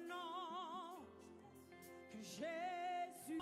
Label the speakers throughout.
Speaker 1: nom que Jésus.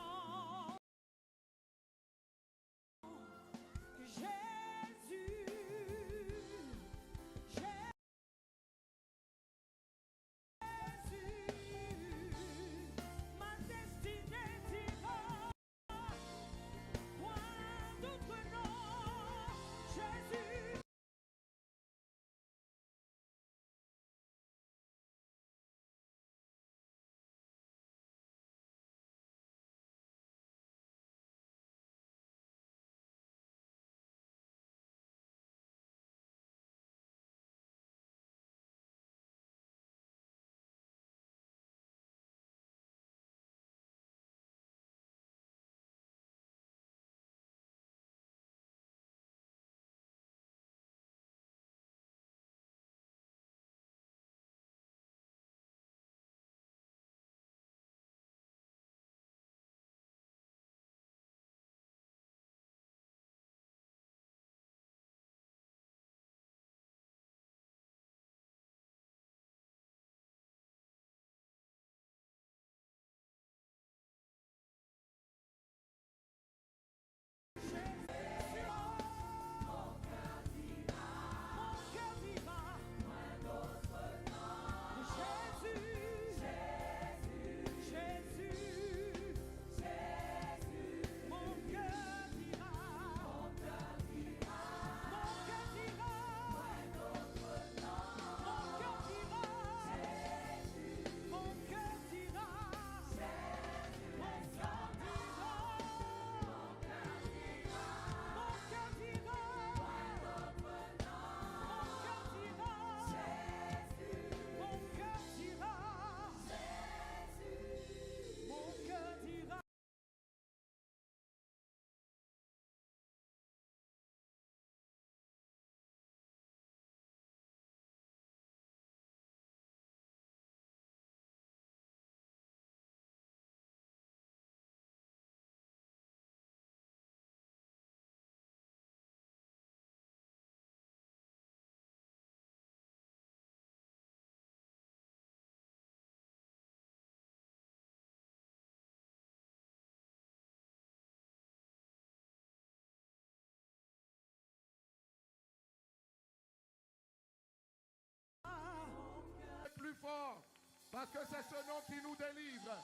Speaker 2: Plus fort, parce que c'est ce nom qui nous délivre,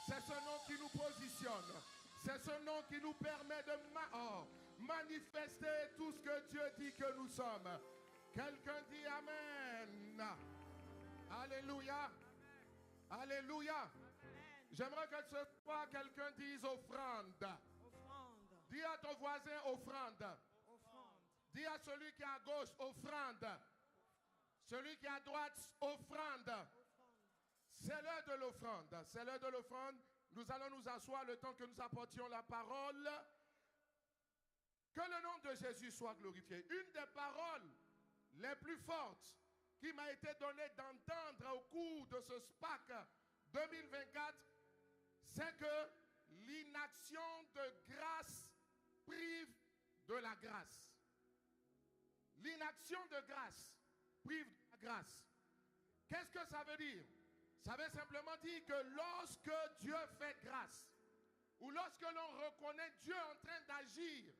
Speaker 2: c'est ce nom qui nous positionne, c'est ce nom qui nous permet de manifester tout ce que Dieu dit que nous sommes. Quelqu'un dit Amen. Alléluia. Alléluia. J'aimerais que ce soir quelqu'un dise offrande.
Speaker 1: Offrande.
Speaker 2: Dis à ton voisin offrande.
Speaker 1: Offrande.
Speaker 2: Dis à celui qui est à gauche offrande. Celui qui est à droite, offrande. C'est l'heure de l'offrande. C'est l'heure de l'offrande. Nous allons nous asseoir le temps que nous apportions la parole. Que le nom de Jésus soit glorifié. Une des paroles les plus fortes qui m'a été donnée d'entendre au cours de ce SPAC 2024, c'est que l'inaction de grâce prive de la grâce. L'inaction de grâce prive de la grâce. Qu'est-ce que ça veut dire? Ça veut simplement dire que lorsque Dieu fait grâce, ou lorsque l'on reconnaît Dieu en train d'agir,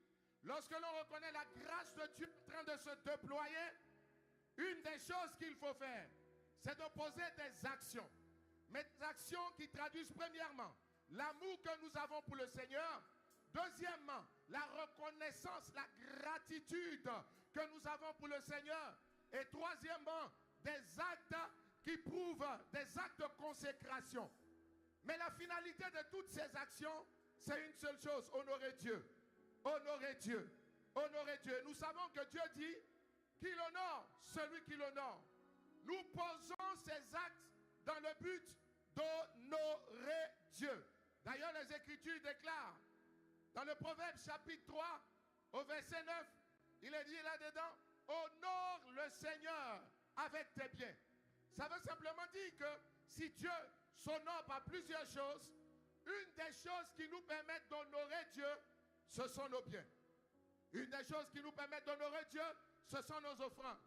Speaker 2: lorsque l'on reconnaît la grâce de Dieu en train de se déployer, une des choses qu'il faut faire, c'est de poser des actions. Mais des actions qui traduisent premièrement l'amour que nous avons pour le Seigneur. Deuxièmement, la reconnaissance, la gratitude que nous avons pour le Seigneur. Et troisièmement, des actes qui prouvent des actes de consécration. Mais la finalité de toutes ces actions, c'est une seule chose, honorer Dieu. Honorer Dieu. Honorer Dieu. Nous savons que Dieu dit qu'il honore celui qui l'honore. Nous posons ces actes dans le but d'honorer Dieu. D'ailleurs, les Écritures déclarent, dans le Proverbe chapitre 3, au verset 9, il est dit là-dedans, honore le Seigneur avec tes biens. Ça veut simplement dire que si Dieu s'honore par plusieurs choses, une des choses qui nous permettent d'honorer Dieu, ce sont nos biens. Une des choses qui nous permettent d'honorer Dieu, ce sont nos offrandes.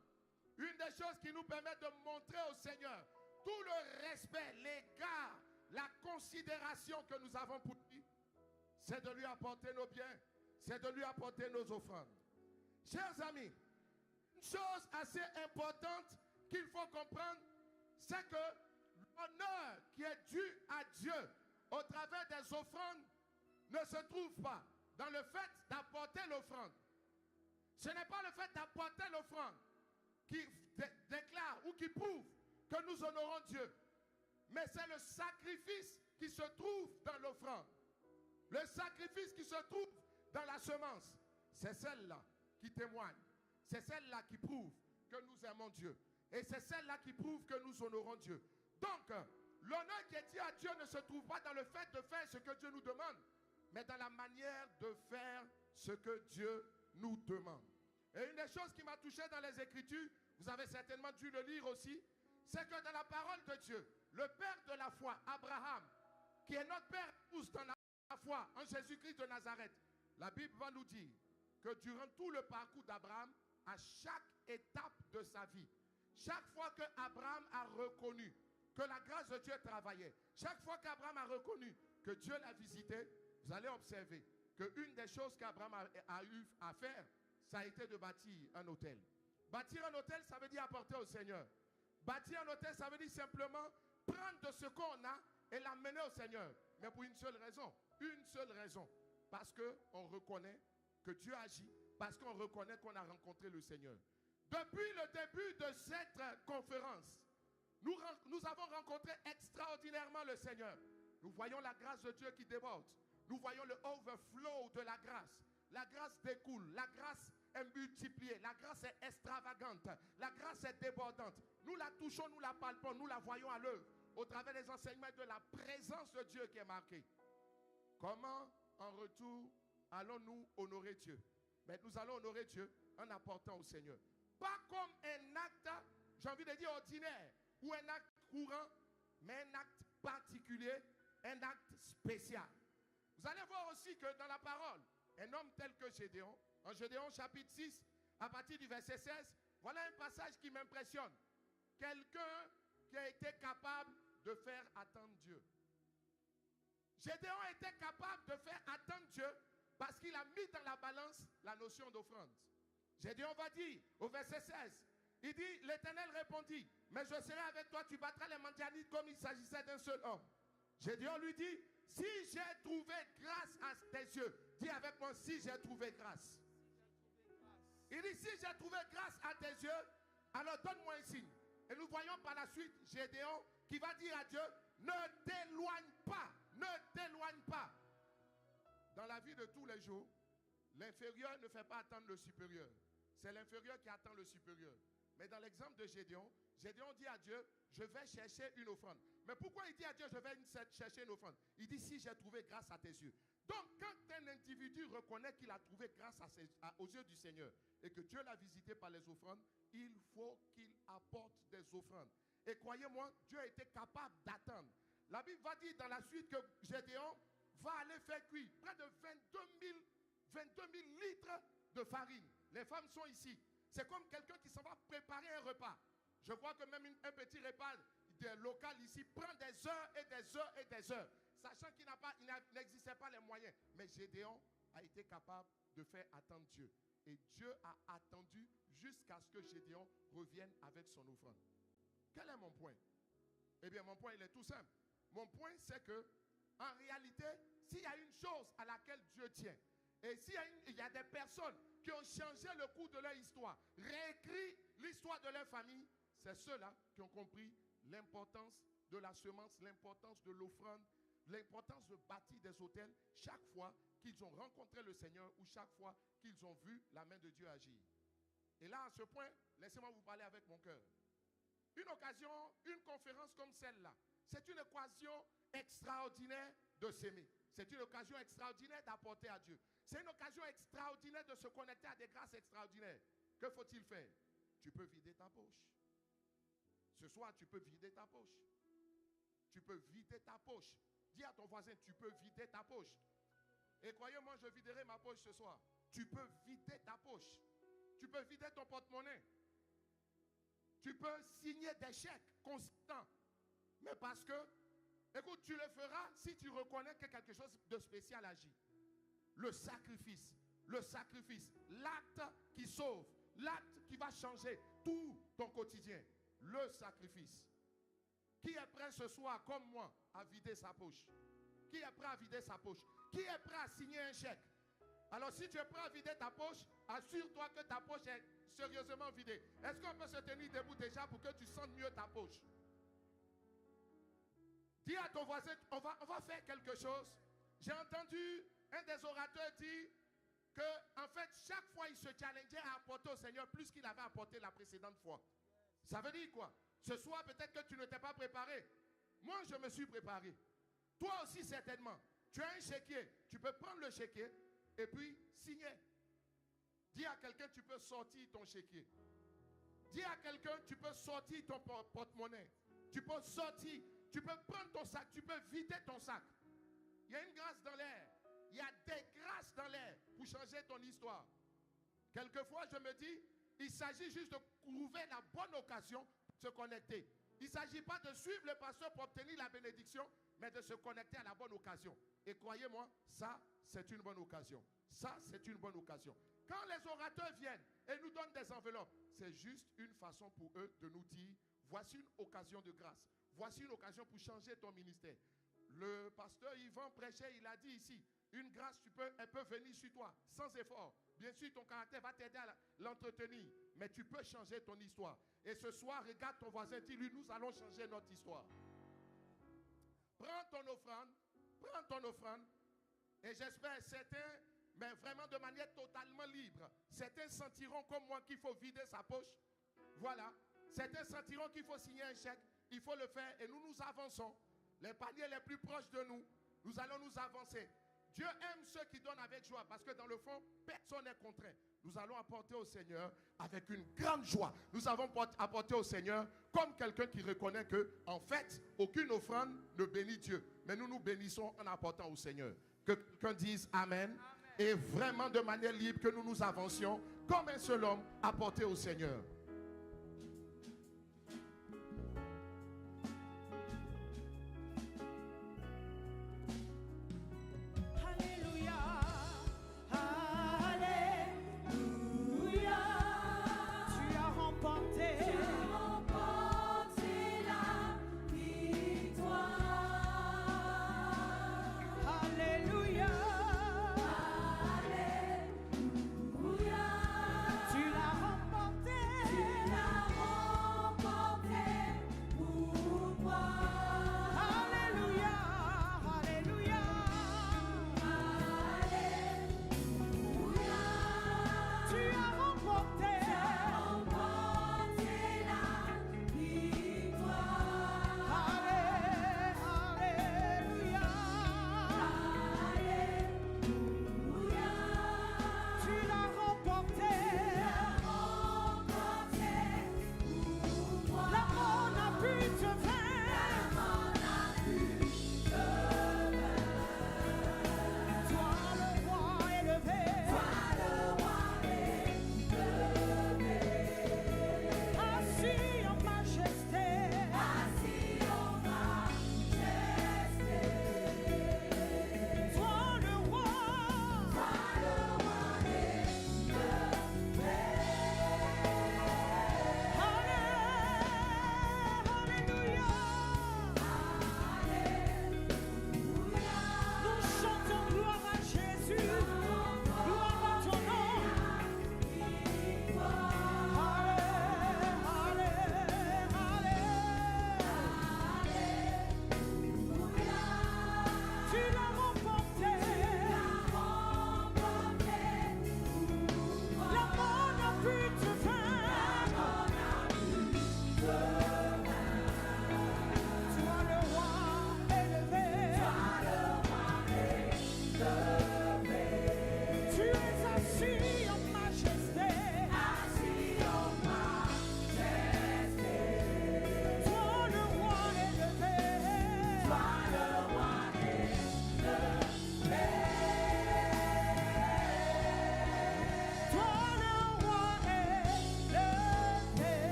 Speaker 2: Une des choses qui nous permettent de montrer au Seigneur tout le respect, l'égard, la considération que nous avons pour lui, c'est de lui apporter nos biens, c'est de lui apporter nos offrandes. Chers amis, une chose assez importante qu'il faut comprendre, c'est que l'honneur qui est dû à Dieu au travers des offrandes ne se trouve pas dans le fait d'apporter l'offrande. Ce n'est pas le fait d'apporter l'offrande qui déclare ou qui prouve que nous honorons Dieu, mais c'est le sacrifice qui se trouve dans l'offrande. Le sacrifice qui se trouve dans la semence, c'est celle-là qui témoigne. C'est celle-là qui prouve que nous aimons Dieu. Et c'est celle-là qui prouve que nous honorons Dieu. Donc, l'honneur qui est dit à Dieu ne se trouve pas dans le fait de faire ce que Dieu nous demande, mais dans la manière de faire ce que Dieu nous demande. Et une des choses qui m'a touché dans les Écritures, vous avez certainement dû le lire aussi, c'est que dans la parole de Dieu, le Père de la foi, Abraham, qui est notre Père tous dans la foi en Jésus-Christ de Nazareth, la Bible va nous dire que durant tout le parcours d'Abraham, à chaque étape de sa vie, chaque fois que Abraham a reconnu que la grâce de Dieu travaillait, chaque fois qu'Abraham a reconnu que Dieu l'a visité, vous allez observer qu'une des choses qu'Abraham a eu à faire, ça a été de bâtir un autel. Bâtir un autel, ça veut dire apporter au Seigneur. Bâtir un autel, ça veut dire simplement prendre de ce qu'on a et l'amener au Seigneur. Mais pour une seule raison. Une seule raison. Parce qu'on reconnaît que Dieu agit. Parce qu'on reconnaît qu'on a rencontré le Seigneur. Depuis le début de cette conférence, nous avons rencontré extraordinairement le Seigneur. Nous voyons la grâce de Dieu qui déborde. Nous voyons le overflow de la grâce. La grâce découle. La grâce est multipliée. La grâce est extravagante. La grâce est débordante. Nous la touchons, nous la palpons, nous la voyons à l'œuvre au travers des enseignements de la présence de Dieu qui est marquée. Comment, en retour, allons-nous honorer Dieu? Mais nous allons honorer Dieu en apportant au Seigneur. Pas comme un acte, j'ai envie de dire ordinaire, ou un acte courant, mais un acte particulier, un acte spécial. Vous allez voir aussi que dans la parole, un homme tel que Gédéon, en Gédéon chapitre 6, à partir du verset 16, voilà un passage qui m'impressionne. Quelqu'un qui a été capable de faire attendre Dieu. Gédéon était capable de faire attendre Dieu parce qu'il a mis dans la balance la notion d'offrande. Gédéon va dire au verset 16, il dit, l'Éternel répondit, mais je serai avec toi, tu battras les Madianites comme il s'agissait d'un seul homme. Gédéon lui dit, si j'ai trouvé grâce à tes yeux, dis avec moi, si j'ai trouvé grâce. Il dit, si j'ai trouvé grâce à tes yeux, alors donne-moi un signe. Et nous voyons par la suite Gédéon qui va dire à Dieu, ne t'éloigne pas, ne t'éloigne pas. Dans la vie de tous les jours, l'inférieur ne fait pas attendre le supérieur. C'est l'inférieur qui attend le supérieur. Mais dans l'exemple de Gédéon, Gédéon dit à Dieu, je vais chercher une offrande. Mais pourquoi il dit à Dieu, je vais chercher une offrande? Il dit, si j'ai trouvé grâce à tes yeux. Donc, quand un individu reconnaît qu'il a trouvé grâce aux yeux du Seigneur et que Dieu l'a visité par les offrandes, il faut qu'il apporte des offrandes. Et croyez-moi, Dieu a été capable d'attendre. La Bible va dire dans la suite que Gédéon va aller faire cuire près de 22 000 litres de farine. Les femmes sont ici. C'est comme quelqu'un qui s'en va préparer un repas. Je vois que même un petit repas local ici prend des heures et des heures et des heures, sachant qu'il n'existait pas les moyens. Mais Gédéon a été capable de faire attendre Dieu. Et Dieu a attendu jusqu'à ce que Gédéon revienne avec son offrande. Quel est mon point? Eh bien, mon point, il est tout simple. Mon point, c'est que, en réalité, s'il y a une chose à laquelle Dieu tient, et s'il y a des personnes qui ont changé le cours de leur histoire, réécrit l'histoire de leur famille, c'est ceux-là qui ont compris l'importance de la semence, l'importance de l'offrande, l'importance de bâtir des autels chaque fois qu'ils ont rencontré le Seigneur ou chaque fois qu'ils ont vu la main de Dieu agir. Et là, à ce point, laissez-moi vous parler avec mon cœur. Une occasion, une conférence comme celle-là, c'est une occasion extraordinaire de s'aimer. C'est une occasion extraordinaire d'apporter à Dieu. C'est une occasion extraordinaire de se connecter à des grâces extraordinaires. Que faut-il faire? Tu peux vider ta poche. Ce soir, tu peux vider ta poche. Tu peux vider ta poche. Dis à ton voisin, tu peux vider ta poche. Et croyez-moi, je viderai ma poche ce soir. Tu peux vider ta poche. Tu peux vider ton porte-monnaie. Tu peux signer des chèques constants C'est parce que, écoute, tu le feras si tu reconnais que quelque chose de spécial agit. Le sacrifice, l'acte qui sauve, l'acte qui va changer tout ton quotidien. Le sacrifice. Qui est prêt ce soir, comme moi, à vider sa poche? Qui est prêt à vider sa poche? Qui est prêt à signer un chèque? Alors si tu es prêt à vider ta poche, assure-toi que ta poche est sérieusement vidée. Est-ce qu'on peut se tenir debout déjà pour que tu sentes mieux ta poche? Dis à ton voisin, on va faire quelque chose. J'ai entendu un des orateurs dire que, en fait, chaque fois il se challengeait à apporter au Seigneur plus qu'il avait apporté la précédente fois. Ça veut dire quoi? Ce soir, peut-être que tu ne t'es pas préparé. Moi, je me suis préparé. Toi aussi, certainement. Tu as un chéquier. Tu peux prendre le chéquier et puis signer. Dis à quelqu'un, tu peux sortir ton chéquier. Dis à quelqu'un, tu peux sortir ton porte-monnaie. Tu peux sortir. Tu peux prendre ton sac. Tu peux vider ton sac. Il y a une grâce dans l'air. Il y a des grâces dans l'air pour changer ton histoire. Quelquefois, je me dis, il s'agit juste de trouver la bonne occasion de se connecter. Il ne s'agit pas de suivre le pasteur pour obtenir la bénédiction, mais de se connecter à la bonne occasion. Et croyez-moi, ça, c'est une bonne occasion. Ça, c'est une bonne occasion. Quand les orateurs viennent et nous donnent des enveloppes, c'est juste une façon pour eux de nous dire, voici une occasion de grâce. Voici une occasion pour changer ton ministère. Le pasteur Yvan prêchait, il a dit ici, une grâce, elle peut venir sur toi, sans effort. Bien sûr, ton caractère va t'aider à l'entretenir, mais tu peux changer ton histoire. Et ce soir, regarde ton voisin, dis-lui, nous allons changer notre histoire. Prends ton offrande, et j'espère certains, mais vraiment de manière totalement libre, certains sentiront comme moi qu'il faut vider sa poche. Voilà. Certains sentiront qu'il faut signer un chèque, il faut le faire, et nous avançons. Les paniers les plus proches de nous, nous allons nous avancer. Dieu aime ceux qui donnent avec joie, parce que dans le fond, personne n'est contraint. Nous allons apporter au Seigneur avec une grande joie. Nous avons apporté au Seigneur comme quelqu'un qui reconnaît que, en fait, aucune offrande ne bénit Dieu. Mais nous nous bénissons en apportant au Seigneur. Que quelqu'un dise Amen. Amen. Et vraiment de manière libre que nous nous avancions comme un seul homme apporter au Seigneur.
Speaker 1: Tu l'as remporté.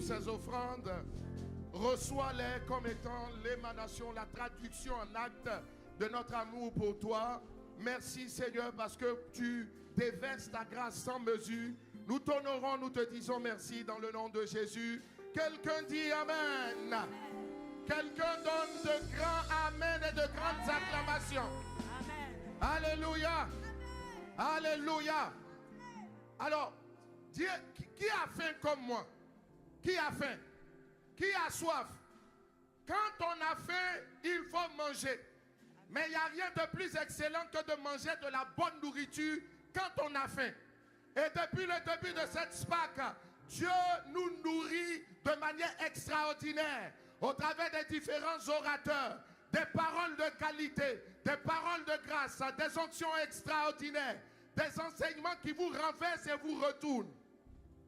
Speaker 2: pour ces offrandes. Reçois-les comme étant l'émanation, la traduction en acte de notre amour pour toi. Merci Seigneur parce que tu déverses ta grâce sans mesure. Nous t'honorons, nous te disons merci dans le nom de Jésus. Quelqu'un dit Amen. Quelqu'un donne de grands Amen et de grandes acclamations.
Speaker 1: Amen.
Speaker 2: Alléluia. Alléluia. Alors, Dieu, qui a faim comme moi? Qui a faim? Qui a soif? Quand on a faim, il faut manger. Mais il n'y a rien de plus excellent que de manger de la bonne nourriture quand on a faim. Et depuis le début de cette SPAC, Dieu nous nourrit de manière extraordinaire au travers des différents orateurs, des paroles de qualité, des paroles de grâce, des onctions extraordinaires, des enseignements qui vous renversent et vous retournent.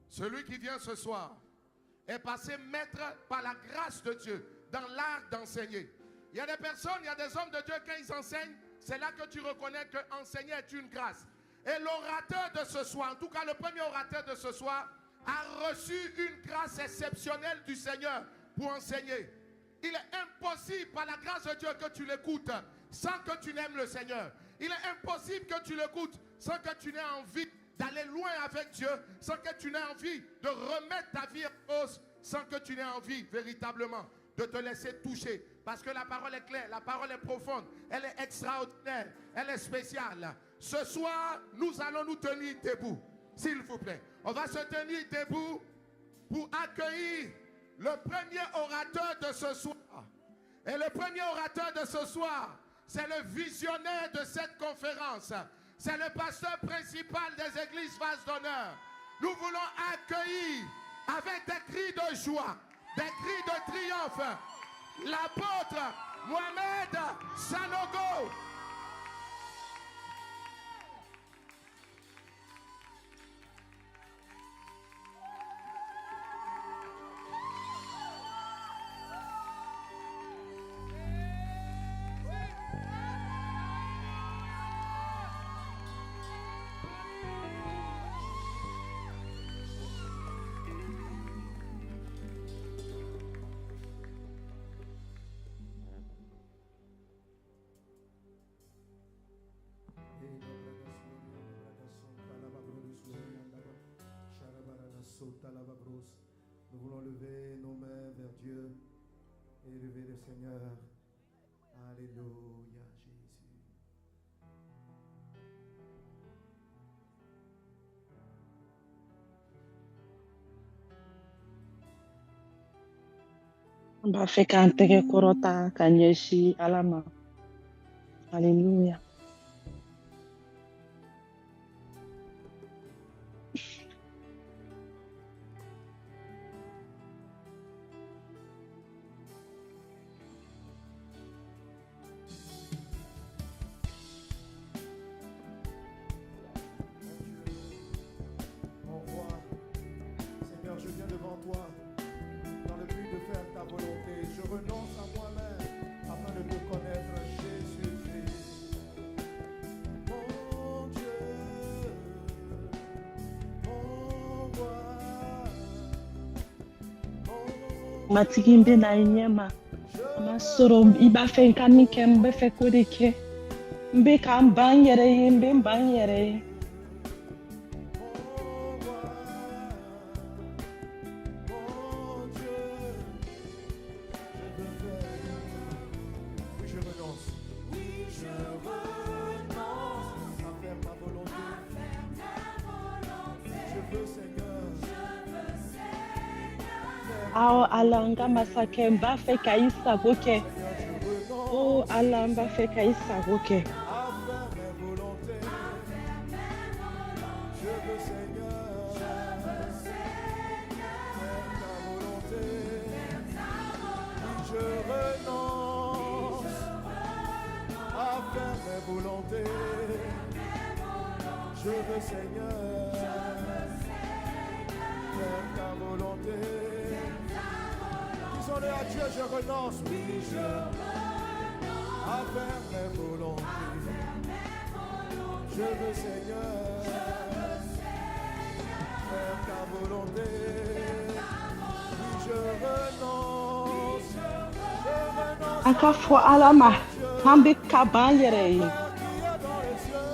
Speaker 2: Celui qui vient ce soir est passé maître par la grâce de Dieu dans l'art d'enseigner. Il y a des personnes, il y a des hommes de Dieu, quand ils enseignent, c'est là que tu reconnais que enseigner est une grâce. Et l'orateur de ce soir, en tout cas le premier orateur de ce soir, a reçu une grâce exceptionnelle du Seigneur pour enseigner. Il est impossible par la grâce de Dieu que tu l'écoutes sans que tu n'aimes le Seigneur. Il est impossible que tu l'écoutes sans que tu n'aies envie d'aller loin avec Dieu, sans que tu n'aies envie de remettre ta vie en cause, sans que tu n'aies envie véritablement de te laisser toucher. Parce que la parole est claire, la parole est profonde, elle est extraordinaire, elle est spéciale. Ce soir, nous allons nous tenir debout, s'il vous plaît. On va se tenir debout pour accueillir le premier orateur de ce soir. Et le premier orateur de ce soir, c'est le visionnaire de cette conférence. C'est le pasteur principal des églises Vase d'Honneur. Nous voulons accueillir avec des cris de joie, des cris de triomphe, l'apôtre Mohamed Sanogo.
Speaker 3: Nous voulons lever nos mains vers Dieu et élever le Seigneur. Alléluia, Jésus.
Speaker 4: Bafekante korota kanyeshi alama. Hallelujah.
Speaker 3: Mon roi, Seigneur, je viens devant toi dans le but de faire ta volonté. Je renonce à moi-même afin de te connaître, Jésus-Christ. Mon Dieu, mon roi, mon
Speaker 4: Matigimbe na inyema. Masoro ibafe kanike mbefe kodike. Mbe kan banyere ye, mbe banyere ye. Ao alanga masake mbafe kaisa goke. Oh alamba fe kaisa goke.
Speaker 3: Je veux, Seigneur, faire ta volonté. Disons-le à Dieu, je renonce, oui, je renonce à faire mes volontés. Je veux, Seigneur, faire ta volonté. Oui,
Speaker 4: Akafo alama. Ambe kabanyere.
Speaker 3: qui est dans les cieux.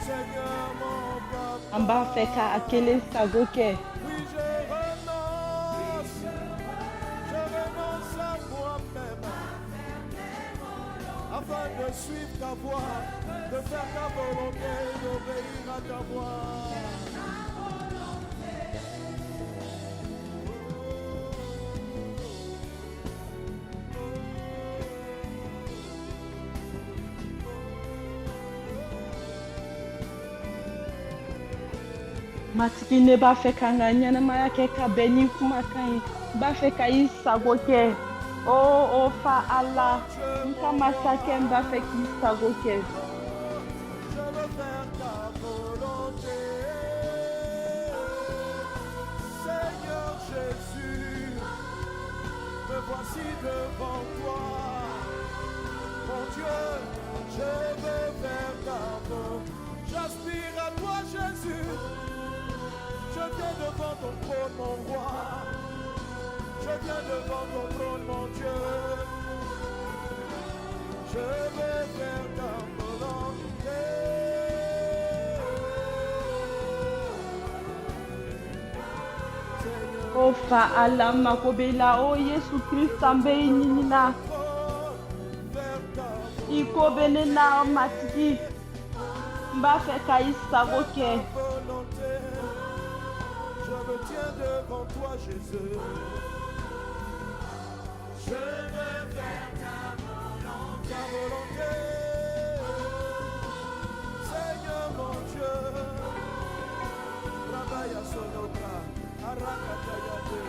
Speaker 3: Seigneur mon papa.
Speaker 4: Amba feka akele sagoke.
Speaker 3: Oui, je renonce à moi-même, afin de suivre ta voie, de faire ta volonté, d'obéir à ta voix.
Speaker 4: Matiki ne ba feka nganya maya keka beni kumakai. Ba feka isagoke. Oh fa Allah. Nka masake mba feka isagoke.
Speaker 3: Je veux faire ta volonté. Seigneur Jésus, me voici devant toi. Mon Dieu, je veux faire ta volonté. J'aspire à toi, Jésus. Je viens devant ton trône, mon roi. Je viens devant ton trône, mon Dieu. Je veux faire ta volonté. Seigneur,
Speaker 4: Oh fa Allah makobela. Oh Yesu Christ ambe inina.
Speaker 3: faire ta
Speaker 4: Ikobene na matiki. Mba feka isagoke.
Speaker 3: volonté. Je me tiens devant toi, Jésus. Je veux faire ta volonté. Seigneur mon Dieu. Rabaya Sonotra, Arakatayade,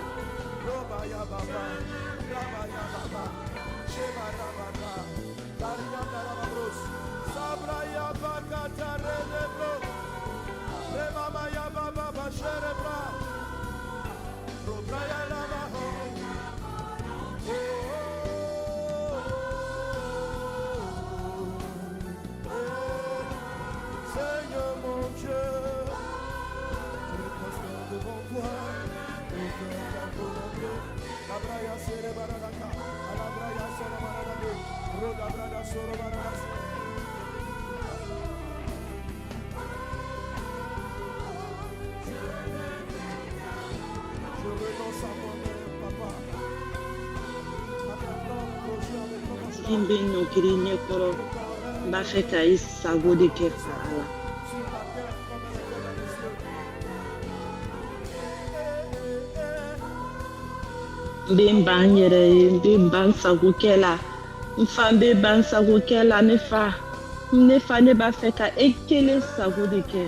Speaker 3: Robaya Baba, Rabaya Baba, Shema Rababa, Daria Darabros, Sabraya Bakata Redebro, Remamaya Baba Basherebra, Robraya Lama. Seigneur mon Dieu, je me prosterne devant toi, pour faire ta volonté. La braya sere baradaka, la braya sere baradaka, roda brada soro baradaka. Je renonce à moi-même, papa. Maintenant, projet avec mon marche.
Speaker 4: Imbe no kiri nyekoro. Mba feka isagode ke fa Allah.
Speaker 3: Sur la terre comme elle est dans les cieux.
Speaker 4: Mbe mbanyere. Mbe mbansagoke la. Mfa mbe bansagoke la nefa. Nefa ne ba feka ekele sagode ke.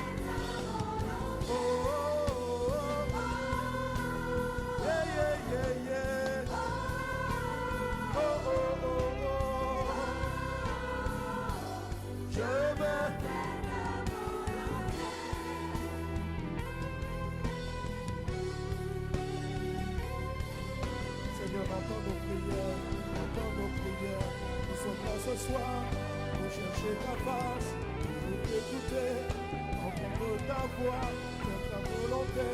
Speaker 3: Seigneur, entends nos prières, entends nos prières. Nous sommes là ce soir pour chercher ta face, pour t'écouter, entendre ta voix, faire ta volonté,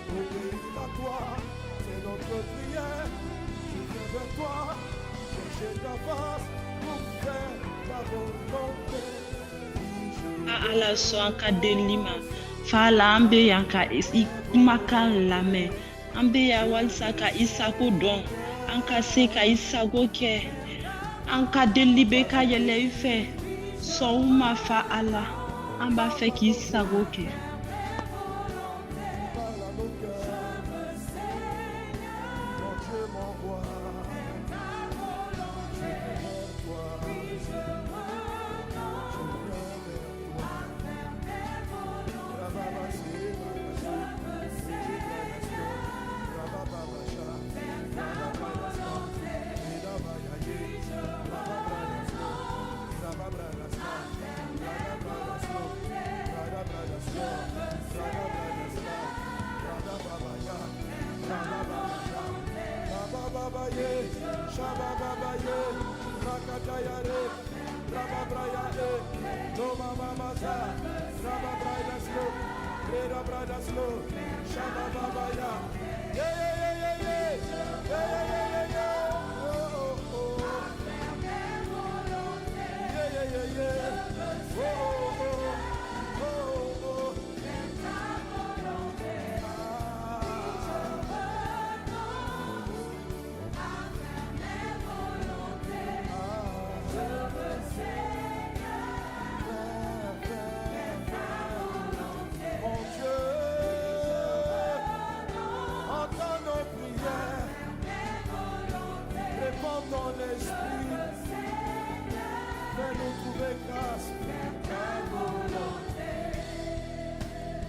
Speaker 3: obéir à toi. C'est notre prière. Je viens vers toi, chercher ta face, pour faire ta volonté.
Speaker 4: Ala so anka delima. Fala ambe yanka ikumaka lame. Ambe ya walsaka isako don. Anka seka isagoke. Anka delibe ka yele ife. So uma fa ala. Amba feki isagoke.
Speaker 3: Parle à nos cœurs, mon Dieu, mon roi. Je viens vers toi. Je viens vers toi. Rababa, c'est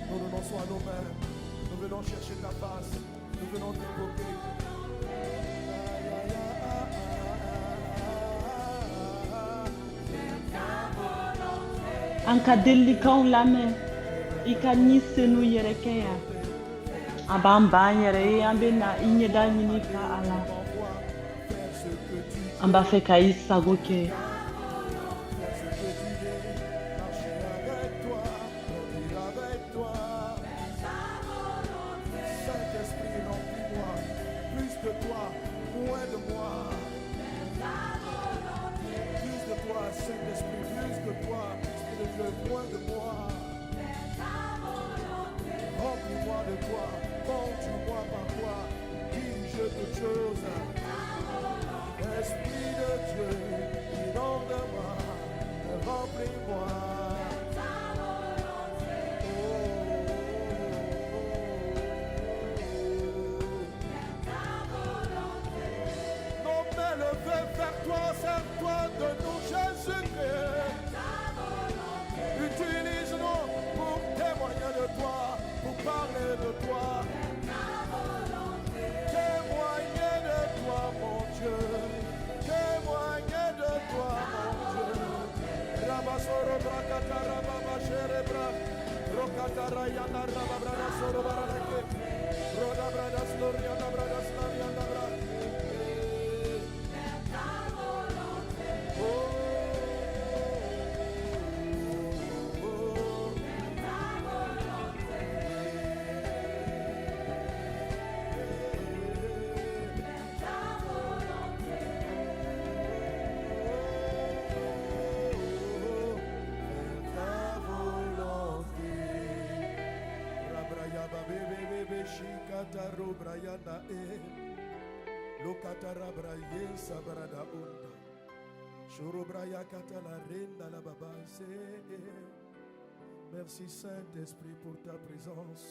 Speaker 3: Nous renonçons à nos mains. Nous venons chercher ta face. Nous venons t'invoquer.
Speaker 4: An ka delilikanw lamɛn i ka ɲi senu yɛrɛ kɛ yan an b'an ban yɛrɛ ye an bɛ na i ɲɛda ɲini fa a la an b'a fɛ ka i sago kɛ
Speaker 3: Remplis-moi de toi, conduis-moi par toi, dirige toutes choses. Esprit de Dieu, inonde de moi, remplis-moi. Nos mains levées vers toi, serve-toi de nous, Jésus-Christ. Utilise-nous pour témoigner de toi, pour parler de toi. Témoigner de toi, mon Dieu. Témoigner de toi, mon Dieu. Rabasoro brakata rababa sherebra. Rokatara yana rababra soro baraleke. Roda brada sloriana brada slariana bra. Shikataro brayana lokatara braye sabrada unda shuru braya katala renda la babase. Merci Saint-Esprit pour ta présence.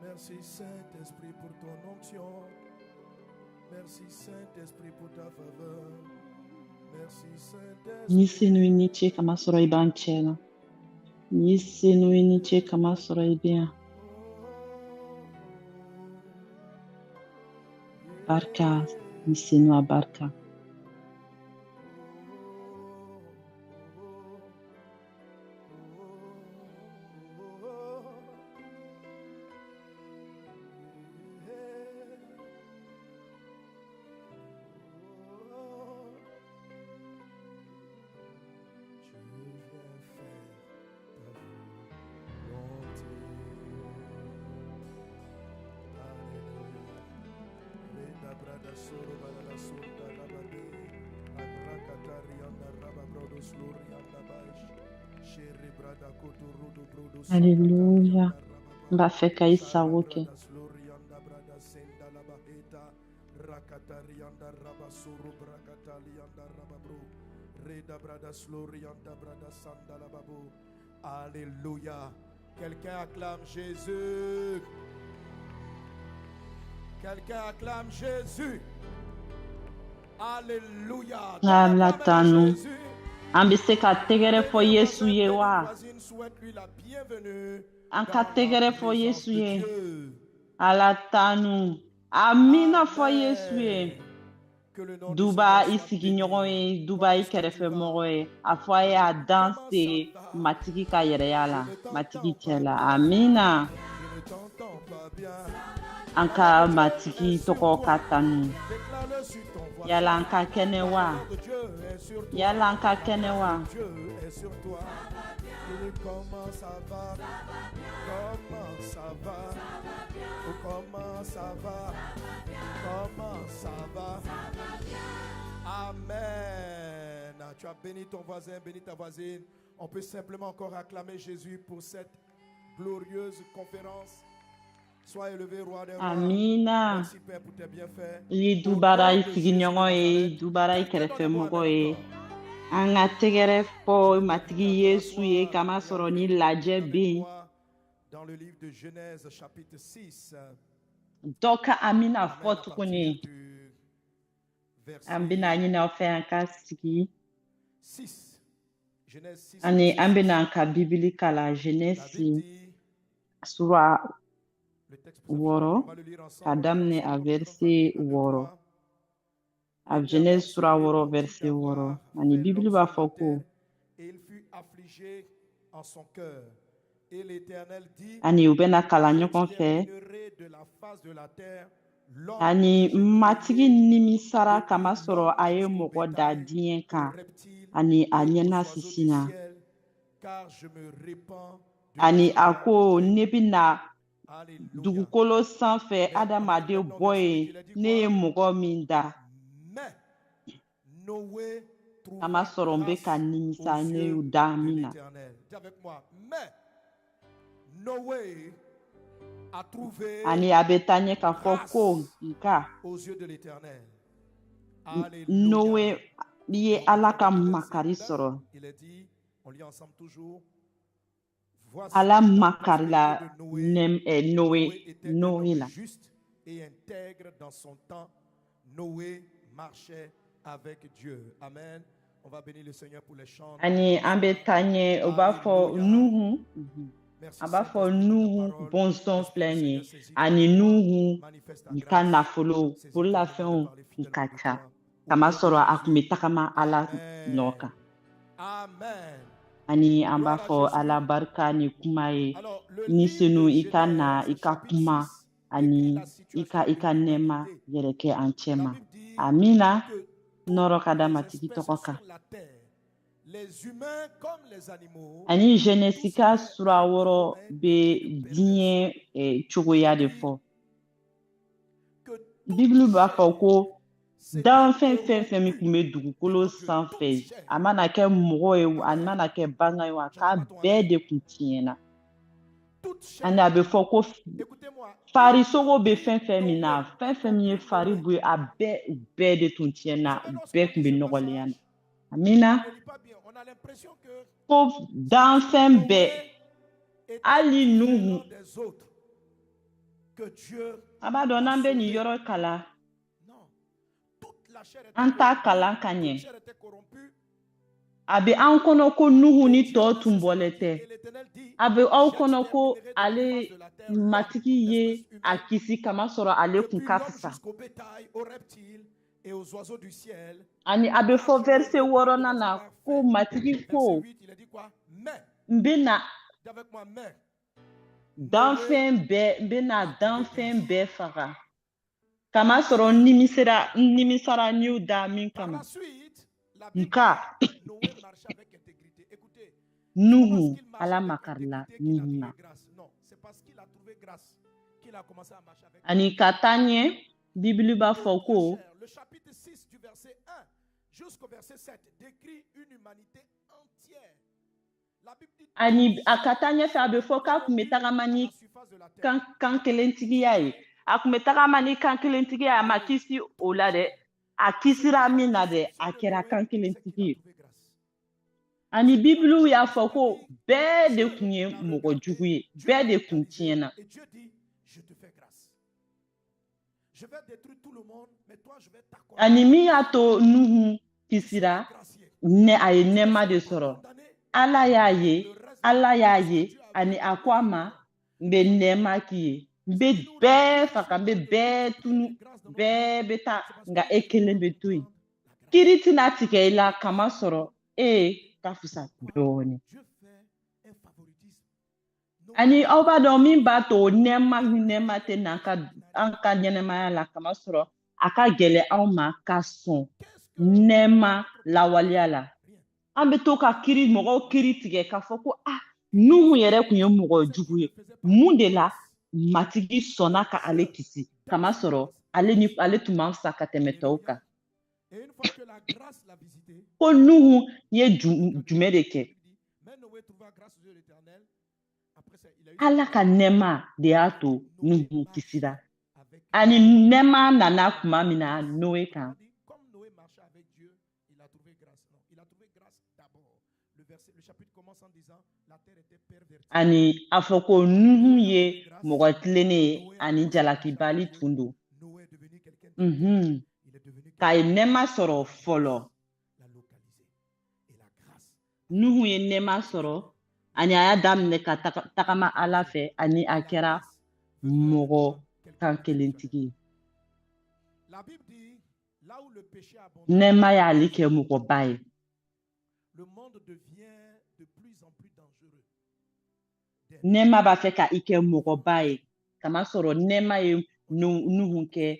Speaker 3: Merci Saint-Esprit pour ton onction. Merci Saint-Esprit pour ta faveur. Merci Saint-Esprit.
Speaker 4: Ni senu i ni ce kama sɔrɔ i b'an cɛ la ni senu i ni ce kama sɔrɔ i bɛ yan barka ni senu a barka Alléluia. On va faire qu'il s'arrête.
Speaker 3: Alléluia. Quelqu'un acclame Jésus. Quelqu'un acclame Jésus. Alléluia.
Speaker 4: Alatanu. An bɛ se ka tɛgɛrɛ fɔ Yesu ye wa? An ka tɛgɛrɛ fɔ Yesu ye. Alatanu. Amina fɔ Yesu ye. Duba i sigiɲɔgɔn ye, duba i kɛrɛfɛmɔgɔ ye. A fɔ a ye a dan se matigi ka yɛrɛya la, matigi cɛ la. Amina. An ka matigi tɔgɔ ka tanu. Yala an ka kɛnɛ wa? Yala an ka kɛnɛ wa?
Speaker 3: Oh, comment ça va? Comment ça va? Amen. Tu as béni ton voisin, béni ta voisine. On peut simplement encore acclamer Jésus pour cette glorieuse conférence. Sois élevé, roi des rois.
Speaker 4: Amina.
Speaker 3: Merci Père pour tes bienfaits.
Speaker 4: Li dubaray sigiɲɔgɔn ye dubaray kɛrɛfɛmɔgɔ ye an ka tɛgɛrɛ fɔ matigi yesu ye kama sɔrɔ ni lajɛ bɛ yen.
Speaker 3: Dans le livre de Genèse chapitre 6.
Speaker 4: Dɔ ka amina fɔ tuguni an bɛna ɲini aw fɛ an ka sigi ani an bɛna an ka bibili kalan Genèse sura 6 ka daminɛ a verset 6 a Genèse sura 6 verset 6 ani bibili b'a fɔ ko ani u bɛna kalan ɲɔgɔn fɛ ani matigi nimisara kama sɔrɔ a ye mɔgɔ da diɲɛ kan ani a ɲɛna sisina ani a ko ne bɛna dugukolo sanfɛ adamaden bɔ yen ne ye mɔgɔ min da kama sɔrɔ n bɛ ka nimisa ne da min na. Ani a bɛ taa ɲɛ k'a fɔ ko nka Noé ye Ala ka makari sɔrɔ. Ala makarila Noé la. Ani an bɛ taa ɲɛ u b'a fɔ Nuhu. A b'a fɔ Nuhu bɔnsɔn filɛ nin ye ani Nuhu ka nafolo bololafɛnw ka ca kama sɔrɔ a tun bɛ tagama Ala nɔ kan. Ani an b'a fɔ Ala barika ni kuma ye ni senu i ka na i ka kuma ani i ka nɛɛma yɛrɛ kɛ an cɛ ma. Amina. Nɔrɔ ka da matigi tɔgɔ kan. Ani Genèse ka sura 6 bɛ diɲɛ cogoya de fɔ. Bibili b'a fɔ ko danfɛn fɛn fɛn min tun bɛ dugukolo sanfɛ a mana kɛ mɔgɔ ye a mana kɛ bagan ye a k'a bɛɛ de tun tiɲɛna. Ani a bɛ fɔ ko farisogo bɛ fɛn fɛn min na fɛn fɛn min ye fari bɔ a bɛɛ de tun tiɲɛna bɛɛ tun bɛ nɔgɔlenya na. Amina. Ko danfɛn bɛɛ hali Nuhu a b'a dɔn n'an bɛ nin yɔrɔ kalan an t'a kalan ka ɲɛ a bɛ an kɔnɔ ko Nuhu ni tɔw tun bɔlen tɛ a bɛ aw kɔnɔ ko ale matigi ye a kisi kama sɔrɔ ale tun ka fisa. Ani a bɛ fɔ verset 6 na ko matigi ko n bɛna danfɛn bɛɛ faga kama sɔrɔ nimisara n'iw da min kama. Nka Nuhu Ala makarila Nuhu na. Ani ka taa ɲɛ Bibili b'a fɔ ko ani a ka taa ɲɛfɛ a bɛ fɔ k'a tun bɛ tagama ni kan kelentigiya ye a tun bɛ tagama ni kan kelentigiya a ma kisi o la dɛ a kisira min na dɛ a kɛra kan kelentigi ye. Ani Bibiliw y'a fɔ ko bɛɛ de tun ye mɔgɔ jugu ye bɛɛ de tun tiɲɛna. Ani min y'a to Nuhu kisira a ye nɛɛma de sɔrɔ. Ala y'a ye ani a ko a ma n bɛ nɛɛma k'i ye n bɛ bɛɛ faga n bɛ bɛɛ tunu bɛɛ bɛ taa nka e kelen bɛ to yen. Kiri tɛna tigɛ i la kama sɔrɔ ka fisa dɔɔnin. Ani aw b'a dɔn min b'a to nɛɛma tɛ na an ka ɲɛnɛmaya la kama sɔrɔ a ka gɛlɛn anw ma ka sɔn nɛɛma lawaleya la. An bɛ to ka mɔgɔw kiri tigɛ k'a fɔ ko Nuhu yɛrɛ tun ye mɔgɔ jugu ye mun de la matigi sɔnna ka ale kisi kamasɔrɔ ale tun man fisa ka tɛmɛ tɔw kan.
Speaker 3: Et une fois que la grâce l'a visité,
Speaker 4: Ko Nuhu ye jumɛn de kɛ?
Speaker 3: mais Noé trouva grâce aux yeux de l'Éternel. Après ça, il a eu
Speaker 4: Ala ka nɛɛma de y'a to Nuhu kisira.
Speaker 3: avec
Speaker 4: Ani nɛɛma nana tuma min na Noe kan.
Speaker 3: comme Noé marchait avec Dieu, il a trouvé grâce. Non, il a trouvé grâce d'abord. Le chapitre commence en disant la terre était pervertie.
Speaker 4: Ani a fɔ ko Nuhu ye mɔgɔ tilennen ye ani jalakibali tun don.
Speaker 3: Noé est devenu quelqu'un de il est devenu quelqu'un
Speaker 4: K'a ye nɛɛma sɔrɔ fɔlɔ.
Speaker 3: l'a localisé. Et la grâce.
Speaker 4: Nuhu ye nɛɛma sɔrɔ ani a y'a daminɛ ka tagama Ala fɛ ani a kɛra mɔgɔ kan kelentigi ye.
Speaker 3: La Bible dit là où le péché abonde,
Speaker 4: Nɛɛma y'ale kɛ mɔgɔba ye.
Speaker 3: le monde devient de plus en plus dangereux.
Speaker 4: Nɛɛma b'a fɛ ka i kɛ mɔgɔba ye. Kamasɔrɔ nɛɛma ye Nuhu kɛ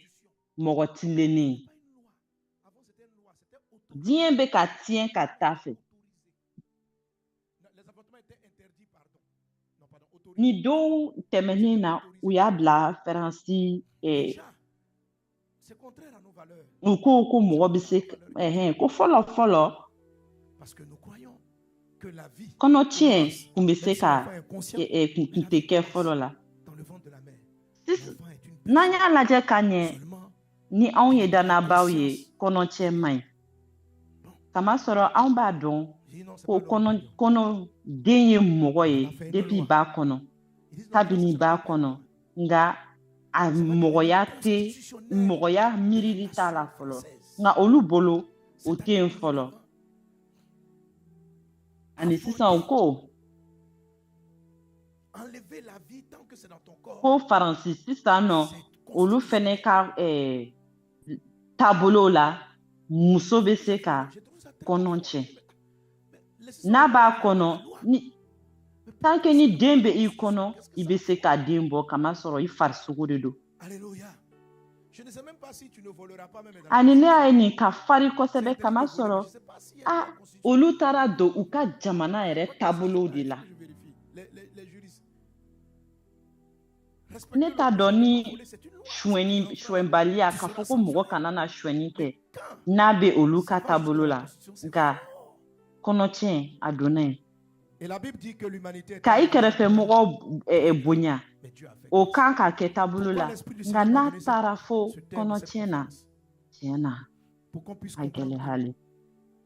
Speaker 4: mɔgɔ tilennen ye.
Speaker 3: Avant c'était une loi, c'était autorisé.
Speaker 4: Diɲɛ bɛ ka tiɲɛ ka taa fɛ.
Speaker 3: Les avortements étaient interdits, pardon. Non, pardon, autorisés.
Speaker 4: Ni don tɛmɛnen na u y'a bila Faransi
Speaker 3: Déjà, c'est contraire à nos valeurs.
Speaker 4: u ko mɔgɔ bɛ se ko fɔlɔ
Speaker 3: Parce que nous croyons que la vie
Speaker 4: kɔnɔtiɲɛ kun bɛ se
Speaker 3: même si
Speaker 4: ka
Speaker 3: l'enfant est inconscient,
Speaker 4: kun tɛ kɛ fɔlɔ la.
Speaker 3: dans le ventre de la mère,
Speaker 4: Sis-
Speaker 3: l'enfant est une
Speaker 4: N'an y'a lajɛ ka ɲɛ
Speaker 3: seulement.
Speaker 4: ni anw ye dannabaw ye kɔnɔtiɲɛ man ɲi. Kamasɔrɔ anw b'a dɔn
Speaker 3: Dis non, c'est
Speaker 4: ko
Speaker 3: pas leur opinion.
Speaker 4: kɔnɔden ye mɔgɔ ye depuis b'a kɔnɔ
Speaker 3: Ils disent non,
Speaker 4: kabini
Speaker 3: c'est
Speaker 4: b'a
Speaker 3: pas
Speaker 4: kɔnɔ nka a mɔgɔya miirili t'a la fɔlɔ nka olu bolo o tɛ yen fɔlɔ ani sisan u ko
Speaker 3: enlever la vie tant que c'est dans ton corps.
Speaker 4: ko Faransi sisan nɔ olu fɛnɛ ka taabolo la muso bɛ se ka
Speaker 3: Je trouve ça très
Speaker 4: kɔnɔ
Speaker 3: fort.
Speaker 4: tiɲɛ.
Speaker 3: Mais laissez ça
Speaker 4: N'a b'a
Speaker 3: la
Speaker 4: kɔnɔ
Speaker 3: loi.
Speaker 4: tant que ni den bɛ i kɔnɔ i bɛ se ka den bɔ kamasɔrɔ i farisogo de don.
Speaker 3: Alléluia. Je ne sais même pas si tu ne voleras pas même dans
Speaker 4: Ani ne y'a ye nin ka fari
Speaker 3: C'est
Speaker 4: kosɛbɛ
Speaker 3: interdit de voler, mais
Speaker 4: kamasɔrɔ
Speaker 3: je sais pas s'il y a dans la Constitution.
Speaker 4: olu taara don u ka jamana yɛrɛ taabolo de la.
Speaker 3: Je vérifie. Les juristes.
Speaker 4: Ne
Speaker 3: Respectez
Speaker 4: t'a
Speaker 3: le
Speaker 4: dɔn
Speaker 3: péché,
Speaker 4: ni
Speaker 3: pas voler, c'est une loi.
Speaker 4: suɛnbaliya k'a fɔ ko mɔgɔ kana na suɛnni kɛ n'a bɛ olu ka taabolo la nka kɔnɔtiɲɛ a donna yen.
Speaker 3: Et la Bible dit que l'humanité est
Speaker 4: Ka i kɛrɛfɛ mɔgɔ bonya
Speaker 3: mais Dieu a fait.
Speaker 4: o kan ka kɛ taabolo la nka n'a taara fo kɔnɔtiɲɛ na tiɲɛ na
Speaker 3: Pour qu'on puisse
Speaker 4: a gɛlɛ
Speaker 3: comprendre
Speaker 4: hali.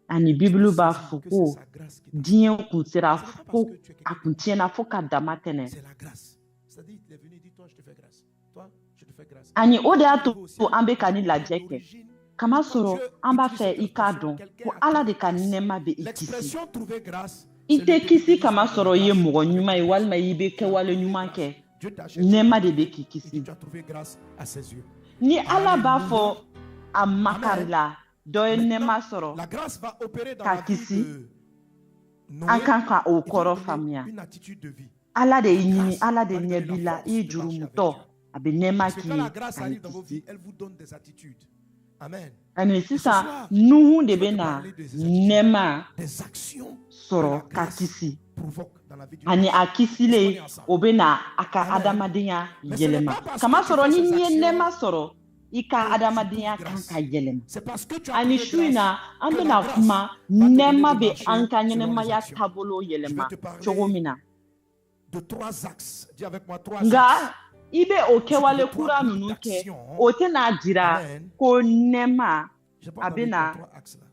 Speaker 4: Ani Bibulu b'a fɔ
Speaker 3: que
Speaker 4: ko
Speaker 3: c'est sa grâce qui t'a-
Speaker 4: diɲɛ kun sera
Speaker 3: Ce n'est pas parce
Speaker 4: ko
Speaker 3: que tu es
Speaker 4: a
Speaker 3: quelqu'un
Speaker 4: kun tiɲɛna fo ka dama tɛnɛ.
Speaker 3: C'est la grâce. C'est-à-dire, il est venu, il dit, toi, je te fais grâce. Toi, je te fais grâce.
Speaker 4: Ani o de y'a to
Speaker 3: Arrivé au ciel,
Speaker 4: an bɛ ka ni lajɛ kɛ.
Speaker 3: d'origine,
Speaker 4: Kamasɔrɔ an b'a fɛ i k'a dɔn ko Ala de ka nɛɛma bɛ i kisi.
Speaker 3: l'expression trouver grâce,
Speaker 4: I
Speaker 3: c'est
Speaker 4: tɛ
Speaker 3: le
Speaker 4: kisi
Speaker 3: délivrance
Speaker 4: kamasɔrɔ i ye
Speaker 3: de la
Speaker 4: mɔgɔ
Speaker 3: grâce.
Speaker 4: ɲuman ye walima i bɛ kɛwale ɲuman kɛ.
Speaker 3: Dieu t'a cherché.
Speaker 4: Nɛɛma de bɛ k'i
Speaker 3: Il dit,
Speaker 4: kisi.
Speaker 3: tu as trouvé grâce à ses yeux.
Speaker 4: Ni Ala b'a fɔ a makari la dɔ ye nɛɛma sɔrɔ
Speaker 3: La grâce va opérer dans
Speaker 4: Ka
Speaker 3: la vie
Speaker 4: kisi.
Speaker 3: de Noé.
Speaker 4: an kan ka o
Speaker 3: Et tu vas
Speaker 4: kɔrɔ
Speaker 3: donner
Speaker 4: faamuya.
Speaker 3: une attitude de vie.
Speaker 4: Ala de y'i ɲini Ala de ɲɛ b'i la i ye jurumutɔ a bɛ nɛɛma
Speaker 3: Parce que
Speaker 4: k'i
Speaker 3: quand
Speaker 4: ye
Speaker 3: la grâce
Speaker 4: ka i
Speaker 3: arrive dans vos vies,
Speaker 4: kisi.
Speaker 3: elle vous donne des attitudes. Amen.
Speaker 4: Ani sisan Nuhu de bɛ na nɛɛma
Speaker 3: Des actions que la
Speaker 4: sɔrɔ ka
Speaker 3: grâce
Speaker 4: kisi.
Speaker 3: provoque dans la vie du
Speaker 4: Ani a kisilen o bɛ na a ka adamadenya yɛlɛma. Kamasɔrɔ ni n'i ye nɛɛma sɔrɔ i ka adamadenya kan ka yɛlɛma.
Speaker 3: C'est parce que tu as
Speaker 4: Ani
Speaker 3: trouvé
Speaker 4: su in na
Speaker 3: grâce
Speaker 4: an
Speaker 3: que
Speaker 4: bɛna
Speaker 3: la grâce
Speaker 4: kuma
Speaker 3: va te donner
Speaker 4: nɛɛma
Speaker 3: de
Speaker 4: bɛ
Speaker 3: marcher
Speaker 4: an ka
Speaker 3: selon les
Speaker 4: ɲɛnɛmaya
Speaker 3: actions.
Speaker 4: taabolo yɛlɛma
Speaker 3: Je vais te parler
Speaker 4: cogo min na.
Speaker 3: de 3 axes. Dis avec moi 3
Speaker 4: Nga
Speaker 3: axes.
Speaker 4: i bɛ o kɛwale kura ninnu kɛ o tɛna jira ko nɛɛma
Speaker 3: J'ai pas
Speaker 4: a
Speaker 3: parlé de
Speaker 4: bɛna
Speaker 3: 3 axes là.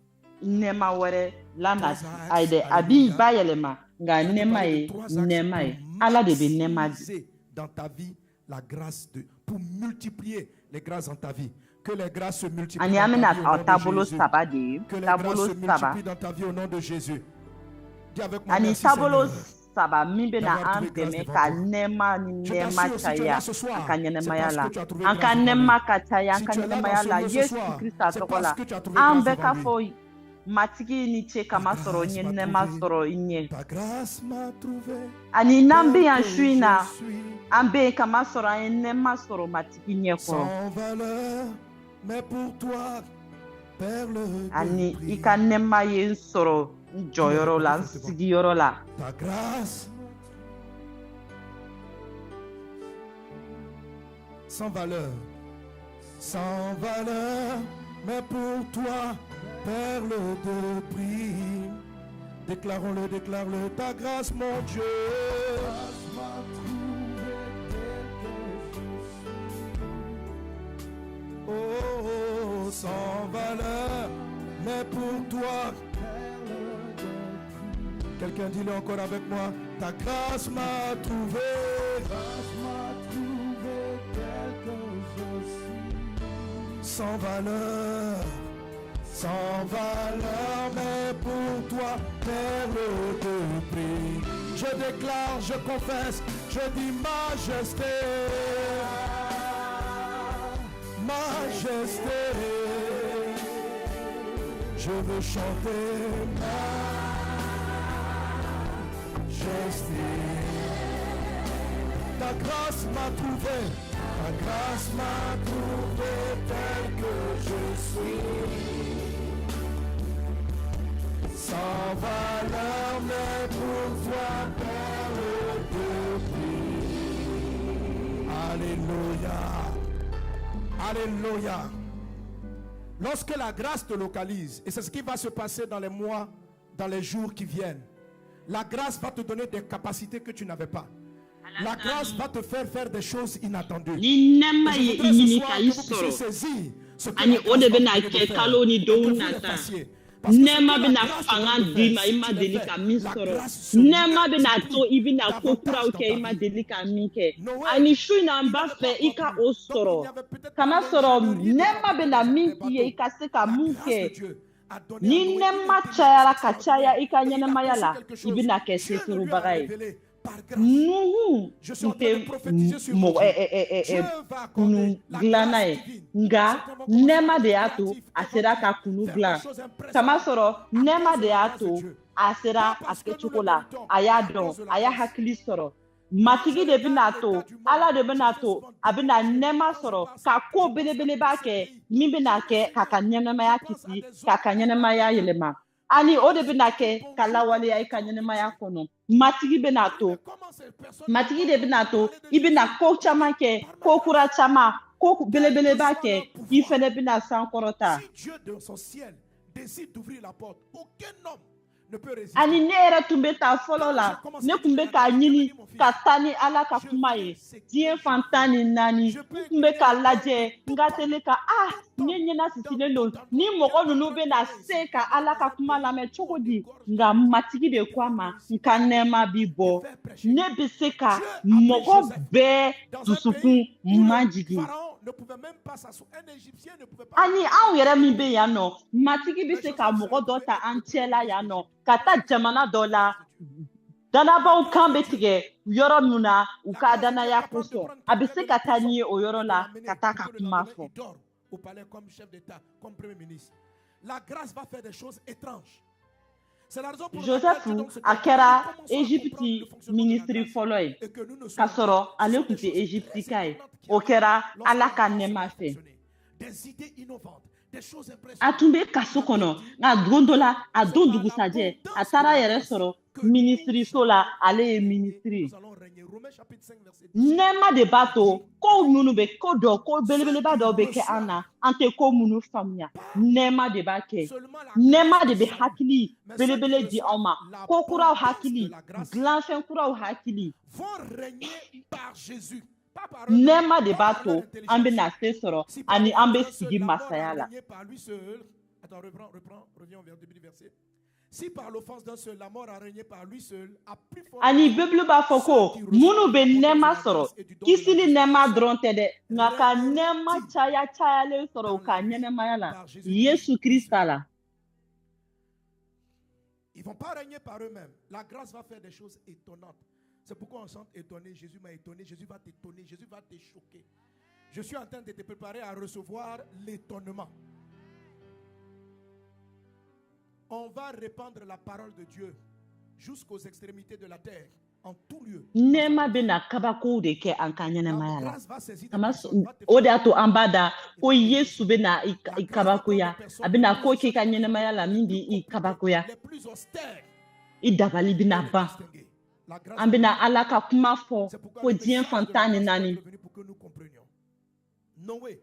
Speaker 4: nɛɛma wɛrɛ lanati ayi dɛ a b'i bayɛlɛma nka
Speaker 3: Je vais te
Speaker 4: nɛɛma
Speaker 3: parler
Speaker 4: ye
Speaker 3: de 3 axes
Speaker 4: nɛɛma ye
Speaker 3: pour
Speaker 4: Ala de bɛ nɛɛma di.
Speaker 3: maximiser dans ta vie la grâce de pour multiplier les grâces dans ta vie. Que les grâces se multiplient
Speaker 4: Ani
Speaker 3: dans
Speaker 4: an
Speaker 3: ta
Speaker 4: bɛna
Speaker 3: vie au nom de
Speaker 4: taabolo
Speaker 3: Jésus.
Speaker 4: saba de ye
Speaker 3: Que les grâces
Speaker 4: taabolo
Speaker 3: se
Speaker 4: saba
Speaker 3: multiplient dans ta vie au nom de Jésus. Dis avec moi
Speaker 4: ani
Speaker 3: merci
Speaker 4: taabolo
Speaker 3: Seigneur.
Speaker 4: saba min bɛna
Speaker 3: D'avoir
Speaker 4: an
Speaker 3: trouvé grâce
Speaker 4: dɛmɛ
Speaker 3: devant
Speaker 4: ka
Speaker 3: toi.
Speaker 4: nɛɛma ni
Speaker 3: Je
Speaker 4: nɛɛma
Speaker 3: t'assure, si tu es
Speaker 4: caya
Speaker 3: là ce soir,
Speaker 4: an ka
Speaker 3: c'est
Speaker 4: ɲɛnɛmaya
Speaker 3: parce
Speaker 4: la
Speaker 3: que tu as trouvé
Speaker 4: an ka
Speaker 3: grâce devant
Speaker 4: nɛɛma
Speaker 3: lui.
Speaker 4: ka caya an
Speaker 3: Si
Speaker 4: ka
Speaker 3: tu es là
Speaker 4: ɲɛnɛmaya
Speaker 3: dans
Speaker 4: la
Speaker 3: ce lieu ce
Speaker 4: Yesu
Speaker 3: soir,
Speaker 4: Krista
Speaker 3: c'est
Speaker 4: tɔgɔ
Speaker 3: parce
Speaker 4: la
Speaker 3: que tu as trouvé
Speaker 4: an
Speaker 3: grâce
Speaker 4: bɛɛ
Speaker 3: devant
Speaker 4: ka
Speaker 3: lui.
Speaker 4: fɔ matigi ni ce kama sɔrɔ n ye
Speaker 3: grâce m'a
Speaker 4: nɛɛma
Speaker 3: trouvé.
Speaker 4: sɔrɔ i ɲɛ
Speaker 3: Ta grâce m'a trouvé.
Speaker 4: ani n'an bɛ yan
Speaker 3: tel
Speaker 4: su in
Speaker 3: que
Speaker 4: na
Speaker 3: je suis,
Speaker 4: an bɛ yen kama sɔrɔ an ye nɛɛma sɔrɔ matigi ɲɛ kɔrɔ
Speaker 3: sans valeur, mais pour toi, perle de
Speaker 4: ani
Speaker 3: prix.
Speaker 4: i ka nɛɛma ye n sɔrɔ n jɔyɔrɔ la n sigiyɔrɔ la
Speaker 3: Ta grâce sans valeur, mais pour toi, perle de prix. Déclarons-le, déclare-le, ta grâce, mon Dieu. Oh, sans valeur, mais pour toi. Quelqu'un dit-le encore avec moi. Ta grâce m'a trouvé. Sans valeur, mais pour toi, perle de prix. Je déclare, je confesse, je dis majesté, majesté. Je veux chanter majesté. Ta grâce m'a trouvé. Ta grâce m'a trouvé tel que je suis. Sans valeur, mais pour toi, perle de prix. Alléluia. Alléluia. Lorsque la grâce te localise, et c'est ce qui va se passer dans les mois, dans les jours qui viennent, la grâce va te donner des capacités que tu n'avais pas. La grâce va te faire des choses inattendues.
Speaker 4: Ni nema
Speaker 3: Et je
Speaker 4: ye
Speaker 3: voudrais ce
Speaker 4: inini
Speaker 3: soir
Speaker 4: ka
Speaker 3: que vous puissiez
Speaker 4: isoro.
Speaker 3: saisir ce que
Speaker 4: Ani
Speaker 3: la grâce
Speaker 4: ode
Speaker 3: va
Speaker 4: be na
Speaker 3: vous donner de
Speaker 4: ke
Speaker 3: faire.
Speaker 4: kalo ni
Speaker 3: Et que
Speaker 4: do
Speaker 3: vous le
Speaker 4: nata.
Speaker 3: fassiez. Parce que ce
Speaker 4: Nema
Speaker 3: que
Speaker 4: be
Speaker 3: la
Speaker 4: na
Speaker 3: grâce te
Speaker 4: fanga
Speaker 3: donne de
Speaker 4: di
Speaker 3: faire,
Speaker 4: ma
Speaker 3: si
Speaker 4: ima
Speaker 3: tu le
Speaker 4: delika
Speaker 3: fais,
Speaker 4: mi
Speaker 3: la
Speaker 4: soro.
Speaker 3: grâce se
Speaker 4: Nema be na to
Speaker 3: multiplie
Speaker 4: ibi na
Speaker 3: davantage
Speaker 4: kokura
Speaker 3: dans
Speaker 4: uke
Speaker 3: ta
Speaker 4: ima
Speaker 3: vie.
Speaker 4: delika mi ke.
Speaker 3: Noé,
Speaker 4: Ani shu na
Speaker 3: il
Speaker 4: mba
Speaker 3: n'avait
Speaker 4: fe
Speaker 3: pas
Speaker 4: ika
Speaker 3: encore
Speaker 4: o
Speaker 3: plu. Donc il
Speaker 4: soro.
Speaker 3: n'y avait peut-être
Speaker 4: Kana
Speaker 3: pas
Speaker 4: soro
Speaker 3: l'ingénierie de
Speaker 4: nema be
Speaker 3: fabriquer
Speaker 4: na
Speaker 3: des
Speaker 4: minki ye
Speaker 3: bateaux.
Speaker 4: ika se ka
Speaker 3: La
Speaker 4: mu
Speaker 3: grâce de
Speaker 4: ke.
Speaker 3: Dieu a donné à
Speaker 4: Ni
Speaker 3: Noé une
Speaker 4: nema
Speaker 3: intelligence
Speaker 4: chayara ka
Speaker 3: extraordinaire.
Speaker 4: chaya ika
Speaker 3: Et il
Speaker 4: nyana
Speaker 3: a conçu
Speaker 4: mayala.
Speaker 3: quelque chose.
Speaker 4: Ibi na ke
Speaker 3: Dieu
Speaker 4: se
Speaker 3: le
Speaker 4: suru
Speaker 3: lui a
Speaker 4: bagay.
Speaker 3: révélé par grâce.
Speaker 4: Nuhu
Speaker 3: Je suis en train de prophétiser sur
Speaker 4: mo
Speaker 3: vous. Dieu va accorder
Speaker 4: kunu
Speaker 3: la
Speaker 4: glana
Speaker 3: grâce
Speaker 4: ye
Speaker 3: divine.
Speaker 4: nga
Speaker 3: Certains vont commencer
Speaker 4: nema
Speaker 3: à
Speaker 4: de
Speaker 3: être
Speaker 4: yato
Speaker 3: créatifs,
Speaker 4: asera ka
Speaker 3: inventifs,
Speaker 4: kunu
Speaker 3: faire
Speaker 4: glan
Speaker 3: des choses impressionnantes
Speaker 4: kama soro
Speaker 3: à
Speaker 4: nema
Speaker 3: cause
Speaker 4: de
Speaker 3: de la grâce de
Speaker 4: yato
Speaker 3: Dieu.
Speaker 4: asera
Speaker 3: Pas parce que nous
Speaker 4: akechuko
Speaker 3: le
Speaker 4: la
Speaker 3: méritons,
Speaker 4: aya
Speaker 3: mais à
Speaker 4: don
Speaker 3: cause de la
Speaker 4: aya
Speaker 3: grâce.
Speaker 4: hakili soro
Speaker 3: Quand
Speaker 4: matigi
Speaker 3: je
Speaker 4: de
Speaker 3: regarde
Speaker 4: binato
Speaker 3: l'état du monde,
Speaker 4: ala de
Speaker 3: je fais
Speaker 4: binato
Speaker 3: souvent des
Speaker 4: abina
Speaker 3: projets.
Speaker 4: nema
Speaker 3: Quand je
Speaker 4: soro
Speaker 3: pense,
Speaker 4: ka ko
Speaker 3: je pense
Speaker 4: bele
Speaker 3: à
Speaker 4: bele
Speaker 3: tous
Speaker 4: ba
Speaker 3: ces
Speaker 4: ke
Speaker 3: pays.
Speaker 4: min
Speaker 3: Je
Speaker 4: bina
Speaker 3: dis,
Speaker 4: ke
Speaker 3: Seigneur,
Speaker 4: kaka nyenema ya
Speaker 3: je pense à
Speaker 4: kiti
Speaker 3: des hommes
Speaker 4: kaka
Speaker 3: comme
Speaker 4: nyenema ya
Speaker 3: Abraham.
Speaker 4: yelema ani o de bina ke
Speaker 3: Bonjour,
Speaker 4: kala wale ya ika nyenema ya kono matigi
Speaker 3: Je dis,
Speaker 4: binato
Speaker 3: mais comment ces personnes
Speaker 4: matigi
Speaker 3: n'ont
Speaker 4: de
Speaker 3: pas
Speaker 4: binato
Speaker 3: entendu parler de
Speaker 4: ibina
Speaker 3: Jésus?
Speaker 4: ko chama ke
Speaker 3: Par ma
Speaker 4: ko
Speaker 3: grâce.
Speaker 4: kura chama ko
Speaker 3: Quel
Speaker 4: belebele
Speaker 3: que
Speaker 4: ba
Speaker 3: soit
Speaker 4: ke
Speaker 3: leur pouvoir.
Speaker 4: ifene bina san korota
Speaker 3: Si Dieu dans son ciel décide d'ouvrir la porte, aucun homme ne peut résister.
Speaker 4: ani ne yɛrɛ tun bɛ taa fɔlɔ la ne tun bɛ k'a ɲini ka taa ni ala ka kuma ye diɲɛ fantan ni naani n tun bɛ k'a lajɛ n ka teli ka ne ɲɛna sisilen don ni mɔgɔ ninnu bɛ na se ka ala ka kuma lamɛn cogo di nka matigi de ko a ma n ka nɛɛma bi bɔ ne bɛ se ka mɔgɔ bɛɛ dusukun majigin
Speaker 3: Ne pouvait même pas s'asseoir. Un Égyptien ne pouvait pas.
Speaker 4: ani anw yɛrɛ min bɛ yan nɔ matigi bɛ se ka mɔgɔ dɔ ta an cɛla yan nɔ ka taa jamana dɔ la danabaw kan bɛ tigɛ yɔrɔ min na u ka danaya kosɔn a bɛ se ka taa n'i ye o yɔrɔ la ka taa ka kuma fɔ.
Speaker 3: Il dort au palais comme chef d'État, comme premier ministre. La grâce va faire des choses étranges. C'est la raison pour laquelle
Speaker 4: Joseph
Speaker 3: Dieu donne ce
Speaker 4: a
Speaker 3: temps.
Speaker 4: kɛra
Speaker 3: Nous commençons à
Speaker 4: Égypte
Speaker 3: comprendre le fonctionnement de la
Speaker 4: ministre
Speaker 3: grâce.
Speaker 4: fɔlɔ ye
Speaker 3: Et que nous ne
Speaker 4: k'a
Speaker 3: sommes
Speaker 4: sɔrɔ
Speaker 3: pas.
Speaker 4: ale
Speaker 3: Ce sont
Speaker 4: tun
Speaker 3: des
Speaker 4: tɛ
Speaker 3: choses
Speaker 4: Égypte
Speaker 3: très
Speaker 4: ka ye
Speaker 3: importantes qui
Speaker 4: o kɛra
Speaker 3: arrivent lorsque
Speaker 4: ala
Speaker 3: la
Speaker 4: ka
Speaker 3: grâce
Speaker 4: nɛɛma
Speaker 3: va
Speaker 4: fɛ.
Speaker 3: fonctionner. Des idées innovantes, des choses
Speaker 4: A
Speaker 3: impressionnantes.
Speaker 4: tun bɛ kaso kɔnɔ nka don dɔ la a don dugusajɛ a taara a yɛrɛ sɔrɔ minisiriso la ale ye minisiri ye.
Speaker 3: Nous allons régner. Romains chapitre 5 verset 10.
Speaker 4: Nɛɛma de b'a to ko minnu bɛ ko dɔ ko belebeleba dɔw bɛ kɛ an na an tɛ ko minnu faamuya nɛɛma de b'a kɛ
Speaker 3: Seulement la
Speaker 4: nɛɛma
Speaker 3: grâce
Speaker 4: de
Speaker 3: de
Speaker 4: bɛ
Speaker 3: salut.
Speaker 4: hakili
Speaker 3: Mais ceux qui
Speaker 4: belebele di aw ma
Speaker 3: reçoivent
Speaker 4: ko kuraw
Speaker 3: l'abondance
Speaker 4: hakili
Speaker 3: de la grâce
Speaker 4: dilanfɛn kuraw hakili
Speaker 3: vont régner par Jésus. Pas par eux.
Speaker 4: nɛɛma de
Speaker 3: Pas
Speaker 4: b'a
Speaker 3: par leur
Speaker 4: to an bɛ
Speaker 3: intelligence.
Speaker 4: na se sɔrɔ
Speaker 3: Si par
Speaker 4: ani an bɛ
Speaker 3: l'offense d'un
Speaker 4: sigi
Speaker 3: seul, la mort
Speaker 4: masaya
Speaker 3: a
Speaker 4: la.
Speaker 3: régné par lui seul. Attends, reviens au début du verset. Si par l'offense d'un seul, la mort a régné par lui seul, à plus fort
Speaker 4: Ani bibulu b'a fɔ ko minnu bɛ nɛɛma sɔrɔ kisili nɛɛma dɔrɔn tɛ dɛ nka ka nɛɛma caya cayalen sɔrɔ u ka ɲɛnɛmaya la Yesu Krista la.
Speaker 3: ils ne vont pas régner par eux-mêmes. La grâce va faire des choses étonnantes. C'est pourquoi on chante étonné. Jésus m'a étonné. Jésus va t'étonner. Jésus va te choquer. Je suis en train de te préparer à recevoir l'étonnement. On va répandre la parole de Dieu jusqu'aux extrémités de la terre, en tout lieu.
Speaker 4: Nɛɛma bɛ na kabakow de kɛ an ka
Speaker 3: La
Speaker 4: ɲɛnɛmaya la.
Speaker 3: grâce va saisir des
Speaker 4: Kama
Speaker 3: personnes, va te
Speaker 4: o de
Speaker 3: faire
Speaker 4: y'a to an b'a da ko Yesu bɛ na i kabakoya a bɛ na ko k'i ka ɲɛnɛmaya la min b'i kabakoya
Speaker 3: les plus austères.
Speaker 4: i dabali bɛ na ban
Speaker 3: La grâce
Speaker 4: an bɛ na Ala ka kuma fɔ
Speaker 3: c'est pourquoi
Speaker 4: ko
Speaker 3: le
Speaker 4: diɲɛ
Speaker 3: message de la
Speaker 4: fantan ni
Speaker 3: grâce
Speaker 4: naani
Speaker 3: est revenu pour que nous comprenions. Noé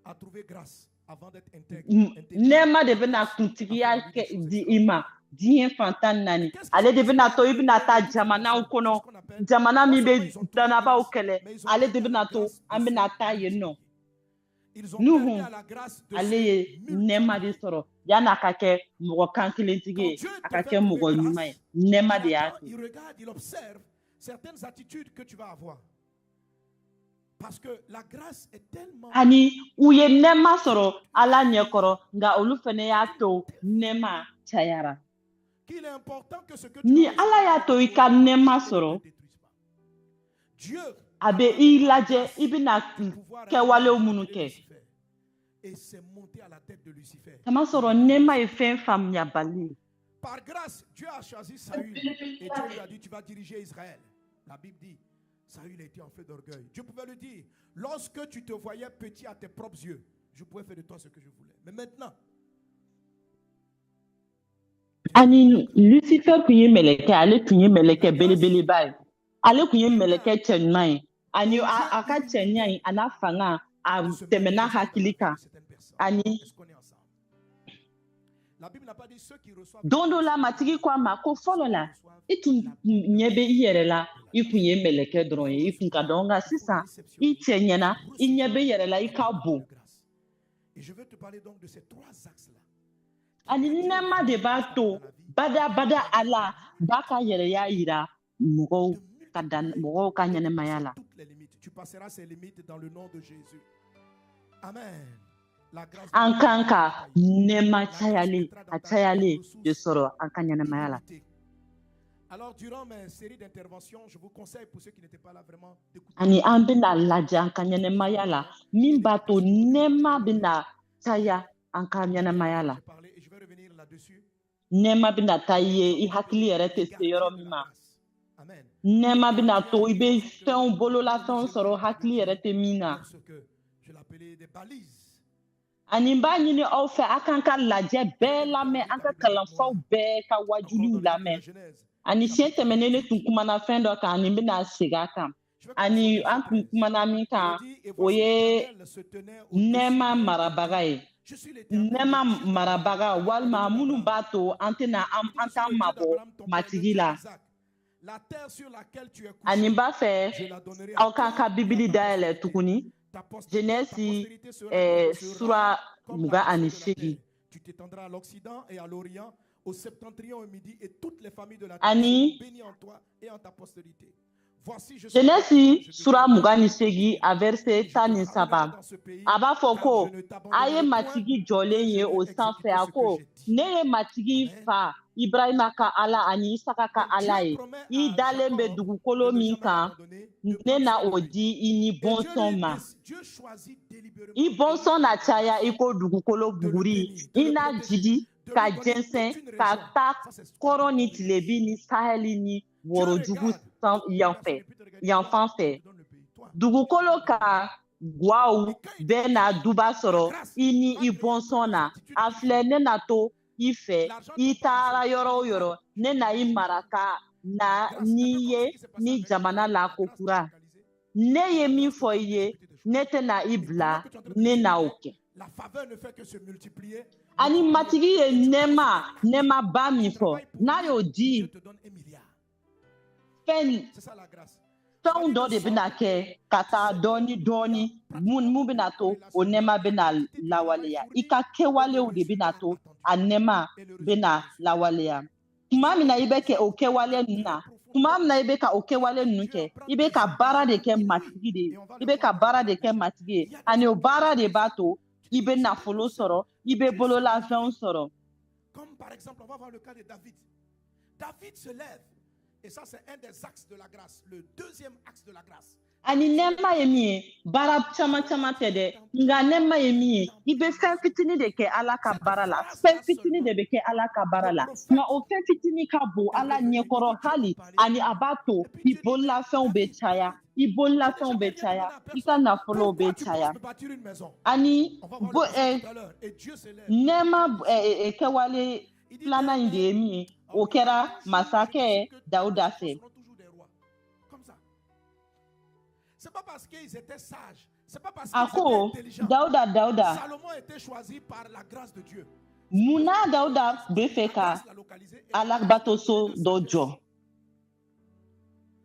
Speaker 3: a trouvé grâce avant d'être intègre.
Speaker 4: Nɛɛma de bɛna kuntigiya kɛ di i ma diɲɛ fantan naani ale de bɛna to i bɛna taa jamanaw kɔnɔ jamana min bɛ dannabaaw kɛlɛ ale de bɛna to an bɛna taa yen nɔ Nuhu ale ye nɛɛma de sɔrɔ yanni a ka kɛ mɔgɔ kan kelentigi ye a ka kɛ mɔgɔ ɲuman ye nɛɛma de y'a
Speaker 3: il regarde, il observe certaines attitudes que tu vas avoir. Parce que la grâce est tellement...
Speaker 4: ani u ye nɛɛma sɔrɔ ala ɲɛkɔrɔ nka olu fana y'a to nɛɛma cayara
Speaker 3: qu'il est important que ce que tu
Speaker 4: ni
Speaker 3: as
Speaker 4: ala y'a to i ka nɛɛma sɔrɔ
Speaker 3: ne détruise pas. Dieu
Speaker 4: a bɛ i lajɛ i bɛna kɛwalew minnu kɛ
Speaker 3: Lucifer. Et c'est monté à la tête de Lucifer.
Speaker 4: kama sɔrɔ nɛɛma ye fɛn faamuyabali ye
Speaker 3: Par grâce, Dieu a choisi Saül et Dieu lui a dit tu vas diriger Israël. La Bible dit Saül a été en feu d'orgueil. Dieu pouvait lui dire lorsque tu te voyais petit à tes propres yeux, je pouvais faire de toi ce que je voulais. Mais maintenant,
Speaker 4: ani Lucifer kun ye mɛlɛkɛ ale tun ye mɛlɛkɛ belebeleba ye ale kun ye mɛlɛkɛ cɛɲuman ye ani a ka cɛɲa ye a n'a fanga a tɛmɛna hakili kan ani
Speaker 3: est-ce qu'on est ensemble? La Bible n'a pas dit ceux qui reçoivent
Speaker 4: don dɔ la matigi ko a ma ko fɔlɔ la i tun ɲɛ bɛ i yɛrɛ la i kun ye mɛlɛkɛ dɔrɔn ye i kun ka dɔn nka sisan i cɛ ɲɛna i ɲɛ bɛ i yɛrɛ la i ka bon
Speaker 3: Et je veux te parler donc de ces trois axes-là.
Speaker 4: ani nɛɛma de b'a to badabada ala b'a ka yɛrɛya yira mɔgɔw ka ɲɛnɛmaya la
Speaker 3: Toutes les limites. Tu passeras ces limites dans le nom de Jésus. Amen. La grâce
Speaker 4: an kan ka nɛɛma cayalen de sɔrɔ an ka ɲɛnɛmaya la
Speaker 3: Alors, durant mes séries d'interventions, je vous conseille, pour ceux qui n'étaient pas là, vraiment d'écouter.
Speaker 4: ani an bɛna lajɛ an ka ɲɛnɛmaya la min b'a to nɛɛma bɛna caya an ka ɲɛnɛmaya la
Speaker 3: J'ai parlé et je vais revenir là-dessus.
Speaker 4: nɛɛma bɛna taa i ye i hakili yɛrɛ tɛ se yɔrɔ min ma
Speaker 3: Amen.
Speaker 4: nɛɛma bɛna to i bɛ fɛnw bololafɛnw sɔrɔ hakili yɛrɛ tɛ min na
Speaker 3: Ce que je l'appelais des balises.
Speaker 4: ani n b'a ɲini aw fɛ a kan ka lajɛ bɛɛ lamɛn an ka kalanfaw bɛɛ ka
Speaker 3: Encore
Speaker 4: wajuliw
Speaker 3: dans le livre de la
Speaker 4: lamɛn
Speaker 3: Genèse.
Speaker 4: ani siɲɛ tɛmɛnen ne tun kumana fɛn dɔ kan ani n bɛna segin a kan
Speaker 3: Je vais
Speaker 4: ani
Speaker 3: commencer au
Speaker 4: an
Speaker 3: verset
Speaker 4: tun
Speaker 3: 13.
Speaker 4: kumana min kan
Speaker 3: Il dit, et
Speaker 4: o
Speaker 3: voici
Speaker 4: ye
Speaker 3: l'Éternel se tenait au-dessus
Speaker 4: nɛɛma
Speaker 3: d'elle.
Speaker 4: marabaga ye
Speaker 3: Je suis l'Éternel,
Speaker 4: nɛɛma
Speaker 3: le Dieu
Speaker 4: marabaga walima
Speaker 3: d'Abraham.
Speaker 4: minnu b'a to an tɛna
Speaker 3: Il dit,
Speaker 4: an
Speaker 3: je suis
Speaker 4: t'an
Speaker 3: le Dieu
Speaker 4: mabɔ
Speaker 3: d'Abraham, ton père, le
Speaker 4: matigi
Speaker 3: Dieu
Speaker 4: la
Speaker 3: d'Isaac. La terre sur laquelle tu es
Speaker 4: ani n
Speaker 3: couché,
Speaker 4: b'a fɛ
Speaker 3: je la donnerai à
Speaker 4: aw k'a
Speaker 3: toi
Speaker 4: ka
Speaker 3: et à
Speaker 4: bibili
Speaker 3: ta
Speaker 4: dayɛlɛ
Speaker 3: postérité.
Speaker 4: tuguni
Speaker 3: Ta postérité
Speaker 4: Genèse
Speaker 3: sera
Speaker 4: sura
Speaker 3: comme la
Speaker 4: 28
Speaker 3: poussière de la terre. Tu t'étendras à l'Occident et à l'Orient, au septentrion et au midi, et toutes les familles de la terre
Speaker 4: Ani
Speaker 3: seront bénies en toi et en ta postérité. Voici, je suis avec toi,
Speaker 4: Genèse
Speaker 3: je te
Speaker 4: sura
Speaker 3: garderai,
Speaker 4: 28 a verset
Speaker 3: et je te
Speaker 4: 13
Speaker 3: ramènerai dans ce pays,
Speaker 4: a b'a fɔ
Speaker 3: car
Speaker 4: ko
Speaker 3: je ne
Speaker 4: a ye
Speaker 3: t'abandonnerai point,
Speaker 4: matigi jɔlen ye o sanfɛ a ko ne ye matigi
Speaker 3: Amen.
Speaker 4: fa Ibrahima ka Ala ani Isaka ka
Speaker 3: Donc
Speaker 4: Ala
Speaker 3: Dieu
Speaker 4: ye
Speaker 3: promet
Speaker 4: i
Speaker 3: à
Speaker 4: dalen bɛ
Speaker 3: Jacob
Speaker 4: dugukolo
Speaker 3: de ne
Speaker 4: min
Speaker 3: jamais
Speaker 4: kan
Speaker 3: l'abandonner, de
Speaker 4: ne
Speaker 3: prendre
Speaker 4: na
Speaker 3: soin
Speaker 4: o
Speaker 3: de lui.
Speaker 4: di i ni
Speaker 3: Et Dieu,
Speaker 4: bɔnsɔn ma
Speaker 3: Dieu choisit délibérément
Speaker 4: i
Speaker 3: de
Speaker 4: bɔnsɔn
Speaker 3: lui
Speaker 4: na
Speaker 3: faire
Speaker 4: caya
Speaker 3: grâce,
Speaker 4: i ko dugukolo
Speaker 3: de le
Speaker 4: buguri
Speaker 3: bénir, de
Speaker 4: i
Speaker 3: le
Speaker 4: n'a
Speaker 3: protéger,
Speaker 4: jigi
Speaker 3: de
Speaker 4: ka
Speaker 3: lui donner
Speaker 4: jɛnsɛn
Speaker 3: toute une
Speaker 4: ka
Speaker 3: région.
Speaker 4: taa
Speaker 3: Ça, c'est
Speaker 4: kɔrɔ ni
Speaker 3: stratégique.
Speaker 4: tilebi ni sahɛli ni
Speaker 3: Dieu
Speaker 4: wɔrɔjugu
Speaker 3: regarde
Speaker 4: san
Speaker 3: toute
Speaker 4: yan
Speaker 3: personne
Speaker 4: fɛ
Speaker 3: et puis te regarde,
Speaker 4: yan
Speaker 3: toi,
Speaker 4: fan
Speaker 3: je
Speaker 4: fɛ
Speaker 3: te donne le pays. Toi,
Speaker 4: dugukolo ka guwaw bɛɛ na duba sɔrɔ i ni i bɔnsɔn na a filɛ ne na to i fɛ i taara yɔrɔ o yɔrɔ ne na i mara ka na n'i ye ni jamana la ko kura ne ye min fɔ i ye ne tɛna i bila ne na o kɛ
Speaker 3: la faveur ne fait que se multiplier.
Speaker 4: ani matigi ye nɛɛmaba min fɔ n'a y'o
Speaker 3: Dieu
Speaker 4: di
Speaker 3: te donne 1 milliard.
Speaker 4: fɛn
Speaker 3: C'est ça la grâce.
Speaker 4: fɛnw dɔ de bɛna kɛ ka taa dɔɔni dɔɔni mun bɛna to o nɛɛma bɛna lawaleya i ka kɛwalew de bɛna to a nɛɛma bɛna lawaleya tuma min na i bɛ kɛ o kɛwale ninnu na tuma min na i bɛ ka o kɛwale ninnu kɛ i bɛ ka baara de kɛ matigi de ye i bɛ ka baara de kɛ matigi ye ani o baara de b'a to i bɛ nafolo sɔrɔ i bɛ bololafɛnw sɔrɔ
Speaker 3: Comme par exemple, on va voir le cas de David. David se lève. Et ça, c'est un des axes de la grâce. Le deuxième axe de la grâce.
Speaker 4: ani nɛɛma ye min ye baara caman caman tɛ dɛ nka nɛɛma ye min ye i bɛ fɛn fitinin de kɛ ala ka baara la fɛn fitinin de bɛ kɛ ala ka baara la nka o fɛn fitinin ka bon ala ɲɛkɔrɔ hali ani a b'a to i bololafɛnw bɛ caya i bololafɛnw bɛ caya i ka nafolow
Speaker 3: Pourquoi
Speaker 4: bɛ
Speaker 3: tu
Speaker 4: caya
Speaker 3: penses me bâtir une maison?
Speaker 4: ani
Speaker 3: On va voir le passage tout à l'heure. Et Dieu se lève.
Speaker 4: nɛɛma kɛwale filanan in de ye min ye o kɛra masakɛ dawuda fɛ
Speaker 3: Comme ça. C'est pas parce qu'ils étaient sages, C'est pas parce qu'ils étaient
Speaker 4: Ako
Speaker 3: intelligents.
Speaker 4: Dauda
Speaker 3: Salomon a été choisi par la grâce de Dieu.
Speaker 4: muna Dauda bɛ fɛ ka
Speaker 3: Grâce l'a localisé et
Speaker 4: alabato dɔ jɔ.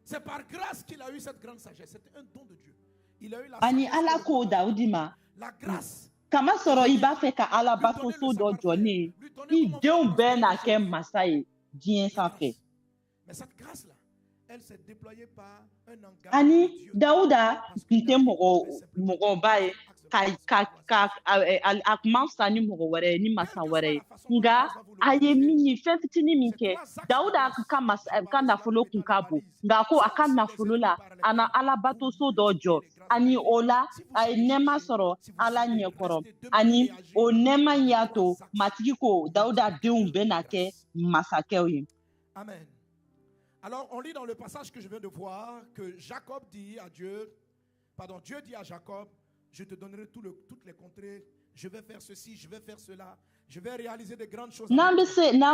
Speaker 3: c'est par grâce qu'il a eu cette grande sagesse. C'était un don de Dieu. Il a eu la
Speaker 4: Ani
Speaker 3: sagesse
Speaker 4: ala
Speaker 3: de
Speaker 4: ko Daudi ma
Speaker 3: la grâce.
Speaker 4: kama sɔrɔ i b'a fɛ ka alabato dɔ jɔ ne ye i denw bɛɛ na kɛ masa ye diɲɛ sanfɛ.
Speaker 3: Mais cette grâce-là, elle s'est déployée par un engagement
Speaker 4: Ani
Speaker 3: de Dieu.
Speaker 4: Dauda tun tɛ mɔgɔba ye a kuma fisa ni mɔgɔ wɛrɛ ye ni masa wɛrɛ ye nga a ye min ye fɛn fitinin min kɛ Dauda ka nafolo kun ka bon nga ko a ka nafolo la a na alabatoso dɔ jɔ ani o la a ye nɛɛma sɔrɔ ala ɲɛkɔrɔ ani o nɛɛma in y'a to matigi ko Dauda denw bɛna kɛ masakɛw ye.
Speaker 3: Amen. Alors, on lit dans le passage que je viens de voir que Jacob dit à Dieu, Dieu dit à Jacob, je te donnerai toutes les contrées, je vais faire ceci, je vais faire cela, je vais réaliser de grandes choses.
Speaker 4: N'an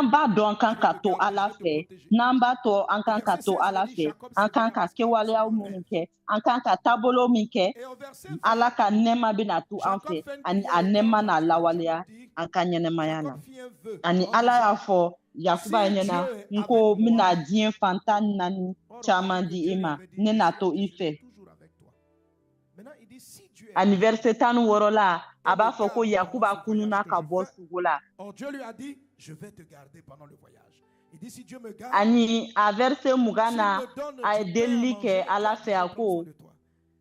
Speaker 4: b'a dɔn an kan ka to ala fɛ n'an b'a to an kan ka to ala fɛ an kan ka kɛwaleya minnu kɛ an kan ka taabolo min kɛ ala ka nɛɛma bɛna to an fɛ ani a nɛɛma n'a lawaleya an ka ɲɛnɛmaya na ani ala y'a fɔ Yakuba ɲɛna n ko n bɛna diɲɛ fantan 4 caman di i ma ne n'a to i fɛ. Ani verset 16 la a b'a fɔ ko Yakuba kununa ka bɔ sugu la.
Speaker 3: Dieu lui a dit, je vais te garder pendant le voyage. Il dit si Dieu me garde.
Speaker 4: Ani a verset 20 na a ye delili kɛ ala fɛ a ko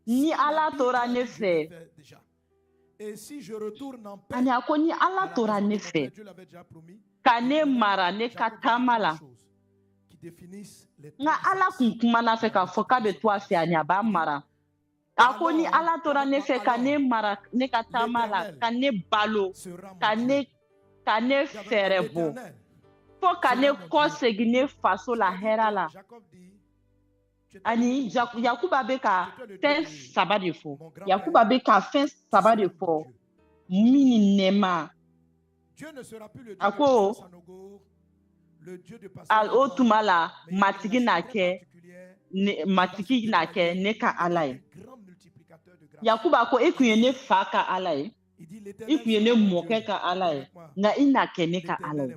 Speaker 4: ni ala tora ne fɛ
Speaker 3: Et si je retourne en paix.
Speaker 4: ani a ko ni ala tora ne fɛ ka ne mara ne ka taama la nka ala kun kumana fɛ k'a fɔ k'a bɛ to a fɛ ani a b'a mara. A ko ni ala tora ne fɛ ka ne mara ne ka taama la ka ne balo ka ne fɛɛrɛ bɔ fo ka ne kɔsegin ne faso la hɛra la. Ani Yakuba bɛ ka fɛn 3 de fɔ. Yakuba bɛ ka fɛn 3 de fɔ min ni nɛɛma. A ko o tuma la matigi n'a kɛ ne ka ala ye. Yakuba ko e kun ye ne fa ka ala ye i kun ye ne mɔkɛ ka ala ye nka i n'a kɛ ne ka ala ye.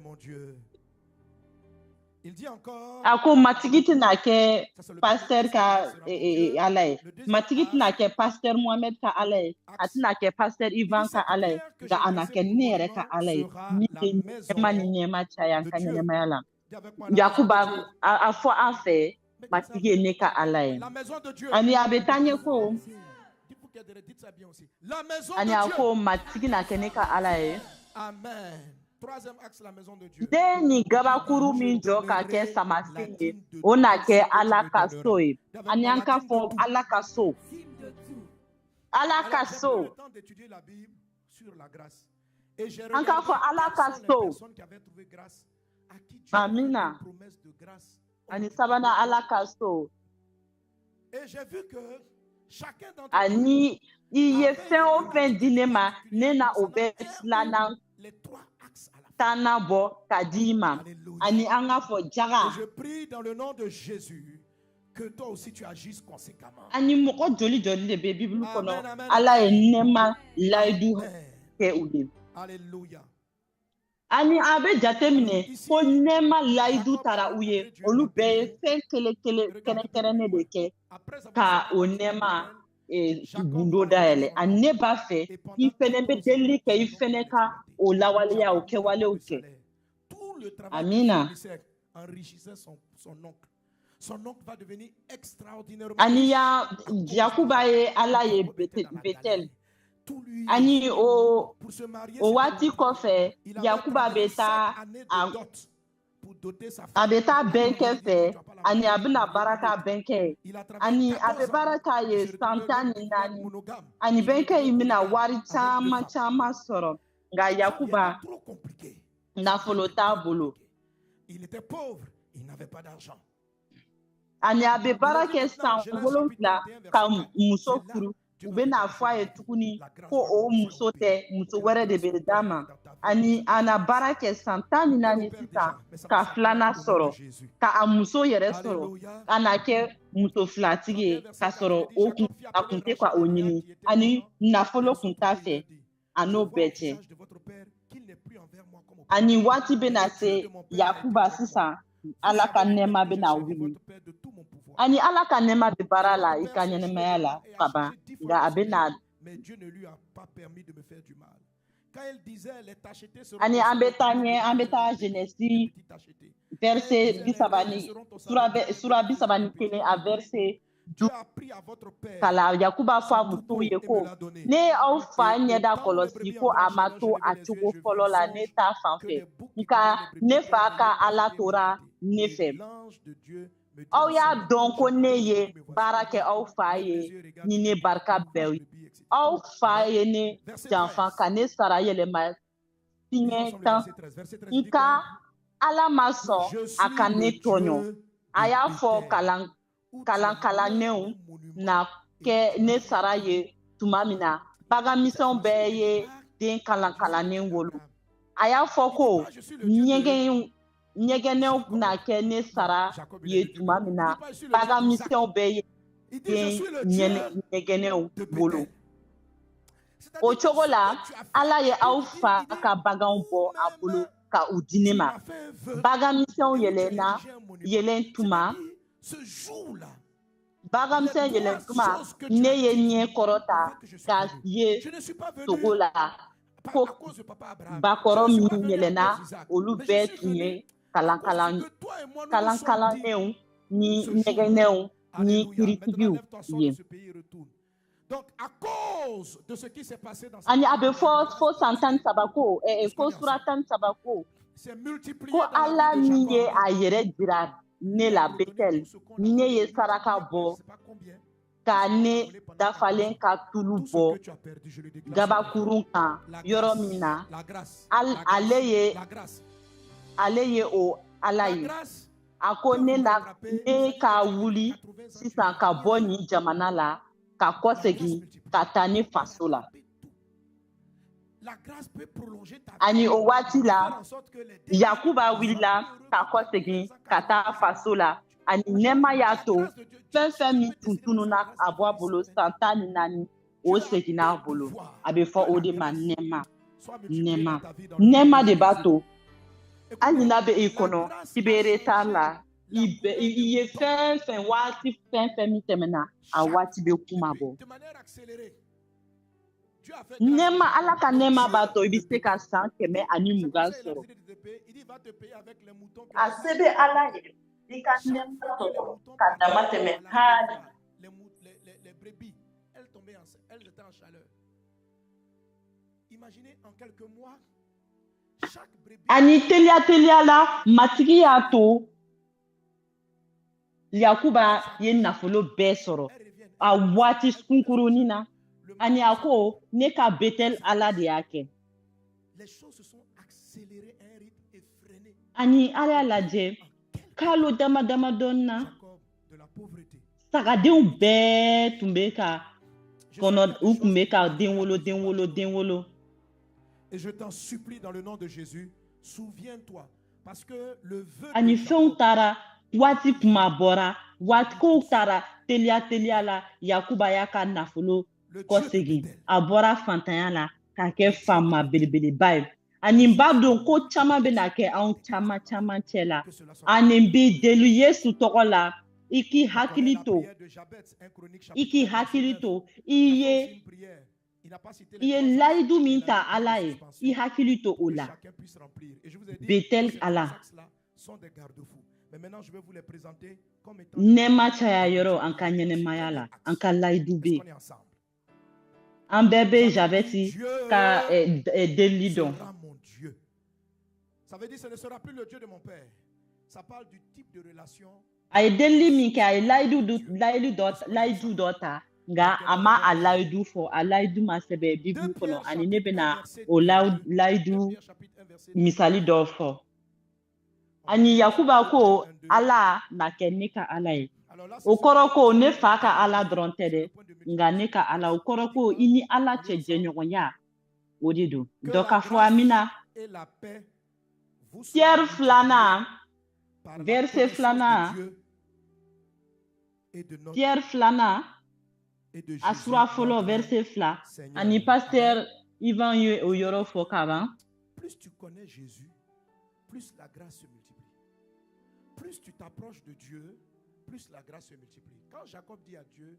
Speaker 4: A ko matigi tɛna kɛ pasteur ka ala ye matigi tɛna kɛ pasteur Mohamed ka ala ye a tɛna kɛ pasteur Ivan ka ala ye nka a na kɛ ne yɛrɛ ka ala ye min tɛ nɛɛma ni nɛɛma caya n ka ɲɛnɛmaya la. Yakuba a fɔ an fɛ matigi ye ne ka ala ye ani a bɛ taa ɲɛ ko ani a ko matigi na kɛ ne ka ala ye. Den ni gabakuru min jɔ ka kɛ samasen ye o na kɛ ala ka so ye ani an ka fɔ ala ka so. Ala ka so an ka fɔ ala ka so. Amina ani sabanan ala ka so. Ani i ye fɛn o fɛn di ne ma ne na o bɛ 2 tanna bɔ ka di ma ani an ka fɔ jaga.
Speaker 3: Je prie dans le nom de Jésus que toi aussi tu agisses conséquemment.
Speaker 4: Ani mɔgɔ joli de bɛ Bible kɔnɔ ala ye nɛɛma layidu kɛ u ye.
Speaker 3: Alléluia.
Speaker 4: Ani a bɛ jateminɛ ko nɛɛma layidu taara u ye olu bɛɛ ye fɛn kɛnɛkɛnɛ de kɛ ka o nɛɛma gundo dayɛlɛ ani ne b'a fɛ i fɛnɛ bɛ delili kɛ i fɛnɛ ka o lawaleya o kɛwalew kɛ. Amina. Ani Yakuba ye ala ye Betel ani o waati kɔfɛ Yakuba bɛ taa a bɛ taa bɛnkɛ fɛ ani a bɛna baara k'a bɛnkɛ ani a bɛ baara k'a ye san 14 ani bɛnkɛ in bɛna wari caman sɔrɔ nka Yakuba nafolo t'a bolo ani a bɛ baara kɛ san 7 ka muso furu u bɛna fɔ a ye tuguni ko o muso tɛ muso wɛrɛ de bɛ d'a ma ani ana baara kɛ san 14 sisan ka filanan sɔrɔ ka a muso yɛrɛ sɔrɔ a na kɛ muso filatigi ye ka sɔrɔ a kun tɛ ka o ɲini ani nafolo kun t'a fɛ a n'o bɛɛ cɛ ani waati bɛna se Yakuba sisan Ala ka nɛɛma bɛna wuli ani Ala ka nɛɛma bɛ baara la i ka ɲɛnɛmaya la ka ban nka a bɛna ani an bɛ taa ɲɛ an bɛ taa Genèse verset 31 a verset 12 kala Yakuba fɔ a musow ye ko ne aw fa ɲɛda kɔlɔsi ko a ma to a cogo fɔlɔ la ne ta fan fɛ nka ne fa ka Ala tora ne fɛ aw y'a dɔn ko ne ye baara kɛ aw fa ye ni ne barika bɛɛ ye aw fa ye ne janfa ka ne sara yɛlɛma siɲɛ 10 nka Ala ma sɔn a ka ne tɔɲɔ a y'a fɔ kalankalanenw na kɛ ne sara ye tuma min na baganmisɛnw bɛɛ ye den kalankalanen wolo a y'a fɔ ko ɲɛgɛnɛw na kɛ ne sara ye tuma min na baganmisɛnw bɛɛ ye den ɲɛgɛnɛw wolo o cogo la Ala ye aw fa ka baganw bɔ a bolo ka u di ne ma baganmisɛnw yɛlɛn tuma baganmisɛn yɛlɛn tuma ne ye ɲɛ kɔrɔta ka ye sogo la ko bakɔrɔ min yɛlɛnna olu bɛɛ tun ye kalankalanenw ni ɲɛgɛnɛw ni kiritigiw ye ani a bɛ fɔ san 13 ko fo sura 13 ko Ala min ye a yɛrɛ jira ne la Betel ne ye saraka bɔ ka ne dafalen ka tulu bɔ gabakurun kan yɔrɔ min na ale ye o Ala ye a ko ne ka wuli sisan ka bɔ nin jamana la ka kɔsegin ka taa ne faso la ani o waati la Yakuba wulila ka kɔsegin ka taa faso la ani nɛɛma y'a to fɛn fɛn min tun tununna a bɔ a bolo san 14 o seginna a bolo a bɛ fɔ o de ma nɛɛma de b'a to hali n'a bɛ i kɔnɔ i bɛ retard la i ye fɛn fɛn waati fɛn fɛn min tɛmɛna a waati bɛ kuma bɔ nɛɛma Ala ka nɛɛma b'a to i bɛ se ka san 120 sɔrɔ a se bɛ Ala ye i ka nɛɛma sɔrɔ ka dama tɛmɛ hali ani teliya la matigi y'a to Yakuba ye nafolo bɛɛ sɔrɔ a waati kunkurunin na ani a ko ne ka Betel Ala de y'a kɛ ani Ala y'a lajɛ kalo dama dɔɔnin na sagadenw bɛɛ tun bɛ ka u tun bɛ ka den wolo.
Speaker 3: Et je t'en supplie dans le nom de Jésus, souviens-toi, parce que le vœu
Speaker 4: ani fɛnw taara waati kuma bɔra waati kow taara teliya la Yakuba y'a ka nafolo kɔsegin a bɔra fantanya la ka kɛ fama belebeleba ye ani b'a dɔn ko caman bɛna kɛ anw caman cɛ la ani bi deli Yesu tɔgɔ la i k'i hakili to i ye layidu min ta Ala ye i hakili to o la Betel Ala nɛɛma caya yɔrɔ an ka ɲɛnɛmaya la an ka layidu bɛ yen an bɛɛ bɛ Jabɛti ka deli dɔn a ye deli min kɛ a ye layidu dɔ ta nka a ma a layidu fɔ a layidu ma sɛbɛn Bible kɔnɔ ani ne bɛna o layidu misali dɔw fɔ ani Yakuba ko Ala na kɛ ne ka Ala ye o kɔrɔ ko ne fa ka Ala dɔrɔn tɛ dɛ nka ne ka Ala o kɔrɔ ko i ni Ala cɛ jɛɲɔgɔnya o de don dɔ ka fɔ amina
Speaker 3: et la paix vous soient
Speaker 4: Pierre
Speaker 3: multipliées
Speaker 4: Flana,
Speaker 3: par la
Speaker 4: verset
Speaker 3: connaissance
Speaker 4: Flana,
Speaker 3: de Dieu et de notre
Speaker 4: Pierre Flana,
Speaker 3: et de Jésus,
Speaker 4: Asura Folo,
Speaker 3: notre
Speaker 4: verset Fla,
Speaker 3: Seigneur.
Speaker 4: Ani Pasteur
Speaker 3: Amen.
Speaker 4: Ivan Yu Oyoro Fokavan.
Speaker 3: Plus tu connais Jésus, plus la grâce se multiplie. Plus tu t'approches de Dieu, plus la grâce se multiplie. Quand Jacob dit à Dieu,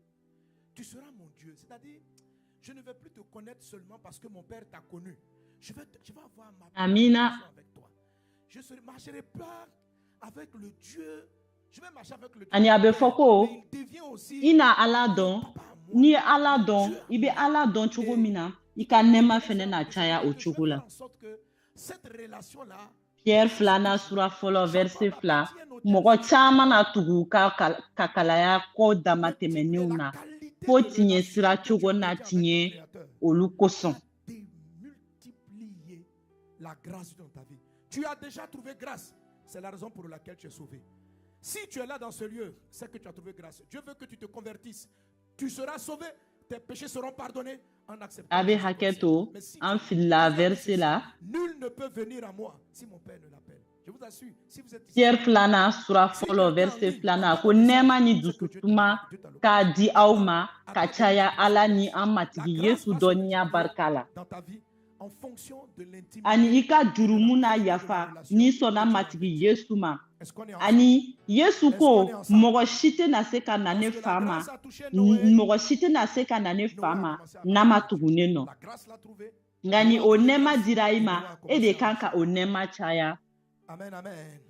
Speaker 3: tu seras mon Dieu, c'est-à-dire, je ne vais plus te connaître seulement parce que mon père t'a connu. Je vais avoir ma
Speaker 4: Amina.
Speaker 3: relation avec toi. Je ne marcherai pas avec le Dieu. Je vais marcher avec le Dieu.
Speaker 4: Ani abe foko,
Speaker 3: Mais il devient aussi
Speaker 4: ina aladon,
Speaker 3: papa à moi.
Speaker 4: ni aladon, ibe aladon chogomina, ika nema fene na chaya o chogola.
Speaker 3: Cette relation-là,
Speaker 4: Pierre Flana Sura Folo, verset Fla, Mogo chama na tugu kakalaya ko damatemeniu na, po tinye sira chogo na tinye olu koson.
Speaker 3: démultiplier la grâce dans ta vie. Tu as déjà trouvé grâce. C'est la raison pour laquelle tu es sauvé. Si tu es là dans ce lieu, c'est que tu as trouvé grâce. Dieu veut que tu te convertisses. Tu seras sauvé. Tes péchés seront pardonnés en acceptant.
Speaker 4: Abe haketo, an fila verset la,
Speaker 3: Nul ne peut venir à moi si mon Père ne l'appelle. Je vous assure, si vous êtes ici,
Speaker 4: Pierre Flana Sura Folo, verset Flana, ko nema ni dusutuma ka di auma, ka chaya ala ni an matigi Yesu donya barkala.
Speaker 3: dans ta vie, en fonction de l'intimité.
Speaker 4: Ani ika jurumuna yafa, ni sona matigi Yesu ma.
Speaker 3: Est-ce qu'on est ensemble?
Speaker 4: Ani Yesu ko mogo shite na se ka na ne
Speaker 3: Parce que la
Speaker 4: fama,
Speaker 3: grâce a touché Noé.
Speaker 4: mogo shite na se ka na ne fama, nama tugune no.
Speaker 3: La grâce l'a trouvé.
Speaker 4: Ngani onema diraima, ede kanka onema chaya.
Speaker 3: Amen, amen.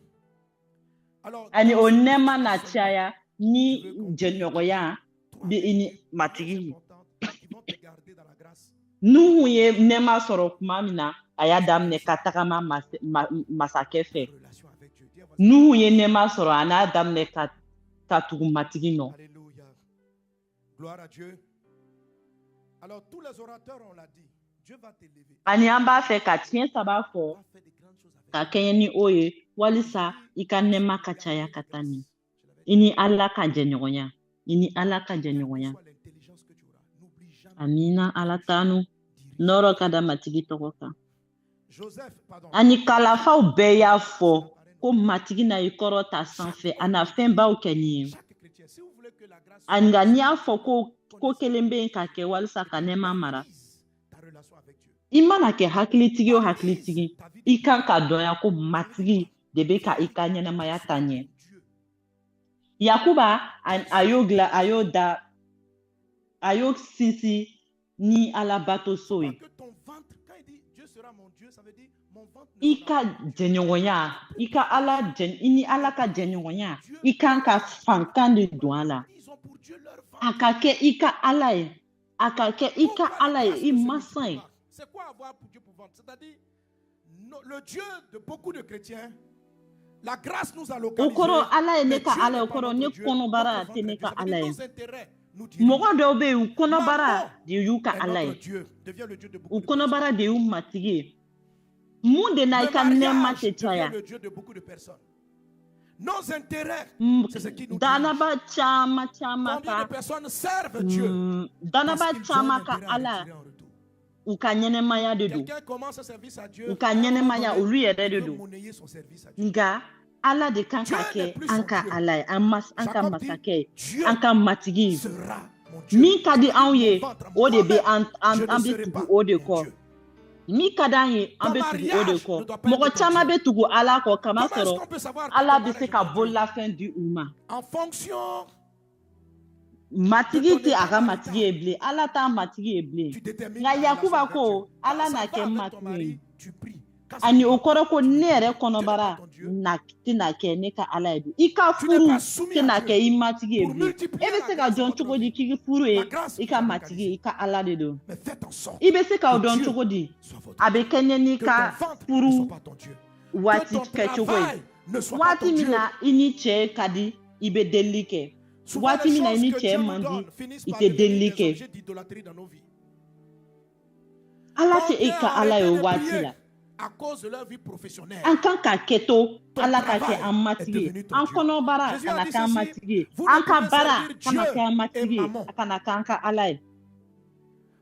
Speaker 3: Alors,
Speaker 4: Ani
Speaker 3: dans ce
Speaker 4: onema
Speaker 3: que
Speaker 4: na
Speaker 3: tu fais,
Speaker 4: chaya, ni jenyogoya,
Speaker 3: toi,
Speaker 4: bi ini
Speaker 3: les
Speaker 4: matigi.
Speaker 3: choses importantes qui vont te garder dans la grâce.
Speaker 4: Nuhu ye nema soro kuma mina, aya damne katakama masake fe.
Speaker 3: Ta relation avec Dieu. Dis à voisin,
Speaker 4: Nuhu ye nema soro ana damne katugu matigi no.
Speaker 3: alléluia. Gloire à Dieu. Alors, tous les orateurs, on l'a dit. Dieu va t'élever.
Speaker 4: Ani amba fe ka tiɲɛ saba fɔ,
Speaker 3: Va faire des grandes choses avec
Speaker 4: ka
Speaker 3: toi.
Speaker 4: kɛɲɛ ni o ye, walisa i ka nɛma ka caya ka taa ɲɛ. I ni Ala ka jɛ ɲɔgɔnya. I ni Ala ka jɛ ɲɔgɔnya.
Speaker 3: Soit l'intelligence que tu auras. N'oublie jamais.
Speaker 4: Amina Ala tanu. Nɔrɔ ka da matigi tɔgɔ kan.
Speaker 3: Joseph, pardon.
Speaker 4: Ani kalafaw bɛɛ y'a fɔ ko matigi na i kɔrɔ ta sanfɛ, a na fɛnbaw kɛ nin ye.
Speaker 3: Chaque chrétien, si vous voulez que la grâce
Speaker 4: Nga n'i y'a fɔ ko kelen bɛ yen ka kɛ walisa ka nɛma mara,
Speaker 3: ta relation avec Dieu.
Speaker 4: i mana kɛ hakilitigi o hakilitigi, i kan ka dɔnya ko matigi de bɛ ka i ka ɲɛnamaya ta ɲɛ.
Speaker 3: Dieu.
Speaker 4: Yakuba a y'o sinsin ni Ala bato so ye.
Speaker 3: Que ton ventre, quand il dit Dieu sera mon Dieu, ça veut dire mon ventre ne
Speaker 4: I
Speaker 3: sera
Speaker 4: ka jɛɲɔgɔnya, i ni Ala ka jɛɲɔgɔnya, i kan ka fankan de don a la.
Speaker 3: Ils ont pour Dieu leur ventre.
Speaker 4: A ka kɛ i ka Ala ye, a ka kɛ i ka Ala ye, i mansa ye.
Speaker 3: C'est quoi avoir pour Dieu pour ventre? C'est-à-dire, le Dieu de beaucoup de chrétiens, la grâce nous a
Speaker 4: O
Speaker 3: localisés.
Speaker 4: kɔrɔ Ala ye ne
Speaker 3: mais
Speaker 4: ka
Speaker 3: Dieu
Speaker 4: Ala ye,
Speaker 3: n'est
Speaker 4: o
Speaker 3: pas
Speaker 4: kɔrɔ
Speaker 3: notre
Speaker 4: ne
Speaker 3: Dieu,
Speaker 4: kɔnɔbara
Speaker 3: notre
Speaker 4: tɛ ne
Speaker 3: ventre
Speaker 4: ka
Speaker 3: est Dieu.
Speaker 4: Ala ye.
Speaker 3: Nos intérêts nous dirigent.
Speaker 4: Mɔgɔ dɔw bɛ yen, u kɔnɔbara de y'u ka
Speaker 3: Et
Speaker 4: Ala
Speaker 3: notre
Speaker 4: ye.
Speaker 3: Dieu devient le Dieu de
Speaker 4: U
Speaker 3: beaucoup de
Speaker 4: kɔnɔbara de y'u matigi ye. Mun de na i
Speaker 3: Le
Speaker 4: ka nɛɛma
Speaker 3: mariage
Speaker 4: tɛ caya.
Speaker 3: devient le Dieu de beaucoup de personnes. Nos intérêts, c'est ce qui nous dirige.
Speaker 4: Danaba caman caman
Speaker 3: Combien de
Speaker 4: ka
Speaker 3: personnes servent Dieu
Speaker 4: danaba
Speaker 3: parce qu'ils ont un
Speaker 4: caman ka
Speaker 3: intérêt à
Speaker 4: Ala
Speaker 3: retirer en retour.
Speaker 4: u ka ɲɛnɛmaya de don.
Speaker 3: Quelqu'un commence un service à Dieu,
Speaker 4: U ka ɲɛnɛmaya olu yɛrɛ de
Speaker 3: il veut
Speaker 4: don.
Speaker 3: monnayer son service à Dieu.
Speaker 4: Nka Ala de kan ka
Speaker 3: Dieu n'est
Speaker 4: kɛ
Speaker 3: plus
Speaker 4: an
Speaker 3: son
Speaker 4: ka
Speaker 3: Dieu.
Speaker 4: Ala ye, an ka
Speaker 3: Jacob dit,
Speaker 4: masakɛ ye,
Speaker 3: Dieu
Speaker 4: an ka matigi ye.
Speaker 3: sera mon Dieu.
Speaker 4: Min ka di anw ye, o de bɛ an
Speaker 3: Je ne
Speaker 4: bɛ
Speaker 3: serai
Speaker 4: tugu
Speaker 3: pas
Speaker 4: o de
Speaker 3: mon
Speaker 4: kɔ.
Speaker 3: Dieu.
Speaker 4: Min ka d'an ye, an bɛ tugu o de kɔ. Mɔgɔ caman bɛ tugu Ala kɔ,
Speaker 3: Comment
Speaker 4: kamasɔrɔ
Speaker 3: est-ce qu'on peut savoir
Speaker 4: Ala
Speaker 3: que ton
Speaker 4: bɛ se
Speaker 3: mariage
Speaker 4: ka
Speaker 3: est bon Dieu?
Speaker 4: bololafɛn di u ma.
Speaker 3: En fonction,
Speaker 4: Matigi tɛ a ka matigi ye bilen, Ala t'a matigi ye bilen.
Speaker 3: tu détermines
Speaker 4: Nka
Speaker 3: ta relation
Speaker 4: Yakuba
Speaker 3: avec
Speaker 4: ko
Speaker 3: Dieu.
Speaker 4: Ala
Speaker 3: Quand
Speaker 4: na
Speaker 3: ça
Speaker 4: kɛ
Speaker 3: va avec ton
Speaker 4: matigi ye.
Speaker 3: mari, tu pries. Quand ça
Speaker 4: Ani
Speaker 3: va
Speaker 4: o
Speaker 3: avec
Speaker 4: kɔrɔ
Speaker 3: ton
Speaker 4: ko
Speaker 3: mari,
Speaker 4: ne yɛrɛ
Speaker 3: tu n'es
Speaker 4: kɔnɔbara
Speaker 3: pas ton Dieu.
Speaker 4: tɛna kɛ ne ka Ala ye bi. I ka
Speaker 3: Tu n'es
Speaker 4: furu
Speaker 3: pas soumis à
Speaker 4: tɛna
Speaker 3: Dieu.
Speaker 4: kɛ i matigi ye
Speaker 3: Pour
Speaker 4: bilen.
Speaker 3: multiplier
Speaker 4: E bɛ
Speaker 3: la
Speaker 4: se ka
Speaker 3: grâce dans
Speaker 4: dɔn
Speaker 3: votre
Speaker 4: cogo di
Speaker 3: vie.
Speaker 4: k'i furu ye
Speaker 3: La grâce
Speaker 4: i
Speaker 3: vous
Speaker 4: ka
Speaker 3: a
Speaker 4: matigi ye, i ka Ala de don.
Speaker 3: Mais faites en sorte
Speaker 4: I bɛ se k'o
Speaker 3: que
Speaker 4: dɔn
Speaker 3: Dieu
Speaker 4: cogo di?
Speaker 3: soit votre
Speaker 4: A bɛ kɛ ɲɛ n'i
Speaker 3: que
Speaker 4: ka
Speaker 3: ton ventre ne
Speaker 4: furu
Speaker 3: soit pas ton Dieu.
Speaker 4: waati
Speaker 3: Que ton
Speaker 4: kɛcogo ye.
Speaker 3: travail ne soit pas ton
Speaker 4: Waati min
Speaker 3: Dieu.
Speaker 4: na i ni cɛ ka di, i bɛ delili kɛ.
Speaker 3: Souvent,
Speaker 4: Waati
Speaker 3: les
Speaker 4: min na i
Speaker 3: choses
Speaker 4: ni
Speaker 3: que
Speaker 4: cɛ
Speaker 3: Dieu nous
Speaker 4: man di,
Speaker 3: donne finissent
Speaker 4: i
Speaker 3: par
Speaker 4: tɛ
Speaker 3: devenir
Speaker 4: delili
Speaker 3: des
Speaker 4: kɛ.
Speaker 3: objets d'idolâtrie dans nos vies.
Speaker 4: Ala tɛ e
Speaker 3: Combien
Speaker 4: ka
Speaker 3: ont
Speaker 4: Ala ye
Speaker 3: arrêté
Speaker 4: o
Speaker 3: de
Speaker 4: waati
Speaker 3: prier
Speaker 4: la.
Speaker 3: à cause de leur vie professionnelle?
Speaker 4: An kan ka kɛ to
Speaker 3: Ton
Speaker 4: Ala ka kɛ
Speaker 3: travail
Speaker 4: an matigi
Speaker 3: est
Speaker 4: ye,
Speaker 3: devenu ton
Speaker 4: an
Speaker 3: Dieu.
Speaker 4: kɔnɔbara
Speaker 3: Jésus
Speaker 4: ka
Speaker 3: a
Speaker 4: na
Speaker 3: dit
Speaker 4: kɛ an
Speaker 3: ceci,
Speaker 4: matigi ye,
Speaker 3: vous ne
Speaker 4: an ka
Speaker 3: pouvez
Speaker 4: baara
Speaker 3: servir
Speaker 4: ka na
Speaker 3: Dieu
Speaker 4: kɛ an
Speaker 3: et
Speaker 4: matigi ye,
Speaker 3: mammon.
Speaker 4: a kana kɛ an ka Ala ye.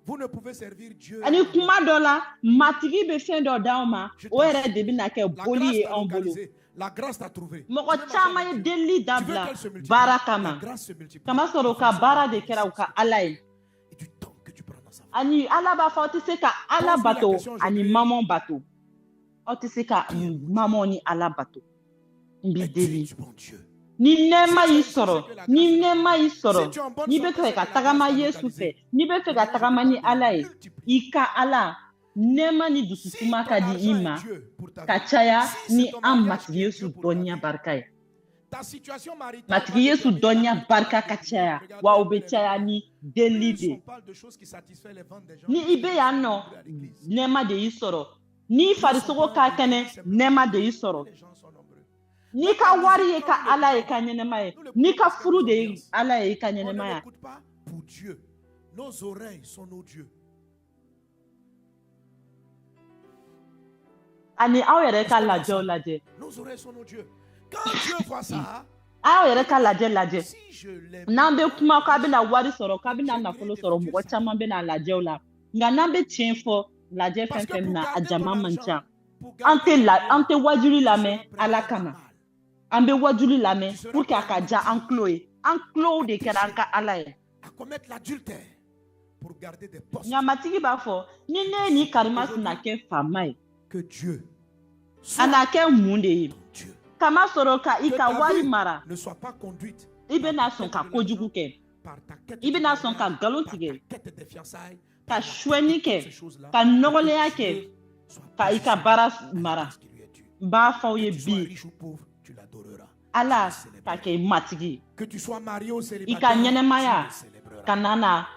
Speaker 3: Vous ne pouvez servir Dieu.
Speaker 4: ani kuma dɔ la matigi bɛ fɛn dɔ d'anw ma o yɛrɛ de bɛna kɛ
Speaker 3: La
Speaker 4: boli
Speaker 3: grâce
Speaker 4: ye
Speaker 3: t'a
Speaker 4: anw bolo
Speaker 3: localisé. La grâce t'a trouvé.
Speaker 4: mɔgɔ caman ye delili
Speaker 3: Tu veux
Speaker 4: dabila
Speaker 3: qu'elle se multiplie?
Speaker 4: baara
Speaker 3: La
Speaker 4: kama
Speaker 3: grâce se multiplie.
Speaker 4: kamasɔrɔ u ka baara de kɛra u ka ala ye
Speaker 3: Et du temps que tu prends dans sa vie.
Speaker 4: ani ala b'a fɔ aw tɛ se ka ala
Speaker 3: Pose-lui la
Speaker 4: bato
Speaker 3: question
Speaker 4: ani
Speaker 3: aujourd'hui.
Speaker 4: mamɔn bato aw tɛ se ka mamɔn ni ala bato n b'i
Speaker 3: Et Dieu
Speaker 4: deli
Speaker 3: est du bon Dieu.
Speaker 4: ni nɛɛma y'i sɔrɔ ni nɛɛma y'i sɔrɔ n'i bɛ fɛ ka tagama yesu fɛ n'i bɛ fɛ ka tagama ni ala ye i ka ala nɛɛma ni dusukuma ka di i ma ka caya ni an matigi yesu dɔnniya barika ye
Speaker 3: Ta situation maritale
Speaker 4: matigi yesu dɔnniya barika ka caya wa o bɛ caya ni deli de
Speaker 3: on parle de choses qui satisfont les ventes des gens.
Speaker 4: ni i bɛ yan nɔ nɛɛma de y'i sɔrɔ n'i farisogo ka kɛnɛ nɛɛma de y'i sɔrɔ
Speaker 3: Les gens sont nombreux.
Speaker 4: n'i ka wari ye ka ala ye ka ɲɛnɛma ye n'i ka furu de ye ala ye i ka
Speaker 3: On ne
Speaker 4: ɲɛnɛmaya
Speaker 3: l'écoute pas pour Dieu. Nos oreilles sont nos dieux.
Speaker 4: ani aw yɛrɛ ka lajɛw lajɛ
Speaker 3: Nos oreilles sont nos dieux. Quand Dieu voit ça,
Speaker 4: aw yɛrɛ ka lajɛ
Speaker 3: si je l'aime,
Speaker 4: n'an bɛ kuma k'a bɛna wari sɔrɔ k'a bɛna nafolo sɔrɔ mɔgɔ caman bɛna lajɛw la nka n'an bɛ tiɲɛ fɔ lajɛ fɛn fɛn na a jama man ca an tɛ wajuli lamɛn ala kama an bɛ wajuli lamɛn pour que a ka ja an tulo ye an tulow de kɛra an ka ala ye
Speaker 3: à commettre l'adultère pour garder des postes
Speaker 4: nka matigi b'a fɔ ni ne ye nin karima sina kɛ faama ye
Speaker 3: que Dieu
Speaker 4: a
Speaker 3: soit
Speaker 4: na kɛ mun de ye
Speaker 3: ton Dieu.
Speaker 4: kama sɔrɔ ka i
Speaker 3: Que
Speaker 4: ka
Speaker 3: ta
Speaker 4: wari
Speaker 3: vie
Speaker 4: mara
Speaker 3: ne soit pas conduite
Speaker 4: i bɛna sɔn ka kojugu kɛ
Speaker 3: par ta quête
Speaker 4: i bɛna
Speaker 3: de
Speaker 4: sɔn ka
Speaker 3: mariage,
Speaker 4: nkalon
Speaker 3: par
Speaker 4: tigɛ
Speaker 3: ta quête des fiançailles,
Speaker 4: ka
Speaker 3: par la
Speaker 4: suɲɛni
Speaker 3: quête de
Speaker 4: kɛ
Speaker 3: ces choses-là,
Speaker 4: ka nɔgɔlenya
Speaker 3: que
Speaker 4: kɛ
Speaker 3: Dieu soit
Speaker 4: ka i ka
Speaker 3: positionné
Speaker 4: baara
Speaker 3: à la
Speaker 4: mara
Speaker 3: place qui lui est due.
Speaker 4: n b'a fɔ aw ye
Speaker 3: Que tu sois
Speaker 4: bi
Speaker 3: riche ou pauvre, tu l'adoreras.
Speaker 4: ala
Speaker 3: Tu le
Speaker 4: ka
Speaker 3: célébreras.
Speaker 4: kɛ matigi
Speaker 3: Que tu sois marié ou
Speaker 4: i
Speaker 3: célibataire,
Speaker 4: ka ɲɛnɛmaya
Speaker 3: tu le célébreras.
Speaker 4: ka na na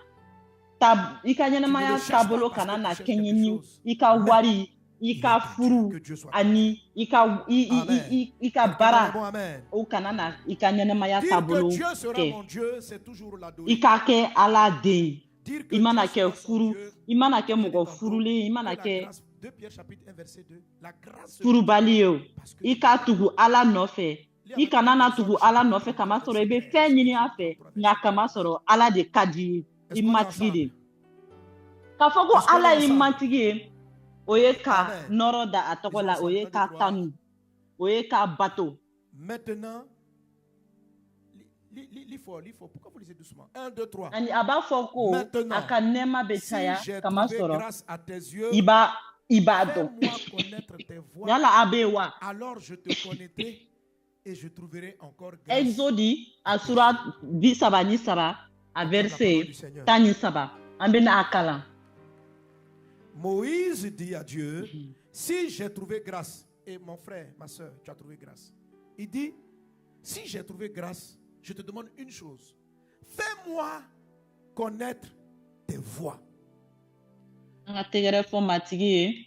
Speaker 4: i ka ɲɛnɛmaya taabolo ka na na kɛɲɛ ni i ka wari i ka furu ani i ka baara
Speaker 3: Bon, amen.
Speaker 4: o kana na i ka ɲɛnɛmaya
Speaker 3: Dire
Speaker 4: taabolo
Speaker 3: que Dieu sera
Speaker 4: kɛ
Speaker 3: mon Dieu, c'est toujours l'adorer.
Speaker 4: i k'a kɛ ala den
Speaker 3: Dire que
Speaker 4: i mana
Speaker 3: Dieu
Speaker 4: kɛ
Speaker 3: sera son
Speaker 4: furu
Speaker 3: Dieu,
Speaker 4: i mana kɛ
Speaker 3: je l'ai
Speaker 4: mɔgɔ
Speaker 3: tantôt,
Speaker 4: furulen i mana
Speaker 3: que la
Speaker 4: kɛ
Speaker 3: grâce, 2 Pierre chapitre 1 verset 2, la grâce se
Speaker 4: furubali ye o
Speaker 3: parce que
Speaker 4: i k'a tugu ala nɔfɛ i kana na tugu ala nɔfɛ kama sɔrɔ i bɛ fɛn ɲini a fɛ nka kama sɔrɔ ala de ka di i ye i matigi de k'a fɔ ko ala ye matigi ye o ye ka nɔrɔ da a tɔgɔ la o ye ka tanu o ye ka bato
Speaker 3: Maintenant, lis fort. Pourquoi vous lisez doucement? 1, 2, 3.
Speaker 4: ani a b'a fɔ ko a ka nɛɛma bɛ
Speaker 3: Si
Speaker 4: caya
Speaker 3: j'ai
Speaker 4: kama
Speaker 3: trouvé
Speaker 4: sɔrɔ
Speaker 3: grâce à tes yeux,
Speaker 4: i b'a dɔn
Speaker 3: fais-moi connaître tes voies,
Speaker 4: yala a bɛ yen wa
Speaker 3: alors je te connaîtrai et je trouverai encore grâce.
Speaker 4: exode a sura 33 a verset 17 an bɛna a kalan
Speaker 3: Moïse dit à Dieu, si j'ai trouvé grâce, et mon frère, ma soeur, tu as trouvé grâce. Il dit, si j'ai trouvé grâce, je te demande une chose. Fais-moi connaître tes voies.
Speaker 4: an ka tɛgɛrɛ fɔ matigi ye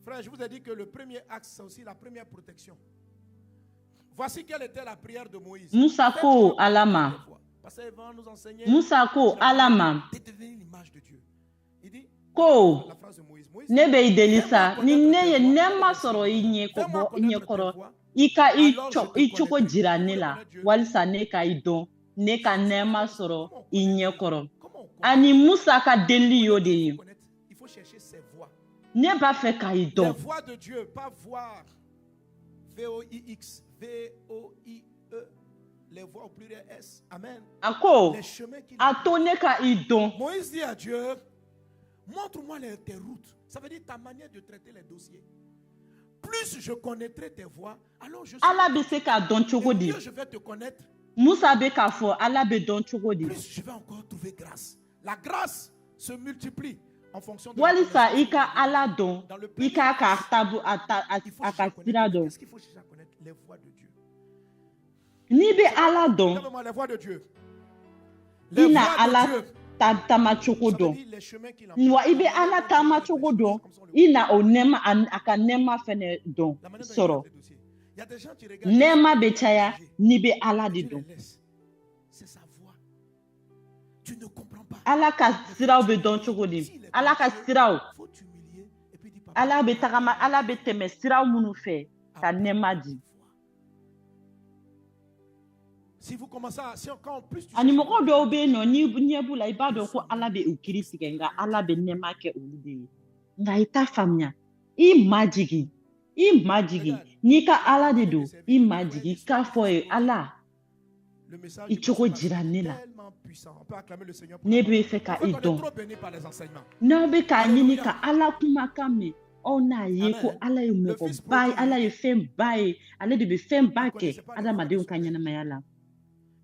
Speaker 3: Frère, je vous ai dit que le premier axe, c'est aussi la première protection. Voici quelle était la prière de Moïse.
Speaker 4: Musa ko ala ma
Speaker 3: Parce qu'il va nous enseigner
Speaker 4: Musa ko ala ma
Speaker 3: de devenir l'image de Dieu. Il dit,
Speaker 4: ko
Speaker 3: la phrase de Moïse, Moïse
Speaker 4: ne bɛ i deli sa ni ne ye nɛɛma sɔrɔ i ɲɛkɔrɔ i ka i cogo jira ne la walisa ne ka i dɔn ne ka nɛɛma sɔrɔ i ɲɛkɔrɔ ani Musa ka delili y'o de ye
Speaker 3: il faut chercher ses voies.
Speaker 4: ne b'a fɛ ka i
Speaker 3: Les
Speaker 4: dɔn
Speaker 3: voies de Dieu, pas voir V-O-I-X, V-O-I-E, les voies au pluriel S. Amen.
Speaker 4: a ko
Speaker 3: Les chemins qu'il
Speaker 4: a to ne ka i dɔn
Speaker 3: Moïse dit à Dieu, montre-moi tes routes. Ça veut dire ta manière de traiter les dossiers. Plus je connaîtrai tes voies, alors je
Speaker 4: ala bɛ se k'a dɔn cogo di
Speaker 3: mieux je vais te connaître,
Speaker 4: Musa bɛ k'a fɔ ala bɛ dɔn cogo di
Speaker 3: plus je vais encore trouver grâce. La grâce se multiplie en fonction de
Speaker 4: walisa i
Speaker 3: connaissance.
Speaker 4: ka ala dɔn i k'a ka tabu a
Speaker 3: Il faut
Speaker 4: ka
Speaker 3: chercher à
Speaker 4: sira
Speaker 3: connaître.
Speaker 4: dɔn
Speaker 3: Qu'est-ce qu'il faut chercher à connaître? Les voies de Dieu.
Speaker 4: n'i bɛ ala dɔn
Speaker 3: Lève-moi les voies de Dieu.
Speaker 4: i
Speaker 3: Les
Speaker 4: na
Speaker 3: voies
Speaker 4: ala
Speaker 3: de Dieu.
Speaker 4: taama cogo
Speaker 3: Ça veut
Speaker 4: dɔn
Speaker 3: dire les chemins qu'il emploie.
Speaker 4: wa i bɛ ala taama cogo dɔn i na o nɛɛma a ka nɛɛma fɛnɛ dɔn
Speaker 3: La manière dont il
Speaker 4: sɔrɔ
Speaker 3: traite les dossiers. Il y a des gens qui regardent.
Speaker 4: nɛɛma bɛ caya n'i bɛ ala de
Speaker 3: Dieu
Speaker 4: dɔn
Speaker 3: les laisse. C'est sa voix. Tu ne comprends pas.
Speaker 4: ala ka siraw bɛ dɔn cogo di ala ka siraw
Speaker 3: Faut t'humilier et puis dire, Papa,
Speaker 4: ala bɛ tagama ala bɛ tɛmɛ siraw minnu fɛ ka nɛɛma di
Speaker 3: Si vous commencez à... Si encore en plus...
Speaker 4: Ani mɔgɔ dɔw bɛ yen nɔ ni ɲɛ b'u la i b'a dɔn ko Ala bɛ u kiiri tigɛ nka Ala bɛ nɛɛma kɛ olu de ye nka i t'a faamuya i majigi n'i ka Ala de don i majigi k'a fɔ ye Ala
Speaker 3: Le message
Speaker 4: i cogo jira ne la
Speaker 3: tellement puissant. On peut acclamer le Seigneur.
Speaker 4: ne bɛ fɛ ka i
Speaker 3: On est
Speaker 4: dɔn
Speaker 3: trop béni par les enseignements.
Speaker 4: n'aw bɛ k'a ɲini ka Ala kumakan mɛn aw n'a ye ko Ala ye mɔgɔba ye Ala ye fɛnba ye ale de bɛ fɛnba kɛ adamadenw ka ɲɛnamaya la.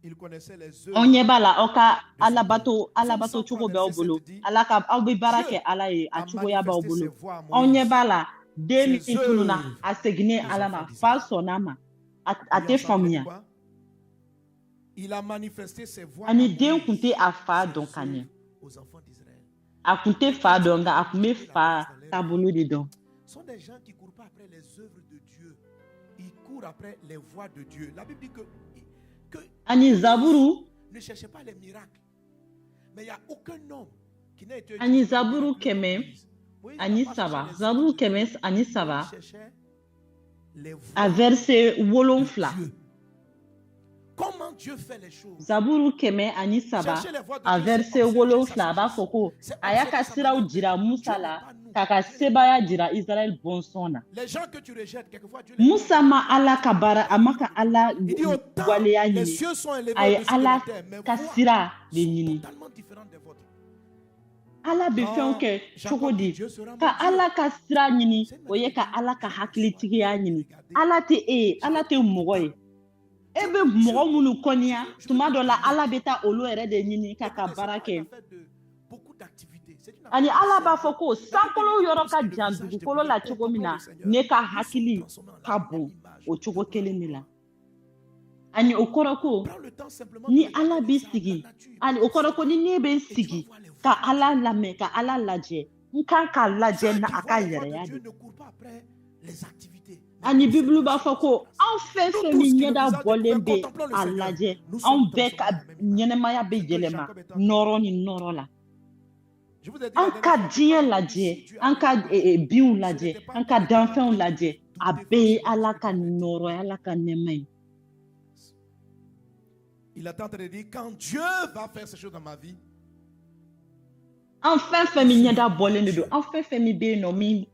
Speaker 3: Il connaissait les
Speaker 4: Aw
Speaker 3: œuvres.
Speaker 4: ɲɛ b'a la aw ka alabato cogo b'aw bolo Ala ka aw bɛ baara kɛ Ala ye a cogoya b'aw bolo aw ɲɛ b'a la den min tununa a seginnen Ala ma fa sɔnn'a ma a tɛ faamuya
Speaker 3: Il a manifesté ses voix
Speaker 4: ani den kun tɛ a fa dɔn ka ɲɛ
Speaker 3: aux enfants d'Israël.
Speaker 4: a kun tɛ fa dɔn nka a kun bɛ fa taabolo de dɔn.
Speaker 3: Ce sont des gens qui ne courent pas après les œuvres de Dieu. Ils courent après les voies de Dieu. La Bible dit que
Speaker 4: Ani Zaburu
Speaker 3: ne cherchez pas les miracles. Mais il n'y a aucun homme qui n'a été...
Speaker 4: ani Zaburu kɛmɛ ani saba Zaburu kɛmɛ ani saba a verset 7.
Speaker 3: Comment Dieu fait les choses?
Speaker 4: Zaburu kɛmɛ ani saba a verset 7 a b'a fɔ ko a y'a ka siraw jira Musa la k'a ka sebaya jira Israël bɔnsɔn na.
Speaker 3: Les gens que tu rejettes, quelquefois Dieu les...
Speaker 4: Musa ma Ala ka baara a ma ka Ala
Speaker 3: Il dit autant
Speaker 4: waleya
Speaker 3: les
Speaker 4: ɲini
Speaker 3: cieux sont élevés
Speaker 4: a ye
Speaker 3: au-dessus de
Speaker 4: Ala
Speaker 3: la terre, mais
Speaker 4: ka
Speaker 3: voix
Speaker 4: sira de ɲini.
Speaker 3: totalement différentes des vôtres.
Speaker 4: Ala bɛ fɛnw kɛ cogo di ka Ala ka sira ɲini o ye ka Ala ka hakilitigiya ɲini Ala tɛ e ye Ala tɛ mɔgɔ ye e bɛ mɔgɔ minnu kɔniya tuma dɔ la Ala bɛ taa olu yɛrɛ de ɲini k'a ka baara kɛ ani Ala b'a fɔ ko sankolo yɔrɔ ka jan dugukolo la cogo min na ne ka hakili ka bon o cogo kelen de la ani o kɔrɔ ko ni Ala b'i sigi ani o kɔrɔ ko ni ne bɛ sigi ka Ala lamɛn ka Ala lajɛ n kan k'a lajɛ na a ka yɛrɛya de ani Bible b'a fɔ ko anw fɛn fɛn min ɲɛda bɔlen bɛ a lajɛ anw bɛɛ ka ɲɛnɛmaya bɛ yɛlɛma nɔrɔ ni nɔrɔ la an ka diɲɛ lajɛ an ka binw lajɛ an ka danfɛnw lajɛ a bɛɛ ye Ala ka nɔrɔ ye Ala ka nɛɛma ye.
Speaker 3: Il est en train de dire quand Dieu va faire ces choses dans ma vie.
Speaker 4: An fɛn fɛn min ɲɛda bɔlen de don an fɛn fɛn min bɛ yen nɔ min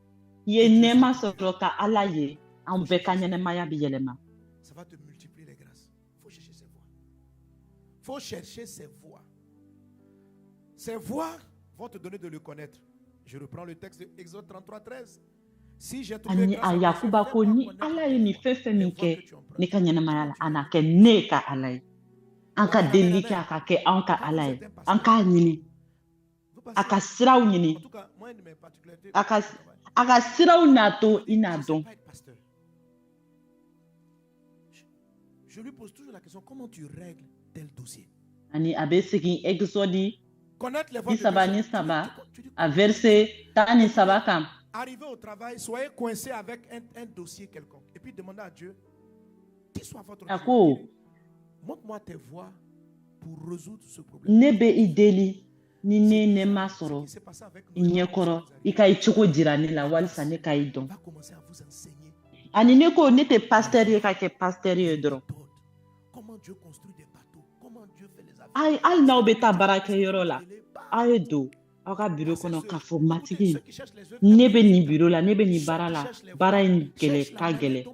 Speaker 4: ye nɛɛma sɔrɔ ka Ala ye an bɛɛ ka ɲɛnɛmaya bɛ yɛlɛma.
Speaker 3: Ça va te multiplier les grâces. Faut chercher ses voies. Faut chercher ses voies. Ces voies vont te donner de le connaître. Je reprends le texte de Exode 33:13. Si j'ai trouvé
Speaker 4: Ani
Speaker 3: grâce
Speaker 4: a
Speaker 3: à
Speaker 4: Yakuba ko ni Ala ye nin fɛn fɛn min kɛ ne ka ɲɛnɛmaya la a na kɛ ne ka Ala ye an ka deli kɛ a ka kɛ an ka Ala ye an k'a ɲini a ka siraw ɲini a ka siraw n'a to i n'a dɔn.
Speaker 3: Je lui pose toujours la question, comment tu règles tel dossier?
Speaker 4: Ani a bɛ segin Exode
Speaker 3: Connaître les voies de
Speaker 4: 17 a verset 13 kan.
Speaker 3: Arrivez au travail, soyez coincé avec un dossier quelconque. Et puis demandez à Dieu, qui soit votre
Speaker 4: A
Speaker 3: Dieu.
Speaker 4: ko
Speaker 3: Montre-moi tes voies pour résoudre ce problème.
Speaker 4: ne bɛ i deli ni ne nɛɛma sɔrɔ
Speaker 3: Ce qui s'est passé avec
Speaker 4: i
Speaker 3: nous,
Speaker 4: ɲɛ kɔrɔ i ka i cogo jira ne la walisa ne ka i dɔn.
Speaker 3: on va commencer à vous enseigner
Speaker 4: Ani ne ko ne tɛ pasteur ye ka kɛ pasteur ye dɔrɔn.
Speaker 3: comment Dieu construit des bateaux, comment Dieu fait les avions.
Speaker 4: Ayi hali n'aw bɛ taa baarakɛyɔrɔ la aw ye don aw ka bureau kɔnɔ k'a fɔ matigi ne bɛ nin bureau la ne bɛ nin baara la baara in gɛlɛ ka gɛlɛ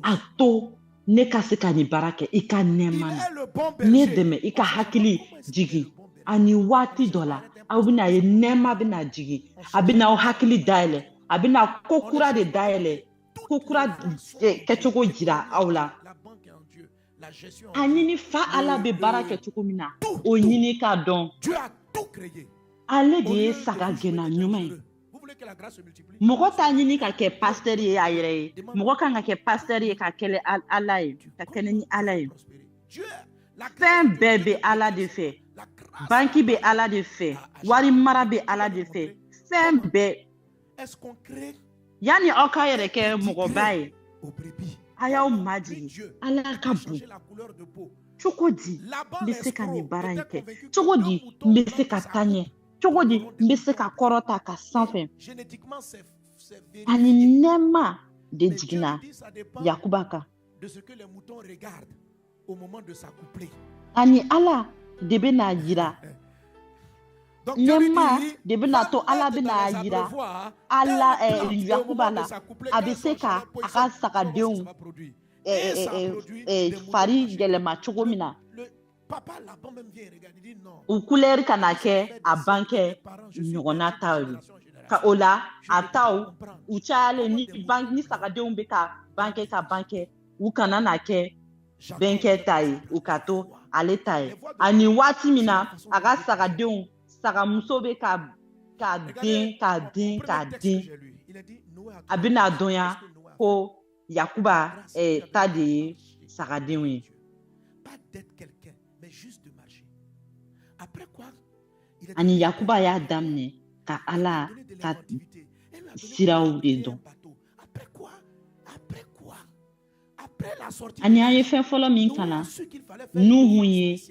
Speaker 4: a to ne ka se ka nin baara kɛ i ka nɛɛma na ne dɛmɛ i ka hakili jigin ani waati dɔ la aw bɛna ye nɛɛma bɛna jigin a bɛna aw hakili dayɛlɛ a bɛna ko kura de dayɛlɛ ko kura kɛcogo jira aw la a ɲini fa Ala bɛ baara kɛ cogo min na o ɲini k'a dɔn
Speaker 3: Dieu a tout créé.
Speaker 4: ale de ye saga gɛnna ɲuman ye
Speaker 3: Vous voulez que la grâce se multiplie?
Speaker 4: mɔgɔ t'a ɲini ka kɛ pasteur ye a yɛrɛ ye mɔgɔ kan ka kɛ pasteur ye ka kɛlɛ Ala ye ka kɛnɛ ni Ala ye
Speaker 3: Dieu, la
Speaker 4: fɛn bɛɛ bɛ Ala de fɛ banki bɛ Ala de fɛ wari mara bɛ Ala de fɛ fɛn bɛɛ
Speaker 3: est-ce qu'on crée
Speaker 4: yanni aw ka yɛrɛ kɛ mɔgɔba ye
Speaker 3: au brebis?
Speaker 4: a y'aw majigin
Speaker 3: Dieu
Speaker 4: Ala ka
Speaker 3: a
Speaker 4: bon
Speaker 3: changé la couleur de peau.
Speaker 4: cogo di
Speaker 3: Là-bas,
Speaker 4: n bɛ se ka nin
Speaker 3: l'escroc
Speaker 4: baara in
Speaker 3: était
Speaker 4: kɛ
Speaker 3: convaincu que
Speaker 4: cogo
Speaker 3: un
Speaker 4: di
Speaker 3: mouton
Speaker 4: n bɛ se ka
Speaker 3: dans
Speaker 4: taa
Speaker 3: sa
Speaker 4: ɲɛ cogo di n bɛ se ka kɔrɔta ka sanfɛ
Speaker 3: génétiquement, c'est vérifié.
Speaker 4: ani nɛɛma de
Speaker 3: Mais Dieu
Speaker 4: jiginna
Speaker 3: dit, ça dépend
Speaker 4: Yakuba kan
Speaker 3: de ce que les moutons regardent. au moment de s'accoupler.
Speaker 4: Ani ala de bena yira.
Speaker 3: Donc Dieu lui
Speaker 4: Nema
Speaker 3: dit,
Speaker 4: de bena
Speaker 3: va
Speaker 4: to ala
Speaker 3: mettre
Speaker 4: bena
Speaker 3: dans les
Speaker 4: yira.
Speaker 3: abreuvoirs
Speaker 4: Ala
Speaker 3: telle plante, et au
Speaker 4: Yakuba
Speaker 3: moment
Speaker 4: la
Speaker 3: de s'accoupler,
Speaker 4: abise
Speaker 3: elles sont
Speaker 4: ka
Speaker 3: chacun position.
Speaker 4: aka
Speaker 3: Comment
Speaker 4: sakadenw
Speaker 3: ça va produire? Et ça produit des moutons
Speaker 4: fari
Speaker 3: cachés.
Speaker 4: yɛlɛma cogo min na
Speaker 3: Le papa là-bas même vient regarder, il dit non.
Speaker 4: u couleur kana kɛ a banque ɲɔgɔnna taw ye ka o la a taw u cayalen ni sagadenw bɛ ka banque u kana na kɛ bɛnkɛ ta ye u ka to ale ta ye ani waati min na a ka sagadenw sagamuso bɛ ka den a bɛna dɔnya ko Yakuba ta de ye sagadenw ye.
Speaker 3: Pas d'être quelqu'un, mais juste de marcher. Après quoi,
Speaker 4: Ani Yakuba y'a daminɛ ka ala ka siraw de dɔn.
Speaker 3: Après quoi? Après la sortie,
Speaker 4: Ani an ye fɛn fɔlɔ min kalan Nuhu ye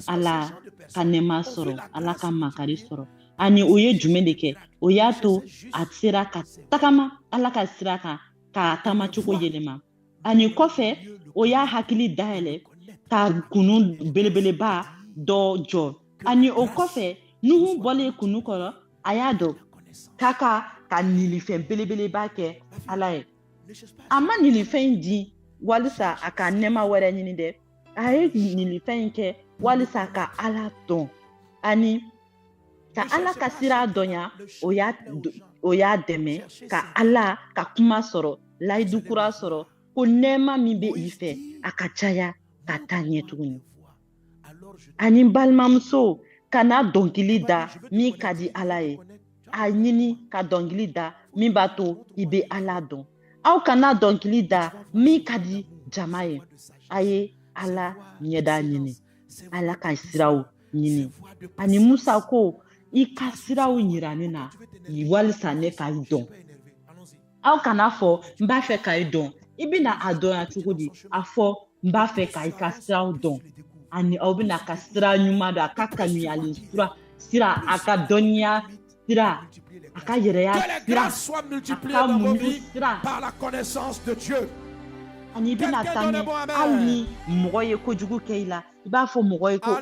Speaker 4: ala ka nɛɛma sɔrɔ ala ka makari sɔrɔ ani o ye jumɛn de kɛ o y'a to a sera ka tagama ala ka sira kan k'a taamacogo yɛlɛma ani kɔfɛ o y'a hakili dayɛlɛ ka kunu belebeleba dɔ jɔ ani o kɔfɛ Nuhu bɔlen kunu kɔrɔ a y'a dɔn k'a ka nilifɛn belebeleba kɛ ala ye a ma nilifɛn di walisa a ka nɛɛma wɛrɛ ɲini dɛ a ye nilifɛn kɛ walisa ka ala dɔn ani ka ala ka sira dɔnya o y'a dɛmɛ ka ala ka kuma sɔrɔ layidu kura sɔrɔ ko nɛɛma min bɛ i fɛ a ka caya ka taa ɲɛ tuguni ani balimamuso kana dɔnkili da min ka di ala ye a ɲini ka dɔnkili da min b'a to i bɛ ala dɔn aw kana dɔnkili da min ka di jama ye a ye ala ɲɛda ɲini ala ka siraw ɲini ani musa ko i ka siraw yira ne na walisa ne ka i dɔn aw kana fɔ n b'a fɛ ka i dɔn i bɛna a dɔnya cogo di a fɔ n b'a fɛ ka i ka siraw dɔn ani aw bɛna ka sira ɲuman dɔn a ka kanuyali sira a ka dɔnniya sira a ka yɛrɛya sira a ka muɲu sira
Speaker 3: par la connaissance de Dieu.
Speaker 4: Ani bɛna taa ɲɛ hali ni mɔgɔ ye kojugu kɛ i la i b'a fɔ mɔgɔ ye ko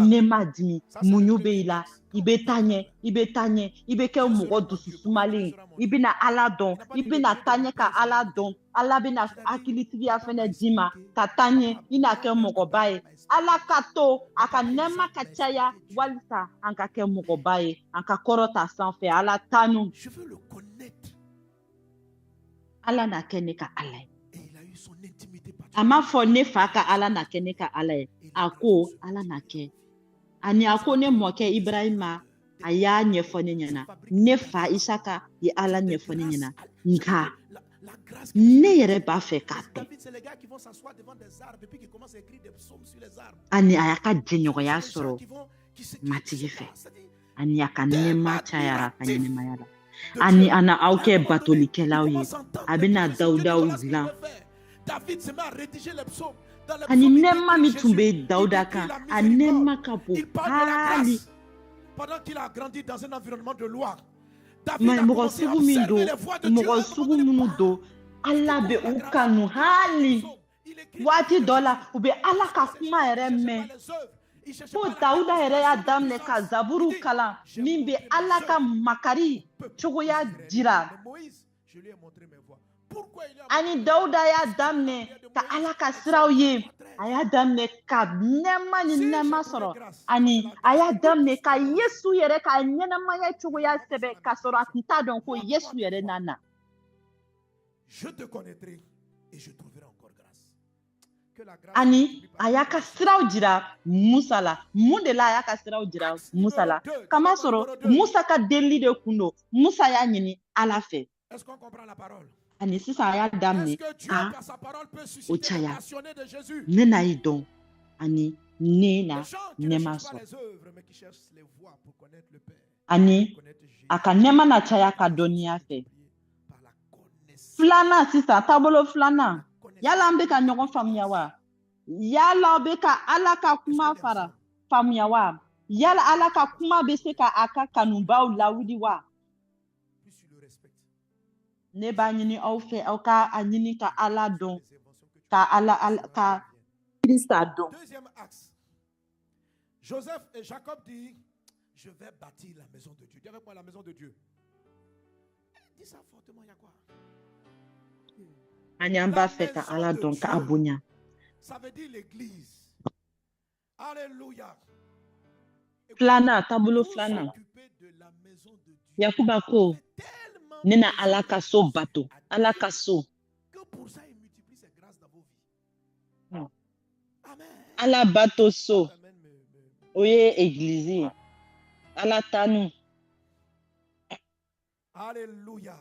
Speaker 4: ne ma dimi muɲu bɛ i la i bɛ taa ɲɛ i bɛ kɛ mɔgɔ dusu sumalen i bɛna ala dɔn i bɛna taa ɲɛ ka ala dɔn ala bɛna hakilitigiya fɛnɛ d'i ma ka taa ɲɛ i n'a kɛ mɔgɔba ye ala ka to a ka nɛɛma ka caya walisa an ka kɛ mɔgɔba ye an ka kɔrɔta sanfɛ ala tanu ala na kɛ ne ka ala ye a ma fɔ ne fa ka ala na kɛ ne ka ala ye a ko ala na kɛ ani a ko ne mɔkɛ Ibrahima a y'a ɲɛfɔ ne ɲɛna ne fa Isaka ye ala ɲɛfɔ ne ɲɛna nka ne yɛrɛ b'a fɛ k'a dɔn ani a y'a ka jɛɲɔgɔnya sɔrɔ matigi fɛ ani a ka nɛɛma cayara a ka ɲɛnɛmaya la ani a na aw kɛ batolikɛlaw ye a bɛna Dawudaw dilan ani nɛɛma min tun bɛ Dawuda kan a nɛɛma ka bon hali mɔgɔ sugu min don mɔgɔ sugu minnu don ala bɛ u kanu hali waati dɔ la u bɛ ala ka kuma yɛrɛ mɛn fo Dawuda yɛrɛ y'a daminɛ ka zaburu kalan min bɛ ala ka makari cogoya jira ani Dawuda y'a daminɛ ka ala ka siraw ye a y'a daminɛ ka nɛɛma ni nɛɛma sɔrɔ ani a y'a daminɛ ka Yesu yɛrɛ ka ɲɛnɛmaya cogoya sɛbɛ ka sɔrɔ a tun t'a dɔn ko Yesu yɛrɛ nana ani a y'a ka siraw jira Musa la mun de la a y'a ka siraw jira Musa la kamasɔrɔ Musa ka delili de kun don Musa y'a ɲini ala fɛ ani sisan a y'a daminɛ ka o caya ne n'a yi dɔn ani ne na nɛɛma sɔrɔ ani a ka nɛɛma na caya ka dɔnniya fɛ filanan sisan taabolo filanan yala an bɛ ka ɲɔgɔn faamuya wa yala aw bɛ ka ala ka kuma fara faamuya wa yala ala ka kuma bɛ se ka a ka kanubaw lawuli wa ne b'a ɲini aw fɛ aw ka a ɲini ka ala dɔn ka ala ka Christ a dɔn.
Speaker 3: Deuxième axe. Joseph et Jacob disent, je vais bâtir la maison de Dieu. Dis avec moi la maison de Dieu. Dis ça fortement, il y a quoi?
Speaker 4: An y'an b'a fɛ ka Ala dɔn ka a bonya.
Speaker 3: Ça veut dire l'église. Alléluia.
Speaker 4: Filanan, taabolo filanan.
Speaker 3: S'occuper de la maison de Dieu.
Speaker 4: Yakuba ko
Speaker 3: Tellement
Speaker 4: ne na Ala ka so bato. Ala ka so.
Speaker 3: que pour ça, il multiplie ses grâces dans vos vies.
Speaker 4: Hmm.
Speaker 3: Amen.
Speaker 4: Ala bato so.
Speaker 3: Amen.
Speaker 4: O ye église ye. Ala tanu.
Speaker 3: Alléluia.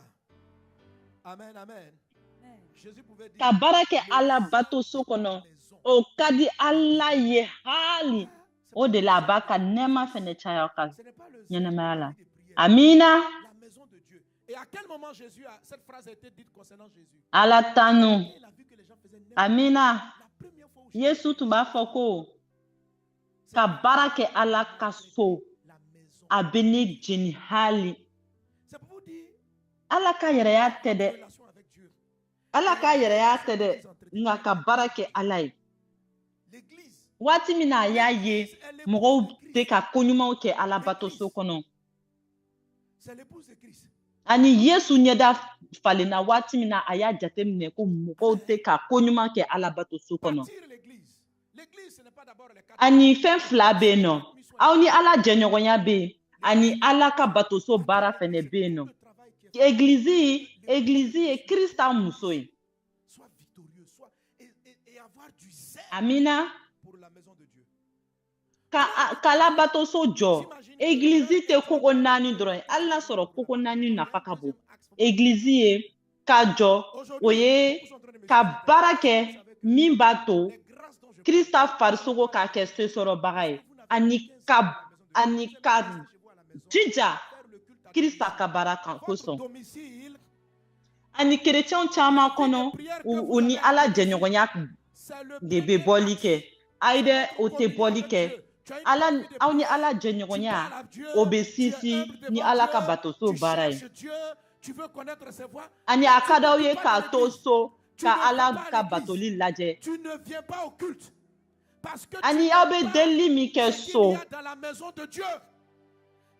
Speaker 3: Amen, amen. Jésus pouvait dire,
Speaker 4: Ka baara kɛ Ala bato so kɔnɔ. O ka di Ala ye hali. O de la a b'a ka nɛɛma fɛnɛ caya aw ka
Speaker 3: ce n'est pas le
Speaker 4: ɲɛnɛmaya la.
Speaker 3: esprit de prière,
Speaker 4: Amina.
Speaker 3: la maison de Dieu. Et à quel moment cette phrase a été dite concernant Jésus?
Speaker 4: Ala tanu.
Speaker 3: Il a vu que les gens faisaient n'importe
Speaker 4: Amina.
Speaker 3: quoi. La première fois où
Speaker 4: Yesu tun b'a fɔ ko ka baara kɛ Ala ka so.
Speaker 3: la maison.
Speaker 4: A bɛ ne jeni hali.
Speaker 3: C'est pour vous dire,
Speaker 4: Ala ka yɛrɛya tɛ dɛ.
Speaker 3: relation avec Dieu.
Speaker 4: Ala ka yɛrɛya tɛ dɛ. Nka ka baara kɛ Ala ye.
Speaker 3: L'église,
Speaker 4: Waati min na a y'a ye mɔgɔw tɛ ka koɲumanw kɛ Ala bato so kɔnɔ.
Speaker 3: c'est l'épouse de Christ.
Speaker 4: Ani Yesu ɲɛda falenna waati min na a y'a jateminɛ ko mɔgɔw tɛ ka koɲuman kɛ Ala bato so kɔnɔ.
Speaker 3: Bâtir l'église. L'église, ce n'est pas d'abord les quatre.
Speaker 4: Ani fɛn fila bɛ yen nɔ. Aw ni Ala jɛɲɔgɔnya bɛ yen. Ani Ala ka bato so baara fɛnɛ bɛ yen nɔ.
Speaker 3: Le travail qui est
Speaker 4: Église ye Krista muso ye.
Speaker 3: soit victorieux, et avoir du zèle
Speaker 4: Amina.
Speaker 3: pour la maison de Dieu.
Speaker 4: K'Ala bato so jɔ. Église tɛ koko naani dɔrɔn ye. Hali n'a sɔrɔ koko naani nafa ka bon. Église ye ka jɔ. O ye ka baara kɛ min b'a to
Speaker 3: Les grâces dont je
Speaker 4: Krista farisogo k'a kɛ sesɔrɔbaga ye. Ani ka jija Krista ka baara kan
Speaker 3: votre
Speaker 4: kosɔn.
Speaker 3: domicile,
Speaker 4: Ani kerecɛnw caman kɔnɔ u ni Ala jɛɲɔgɔnya
Speaker 3: c'est le
Speaker 4: de bɛ bɔli kɛ. Ayi dɛ o tɛ bɔli kɛ. Aw ni Ala jɛɲɔgɔnya o bɛ sinsin ni Ala ka bato so baara ye.
Speaker 3: Tu veux connaître ses voies?
Speaker 4: Ani a ka d'aw ye k'a to so ka Ala ka batoli lajɛ.
Speaker 3: Tu ne viens pas au culte. Parce que
Speaker 4: Ani aw bɛ delili min kɛ
Speaker 3: ce qu'il y
Speaker 4: so.
Speaker 3: a dans la maison de Dieu.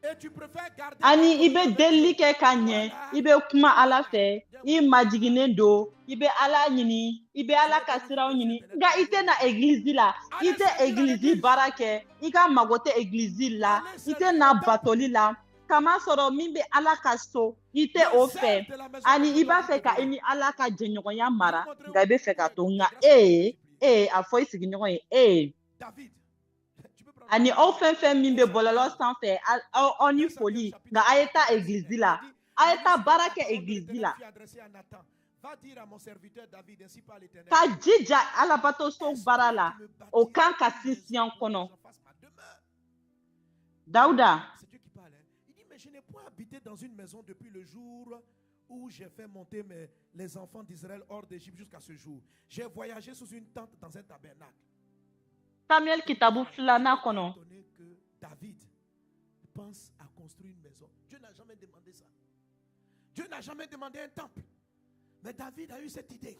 Speaker 3: Et tu préfères garder
Speaker 4: Ani i bɛ delili kɛ ka ɲɛ, i bɛ kuma Ala fɛ, i majiginen don, i bɛ Ala ɲini, i bɛ Ala ka siraw ɲini. Nka i tɛ na église la, i tɛ église baara kɛ, i ka mago tɛ église la, i tɛ na batoli la. Kama sɔrɔ min bɛ Ala ka so, i tɛ o fɛ. Ani i b'a fɛ ka i ni Ala ka jɛɲɔgɔnya mara, nka i bɛ fɛ ka to. Nka a fɔ i sigiɲɔgɔn ye,
Speaker 3: David. Tu peux prendre
Speaker 4: ani aw fɛn fɛn min bɛ bɔlɔlɔ sanfɛ aw ni foli nka a ye taa église la a ye taa baara kɛ église la
Speaker 3: Va dire à mon serviteur David, ainsi par l'Éternel.
Speaker 4: ka jija alabato so baara la o kan ka sinsiɲɛ kɔnɔ Dawuda
Speaker 3: C'est Dieu qui parle. Hein. Il dit, mais je n'ai point habité dans une maison depuis le jour où j'ai fait monter les enfants d'Israël hors d'Égypte jusqu'à ce jour. J'ai voyagé sous une tente dans un tabernacle.
Speaker 4: Samuel kitabu filanan kɔnɔ
Speaker 3: Étonné que David pense à construire une maison. Dieu n'a jamais demandé ça. Dieu n'a jamais demandé un temple. Mais David a eu cette idée.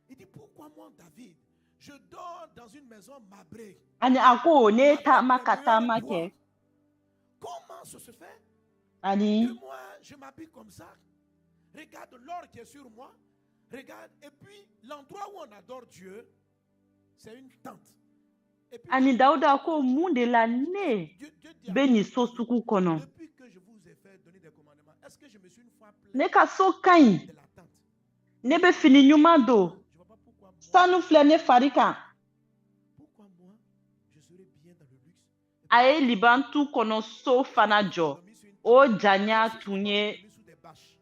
Speaker 3: Il dit, pourquoi moi, David, je dors dans une maison marbrée.
Speaker 4: ani a ko ne taama ka taama kɛ
Speaker 3: Comment ça se fait
Speaker 4: ani
Speaker 3: que moi, je m'habille comme ça? Regarde l'or qui est sur moi. Regarde. Et puis, l'endroit où on adore Dieu, c'est une tente. Et puis,
Speaker 4: ani Dawuda ko mun de la ne
Speaker 3: Dieu dit à
Speaker 4: bɛ nin so sugu kɔnɔ
Speaker 3: depuis que je vous ai fait donner des commandements, est-ce que je me suis une fois
Speaker 4: ne
Speaker 3: plaint
Speaker 4: ka so ka ɲi
Speaker 3: de la tente?
Speaker 4: ne bɛ fini ɲuman don
Speaker 3: Je ne vois pas pourquoi moi,
Speaker 4: sanu filɛ ne fari kan
Speaker 3: pourquoi moi, je serais bien dans le luxe.
Speaker 4: a ye libantu kɔnɔ so fana jɔ
Speaker 3: Dormi sur une
Speaker 4: o
Speaker 3: tente,
Speaker 4: janya tun ye
Speaker 3: dormi sous des bâches.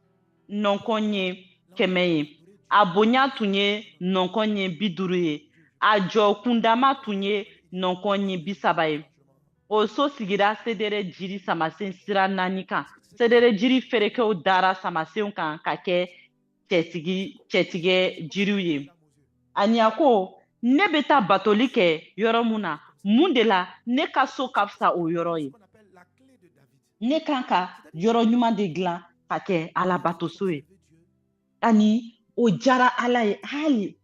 Speaker 4: nɔnkɔn ye 100 ye a bonya tun ye nɔnkɔn ye 50 ye a jɔ kundama tun ye nɔnkɔn ye 30 ye o so sigira sedere jiri samasen sira 4 kan sedere jiri ferekɛw dara samasenw kan ka kɛ cɛtigɛ jiriw ye ani a ko ne bɛ taa batoli kɛ yɔrɔ mun na mun de la ne ka so ka fisa o yɔrɔ ye
Speaker 3: Ce qu'on appelle la clé de David.
Speaker 4: ne kan ka yɔrɔ ɲuman de dilan ka kɛ alabatoso ye
Speaker 3: Dieu.
Speaker 4: ani o jara Ala ye hali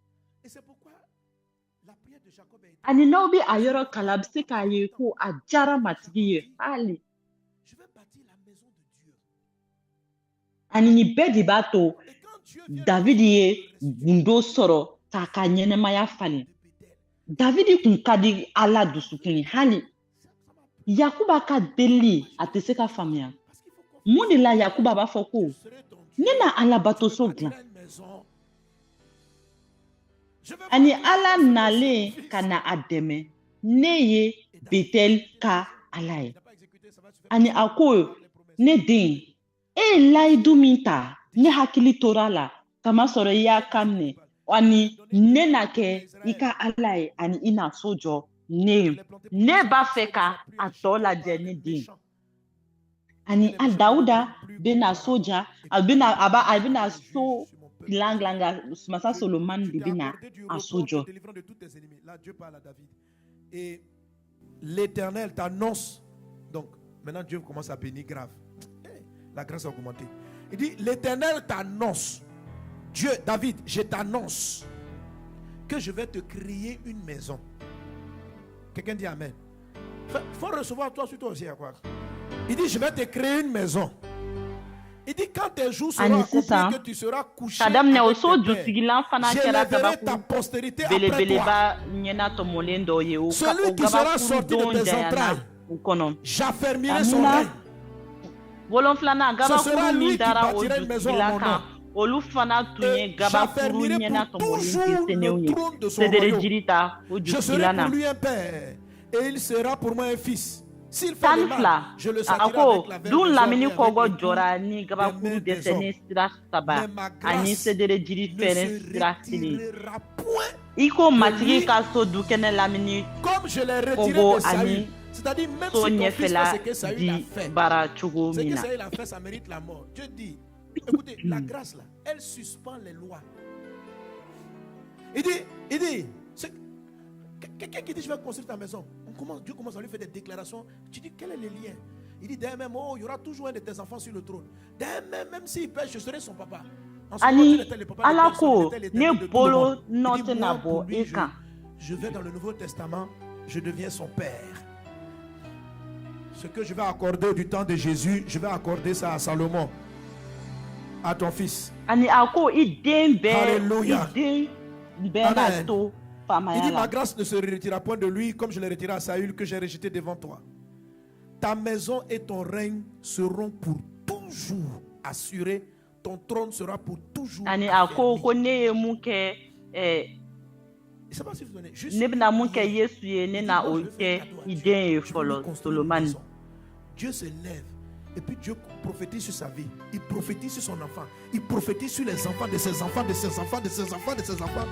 Speaker 3: Et c'est pourquoi La prière de Jacob a été,
Speaker 4: ani n'aw bɛ a yɔrɔ kala a bɛ se k'a ye ko a diyara matigi ye hali
Speaker 3: je vais bâtir la maison de Dieu.
Speaker 4: ani nin bɛɛ de b'a to
Speaker 3: Et quand Dieu vient
Speaker 4: davidi ye gundo sɔrɔ k'a ka ɲɛnɛmaya falen davidi kun ka di ala dusukun ye hali yakuba ka delili a tɛ se ka faamuya mun de la yakuba b'a fɔ ko
Speaker 3: serai ton
Speaker 4: ne
Speaker 3: Dieu.
Speaker 4: na alabatoso
Speaker 3: Je
Speaker 4: dilan
Speaker 3: bâtirai une maison. Je vais
Speaker 4: ani
Speaker 3: bâtir
Speaker 4: ala
Speaker 3: une maison de
Speaker 4: nalen
Speaker 3: son fils.
Speaker 4: ka na a dɛmɛ ne ye betel ka ala ye
Speaker 3: Il n'a pas exécuté, ça va se faire
Speaker 4: ani a ko
Speaker 3: par les promesses.
Speaker 4: ne den e ye layidu min ta ne hakili tora a la kamasɔrɔ i y'a kan minɛ ani ne na kɛ i ka ala ye ani i na so jɔ ne ye ne b'a fɛ ka a tɔ lajɛ ne den ani a dawuda bɛna so ja a bɛna so dilan ka masa solomani de bɛna a so jɔ
Speaker 3: Délivrant de tous tes ennemis. Là, Dieu parle à David. Et l'Éternel t'annonce. Donc, maintenant, Dieu commence à bénir grave. La grâce a augmenté. Il dit, l'Éternel t'annonce. Dieu, David, je t'annonce que je vais te créer une maison. Quelqu'un dit Amen. Il faut recevoir toi sur toi aussi à quoi. Il dit, je vais te créer une maison. Il dit, quand tes jours seront
Speaker 4: Ani
Speaker 3: accomplis,
Speaker 4: sisan,
Speaker 3: que tu seras couché
Speaker 4: ka daminɛ o
Speaker 3: avec
Speaker 4: so
Speaker 3: tes pères,
Speaker 4: jusigilan fana kɛra
Speaker 3: j'élèverai ta
Speaker 4: gabakuru
Speaker 3: postérité après toi.
Speaker 4: belebeleba ɲɛna tɔmɔlen dɔ ye o
Speaker 3: Celui qui sera
Speaker 4: gabakuru
Speaker 3: sorti de
Speaker 4: don
Speaker 3: tes
Speaker 4: janyana
Speaker 3: entrailles,
Speaker 4: u kɔnɔ
Speaker 3: j'affermirai son
Speaker 4: Amina.
Speaker 3: règne.
Speaker 4: wolonfilanan
Speaker 3: Ce sera
Speaker 4: gabakuru
Speaker 3: lui
Speaker 4: min
Speaker 3: qui
Speaker 4: dara o
Speaker 3: bâtira une maison en
Speaker 4: jusigila
Speaker 3: mon
Speaker 4: kan
Speaker 3: nom.
Speaker 4: olu fana tun ye
Speaker 3: Et
Speaker 4: gabakuru
Speaker 3: j'affermirai
Speaker 4: ɲɛna
Speaker 3: pour
Speaker 4: tɔmɔlen
Speaker 3: toujours
Speaker 4: tɛsɛnɛw
Speaker 3: le
Speaker 4: ye
Speaker 3: trône de son
Speaker 4: sedere
Speaker 3: royaume.
Speaker 4: jiri ta o
Speaker 3: Je serai
Speaker 4: jusigila na
Speaker 3: pour lui un père et il sera pour moi un fils. S'il fait le
Speaker 4: tan
Speaker 3: mal,
Speaker 4: fila
Speaker 3: je le
Speaker 4: a
Speaker 3: châtierai
Speaker 4: ko
Speaker 3: avec la verge
Speaker 4: dun
Speaker 3: des hommes
Speaker 4: lamini
Speaker 3: et avec
Speaker 4: kɔgɔ
Speaker 3: le coup
Speaker 4: jɔra ni
Speaker 3: des
Speaker 4: gabakuru
Speaker 3: mains des
Speaker 4: dɛsɛ ni
Speaker 3: hommes.
Speaker 4: sira saba
Speaker 3: Mais ma
Speaker 4: ani
Speaker 3: grâce
Speaker 4: sedere jiri
Speaker 3: ne
Speaker 4: fɛrɛ
Speaker 3: se
Speaker 4: sira siri
Speaker 3: retirera point
Speaker 4: i ko matigi
Speaker 3: lui.
Speaker 4: ka so dukɛnɛ lamini
Speaker 3: comme je l'ai retiré
Speaker 4: Kogo
Speaker 3: de Saül.
Speaker 4: ani
Speaker 3: C'est-à-dire, même
Speaker 4: so
Speaker 3: si ton fils fait
Speaker 4: ɲɛfɛla
Speaker 3: ce que Saül a
Speaker 4: di
Speaker 3: fait,
Speaker 4: baara cogo
Speaker 3: ce
Speaker 4: min
Speaker 3: que
Speaker 4: na
Speaker 3: Saül a fait, ça mérite la mort. Dieu dit, écoutez, la grâce là, elle suspend les lois. Il dit, quelqu'un qui dit je vais construire ta maison, Dieu commence à lui faire des déclarations. Tu dis quel est le lien? Il dit d'ailleurs même, oh, il y aura toujours un de tes enfants sur le trône. D'ailleurs même s'il pêche, je serai son papa. En ce moment,
Speaker 4: ani
Speaker 3: Dieu était le papa de
Speaker 4: ala
Speaker 3: personne,
Speaker 4: ko
Speaker 3: il était
Speaker 4: ne
Speaker 3: l'éternel de tout le
Speaker 4: bolo
Speaker 3: monde.
Speaker 4: nɔ
Speaker 3: Il dit,
Speaker 4: tɛna
Speaker 3: moi,
Speaker 4: bɔ
Speaker 3: pour lui,
Speaker 4: e kan
Speaker 3: je vais dans le Nouveau Testament, je deviens son père. Ce que je vais accorder du temps de Jésus, je vais accorder ça à Salomon, à ton fils.
Speaker 4: ani a ko i den bɛɛ
Speaker 3: Alléluia.
Speaker 4: i den bɛɛ na
Speaker 3: Amen.
Speaker 4: to
Speaker 3: Il
Speaker 4: faamaya
Speaker 3: dit, ma
Speaker 4: la
Speaker 3: grâce ne se retirera point de lui, comme je l'ai retiré à Saül, que j'ai rejeté devant toi. Ta maison et ton règne seront pour toujours assurés. Ton trône sera pour toujours
Speaker 4: ani a ko
Speaker 3: affermi.
Speaker 4: ko ne ye mun kɛ
Speaker 3: Je sais pas si vous donnez juste.
Speaker 4: ne bɛna mun kɛ yesu ye
Speaker 3: Il
Speaker 4: ne
Speaker 3: dit,
Speaker 4: na
Speaker 3: moi,
Speaker 4: o
Speaker 3: je vais faire
Speaker 4: kɛ
Speaker 3: un cadeau à
Speaker 4: i
Speaker 3: Dieu.
Speaker 4: den ye
Speaker 3: Je vais lui
Speaker 4: fɔlɔ
Speaker 3: construire une
Speaker 4: solomani
Speaker 3: maison. Dieu se lève et puis Dieu prophétise sur sa vie. Il prophétise sur son enfant. Il prophétise sur les enfants de ses enfants, de ses enfants, de ses enfants, de ses enfants.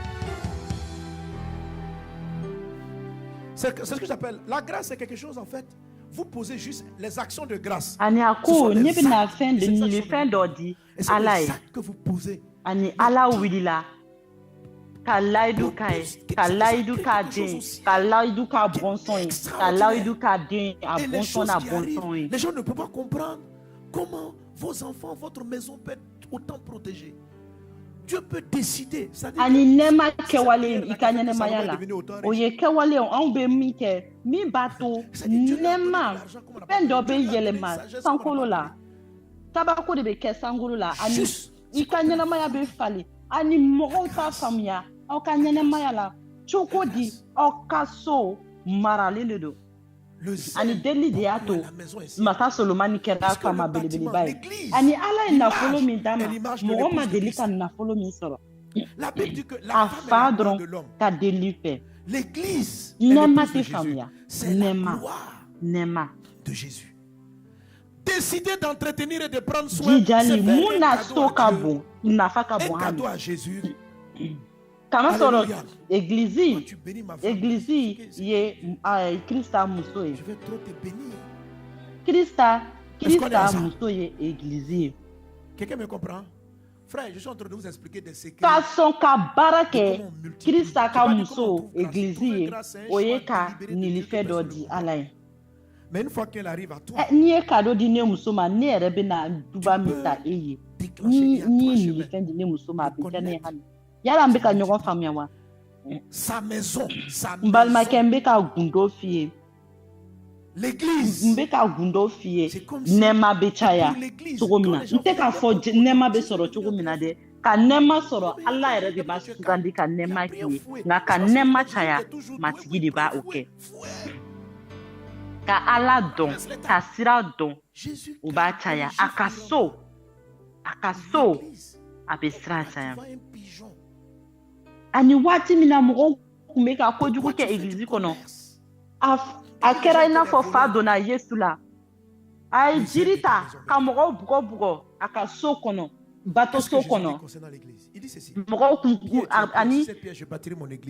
Speaker 3: C'est ce que j'appelle la grâce, c'est quelque chose en fait. Vous posez juste les actions de grâce.
Speaker 4: ani a
Speaker 3: Ce sont
Speaker 4: ko
Speaker 3: des
Speaker 4: ne bɛna
Speaker 3: actes.
Speaker 4: fɛn
Speaker 3: Et
Speaker 4: de
Speaker 3: ces
Speaker 4: ɲini
Speaker 3: actions
Speaker 4: fɛn
Speaker 3: de
Speaker 4: dɔ
Speaker 3: grâce.
Speaker 4: di
Speaker 3: Et c'est
Speaker 4: ala
Speaker 3: les
Speaker 4: ye
Speaker 3: actes que vous posez.
Speaker 4: ani ala wilila ka layidu k'a ye ka layidu k'a den ka layidu k'a bɔnsɔn ye ka layidu k'a den a
Speaker 3: Et les
Speaker 4: bɔnsɔn
Speaker 3: choses
Speaker 4: n'a
Speaker 3: qui arrivent,
Speaker 4: bɔnsɔn ye
Speaker 3: les gens ne peuvent pas comprendre comment vos enfants, votre maison peut être autant protégée. Dieu peut décider. C'est-à-dire
Speaker 4: ani
Speaker 3: que
Speaker 4: nɛɛma
Speaker 3: cette
Speaker 4: kɛwale
Speaker 3: prière-là
Speaker 4: i
Speaker 3: qui
Speaker 4: ka
Speaker 3: a fait que
Speaker 4: ɲɛnɛmaya
Speaker 3: Salomon est
Speaker 4: la
Speaker 3: devenu autant
Speaker 4: o
Speaker 3: riche.
Speaker 4: ye kɛwale anw bɛ min kɛ min b'a to
Speaker 3: C'est-à-dire Dieu lui a donné de
Speaker 4: nɛɛma
Speaker 3: l'argent comme on n'a pas
Speaker 4: fɛn dɔ
Speaker 3: donné.
Speaker 4: bɛ
Speaker 3: Dieu lui a donné une
Speaker 4: yɛlɛma
Speaker 3: sagesse comme on
Speaker 4: sankolo
Speaker 3: n'a
Speaker 4: la
Speaker 3: pas
Speaker 4: tabako de bɛ kɛ sankolo la ani
Speaker 3: Juste.
Speaker 4: i ka ɲɛnɛmaya bɛ falen ani mɔgɔw t'a faamuya aw ka ɲɛnɛmaya la cogo di aw ka so maralen de don
Speaker 3: Le
Speaker 4: ani
Speaker 3: zèle
Speaker 4: deli de y'a
Speaker 3: pour
Speaker 4: to
Speaker 3: la maison ici.
Speaker 4: masa solomani kɛra
Speaker 3: Parce que
Speaker 4: fama
Speaker 3: le bâtiment,
Speaker 4: belebeleba ye
Speaker 3: l'église,
Speaker 4: ani ala ye nafolo min d'a
Speaker 3: est
Speaker 4: ma
Speaker 3: l'image de
Speaker 4: mɔgɔ ma
Speaker 3: l'épouse de
Speaker 4: deli
Speaker 3: Christ.
Speaker 4: ka nafolo min sɔrɔ
Speaker 3: La Bible dit que la
Speaker 4: a
Speaker 3: femme est
Speaker 4: fa
Speaker 3: la gloire
Speaker 4: dɔrɔn
Speaker 3: de l'homme.
Speaker 4: ka deli fɛ
Speaker 3: L'église est
Speaker 4: nɛɛma
Speaker 3: l'épouse
Speaker 4: tɛ
Speaker 3: de Jésus.
Speaker 4: faamuya
Speaker 3: C'est la
Speaker 4: nɛɛma
Speaker 3: gloire
Speaker 4: nɛɛma
Speaker 3: de Jésus. Décidez d'entretenir et de prendre soin. C'est
Speaker 4: jijali
Speaker 3: faire
Speaker 4: mun
Speaker 3: un
Speaker 4: na
Speaker 3: cadeau
Speaker 4: so
Speaker 3: à
Speaker 4: ka
Speaker 3: Dieu.
Speaker 4: bon nafa ka
Speaker 3: Un
Speaker 4: bon hali
Speaker 3: cadeau à Jésus.
Speaker 4: kama sɔrɔ
Speaker 3: Alléluia. Quand
Speaker 4: egilizi
Speaker 3: tu bénis ma femme,
Speaker 4: egilizi
Speaker 3: qu'est-ce
Speaker 4: ye krista muso ye
Speaker 3: je vais trop te bénir.
Speaker 4: krista
Speaker 3: Est-ce qu'on est
Speaker 4: krista
Speaker 3: ensemble?
Speaker 4: muso ye egilizi ye
Speaker 3: Quelqu'un me comprend? Frère, je suis en train de vous expliquer des secrets.
Speaker 4: ka sɔn ka baara kɛ
Speaker 3: Comment on multiplie.
Speaker 4: krista ka
Speaker 3: J'ai pas dit comment on
Speaker 4: muso
Speaker 3: trouve grâce.
Speaker 4: egilizi
Speaker 3: Trouver
Speaker 4: ye
Speaker 3: grâce, c'est un
Speaker 4: o ye
Speaker 3: choix
Speaker 4: ka
Speaker 3: délibéré de Dieu que
Speaker 4: nilifɛn dɔ
Speaker 3: personne
Speaker 4: di
Speaker 3: ne comprend.
Speaker 4: ala ye
Speaker 3: Mais une fois qu'elle arrive à toi,
Speaker 4: n'i ye kado di ne muso ma ne yɛrɛ bɛna duba
Speaker 3: Tu
Speaker 4: min
Speaker 3: peux
Speaker 4: ta e ye
Speaker 3: déclencher. Il y a
Speaker 4: n'i
Speaker 3: trois
Speaker 4: ye
Speaker 3: chemins.
Speaker 4: nilifɛn di ne muso ma a bɛ diya ne ye
Speaker 3: Connecte.
Speaker 4: hali yala an bɛ ka ɲɔgɔn faamuya wa
Speaker 3: Sa maison.
Speaker 4: n balimakɛ n bɛ ka gundo f'i ye
Speaker 3: L'église.
Speaker 4: n bɛ ka gundo f'i ye
Speaker 3: C'est comme si
Speaker 4: nɛɛma bɛ caya
Speaker 3: pour l'église,
Speaker 4: cogo min
Speaker 3: quand
Speaker 4: na
Speaker 3: les
Speaker 4: n
Speaker 3: gens
Speaker 4: tɛ k'a
Speaker 3: font
Speaker 4: fɔ nɛɛma bɛ sɔrɔ cogo min na dɛ ka nɛɛma sɔrɔ ala yɛrɛ de b'a sugandi ka nɛɛma k'i ye nka ka nɛɛma caya matigi de b'a o kɛ ka ala dɔn ka sira dɔn
Speaker 3: Jésus
Speaker 4: o b'a caya a ka so a bɛ sira caya
Speaker 3: un pigeon.
Speaker 4: ani waati min na mɔgɔw tun bɛ ka kojugu kɛ egilizi kɔnɔ a kɛra i n'a fɔ fa donna yesu la a ye jiri ta ka mɔgɔw bugɔ a ka so kɔnɔ bato so kɔnɔ mɔgɔw kun ani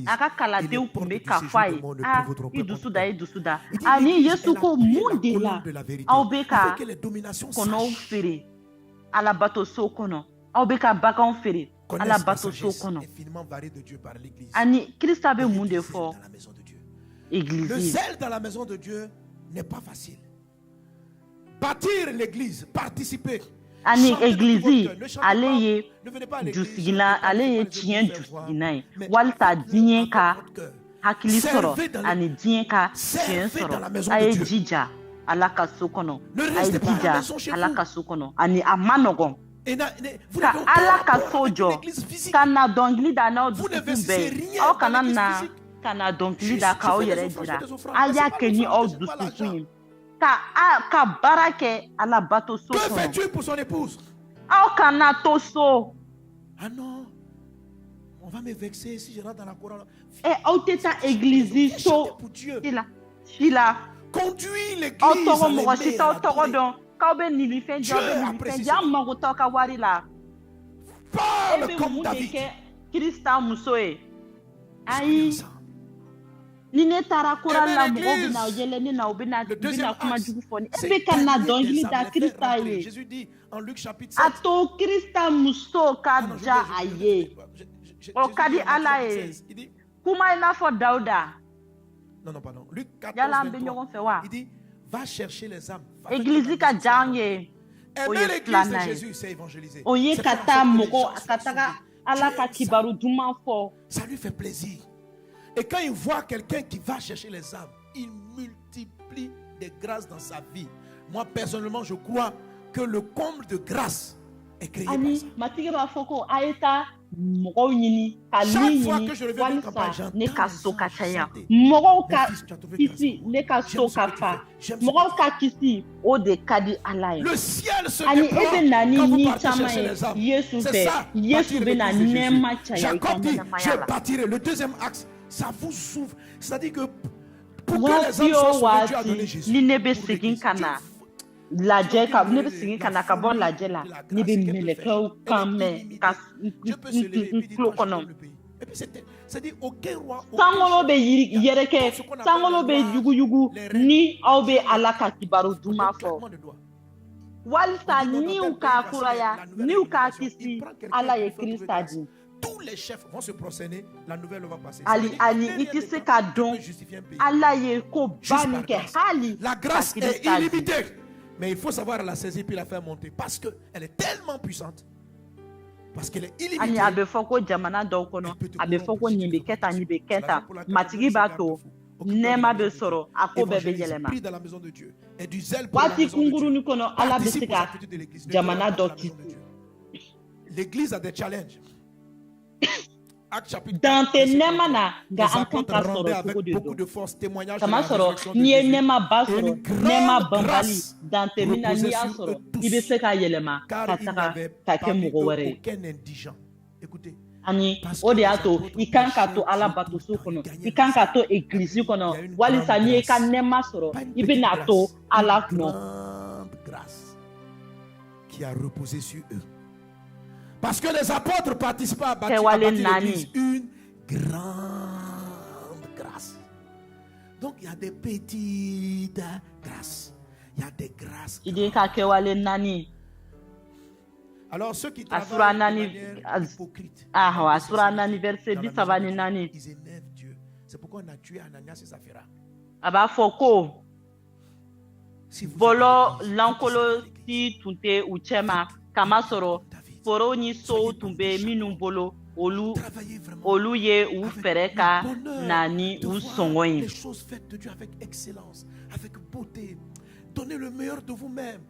Speaker 4: a ka kalandenw kun bɛ ka fɔ a ye i dusu da ani yesu ko mun de la aw bɛ ka kɔnɔw feere ala bato so kɔnɔ aw bɛ ka baganw feere ala bato so kɔnɔ ani kirista bɛ mun de fɔ
Speaker 3: Le
Speaker 4: église
Speaker 3: zèle dans la maison de Dieu n'est pas facile. Bâtir l'église, participer.
Speaker 4: ani
Speaker 3: Chantez de tout votre
Speaker 4: église
Speaker 3: cœur. Ne chantez
Speaker 4: ale
Speaker 3: pas,
Speaker 4: ye
Speaker 3: ne venez pas à l'église,
Speaker 4: jusigina
Speaker 3: chantez
Speaker 4: ale ye
Speaker 3: pas,
Speaker 4: tiɲɛ
Speaker 3: je vais
Speaker 4: jusigina ye
Speaker 3: mais
Speaker 4: walisa
Speaker 3: faites-le
Speaker 4: diɲɛ
Speaker 3: avec
Speaker 4: ka
Speaker 3: votre cœur.
Speaker 4: hakili sɔrɔ
Speaker 3: Servez dans
Speaker 4: ani diɲɛ ka tiɲɛ
Speaker 3: Servez dans la
Speaker 4: sɔrɔ
Speaker 3: maison
Speaker 4: a
Speaker 3: de
Speaker 4: ye
Speaker 3: Dieu.
Speaker 4: jija ala ka so kɔnɔ
Speaker 3: Ne
Speaker 4: a ye
Speaker 3: restez pas à la
Speaker 4: jija
Speaker 3: maison chez
Speaker 4: ala
Speaker 3: vous.
Speaker 4: ka so kɔnɔ ani a ma nɔgɔn
Speaker 3: Vous
Speaker 4: ka
Speaker 3: n'avez
Speaker 4: ala
Speaker 3: aucun
Speaker 4: ka
Speaker 3: rapport
Speaker 4: so
Speaker 3: avec
Speaker 4: jɔ
Speaker 3: l'église physique.
Speaker 4: ka na dɔnkili da n'aw
Speaker 3: Vous
Speaker 4: dusukun
Speaker 3: n'investissez
Speaker 4: bɛɛ
Speaker 3: rien
Speaker 4: aw
Speaker 3: dans
Speaker 4: kana
Speaker 3: l'église
Speaker 4: na
Speaker 3: physique.
Speaker 4: ka na dɔnkili da k'aw
Speaker 3: Je fais des
Speaker 4: yɛrɛ
Speaker 3: offrandes,
Speaker 4: jira
Speaker 3: je fais des offrandes.
Speaker 4: a
Speaker 3: C'est
Speaker 4: y'a
Speaker 3: pas
Speaker 4: kɛ ni
Speaker 3: l'offrande,
Speaker 4: aw
Speaker 3: c'est pas
Speaker 4: dusukun
Speaker 3: l'argent.
Speaker 4: ye ka baara kɛ ala bato so
Speaker 3: Que
Speaker 4: kɔnɔ
Speaker 3: fais-tu pour son épouse?
Speaker 4: aw kana to so
Speaker 3: Ah non, on va me vexer si je rentre dans la couronne.
Speaker 4: aw tɛ taa egilizi so
Speaker 3: pour Dieu.
Speaker 4: si la
Speaker 3: Conduis l'église
Speaker 4: aw
Speaker 3: à
Speaker 4: tɔgɔ mɔgɔ si
Speaker 3: l'aimer,
Speaker 4: t'aw
Speaker 3: à
Speaker 4: tɔgɔ
Speaker 3: l'adorer.
Speaker 4: dɔn k'aw bɛ nin ni fɛn di aw bɛ nin ni fɛn di an mago t'aw ka wari la e
Speaker 3: Parle
Speaker 4: bɛ
Speaker 3: comme
Speaker 4: mun de
Speaker 3: David.
Speaker 4: kɛ kirista muso ye
Speaker 3: Soyez
Speaker 4: ayi
Speaker 3: ensemble.
Speaker 4: ni ne taara kura la
Speaker 3: Aimez
Speaker 4: mɔgɔw
Speaker 3: l'église.
Speaker 4: bɛna yɛlɛ ne na u bɛna
Speaker 3: Le deuxième
Speaker 4: kuma
Speaker 3: axe,
Speaker 4: jugu fɔ ni e
Speaker 3: c'est
Speaker 4: bɛ ka na
Speaker 3: gagner
Speaker 4: dɔnkili
Speaker 3: des
Speaker 4: da
Speaker 3: âmes, les faire
Speaker 4: kirista
Speaker 3: rentrer.
Speaker 4: ye
Speaker 3: Jésus dit en Luc chapitre
Speaker 4: a
Speaker 3: 7.
Speaker 4: to kirista muso ka
Speaker 3: Ah non, je
Speaker 4: ja
Speaker 3: veux-
Speaker 4: a
Speaker 3: je veux-
Speaker 4: ye o
Speaker 3: Jésus
Speaker 4: ka
Speaker 3: dit
Speaker 4: di
Speaker 3: en Luc
Speaker 4: ala
Speaker 3: chapitre
Speaker 4: ye
Speaker 3: 16, il dit,
Speaker 4: kuma i n'a fɔ dawuda
Speaker 3: non, non, pardon. Luc 14,
Speaker 4: yala an bɛ
Speaker 3: 23.
Speaker 4: ɲɔgɔn fɛ wa
Speaker 3: Il dit, va chercher les âmes.
Speaker 4: egilizi ka ja an ye o
Speaker 3: Aimer
Speaker 4: ye
Speaker 3: l'église de
Speaker 4: filanan ye
Speaker 3: Jésus, c'est évangéliser.
Speaker 4: o ye
Speaker 3: C'est
Speaker 4: ka
Speaker 3: faire en
Speaker 4: taa
Speaker 3: sorte que les
Speaker 4: mɔgɔ
Speaker 3: gens
Speaker 4: ka
Speaker 3: soient
Speaker 4: taga
Speaker 3: sauvés.
Speaker 4: ala
Speaker 3: Dieu
Speaker 4: ka
Speaker 3: aime ça.
Speaker 4: kibaru duman fɔ
Speaker 3: Ça lui fait plaisir. Et quand il voit quelqu'un qui va chercher les âmes, il multiplie des grâces dans sa vie. Moi, personnellement, je crois que le comble de grâce est créé par
Speaker 4: ani
Speaker 3: ça.
Speaker 4: matigi b'a fɔ ko a ye taa mɔgɔw ɲini ka
Speaker 3: Chaque
Speaker 4: min
Speaker 3: fois
Speaker 4: ɲini
Speaker 3: que je reviens de campagne,
Speaker 4: walisa
Speaker 3: j'entends
Speaker 4: ne ka
Speaker 3: les
Speaker 4: so ka
Speaker 3: anges
Speaker 4: caya
Speaker 3: chanter.
Speaker 4: mɔgɔw
Speaker 3: Mon
Speaker 4: ka
Speaker 3: fils, tu as trouvé grâce
Speaker 4: kisi
Speaker 3: pour moi.
Speaker 4: ne ka
Speaker 3: J'aime
Speaker 4: so
Speaker 3: ce
Speaker 4: ka
Speaker 3: que tu
Speaker 4: fa
Speaker 3: fais. J'aime ce
Speaker 4: mɔgɔw
Speaker 3: que
Speaker 4: ka kisi o de ka di ala ye
Speaker 3: Le ciel se
Speaker 4: ani e
Speaker 3: déploie
Speaker 4: bɛ na ni
Speaker 3: quand vous
Speaker 4: ni
Speaker 3: partez
Speaker 4: caman
Speaker 3: chercher
Speaker 4: ye
Speaker 3: les âmes.
Speaker 4: yesu
Speaker 3: C'est
Speaker 4: fɛ
Speaker 3: ça,
Speaker 4: yesu
Speaker 3: bâtir
Speaker 4: bɛ na
Speaker 3: l'église de Jésus.
Speaker 4: nɛɛma caya i ka
Speaker 3: Jacob dit,
Speaker 4: ɲɛnamaya
Speaker 3: je
Speaker 4: la
Speaker 3: bâtirai. Le deuxième axe, ça vous ouvre. C'est-à-dire que pour que les
Speaker 4: waati
Speaker 3: âmes soient
Speaker 4: o
Speaker 3: sauvées, Dieu a donné
Speaker 4: waati
Speaker 3: Jésus.
Speaker 4: ni ne bɛ
Speaker 3: Pour
Speaker 4: segin
Speaker 3: l'église.
Speaker 4: ka
Speaker 3: Dieu
Speaker 4: na lajɛ ka ne bɛ segin ka na ka bɔ lajɛ la ne bɛ mɛlɛkɛw kan mɛn ka tulo kɔnɔ
Speaker 3: c'est-à-dire aucun roi,
Speaker 4: sankolo bɛ yɛrɛkɛ sankolo bɛ yuguyugu ni aw bɛ ala ka kibaru duman fɔ walisa niw k'a kuraya niw k'a kisi ala ye kirista di
Speaker 3: tous les chefs vont se prosterner, la nouvelle va passer.
Speaker 4: ali i tɛ se k'a dɔn ala ye ko ba min kɛ hali
Speaker 3: La
Speaker 4: ka
Speaker 3: grâce est
Speaker 4: kirista di
Speaker 3: illimitée. Mais il faut savoir la saisir puis la faire monter. Parce qu'elle est tellement puissante. Parce qu'elle est
Speaker 4: ani
Speaker 3: illimitée.
Speaker 4: a bɛ fɔ ko jamana dɔw kɔnɔ a bɛ fɔ ko nin bɛ kɛ tan nin bɛ kɛ tan matigi b'a to nɛɛma bɛ sɔrɔ a ko bɛɛ bɛ yɛlɛma
Speaker 3: Prie dans la maison de Dieu. Et du zèle pour la
Speaker 4: waati
Speaker 3: maison de Dieu.
Speaker 4: kunkurunin kɔnɔ ala bɛ se
Speaker 3: Participe aux
Speaker 4: ka
Speaker 3: activités de l'église. Ne
Speaker 4: jamana
Speaker 3: te lâche pas
Speaker 4: dɔ
Speaker 3: dans la maison de
Speaker 4: kisi
Speaker 3: Dieu. L'église a des challenges. Acte chapitre
Speaker 4: dan
Speaker 3: 4,
Speaker 4: tɛ
Speaker 3: verset
Speaker 4: nɛɛma
Speaker 3: 33.
Speaker 4: na nka
Speaker 3: Les
Speaker 4: an kan
Speaker 3: apôtres
Speaker 4: ka
Speaker 3: rendaient
Speaker 4: sɔrɔ
Speaker 3: avec
Speaker 4: cogo de
Speaker 3: beaucoup
Speaker 4: don
Speaker 3: de force témoignage de
Speaker 4: kama
Speaker 3: la
Speaker 4: sɔrɔ
Speaker 3: résurrection de
Speaker 4: n'i ye
Speaker 3: Jésus.
Speaker 4: nɛɛma ba
Speaker 3: Et
Speaker 4: sɔrɔ
Speaker 3: une grande
Speaker 4: nɛɛma banbali
Speaker 3: grâce
Speaker 4: dan tɛ min na n'i y'a
Speaker 3: reposait sur
Speaker 4: sɔrɔ
Speaker 3: eux tous.
Speaker 4: i bɛ se ka yɛlɛma
Speaker 3: Car
Speaker 4: ka
Speaker 3: il
Speaker 4: taga
Speaker 3: n'avait
Speaker 4: ka kɛ
Speaker 3: parmi
Speaker 4: mɔgɔ
Speaker 3: eux
Speaker 4: wɛrɛ ye
Speaker 3: aucun indigent. Écoutez,
Speaker 4: ani
Speaker 3: parce
Speaker 4: o
Speaker 3: que
Speaker 4: de y'a
Speaker 3: les
Speaker 4: to
Speaker 3: apôtres
Speaker 4: i kan ka to
Speaker 3: prêchaient
Speaker 4: ala
Speaker 3: Dieu
Speaker 4: bato
Speaker 3: tout
Speaker 4: so
Speaker 3: le temps.
Speaker 4: kɔnɔ
Speaker 3: Ils gagnaient
Speaker 4: i kan ka
Speaker 3: les
Speaker 4: to
Speaker 3: âmes.
Speaker 4: egilizi
Speaker 3: Il y a
Speaker 4: kɔnɔ
Speaker 3: une
Speaker 4: walisa
Speaker 3: grande
Speaker 4: n'i ye ka
Speaker 3: grâce.
Speaker 4: nɛɛma sɔrɔ
Speaker 3: Pas une
Speaker 4: i bɛ
Speaker 3: petite
Speaker 4: n'a
Speaker 3: grâce,
Speaker 4: to ala
Speaker 3: une
Speaker 4: nɔ
Speaker 3: grande grâce qui a reposé sur eux. Parce que les apôtres participaient à bâtir l'église. Une grande grâce. Donc il y a des petites grâces. Il y a des grâces.
Speaker 4: i de ka kɛwale naani
Speaker 3: Alors ceux qui
Speaker 4: a sura
Speaker 3: travaillent de
Speaker 4: naani
Speaker 3: manière hypocrite,
Speaker 4: ahɔ a sura naani verset
Speaker 3: dans
Speaker 4: bi
Speaker 3: la
Speaker 4: saba
Speaker 3: maison
Speaker 4: ni
Speaker 3: de
Speaker 4: naani
Speaker 3: Dieu, ils énervent Dieu. C'est pourquoi on a tué Ananias et Saphira.
Speaker 4: a b'a fɔ ko
Speaker 3: Si vous
Speaker 4: bɔlɔ
Speaker 3: êtes l'église,
Speaker 4: lankolon
Speaker 3: vous êtes l'église.
Speaker 4: si tun tɛ u cɛ ma kamasɔrɔ forow ni sow tun bɛ minnu bolo olu
Speaker 5: Travaillez vraiment.
Speaker 4: olu ye u
Speaker 5: Avec
Speaker 4: fɛrɛ ka
Speaker 5: le bonheur
Speaker 4: na ni
Speaker 5: de
Speaker 4: u
Speaker 5: voir
Speaker 4: sɔngɔ ye
Speaker 5: les choses faites de Dieu avec excellence, avec beauté. Donnez le meilleur de vous-même.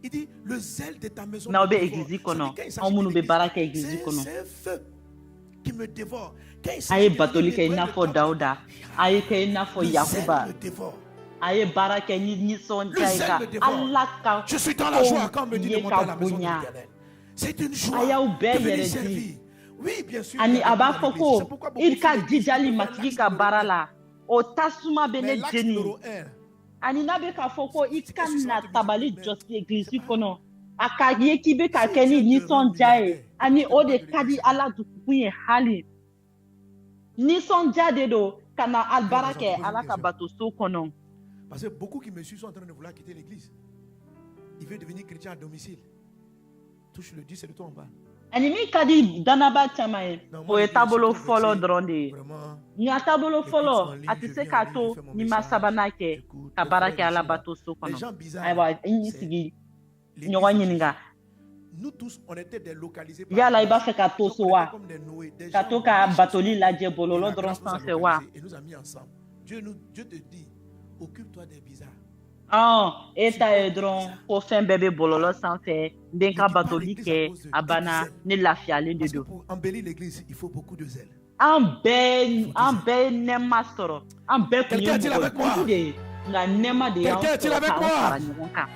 Speaker 5: Il dit le zèle de ta maison.
Speaker 4: n'aw
Speaker 5: me
Speaker 4: bɛ
Speaker 5: dévore.
Speaker 4: église
Speaker 5: Ça
Speaker 4: kɔnɔ
Speaker 5: dit, quand il s'agit
Speaker 4: anw minnu
Speaker 5: de
Speaker 4: bɛ baara
Speaker 5: l'église,
Speaker 4: kɛ église kɔnɔ
Speaker 5: c'est un feu qui me dévore. Quand il
Speaker 4: a
Speaker 5: s'agit
Speaker 4: ye
Speaker 5: de
Speaker 4: batoli kɛ i n'a
Speaker 5: nettoyer
Speaker 4: fɔ
Speaker 5: le tabernacle,
Speaker 4: dawuda a ye kɛ i n'a fɔ
Speaker 5: le
Speaker 4: yakuba
Speaker 5: zèle me dévore.
Speaker 4: a ye baara kɛ ni nisɔndiya
Speaker 5: Le
Speaker 4: ye
Speaker 5: zèle
Speaker 4: ka
Speaker 5: me dévore.
Speaker 4: ala ka
Speaker 5: Je suis dans la joie quand on me dit de
Speaker 4: ye
Speaker 5: monter à la
Speaker 4: ka
Speaker 5: maison de
Speaker 4: bonya
Speaker 5: l'Éternel. C'est une joie
Speaker 4: a y'aw
Speaker 5: de
Speaker 4: bɛɛ
Speaker 5: venir
Speaker 4: yɛrɛ
Speaker 5: servir.
Speaker 4: di
Speaker 5: Oui, bien sûr.
Speaker 4: ani
Speaker 5: il y a
Speaker 4: a b'a
Speaker 5: des
Speaker 4: fɔ
Speaker 5: gens dans
Speaker 4: ko
Speaker 5: l'église. C'est pourquoi beaucoup
Speaker 4: i ka
Speaker 5: font l'église
Speaker 4: jijali
Speaker 5: pour faire
Speaker 4: matigi
Speaker 5: l'axe
Speaker 4: ka
Speaker 5: numéro
Speaker 4: baara
Speaker 5: un.
Speaker 4: la o tasuma bɛ
Speaker 5: Mais
Speaker 4: ne
Speaker 5: l'axe
Speaker 4: jeni
Speaker 5: numéro 1,
Speaker 4: ani n'a bɛ k'a fɔ ko i
Speaker 5: C'est
Speaker 4: ka
Speaker 5: que ce soit
Speaker 4: na
Speaker 5: de
Speaker 4: tabali
Speaker 5: multiplier.
Speaker 4: jɔsi église
Speaker 5: C'est pas-
Speaker 4: kɔnɔ a ka ye k'i bɛ ka
Speaker 5: Si
Speaker 4: kɛ ni
Speaker 5: Dieu te rend
Speaker 4: nisɔndiya ye
Speaker 5: milliardaire,
Speaker 4: ani
Speaker 5: tu te
Speaker 4: o
Speaker 5: rends
Speaker 4: de
Speaker 5: de
Speaker 4: ka di
Speaker 5: l'église.
Speaker 4: ala dusukun ye hali nisɔndiya de don ka na a baara
Speaker 5: Attends,
Speaker 4: kɛ
Speaker 5: je te pose
Speaker 4: ala
Speaker 5: une
Speaker 4: ka
Speaker 5: question.
Speaker 4: bato so kɔnɔ
Speaker 5: Parce que beaucoup qui me suivent sont en train de vouloir quitter l'église. Ils veulent devenir chrétiens à domicile. Touche le Dieu, c'est de toi en bas.
Speaker 4: ani min ka di danaba caman ye
Speaker 5: Non,
Speaker 4: o
Speaker 5: moi,
Speaker 4: ye
Speaker 5: je suis
Speaker 4: taabolo
Speaker 5: trop
Speaker 4: fɔlɔ
Speaker 5: vexé.
Speaker 4: dɔrɔn de ye
Speaker 5: Vraiment.
Speaker 4: nka taabolo
Speaker 5: Les
Speaker 4: fɔlɔ
Speaker 5: cultes en ligne,
Speaker 4: a tɛ
Speaker 5: je
Speaker 4: se
Speaker 5: viens en
Speaker 4: k'a
Speaker 5: ligne,
Speaker 4: to
Speaker 5: je fais mon
Speaker 4: n'i ma
Speaker 5: message,
Speaker 4: sabanan kɛ
Speaker 5: j'écoute.
Speaker 4: ka
Speaker 5: Les
Speaker 4: baara
Speaker 5: frères
Speaker 4: kɛ ala
Speaker 5: ici, là,
Speaker 4: bato so
Speaker 5: les
Speaker 4: kɔnɔ
Speaker 5: gens bizarres,
Speaker 4: ayiwa i y'i
Speaker 5: c'est
Speaker 4: sigi
Speaker 5: l'église
Speaker 4: ɲɔgɔn
Speaker 5: de
Speaker 4: ɲininka
Speaker 5: Jésus. Nous tous, on était délocalisés par
Speaker 4: yala i
Speaker 5: la
Speaker 4: b'a
Speaker 5: grâce.
Speaker 4: fɛ ka to
Speaker 5: Donc,
Speaker 4: so
Speaker 5: on
Speaker 4: wa
Speaker 5: était comme des Noé, des
Speaker 4: ka
Speaker 5: gens
Speaker 4: to ka
Speaker 5: riches
Speaker 4: batoli
Speaker 5: et
Speaker 4: lajɛ
Speaker 5: la
Speaker 4: bɔlɔlɔ dɔrɔn
Speaker 5: grâce nous a
Speaker 4: sanfɛ wa
Speaker 5: localisés et nous a mis ensemble. Dieu te dit, occupe-toi des bizarres.
Speaker 4: e ta ye dɔrɔn ko fɛn bɛɛ bɛ bɔlɔlɔ sanfɛ n bɛ n ka batoli kɛ a banna ne lafiyalen de
Speaker 5: Parce que
Speaker 4: don
Speaker 5: pour embellir l'église, il faut beaucoup de zèle.
Speaker 4: an bɛɛ ye nɛɛma sɔrɔ an bɛɛ kun ye
Speaker 5: Quelqu'un est-il avec moi?
Speaker 4: mɔgɔjugu de ye nka nɛɛma de y'an
Speaker 5: Quelqu'un est-il
Speaker 4: sɔrɔ
Speaker 5: avec
Speaker 4: k'an
Speaker 5: moi?
Speaker 4: fara ɲɔgɔn kan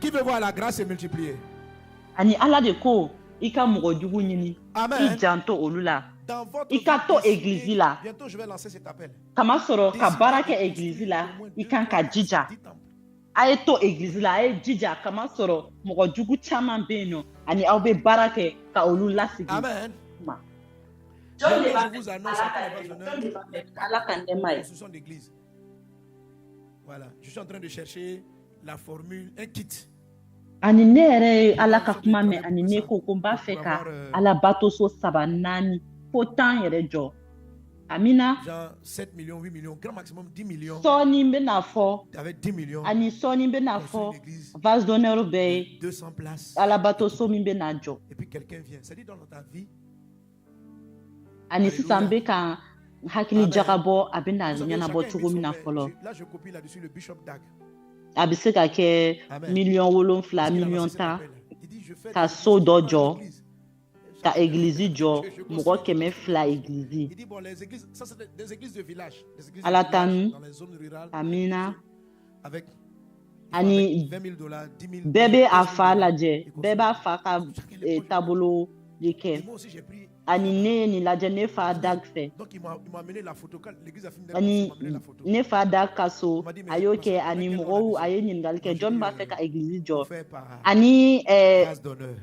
Speaker 5: Qui veut voir la grâce se multiplier?
Speaker 4: ani ala de ko i ka mɔgɔjugu ɲini i
Speaker 5: Amen.
Speaker 4: janto olu la
Speaker 5: Dans votre
Speaker 4: I ka
Speaker 5: vie,
Speaker 4: to
Speaker 5: décidez-
Speaker 4: église la.
Speaker 5: Bientôt, je vais lancer cet appel.
Speaker 4: kamasɔrɔ ka
Speaker 5: Décidez
Speaker 4: baara
Speaker 5: de
Speaker 4: kɛ
Speaker 5: construire
Speaker 4: église la
Speaker 5: au moins
Speaker 4: i
Speaker 5: 2,
Speaker 4: kan
Speaker 5: 3,
Speaker 4: ka
Speaker 5: 4,
Speaker 4: jija
Speaker 5: 10 temples.
Speaker 4: a ye to église la a ye jija kamasɔrɔ mɔgɔjugu caman bɛ yen nɔ ani aw bɛ baara kɛ ka olu lasigi
Speaker 5: Amen.
Speaker 4: ma
Speaker 5: Bientôt, je vous annonce à tous les honneurs
Speaker 4: ala ka nɛɛma ye
Speaker 5: construction d'église. Voilà. Je suis en train de chercher la formule, un kit.
Speaker 4: ani ne yɛrɛ ye ala ka kuma mɛn ani ne ko ko n b'a fɛ ka ala batoso 3 4 fo 10 yɛrɛ jɔ amina
Speaker 5: Genre 7 millions, 8 millions, grand maximum 10 millions.
Speaker 4: sɔɔni n bɛna fɔ
Speaker 5: Avec 10 millions,
Speaker 4: ani sɔɔni n bɛna
Speaker 5: construire
Speaker 4: fɔ
Speaker 5: une église
Speaker 4: vase d'honneur bɛ
Speaker 5: de
Speaker 4: ye
Speaker 5: 200 places.
Speaker 4: ala batoso min bɛna jɔ
Speaker 5: Et puis quelqu'un vient. C'est-à-dire dans ta vie,
Speaker 4: ani sisan n bɛ ka n hakili
Speaker 5: Amen.
Speaker 4: jagabɔ a bɛna
Speaker 5: vous savez,
Speaker 4: ɲɛnabɔ
Speaker 5: chacun
Speaker 4: cogo
Speaker 5: invite
Speaker 4: min na
Speaker 5: son
Speaker 4: fɔlɔ
Speaker 5: père. Là, je copie là-dessus le Bishop Dag.
Speaker 4: a bɛ se ka kɛ
Speaker 5: Amen.
Speaker 4: 7
Speaker 5: Parce qu'il a
Speaker 4: miliyɔn
Speaker 5: lancé cet
Speaker 4: 10
Speaker 5: appel. Il dit, je fais
Speaker 4: ka
Speaker 5: de
Speaker 4: so
Speaker 5: l'église
Speaker 4: dɔ
Speaker 5: une
Speaker 4: jɔ
Speaker 5: église.
Speaker 4: ka église jɔ
Speaker 5: Je
Speaker 4: mɔgɔ
Speaker 5: construis.
Speaker 4: 200 église
Speaker 5: Il dit, bon, les églises, ça c'est des églises de village. Des églises
Speaker 4: À la
Speaker 5: de village,
Speaker 4: tanu.
Speaker 5: dans les zones rurales.
Speaker 4: amina
Speaker 5: Avec
Speaker 4: ani
Speaker 5: 20 000 $, 10 000
Speaker 4: bɛɛ bɛ a
Speaker 5: 15 000
Speaker 4: fa
Speaker 5: $.
Speaker 4: lajɛ
Speaker 5: Il
Speaker 4: bɛɛ b'a
Speaker 5: construit.
Speaker 4: fa ka
Speaker 5: Chacun les projets.
Speaker 4: taabolo de
Speaker 5: Et
Speaker 4: kɛ
Speaker 5: moi aussi, j'ai pris.
Speaker 4: ani ne ye nin lajɛ ne fa dag fɛ
Speaker 5: Donc, il m'a amené la photo. Quand l'église a fini d'être
Speaker 4: ani
Speaker 5: construite, il m'a amené la photo.
Speaker 4: ne fa dag ka so
Speaker 5: On m'a dit, mais
Speaker 4: a y'o
Speaker 5: parce
Speaker 4: kɛ
Speaker 5: que
Speaker 4: ani
Speaker 5: avec quel
Speaker 4: mɔgɔw
Speaker 5: ordre
Speaker 4: a ye ɲininkali kɛ
Speaker 5: Moi, je
Speaker 4: jɔn
Speaker 5: dis,
Speaker 4: b'a fɛ ka église jɔ
Speaker 5: Fait par
Speaker 4: ani
Speaker 5: grâce d'honneur.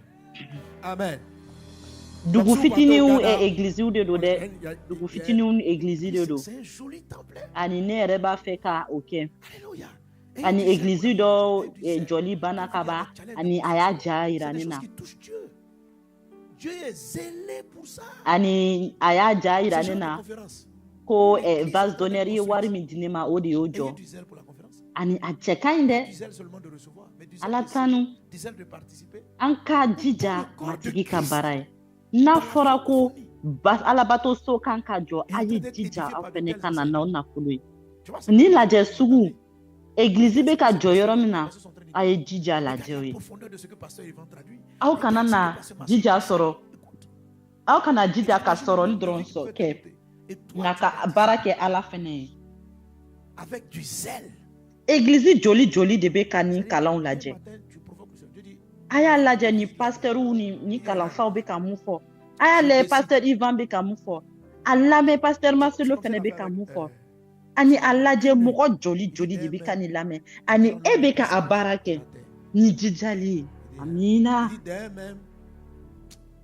Speaker 5: Amen.
Speaker 4: dugu
Speaker 5: Donc, si vous
Speaker 4: fitiniw
Speaker 5: partez au Ghana,
Speaker 4: églisiw de don dɛ
Speaker 5: il y a-
Speaker 4: dugu fitiniw église de don
Speaker 5: C'est un joli temple.
Speaker 4: ani ne yɛrɛ b'a fɛ ka o kɛ
Speaker 5: Alléluia.
Speaker 4: ani église dɔ jɔli banna ka ban ani a y'a ja yira
Speaker 5: C'est
Speaker 4: ne
Speaker 5: des
Speaker 4: na
Speaker 5: choses qui touchent Dieu. Dieu est zélé pour ça.
Speaker 4: ani a y'a ja yira
Speaker 5: C'est
Speaker 4: ne
Speaker 5: genre de
Speaker 4: na
Speaker 5: conférence.
Speaker 4: ko
Speaker 5: L'église
Speaker 4: vase
Speaker 5: est
Speaker 4: d'honneur ye
Speaker 5: construite.
Speaker 4: wari min di ne ma o de y'o
Speaker 5: Ayez
Speaker 4: jɔ
Speaker 5: du zèle pour la conférence.
Speaker 4: ani a cɛ ka ɲi dɛ
Speaker 5: Du zèle seulement de recevoir, mais du zèle,
Speaker 4: ala tanu
Speaker 5: du zèle de participer.
Speaker 4: an ka jija matigi ka baara ye n'a fɔra ko alabato so kan ka jɔ a ye jija aw fɛnɛ ka na n'aw nafolo ye
Speaker 5: Tu vois, c'est
Speaker 4: ni
Speaker 5: tout.
Speaker 4: lajɛ sugu église bɛ ka jɔ yɔrɔ min na a ye jija lajɛ o
Speaker 5: La
Speaker 4: ye
Speaker 5: profondeur de ce que pasteur Yvan traduit.
Speaker 4: aw kana na jija sɔrɔ aw kana jija ka sɔrɔli dɔrɔn kɛ
Speaker 5: Et toi,
Speaker 4: nka
Speaker 5: tu
Speaker 4: ka
Speaker 5: participes
Speaker 4: baara kɛ ala fɛnɛ ye
Speaker 5: avec du zèle.
Speaker 4: église joli joli de bɛ ka nin kalanw
Speaker 5: Ce
Speaker 4: lajɛ
Speaker 5: matin, tu provoques le Seigneur. Dieu dit,
Speaker 4: a y'a lajɛ ni pasitɛriw ni kalanfaw bɛ ka mun fɔ a y'a lajɛ pasitɛr ivan bɛ ka mun fɔ a lamɛn pasitɛr masolo fɛnɛ bɛ ka mun fɔ ani a lajɛ mɔgɔ joli joli de bɛ ka nin lamɛn ani e bɛ ka a baara kɛ ni jijali ye amina
Speaker 5: il dit d'elle-même,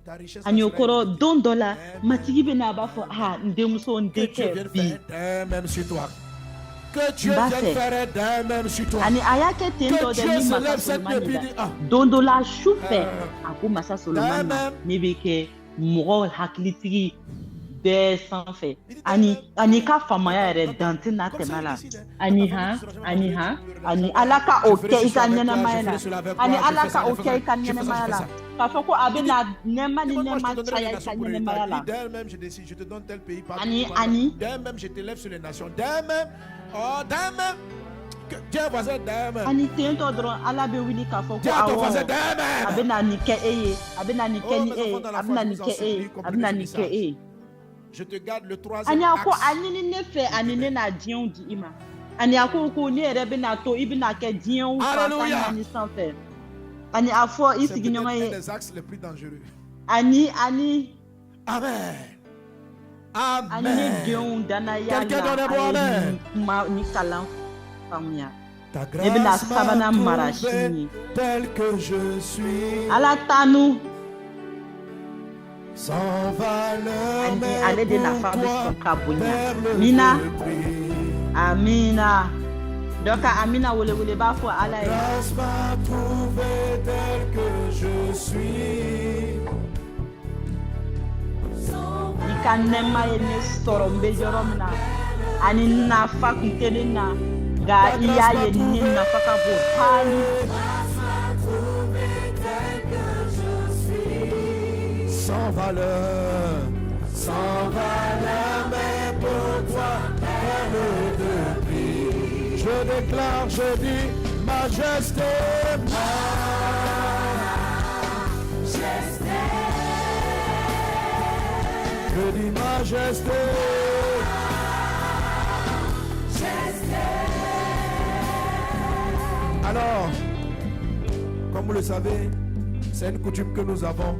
Speaker 5: ta richesse
Speaker 4: ani o
Speaker 5: sera
Speaker 4: kɔrɔ
Speaker 5: illimitée.
Speaker 4: don dɔ la matigi bɛ na a b'a fɔ n denmuso n
Speaker 5: Que Dieu
Speaker 4: denkɛ
Speaker 5: vienne
Speaker 4: bi
Speaker 5: faire d'elle-même sur toi. Que Dieu
Speaker 4: Mba
Speaker 5: vienne
Speaker 4: fɛ.
Speaker 5: faire d'elle-même sur toi.
Speaker 4: ani a y'a kɛ ten
Speaker 5: Que
Speaker 4: tɔ dɛ
Speaker 5: Dieu
Speaker 4: ni
Speaker 5: se
Speaker 4: masa
Speaker 5: lève cette
Speaker 4: solomani
Speaker 5: nuit et
Speaker 4: la
Speaker 5: dit, ah,
Speaker 4: don dɔ la su fɛ
Speaker 5: Ah.
Speaker 4: a ko masa solomani ma
Speaker 5: D'amen.
Speaker 4: ne bɛ kɛ mɔgɔ hakilitigi bɛɛ sanfɛ ani ka faamaya yɛrɛ dante n'a tɛmɛ la ani ala ka o kɛ i ka ɲɛnɛmaya la ani ala ka o kɛ i ka ɲɛnɛmaya la k'a fɔ ko a bɛna nɛɛma ni
Speaker 5: Dis-moi, je
Speaker 4: nɛɛma
Speaker 5: te donnerai les
Speaker 4: caya i
Speaker 5: nations
Speaker 4: ka
Speaker 5: pour
Speaker 4: ɲɛnɛmaya
Speaker 5: l'héritage.
Speaker 4: la
Speaker 5: Oui, d'ailleurs même, je décide, je te donne tel pays. Partout
Speaker 4: Ani-
Speaker 5: où tu vas.
Speaker 4: ani.
Speaker 5: D'ailleurs même, je t'élève sur les nations. D'ailleurs même, oh, d'ailleurs même, Dieu voisin, d'ailleurs même.
Speaker 4: ani tentɔ dɔrɔn ala bɛ wuli k'a fɔ ko
Speaker 5: Dis à ton
Speaker 4: awɔ
Speaker 5: voisin, d'ailleurs
Speaker 4: a
Speaker 5: même.
Speaker 4: bɛna nin kɛ e ye a bɛna nin
Speaker 5: Oh,
Speaker 4: kɛ ni
Speaker 5: mes
Speaker 4: e ye
Speaker 5: enfants dans la
Speaker 4: a
Speaker 5: foi,
Speaker 4: bɛna
Speaker 5: je
Speaker 4: nin
Speaker 5: vous en
Speaker 4: kɛ e ye
Speaker 5: supplie,
Speaker 4: a
Speaker 5: comprenez
Speaker 4: bɛna
Speaker 5: ce
Speaker 4: nin kɛ e
Speaker 5: message.
Speaker 4: ye
Speaker 5: Je te garde le troisième
Speaker 4: ani a ko a
Speaker 5: axe.
Speaker 4: ɲini ne fɛ ani ne n'a diɲɛw di i ma ani a ko ne yɛrɛ bɛna to i bɛna kɛ diɲɛw fantan
Speaker 5: Alléluia.
Speaker 4: naani sanfɛ ani a fɔ i
Speaker 5: C'est peut-être
Speaker 4: sigiɲɔgɔn
Speaker 5: un
Speaker 4: ye
Speaker 5: des axes les plus dangereux.
Speaker 4: ani
Speaker 5: Amen.
Speaker 4: ani ne
Speaker 5: Amen.
Speaker 4: denw danaya
Speaker 5: Quelqu'un donne un bon
Speaker 4: la a ye
Speaker 5: amen.
Speaker 4: nin kuma ni kalan faamuya
Speaker 5: Ta
Speaker 4: ne bɛna
Speaker 5: grâce m'a
Speaker 4: sabanan mara
Speaker 5: trouvé
Speaker 4: sini
Speaker 5: tel que je suis,
Speaker 4: ala tanu
Speaker 5: sans valeur,
Speaker 4: ani
Speaker 5: mais
Speaker 4: ale de
Speaker 5: pour
Speaker 4: nafa bɛ
Speaker 5: toi,
Speaker 4: sɔn ka bonya
Speaker 5: vers le
Speaker 4: mina
Speaker 5: prix.
Speaker 4: amina dɔ ka amina welewele b'a fɔ ala ye
Speaker 5: Grâce m'a trouvé tel que je suis.
Speaker 4: i ka nɛɛma ye ne sɔrɔ n bɛ yɔrɔ min na ani nafa kun tɛ ne na nka i y'a ye ne nafa ka bon hali
Speaker 5: Sans valeur, mais pour toi, perle de prix. Je déclare, je dis, majesté, je dis majesté. Alors, comme vous le savez, c'est une coutume que nous avons.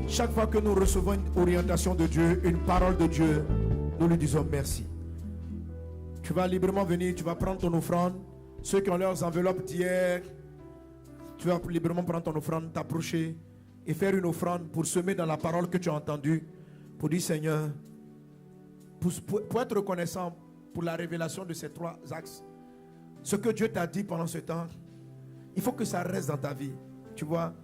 Speaker 5: Chaque fois que nous recevons une orientation de Dieu, une parole de Dieu, nous lui disons merci. Tu vas librement venir, tu vas prendre ton offrande. Ceux qui ont leurs enveloppes d'hier, tu vas librement prendre ton offrande, t'approcher et faire une offrande pour semer dans la parole que tu as entendue, pour dire Seigneur, pour être reconnaissant pour la révélation de ces trois axes. Ce que Dieu t'a dit pendant ce temps, il faut que ça reste dans ta vie. Tu vois,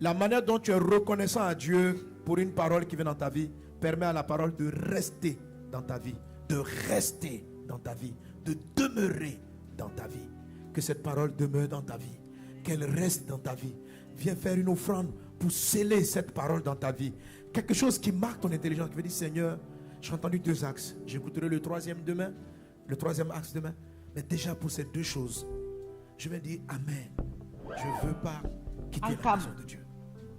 Speaker 5: la manière dont tu es reconnaissant à Dieu pour une parole qui vient dans ta vie permet à la parole de rester dans ta vie, de rester dans ta vie, de demeurer dans ta vie. Que cette parole demeure dans ta vie, qu'elle reste dans ta vie. Viens faire une offrande pour sceller cette parole dans ta vie. Quelque chose qui marque ton intelligence, qui veut dire Seigneur, j'ai entendu deux axes. J'écouterai le troisième demain, le troisième axe demain. Mais déjà pour ces deux choses, je vais dire Amen. Je ne veux pas quitter la maison de Dieu.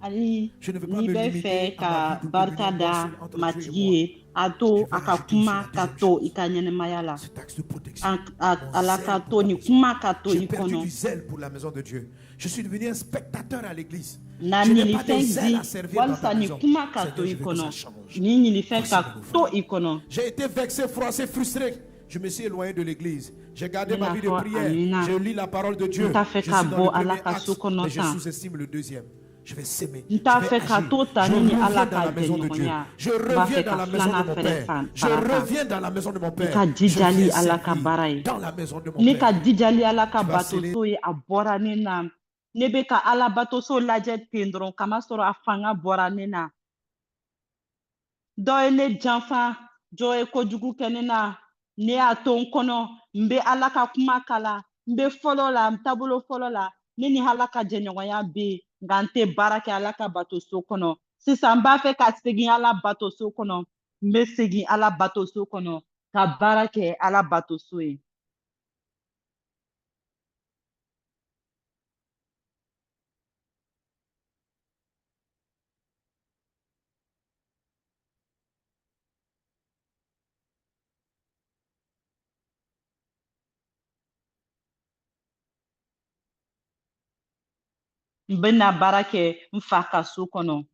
Speaker 4: ali
Speaker 5: Je ne veux pas
Speaker 4: n'i
Speaker 5: me
Speaker 4: bɛ
Speaker 5: limiter
Speaker 4: fɛ
Speaker 5: à ma
Speaker 4: ka
Speaker 5: vie de
Speaker 4: barika
Speaker 5: communion
Speaker 4: da
Speaker 5: seule entre Dieu et
Speaker 4: matigi
Speaker 5: moi.
Speaker 4: ye a to
Speaker 5: Je vais
Speaker 4: a ka
Speaker 5: ajouter
Speaker 4: kuma
Speaker 5: aussi la
Speaker 4: ka
Speaker 5: deuxième
Speaker 4: to
Speaker 5: chose.
Speaker 4: i ka ɲɛnɛmaya la
Speaker 5: Cet axe de protection.
Speaker 4: ala
Speaker 5: Mon
Speaker 4: ka
Speaker 5: zèle
Speaker 4: to
Speaker 5: pour ta
Speaker 4: ni
Speaker 5: maison.
Speaker 4: kuma ka to
Speaker 5: J'ai
Speaker 4: i
Speaker 5: perdu
Speaker 4: kɔnɔ
Speaker 5: du zèle pour la maison de Dieu. Je suis devenu un spectateur à l'église.
Speaker 4: na
Speaker 5: Je n'ai pas de
Speaker 4: ɲinifɛn
Speaker 5: zèle
Speaker 4: di
Speaker 5: à servir dans ta
Speaker 4: walisa ni
Speaker 5: maison.
Speaker 4: kuma ka to
Speaker 5: Seigneur,
Speaker 4: i
Speaker 5: je veux que
Speaker 4: kɔnɔ
Speaker 5: ça change.
Speaker 4: ni ɲinifɛn ka
Speaker 5: Voici mon
Speaker 4: to
Speaker 5: offrande.
Speaker 4: i kɔnɔ
Speaker 5: J'ai été vexé, froissé, frustré. Je me suis éloigné de l'église. J'ai gardé ma vie de
Speaker 4: Amina.
Speaker 5: prière. Je lis la parole de Dieu.
Speaker 4: N t'a fait
Speaker 5: Je
Speaker 4: ka
Speaker 5: suis dans
Speaker 4: bɔ
Speaker 5: le
Speaker 4: ala
Speaker 5: premier
Speaker 4: ka
Speaker 5: axe,
Speaker 4: so kɔnɔ
Speaker 5: mais je
Speaker 4: tan
Speaker 5: sous-estime le deuxième. Je vais s'aimer.
Speaker 4: n t'a
Speaker 5: Je vais
Speaker 4: fɛ ka
Speaker 5: agir.
Speaker 4: to
Speaker 5: Je
Speaker 4: tani ni ala
Speaker 5: reviens dans
Speaker 4: ka
Speaker 5: la maison de Dieu.
Speaker 4: jɛɲɔgɔnya
Speaker 5: Je
Speaker 4: n b'a
Speaker 5: reviens
Speaker 4: fɛ
Speaker 5: dans
Speaker 4: ka
Speaker 5: la maison de
Speaker 4: filanan
Speaker 5: mon
Speaker 4: fɛnɛ
Speaker 5: Père. Je
Speaker 4: fara kan
Speaker 5: reviens dans la maison de mon
Speaker 4: i
Speaker 5: Père.
Speaker 4: ka
Speaker 5: Je
Speaker 4: jijali
Speaker 5: viens
Speaker 4: ala ka
Speaker 5: servir
Speaker 4: baara ye
Speaker 5: dans la maison de mon
Speaker 4: ne ka
Speaker 5: Père.
Speaker 4: jijali ala ka
Speaker 5: Tu vas sceller.
Speaker 4: batoso ye a bɔra ne na ne bɛ ka ala batoso lajɛ ten dɔrɔn kamasɔrɔ a fanga bɔra ne na dɔ ye ne janfa dɔ ye kojugu kɛ ne na ne y'a to n kɔnɔ n bɛ ala ka kuma kala n bɛ fɔlɔ la n taabolo fɔlɔ la ne ni ala ka jɛɲɔgɔnya bɛ yen nka n tɛ baara kɛ ala ka batoso kɔnɔ sisan n b'a fɛ ka segin ala batoso kɔnɔ n bɛ segin ala batoso kɔnɔ ka baara kɛ ala batoso ye n bɛna baara kɛ n fa ka so kɔnɔ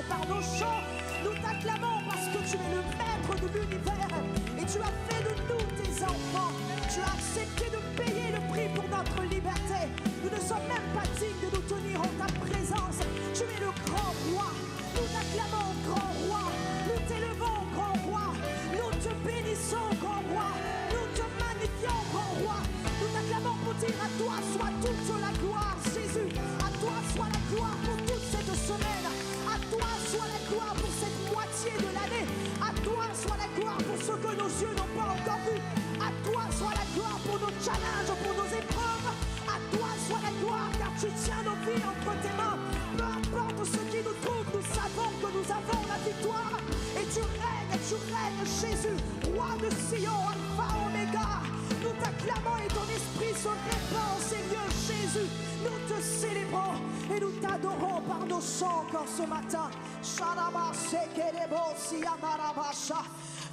Speaker 1: par nos chants. Nous t'acclamons parce que tu es le maître de l'univers et tu as fait de nous tes enfants. Tu as accepté de payer le prix pour notre liberté. Nous ne sommes même pas dignes de nous tenir en ta présence. Tu es le grand roi. Nous t'acclamons, grand roi. Nous t'élevons, grand roi. Nous te bénissons, grand roi. Nous te magnifions, grand roi. Nous t'acclamons pour dire à toi soit toute la gloire, Jésus. À toi soit la gloire pour toute cette semaine. À toi soit la gloire pour cette moitié de l'année. À toi soit la gloire pour ce que nos yeux n'ont pas encore vu. À toi soit la gloire pour nos challenges, pour nos épreuves. À toi soit la gloire car tu tiens nos vies entre tes mains. Peu importe ce qui nous trouve, nous savons que nous avons la victoire. Et tu règnes, Jésus, roi de Sion, Alpha, Oméga. Nous t'acclamons et ton esprit se répand en ces lieux, Jésus. Nous te célébrons et nous t'adorons par nos chants encore ce matin.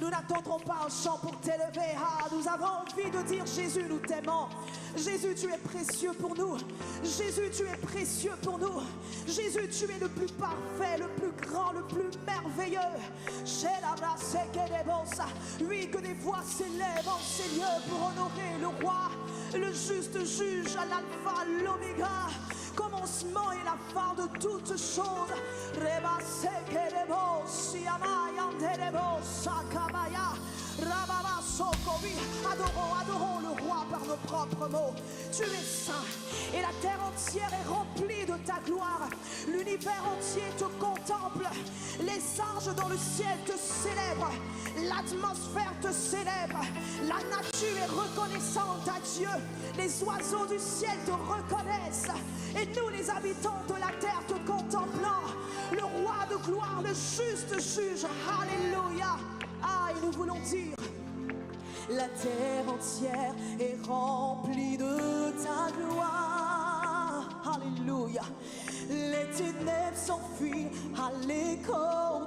Speaker 1: Nous n'attendrons pas un chant pour t'élever. Nous avons envie de dire Jésus, nous t'aimons. Jésus, tu es précieux pour nous. Jésus, tu es précieux pour nous. Jésus, tu es le plus parfait, le plus grand, le plus merveilleux. Oui, que des voix s'élèvent en ces lieux pour honorer le roi, le juste juge, à l'alpha, l'oméga, commencement et la fin de toutes choses. Adorons le roi par nos propres mots. Tu es saint et la terre entière est remplie de ta gloire. L'univers entier te contemple. Les anges dans le ciel te célèbrent. L'atmosphère te célèbre. La nature est reconnaissante à Dieu. Les oiseaux du ciel te reconnaissent. Et nous, les habitants de la terre, te contemplant. Le roi de gloire, le juste juge. Alléluia. Et nous voulons dire: la terre entière est remplie de ta gloire. Alléluia. Les ténèbres s'enfuient à l'écho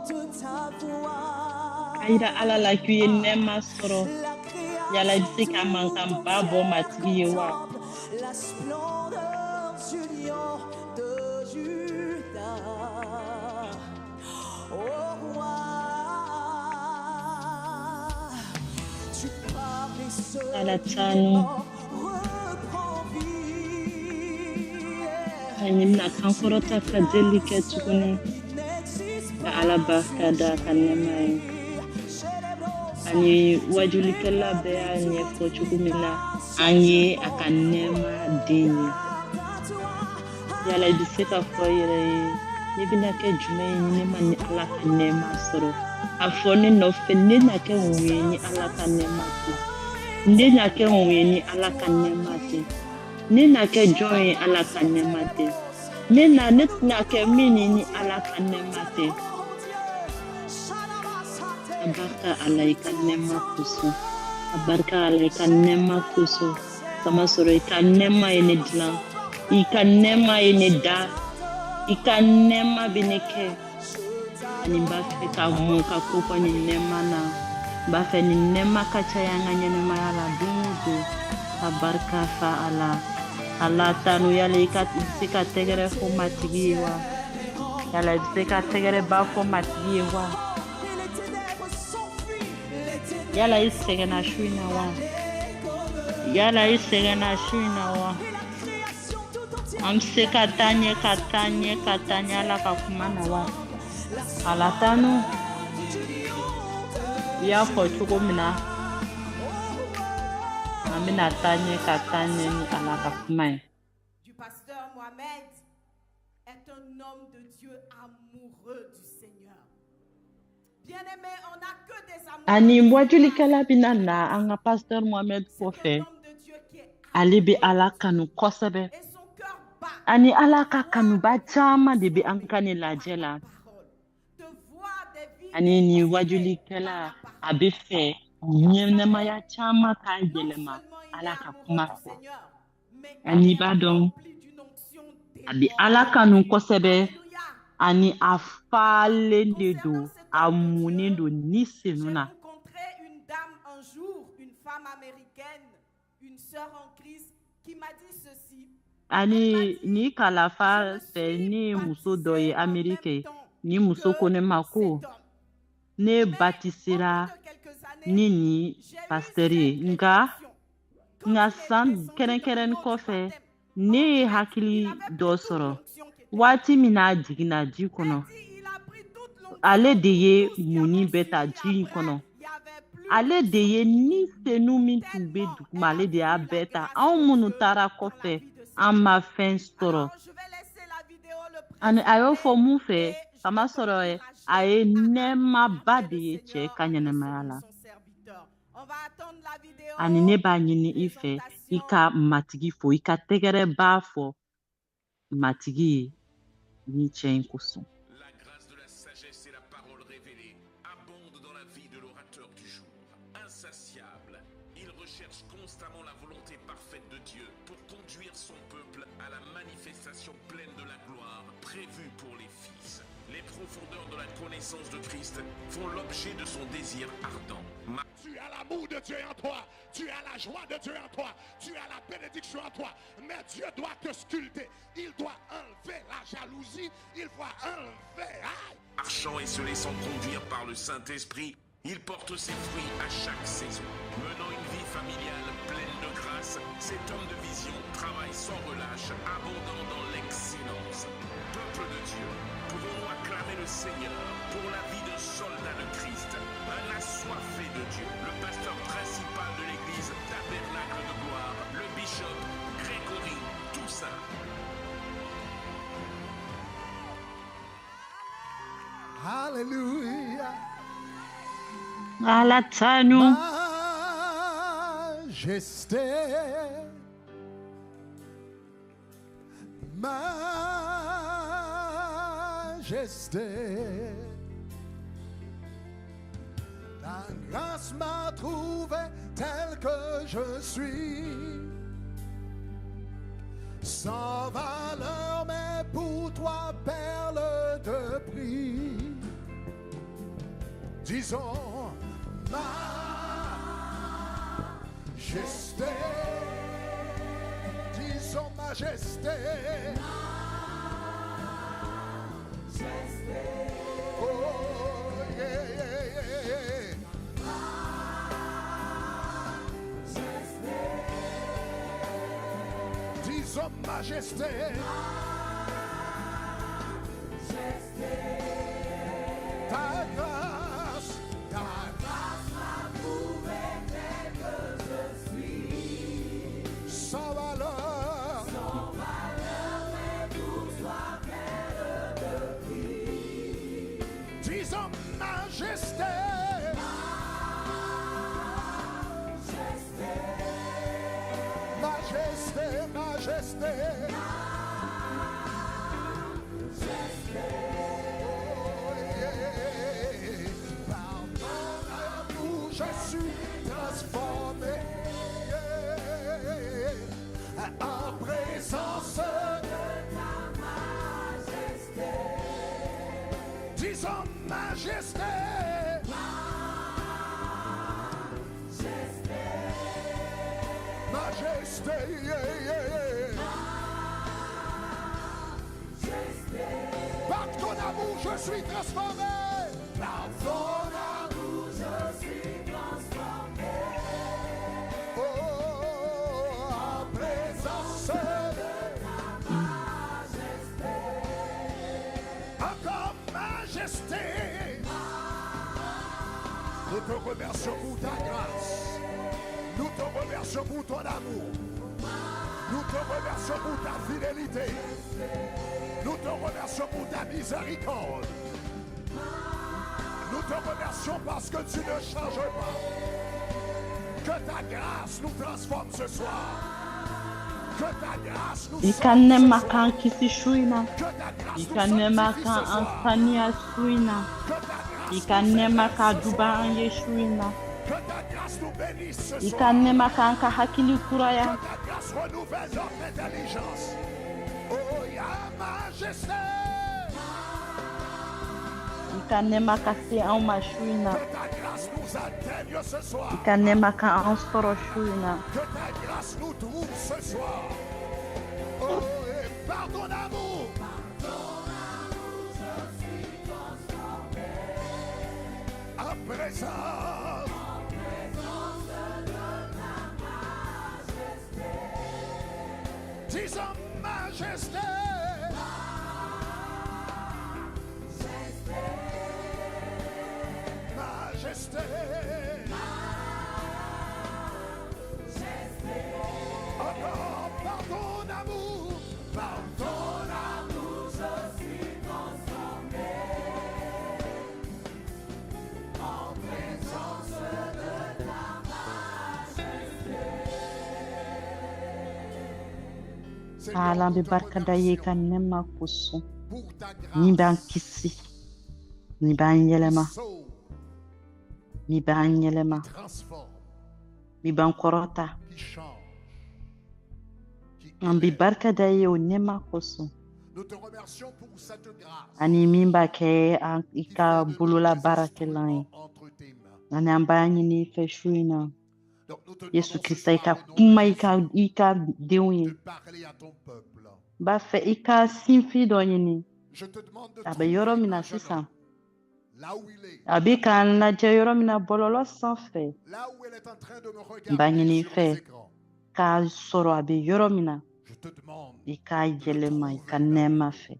Speaker 1: de ta voix.
Speaker 4: Aida ala la kuye nema soro. Yala bisika mankam babo matgiwa.
Speaker 1: La splendeur du lion de Juda. Oh roi, tu parles et ceux qui morts reprend vie.
Speaker 4: Animna kankorota kadelike tukuni. Ka alabaka da kanemai. Ani wajulikela be anye fochukumina anye akanema dini. Yala biseka foyere ni binake jume ni mani ala kanema soro. Afone no fene na ke onwe ni ala kanema ti. Nde na ke onwe ni ala kanema ti. Ni na ke join ala kanema ti. Ni na net na ke mini ni ala kanema ti. Abarka alaika nema kuso. Abarka alaika nema kuso. Kama soro ika nema ene dilan. Ika nema ene da. Ika nema bineke. Ani mbafe ka muka kupo ni nema na. Mbafe ni nema kachayanga nye nema yala dungu. Abarka fa ala. Ala tanu yale ika sika tegere fo matigiwa. Yala sika tegere ba fo matigiwa. Yala isegena shuina wa. Yala isegena shuina wa. Amse katanye ala kakumana wa. Alatanu. Ya fochukumina. Amina katanye ni ala kakumana.
Speaker 1: Du pasteur Mohamed est un homme de Dieu amoureux du Seigneur. Bien-aimé, on n'a que des amours.
Speaker 4: Ani mwajulikala binana anga pasteur Mohamed Kofe. Alibi ala kanu kosebe.
Speaker 1: Et son cœur bat.
Speaker 4: Ani ala ka kanu ba chama debi ankani la jela.
Speaker 1: De voir des vies.
Speaker 4: Ani ni wajulikala abefe nyema ya chama ka yelema ala ka kuma ko. Ani badon abi ala kanu kosebe ani afale ndedo amunendo nisenuna.
Speaker 1: J'ai rencontré une dame un jour, une femme américaine, une sœur en Christ, qui m'a dit ceci.
Speaker 4: Ani ni kalafa se ni muso doye Amerike ni muso ko ne ma ko ne baptisera ni ni pasteur ye nga san kɛrɛnkɛrɛnni kɔfɛ ne ye hakili dɔ sɔrɔ waati min na jiginna ji kɔnɔ ale de ye muni bɛ ta ji in kɔnɔ ale de ye ni senu min tun bɛ duguma ale de y'a bɛɛ ta anw minnu taara kɔfɛ an ma fɛn sɔrɔ ani a y'o fɔ mun fɛ kamasɔrɔ a ye nɛɛmaba de ye cɛ ka ɲɛnɛmaya la ani ne b'a ɲini i fɛ i ka matigi fo i ka tɛgɛrɛ b'a fɔ matigi ye ni cɛ in kosɔn.
Speaker 6: La grâce de la sagesse et la parole révélée abondent dans la vie de l'orateur du jour. Insatiable, il recherche constamment la volonté parfaite de Dieu pour conduire son peuple à la manifestation pleine de la gloire prévue pour les fils. Les profondeurs de la connaissance de Christ font l'objet de son désir ardent.
Speaker 2: Tu as l'amour de Dieu en toi, tu as la joie de Dieu en toi, tu as la bénédiction en toi, mais Dieu doit te sculpter, il doit enlever la jalousie, il doit enlever...
Speaker 6: Marchant et se laissant conduire par le Saint-Esprit, il porte ses fruits à chaque saison. Menant une vie familiale pleine de grâce, cet homme de vision travaille sans relâche, abondant dans l'excellence. Peuple de Dieu, pouvons-nous acclamer le Seigneur pour la vie de soldat de Christ, un assoiffé de Dieu, le pasteur principal de l'église Tabernacle de Gloire, le bishop Grégory Toussaint.
Speaker 3: Hallelujah.
Speaker 4: Alatanu.
Speaker 3: Majesté. Majesté. La grâce m'a trouvé tel que je suis. Sans valeur, mais pour toi, perle de prix. Disons, majesté. Disons, majesté. Oh, yeah, yeah, yeah, yeah. Disons, majesté. Ta grâce m'a prouvé tel que je suis. Sans valeur, mais pour toi, pleine de prix. Disons, majesté. Majesté, majesté. Par ton amour, je suis transformé en présence de ta majesté. Disons majesté. Majesté, yeah, yeah, yeah. Par ton amour, je suis transformé. Par ton amour, je suis transformé. Oh, en présence de ta majesté. Encore majesté. Nous te remercions pour ta grâce. Nous te remercions pour ton amour. Nous te remercions pour ta fidélité. Nous te remercions pour ta miséricorde. Nous te remercions parce que tu ne changes pas. Que ta grâce nous transforme ce soir. Que ta grâce nous sauve ce soir. Que ta grâce nous Que ta grâce nous bénisse ce soir. Que ta grâce renouvelle notre intelligence. Oh, ya majesté. Que ta grâce nous atteigne ce soir. Que ta grâce nous trouve ce soir. Oh, et par ton amour.
Speaker 5: Disons majesté. Majesté. Encore par ton amour, par ton amour, je suis transformé en présence de ta majesté.
Speaker 4: Ala be barka da ye kan nema kusu.
Speaker 5: Pour ta
Speaker 4: Ni ban
Speaker 5: grâce,
Speaker 4: kisi. Ni ban yelema.
Speaker 5: sauve,
Speaker 4: Ni ban yelema.
Speaker 5: transforme,
Speaker 4: Ni ban korota.
Speaker 5: qui change, qui
Speaker 4: An be
Speaker 5: élève.
Speaker 4: barka da ye o nema kusu.
Speaker 5: Nous te remercions pour cette grâce.
Speaker 4: Ani min ba kɛ an i ka bolola baarakɛlan ye.
Speaker 5: Entre tes mains.
Speaker 4: Ani an b'a ɲini i fɛ su in na.
Speaker 5: Donc nous te
Speaker 4: Yesu
Speaker 5: demandons ce
Speaker 4: Krista i
Speaker 5: soir,
Speaker 4: ka
Speaker 5: au nom de
Speaker 4: kuma i
Speaker 5: Jésus,
Speaker 4: ka denw ye.
Speaker 5: de parler à ton peuple.
Speaker 4: N b'a fɛ i ka sinfin dɔ ɲini.
Speaker 5: Je te demande de
Speaker 4: A bɛ
Speaker 5: trouver
Speaker 4: yɔrɔ min
Speaker 5: un
Speaker 4: na
Speaker 5: jeune
Speaker 4: sisan.
Speaker 5: homme, là où il est,
Speaker 4: A bɛ k'an lajɛ yɔrɔ min na bɔlɔlɔ sanfɛ.
Speaker 5: là où elle est en train de me
Speaker 4: N b'a ɲini
Speaker 5: regarder
Speaker 4: i
Speaker 5: sur
Speaker 4: fɛ
Speaker 5: les écrans.
Speaker 4: k'a sɔrɔ a bɛ yɔrɔ min na.
Speaker 5: Je te demande
Speaker 4: I k'a yɛlɛma i ka nɛɛma fɛ.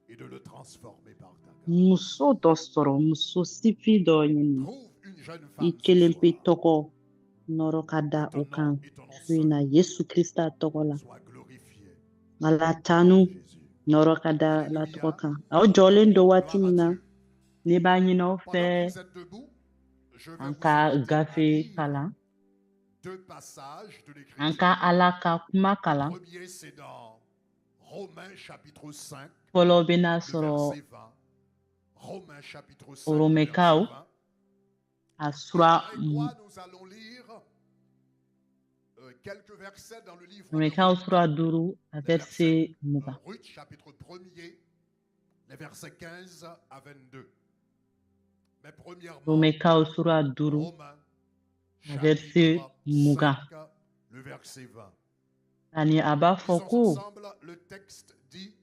Speaker 5: et de le transformer par ta grâce.
Speaker 4: Muso dɔ sɔrɔ, muso sinfin dɔ ɲini.
Speaker 5: Trouve une jeune
Speaker 4: I
Speaker 5: femme ce
Speaker 4: kelen pe
Speaker 5: soir.
Speaker 4: tɔgɔ nɔrɔ ka da
Speaker 5: Que
Speaker 4: o
Speaker 5: ton
Speaker 4: kan
Speaker 5: nom et ton nom
Speaker 4: su in na Yesu Krista tɔgɔ la.
Speaker 5: soient glorifiés.
Speaker 4: Ala tanu
Speaker 5: Jésus.
Speaker 4: nɔrɔ ka da la tɔgɔ kan. Aw jɔlen don waati min na, ne b'a ɲini aw
Speaker 5: Pendant
Speaker 4: fɛ
Speaker 5: que vous êtes debout, je vais
Speaker 4: an
Speaker 5: vous
Speaker 4: ka
Speaker 5: inviter à
Speaker 4: gafe
Speaker 5: lire
Speaker 4: kalan,
Speaker 5: deux passages de
Speaker 4: an
Speaker 5: l'Écriture.
Speaker 4: ka Ala ka kuma kalan.
Speaker 5: Le premier, c'est dans Romains chapitre 5,
Speaker 4: Fɔlɔ bɛ n'a
Speaker 5: le
Speaker 4: sɔrɔ
Speaker 5: verset 20. Romains chapitre 5, le
Speaker 4: Romekaw
Speaker 5: verset 20.
Speaker 4: a
Speaker 5: Et
Speaker 4: sura
Speaker 5: avec toi, nous allons lire quelques versets dans le livre de
Speaker 4: Romekaw
Speaker 5: Ruth.
Speaker 4: sura 5 a
Speaker 5: Les
Speaker 4: verset
Speaker 5: versets,
Speaker 4: 20.
Speaker 5: Ruth chapitre 1er, les versets 15 à 22. Mais premièrement,
Speaker 4: Romekaw sura 5
Speaker 5: Romains
Speaker 4: verset
Speaker 5: chapitre
Speaker 4: 20.
Speaker 5: 5, le verset 20.
Speaker 4: Ani a b'a fɔ
Speaker 5: Lisons
Speaker 4: ko
Speaker 5: ensemble, le texte dit,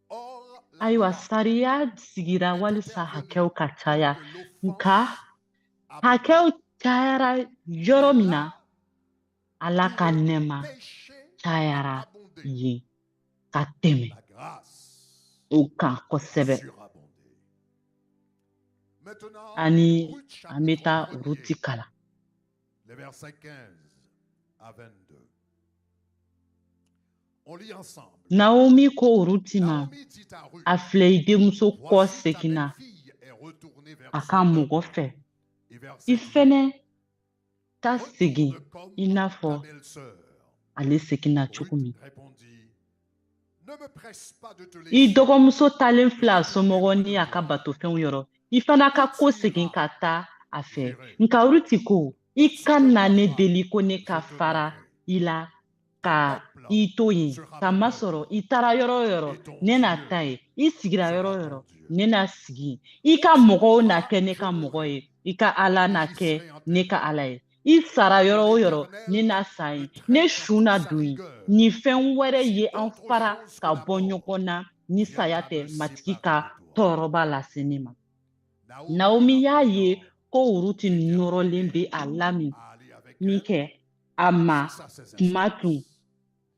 Speaker 5: Or, la
Speaker 4: ayiwa
Speaker 5: loi
Speaker 4: sariya sigira walisa hakɛw ka caya, nka
Speaker 5: a
Speaker 4: hakɛw cayara yɔrɔ min na,
Speaker 5: là
Speaker 4: Ala
Speaker 5: où
Speaker 4: ka
Speaker 5: le
Speaker 4: nɛɛma
Speaker 5: péché
Speaker 4: cayara
Speaker 5: a abondé,
Speaker 4: yen ka tɛmɛ
Speaker 5: la grâce
Speaker 4: o kan
Speaker 5: a
Speaker 4: kosɛbɛ.
Speaker 5: surabondé. Maintenant,
Speaker 4: Ani
Speaker 5: Ruth
Speaker 4: an bɛ
Speaker 5: chapitre
Speaker 4: taa
Speaker 5: 1er,
Speaker 4: Ruti kalan.
Speaker 5: les versets 15 à 22. On lit ensemble.
Speaker 4: Naomi ko Ruti ma,
Speaker 5: Naomi dit à Ruth,
Speaker 4: a filɛ i denmuso kɔ
Speaker 5: voici ta
Speaker 4: seginna
Speaker 5: belle-fille est retournée vers
Speaker 4: a
Speaker 5: son
Speaker 4: ka
Speaker 5: peuple.
Speaker 4: mɔgɔ fɛ.
Speaker 5: Et verset
Speaker 4: I
Speaker 5: 18,
Speaker 4: fɛnɛ ka segin
Speaker 5: retourne comme
Speaker 4: i n'a
Speaker 5: ta
Speaker 4: fɔ
Speaker 5: belle-sœur.
Speaker 4: ale seginna
Speaker 5: Ruth
Speaker 4: cogo min.
Speaker 5: répondit, ne me presse pas de te
Speaker 4: I
Speaker 5: laisser.
Speaker 4: dɔgɔmuso talen filɛ a somɔgɔ ni a ka batofɛnw yɔrɔ. I fana ka ko segin ka taa a fɛ. Nka Ruti ko, i ka na ne deli ko ne ka fara i la ka i to yen. Ka masɔrɔ i taara yɔrɔ o yɔrɔ, ne na taa yen. I sigira yɔrɔ o yɔrɔ, ne na sigi yen. I ka mɔgɔw na kɛ ne ka mɔgɔ ye. I ka Ala na kɛ ne ka Ala ye. I sara yɔrɔ o yɔrɔ, ne na sa yen. Ne su na don yen. Nin fɛn wɛrɛ ye an fara ka bɔ ɲɔgɔn na ni saya tɛ matigi ka tɔɔrɔba lase ne ma. Naomi y'a ye ko Ruti nɔrɔlen bɛ a la min kɛ a ma tuma tun.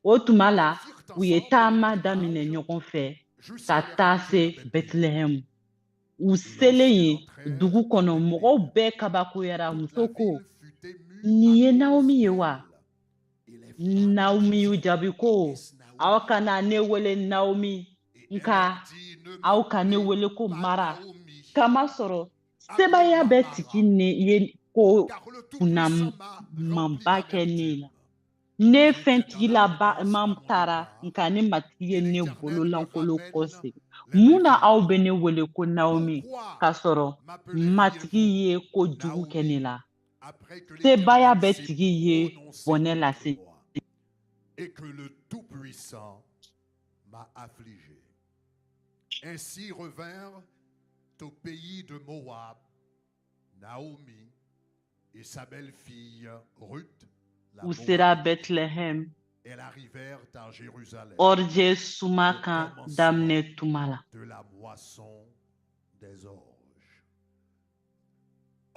Speaker 4: O tuma la, u ye taama daminɛ ɲɔgɔn fɛ ka taa se Bɛtilɛhɛmu. U selen yen dugu kɔnɔ, mɔgɔw bɛɛ kabakoyara. Muso ko, nin ye Naomi ye wa? Naomi y'u jaabi ko, aw kana ne wele Naomi, nka aw ka ne wele ko Mara. Kamasɔrɔ sebaya bɛ tigi ne ye ko kunnamanba kɛ ne la. Ne fɛntigilama taara, nka ne matigi ye ne bololankolon kɔsegin. Mun na aw bɛ ne wele ko Naomi k'a sɔrɔ matigi ye ko jugu kɛ ne la? Sebaya bɛ tigi ye bɔnɛ lase.
Speaker 5: Et que le Tout-Puissant m'a affligé. Ainsi revinrent au pays de Moab Naomi et sa belle-fille Ruth, la
Speaker 4: U sera
Speaker 5: Moabite.
Speaker 4: Bethlehem,
Speaker 5: Elles arrivèrent à Jérusalem
Speaker 4: orje suma kan daminɛ tuma la.
Speaker 5: de la moisson des orges.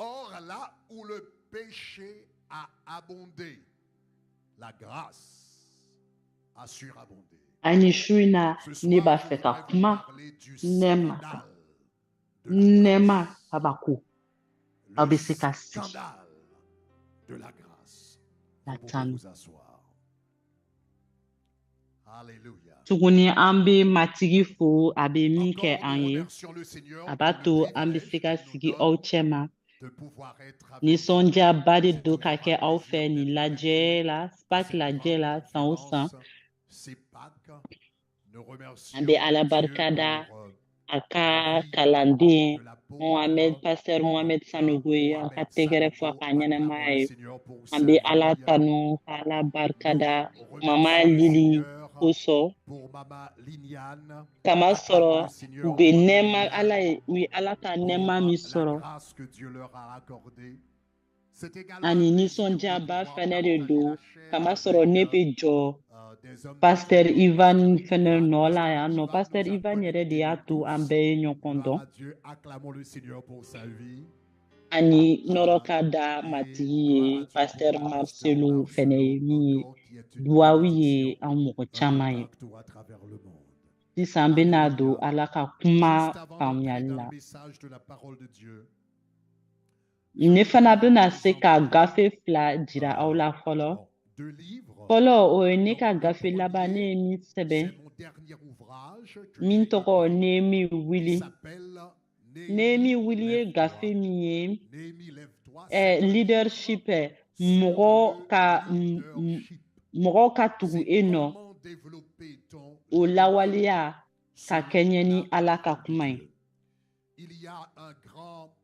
Speaker 3: Or, là où le péché a abondé, la grâce a surabondé.
Speaker 4: Ani shuina
Speaker 3: Ce
Speaker 4: ne
Speaker 3: soir,
Speaker 4: b'a
Speaker 3: je
Speaker 4: fɛ ka
Speaker 3: voudrais vous
Speaker 4: kuma
Speaker 3: parler du
Speaker 4: nɛɛma kan.
Speaker 3: scandale de la
Speaker 4: Nɛɛma
Speaker 3: grâce.
Speaker 4: kabako. Aw
Speaker 3: Le
Speaker 4: bɛ se ka sigi
Speaker 3: scandale de la grâce.
Speaker 4: ka
Speaker 3: Vous pouvez
Speaker 4: taa
Speaker 3: vous asseoir. Alléluia.
Speaker 4: tuguni an bɛ matigi fo a bɛ min kɛ
Speaker 3: Encore,
Speaker 4: an
Speaker 3: nous
Speaker 4: ye
Speaker 3: remercions le Seigneur
Speaker 4: a
Speaker 3: pour
Speaker 4: b'a
Speaker 3: le
Speaker 4: to an bɛ
Speaker 3: privilège
Speaker 4: se ka
Speaker 3: qu'il nous
Speaker 4: sigi
Speaker 3: donne
Speaker 4: aw cɛma
Speaker 3: de pouvoir être avec
Speaker 4: nisɔndiyaba de
Speaker 3: C'est
Speaker 4: don ka
Speaker 3: toujours
Speaker 4: kɛ
Speaker 3: un
Speaker 4: aw
Speaker 3: plaisir
Speaker 4: fɛ nin
Speaker 3: d'être avec
Speaker 4: lajɛ
Speaker 3: vous
Speaker 4: la
Speaker 3: à
Speaker 4: Pâques
Speaker 3: cette
Speaker 4: lajɛ
Speaker 3: grande
Speaker 4: la san o san
Speaker 3: conférence. C'est Pâques. Nous
Speaker 4: an
Speaker 3: remercions
Speaker 4: bɛ ala
Speaker 3: Dieu
Speaker 4: barika da
Speaker 3: pour
Speaker 4: a
Speaker 3: la
Speaker 4: ka
Speaker 3: vie
Speaker 4: kalanden
Speaker 3: de
Speaker 4: Mohamed
Speaker 3: l'apôtre
Speaker 4: pasteur Mohamed Sanogo ye a ka
Speaker 3: Mohamed
Speaker 4: tɛgɛrɛ fɔ a
Speaker 3: Sanogo.
Speaker 4: ka
Speaker 3: Acclamons
Speaker 4: ɲɛnɛmaya
Speaker 3: le
Speaker 4: ye
Speaker 3: Seigneur pour
Speaker 4: an
Speaker 3: sa
Speaker 4: bɛ ala
Speaker 3: vie.
Speaker 4: tanu ka ala barika da
Speaker 3: Nous
Speaker 4: mama
Speaker 3: remercions le
Speaker 4: Lili
Speaker 3: Seigneur
Speaker 4: kosɔn
Speaker 3: pour Maman Liliane.
Speaker 4: kama
Speaker 3: Acclamons
Speaker 4: sɔrɔ
Speaker 3: le Seigneur
Speaker 4: u bɛ
Speaker 3: pour Maman
Speaker 4: nɛɛma
Speaker 3: Liliane,
Speaker 4: ala ye u ye ala ka nɛɛma
Speaker 3: pour
Speaker 4: min
Speaker 3: la
Speaker 4: sɔrɔ
Speaker 3: grâce que Dieu leur a accordée. C'est également un
Speaker 4: ani
Speaker 3: plaisir de
Speaker 4: nisɔndiyaba
Speaker 3: pouvoir
Speaker 4: fɛnɛ de
Speaker 3: partager la
Speaker 4: don
Speaker 3: chair
Speaker 4: kama
Speaker 3: avec
Speaker 4: sɔrɔ ne bɛ jɔ
Speaker 3: des hommes de
Speaker 4: pasteur
Speaker 3: Dieu.
Speaker 4: Ivan
Speaker 3: Pasteur
Speaker 4: fɛnɛ
Speaker 3: Ivan,
Speaker 4: nɔ la
Speaker 3: Pasteur
Speaker 4: yan nɔ
Speaker 3: Ivan
Speaker 4: pasteur
Speaker 3: nous a
Speaker 4: Ivan yɛrɛ de
Speaker 3: connectés
Speaker 4: y'a
Speaker 3: nous
Speaker 4: to an
Speaker 3: tous.
Speaker 4: bɛɛ ye ɲɔgɔn
Speaker 3: Gloire
Speaker 4: dɔn
Speaker 3: à Dieu, acclamons le Seigneur pour sa vie.
Speaker 4: ani nɔrɔ ka da
Speaker 3: Et
Speaker 4: matigi
Speaker 3: gloire
Speaker 4: ye
Speaker 3: à Dieu
Speaker 4: pasteur
Speaker 3: pour
Speaker 4: Marcelo fɛnɛ ye min ye
Speaker 3: encore qui est une
Speaker 4: duwawu ye
Speaker 3: bénédiction
Speaker 4: an mɔgɔ
Speaker 3: un peu
Speaker 4: caman ye
Speaker 3: partout à travers le monde.
Speaker 4: sisan an bɛna don
Speaker 3: Alléluia.
Speaker 4: ala ka kuma
Speaker 3: Juste avant d'entrer
Speaker 4: faamuyali
Speaker 3: dans
Speaker 4: la
Speaker 3: le message de la parole de Dieu,
Speaker 4: ne fana
Speaker 3: voudrais
Speaker 4: bɛna
Speaker 3: vous
Speaker 4: se ka
Speaker 3: présenter,
Speaker 4: gafe fila jira aw la fɔlɔ
Speaker 3: bon, 2 livres.
Speaker 4: fɔlɔ o ye ne
Speaker 3: Donc,
Speaker 4: ka
Speaker 3: le
Speaker 4: gafe laban ne ye
Speaker 3: premier,
Speaker 4: min sɛbɛn
Speaker 3: c'est mon dernier ouvrage que
Speaker 4: min
Speaker 3: j'ai
Speaker 4: tɔgɔ
Speaker 3: écrit.
Speaker 4: Nehemi
Speaker 3: Il
Speaker 4: wili
Speaker 3: s'appelle
Speaker 4: Nehemi
Speaker 3: Néhémie,
Speaker 4: wili ye
Speaker 3: lève-toi.
Speaker 4: gafe min ye
Speaker 3: Néhémie, lève-toi. C'est un
Speaker 4: leadership
Speaker 3: livre sur
Speaker 4: mɔgɔ ka
Speaker 3: le leadership.
Speaker 4: mɔgɔ ka tugu
Speaker 3: C'est
Speaker 4: e nɔ
Speaker 3: comment développer ton
Speaker 4: o
Speaker 3: leadership
Speaker 4: lawaleya ka
Speaker 3: selon
Speaker 4: kɛɲɛ ni
Speaker 3: la
Speaker 4: ala ka
Speaker 3: parole de
Speaker 4: kuma ye
Speaker 3: Dieu. Il y a un grand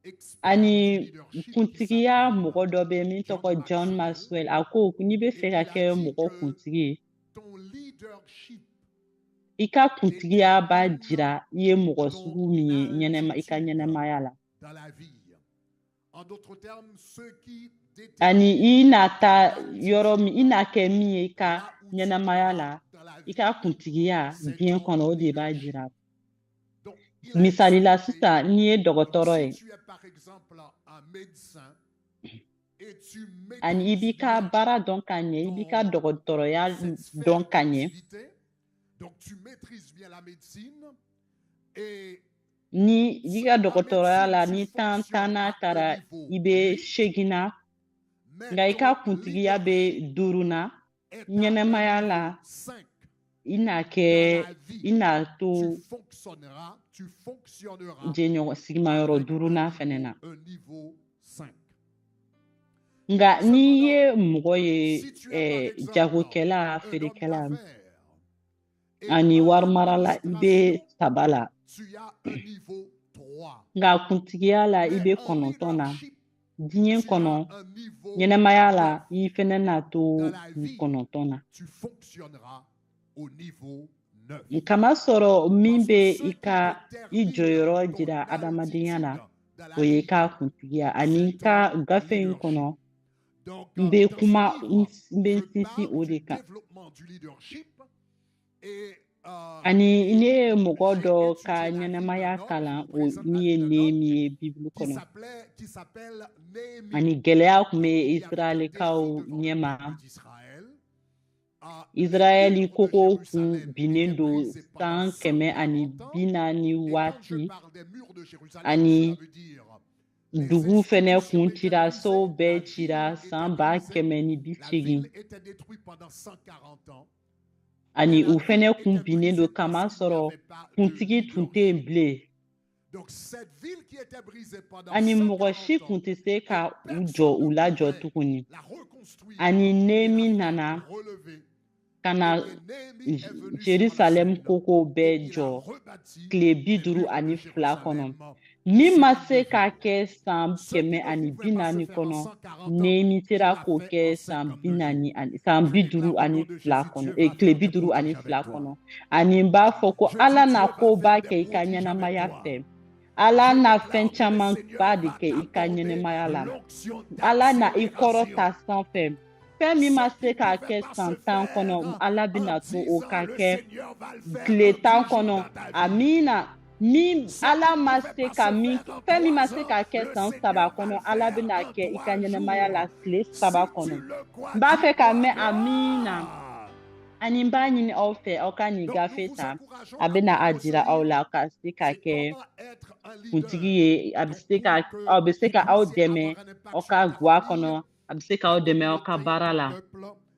Speaker 3: expert
Speaker 4: ani
Speaker 3: du leadership qui
Speaker 4: kuntigiya
Speaker 3: s'appelle
Speaker 4: mɔgɔ dɔ bɛ yen min
Speaker 3: John
Speaker 4: tɔgɔ John
Speaker 3: Maxwell.
Speaker 4: Maxwell a ko n'i bɛ
Speaker 3: Et
Speaker 4: fɛ
Speaker 3: il
Speaker 4: ka
Speaker 3: a
Speaker 4: kɛ
Speaker 3: dit
Speaker 4: mɔgɔ
Speaker 3: que
Speaker 4: kuntigi ye
Speaker 3: ton leadership
Speaker 4: i ka kuntigiya b'a
Speaker 3: détermine
Speaker 4: jira i ye mɔgɔ
Speaker 3: ton
Speaker 4: sugu min ye ɲɛnɛma i ka
Speaker 3: altitude
Speaker 4: ɲɛnɛmaya la
Speaker 3: dans la vie. En d'autres termes, ce qui
Speaker 4: ani
Speaker 3: détermine
Speaker 4: i na
Speaker 3: ton
Speaker 4: ta yɔrɔ min i
Speaker 3: altitude
Speaker 4: na kɛ min ye i ka
Speaker 3: là où tu
Speaker 4: ɲɛnɛmaya la
Speaker 3: iras dans la
Speaker 4: i
Speaker 3: vie,
Speaker 4: ka kuntigiya
Speaker 3: c'est
Speaker 4: diɲɛ
Speaker 3: ton
Speaker 4: kɔnɔ o de b'a
Speaker 3: leadership.
Speaker 4: jira
Speaker 3: Donc, il a
Speaker 4: misali la
Speaker 3: expliqué,
Speaker 4: sisan n'i ye
Speaker 3: donc
Speaker 4: dɔgɔtɔrɔ
Speaker 3: si
Speaker 4: ye
Speaker 3: tu es par exemple un médecin et tu
Speaker 4: ani i b'i
Speaker 3: maîtrises
Speaker 4: ka
Speaker 3: bien
Speaker 4: baara dɔn ka ɲɛ i b'i ka dɔgɔtɔrɔya
Speaker 3: cette sphère
Speaker 4: dɔn ka ɲɛ
Speaker 3: d'activité, donc tu maîtrises bien la médecine et
Speaker 4: ni i b'i ka
Speaker 3: en
Speaker 4: dɔgɔtɔrɔya la
Speaker 3: médecine,
Speaker 4: ni
Speaker 3: tu
Speaker 4: tan
Speaker 3: fonctionnes
Speaker 4: n'a
Speaker 3: à
Speaker 4: taara
Speaker 3: un niveau
Speaker 4: i bɛ
Speaker 3: 8,
Speaker 4: segina
Speaker 3: mais
Speaker 4: nka i ka
Speaker 3: ton
Speaker 4: kuntigiya bɛ
Speaker 3: leadership
Speaker 4: duurunan
Speaker 3: est à
Speaker 4: ɲɛnɛmaya
Speaker 3: un
Speaker 4: la
Speaker 3: niveau 5.
Speaker 4: i n'a
Speaker 3: Dans
Speaker 4: kɛ
Speaker 3: la vie,
Speaker 4: i n'a to
Speaker 3: tu fonctionneras
Speaker 4: jɛɲɔgɔn sigimayɔrɔ
Speaker 3: avec
Speaker 4: duurunan fɛnɛ na
Speaker 3: un niveau 5.
Speaker 4: nka n'i
Speaker 3: Cependant,
Speaker 4: ye mɔgɔ ye
Speaker 3: si tu es par exemple
Speaker 4: jagokɛla
Speaker 3: un homme
Speaker 4: feerekɛla
Speaker 3: d'affaires et
Speaker 4: ani
Speaker 3: en
Speaker 4: warimarala i bɛ
Speaker 3: administration,
Speaker 4: saba la
Speaker 3: tu as un niveau 3.
Speaker 4: nka kuntigiya la i
Speaker 3: Mais
Speaker 4: bɛ
Speaker 3: en
Speaker 4: 9 na
Speaker 3: leadership,
Speaker 4: diɲɛ
Speaker 3: tu
Speaker 4: kɔnɔ
Speaker 3: as un niveau
Speaker 4: ɲɛnɛmaya
Speaker 3: 9.
Speaker 4: la i fɛnɛ na
Speaker 3: Dans
Speaker 4: to
Speaker 3: la vie,
Speaker 4: 9 na
Speaker 3: tu fonctionneras au niveau 9.
Speaker 4: kama sɔrɔ min
Speaker 3: Parce que
Speaker 4: bɛ
Speaker 3: ce
Speaker 4: i
Speaker 3: qui
Speaker 4: ka i
Speaker 3: détermine
Speaker 4: jɔyɔrɔ
Speaker 3: ton
Speaker 4: jira adamadenya la
Speaker 3: altitude dans la
Speaker 4: o ye i
Speaker 3: vie,
Speaker 4: ka kuntigiya ani i
Speaker 3: c'est
Speaker 4: ka
Speaker 3: ton
Speaker 4: gafe in
Speaker 3: leadership.
Speaker 4: kɔnɔ
Speaker 3: Donc,
Speaker 4: n bɛ
Speaker 3: dans ce
Speaker 4: kuma
Speaker 3: livre,
Speaker 4: n bɛ
Speaker 3: je
Speaker 4: sinsin
Speaker 3: parle
Speaker 4: o
Speaker 3: du
Speaker 4: de kan
Speaker 3: développement du leadership et,
Speaker 4: ani ne ye mɔgɔ
Speaker 3: j'ai
Speaker 4: dɔ ka
Speaker 3: étudié la vie
Speaker 4: ɲɛnɛmaya
Speaker 3: d'un homme,
Speaker 4: kalan
Speaker 3: je vous présente
Speaker 4: min
Speaker 3: la
Speaker 4: ye
Speaker 3: vie d'un
Speaker 4: Nehemi
Speaker 3: homme
Speaker 4: ye bibulu
Speaker 3: qui
Speaker 4: kɔnɔ
Speaker 3: s'appelle Néhémie.
Speaker 4: ani gɛlɛya tun bɛ
Speaker 3: Donc, il y avait un
Speaker 4: israɛlikaw
Speaker 3: défi devant le
Speaker 4: ɲɛma
Speaker 3: peuple d'Israël.
Speaker 4: israɛli
Speaker 3: Les murs de
Speaker 4: kogo kun
Speaker 3: Jérusalem
Speaker 4: binnen
Speaker 3: étaient
Speaker 4: don
Speaker 3: brisés pendant
Speaker 4: san 140 ani
Speaker 3: 140 ans.
Speaker 4: bi
Speaker 3: Et quand je
Speaker 4: waati
Speaker 3: parle des murs de Jérusalem,
Speaker 4: ani
Speaker 3: cela veut dire les
Speaker 4: dugu fɛnɛ
Speaker 3: institutions
Speaker 4: kun
Speaker 3: étaient
Speaker 4: cira
Speaker 3: brisées,
Speaker 4: sow
Speaker 3: la
Speaker 4: bɛɛ
Speaker 3: ville
Speaker 4: cira
Speaker 3: était
Speaker 4: san ba
Speaker 3: brisée,
Speaker 4: kɛmɛ ni bi
Speaker 3: la
Speaker 4: segin
Speaker 3: ville était détruite pendant 140 ans.
Speaker 4: ani
Speaker 3: Et la
Speaker 4: u fɛnɛ
Speaker 3: ville
Speaker 4: kun
Speaker 3: était
Speaker 4: binnen
Speaker 3: brisée
Speaker 4: don kama
Speaker 3: parce qu'il n'y
Speaker 4: sɔrɔ
Speaker 3: avait pas de
Speaker 4: kuntigi tun tɛ yen
Speaker 3: leadership.
Speaker 4: bilen
Speaker 3: Donc cette ville qui était brisée pendant
Speaker 4: ani mɔgɔ
Speaker 3: 140
Speaker 4: si
Speaker 3: ans,
Speaker 4: kun tɛ se
Speaker 3: et
Speaker 4: ka u jɔ
Speaker 3: personne
Speaker 4: u
Speaker 3: ne
Speaker 4: lajɔ
Speaker 3: pouvait
Speaker 4: tuguni
Speaker 3: la reconstruire
Speaker 4: ani
Speaker 3: et
Speaker 4: Nehemi
Speaker 3: la
Speaker 4: nana
Speaker 3: faire relever.
Speaker 4: ka
Speaker 3: Eh
Speaker 4: na
Speaker 3: bien, Néhémie est venu sur la
Speaker 4: Jerusalem
Speaker 3: scène
Speaker 4: koko
Speaker 3: et
Speaker 4: bɛɛ
Speaker 3: il a
Speaker 4: jɔ
Speaker 3: rebâti
Speaker 4: tile bi
Speaker 3: les
Speaker 4: duuru
Speaker 3: murs de
Speaker 4: ani fila kɔnɔ
Speaker 3: Jérusalem en
Speaker 4: min ma
Speaker 3: seconde
Speaker 4: se ka
Speaker 3: ville.
Speaker 4: kɛ san
Speaker 3: Ce qui
Speaker 4: kɛmɛ
Speaker 3: ne
Speaker 4: ani
Speaker 3: pouvait
Speaker 4: bi
Speaker 3: pas se
Speaker 4: naani
Speaker 3: faire en
Speaker 4: kɔnɔ
Speaker 3: 140 ans,
Speaker 4: Nehemi
Speaker 3: il
Speaker 4: sera
Speaker 3: l'a
Speaker 4: k'o
Speaker 3: fait
Speaker 4: kɛ
Speaker 3: en
Speaker 4: san bi
Speaker 3: 52
Speaker 4: naani
Speaker 3: jours.
Speaker 4: ani san
Speaker 3: Je
Speaker 4: bi
Speaker 3: déclare
Speaker 4: duuru
Speaker 3: au
Speaker 4: ani
Speaker 3: nom de
Speaker 4: fila
Speaker 3: Jésus,
Speaker 4: kɔnɔ
Speaker 3: Dieu va
Speaker 4: tile
Speaker 3: faire
Speaker 4: bi
Speaker 3: des
Speaker 4: duuru ani
Speaker 3: prodiges avec
Speaker 4: fila
Speaker 3: toi.
Speaker 4: kɔnɔ ani n b'a fɔ ko
Speaker 3: Je
Speaker 4: ala
Speaker 3: dis,
Speaker 4: n'a
Speaker 3: Dieu va
Speaker 4: koba
Speaker 3: faire
Speaker 4: kɛ
Speaker 3: des
Speaker 4: i ka
Speaker 3: prodiges avec
Speaker 4: ɲɛnamaya
Speaker 3: toi.
Speaker 4: fɛ ala
Speaker 3: Je
Speaker 4: n'a
Speaker 3: déclare
Speaker 4: fɛn
Speaker 3: que le
Speaker 4: camanba
Speaker 3: Seigneur
Speaker 4: de
Speaker 3: va
Speaker 4: kɛ i ka
Speaker 3: t'accorder
Speaker 4: ɲɛnamaya la
Speaker 3: l'onction
Speaker 4: ala na i kɔrɔ
Speaker 3: d'accélération.
Speaker 4: ta sanfɛ fɛn min ma
Speaker 3: Ce qui
Speaker 4: se
Speaker 3: ne
Speaker 4: k'a
Speaker 3: pouvait
Speaker 4: kɛ
Speaker 3: pas
Speaker 4: san
Speaker 3: se
Speaker 4: 10 kɔnɔ
Speaker 3: faire
Speaker 4: ala
Speaker 3: en
Speaker 4: bɛna to
Speaker 3: 10
Speaker 4: o
Speaker 3: ans,
Speaker 4: ka
Speaker 3: le
Speaker 4: kɛ
Speaker 3: Seigneur va le faire
Speaker 4: tile
Speaker 3: en 10
Speaker 4: 10
Speaker 3: jours
Speaker 4: kɔnɔ
Speaker 3: dans ta vie.
Speaker 4: amina Min ala ma se ka min fɛn min ma se ka kɛ san 3 kɔnɔ ala bɛna kɛ I ka ɲɛnɛmaya la tile 3 kɔnɔ n b'a fɛ ka mɛn amina ani n b'a ɲini aw fɛ aw ka nin gafe ta a bɛna a jira aw la ka se ka kɛ kuntigi ye aw bɛ se ka aw dɛmɛ aw ka guwa kɔnɔ a bɛ se ka aw dɛmɛ aw ka baara la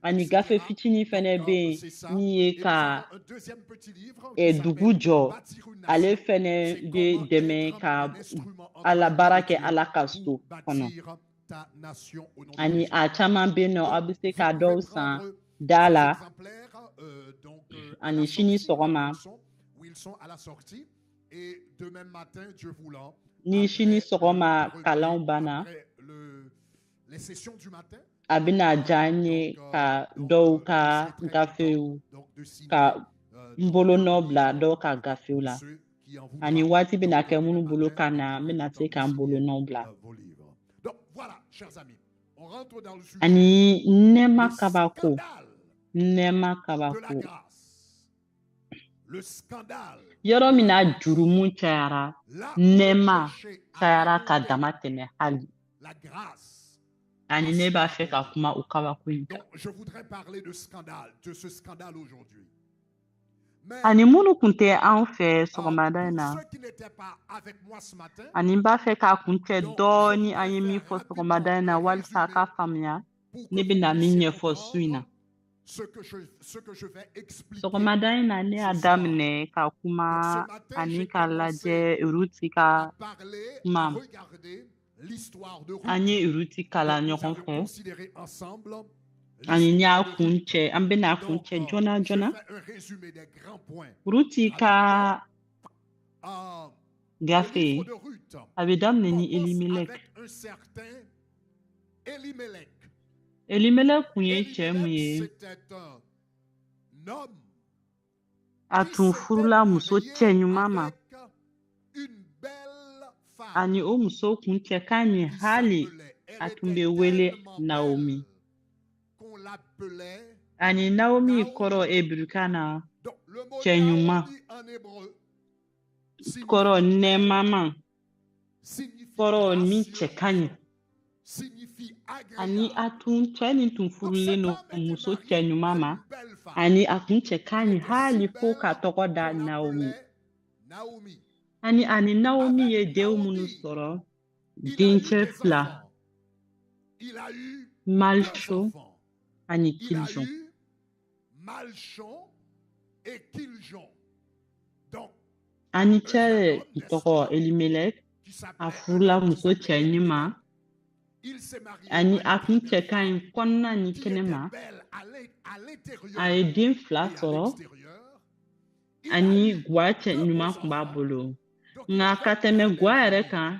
Speaker 4: ani gafe fitinin fɛnɛ bɛ yen min ye ka dugu jɔ ale fɛnɛ bɛ dɛmɛ ka ala baara kɛ ala ka so kɔnɔ ani a caman bɛ yen nɔ aw bɛ se ka dɔw san da la ani sini sɔgɔma ni sini sɔgɔma kalanw banna a bɛna diya n ye ka dɔw ka gafew ka n bolonɔ bila dɔw ka gafew la ani waati bɛna kɛ minnu bolo ka na n bɛna se ka n bolonɔ bila ani nɛɛma kabako yɔrɔ min na jurumu cayara nɛɛma cayara ka dama tɛmɛ hali ani ne b'a fɛ ka kuma o kabako in kan ani minnu kun tɛ an fɛ sɔgɔmada in na ani n b'a fɛ k'a kun cɛ dɔɔni an ye min fɔ sɔgɔmada in na walisa a ka faamuya ne bɛna min ɲɛfɔ su in na sɔgɔmada in na ne y'a daminɛ ka kuma ani ka lajɛ Ruti ka kuma an ye Ruti kalan ɲɔgɔn fɛ ani n y'a kun cɛ an bɛna kun cɛ joona joona Ruti ka gafe a bɛ daminɛ ni Elimelek kun ye cɛ mun ye a tun furula muso cɛɲuman ma ani o muso kun cɛ ka ɲi hali a tun bɛ wele Naomi ani Naomi kɔrɔ Ebirika na cɛɲuman kɔrɔ nɛɛmama kɔrɔ min cɛ ka ɲi ani a tun cɛ nin tun furulen don muso cɛɲuman ma ani a tun cɛ ka ɲi hali fo ka tɔgɔ da Naomi ani Naomi ye denw minnu sɔrɔ dencɛ 2 Malchon ani Kiljon ani cɛ tɔgɔ Elimelek a furula muso cɛɲi ma ani a kun cɛ ka ɲi kɔnɔna ni kɛnɛma a ye den 2 sɔrɔ ani guwa cɛɲuman tun b'a bolo nka ka tɛmɛ guwa yɛrɛ kan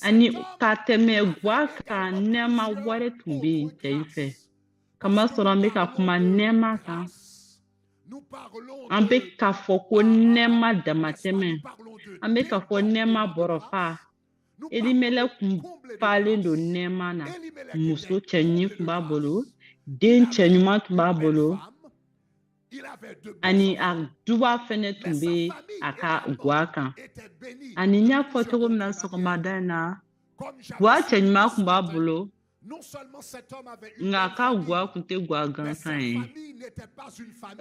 Speaker 4: ani ka tɛmɛ guwa kan nɛɛma wɛrɛ tun bɛ yen cɛ fɛ kamasɔrɔ an bɛ ka kuma nɛɛma kan an bɛ ka fɔ ko nɛɛma damatɛmɛ an bɛ ka fɔ nɛɛma bɔrɔfa Elimelek kun falen don nɛɛma na muso cɛɲi tun b'a bolo den cɛɲuman tun b'a bolo ani a duba fɛnɛ tun bɛ a ka guwa kan ani n y'a fɔ cogo min na sɔgɔmada in na guwa cɛɲuman tun b'a bolo nka a ka guwa kun tɛ guwa gansan ye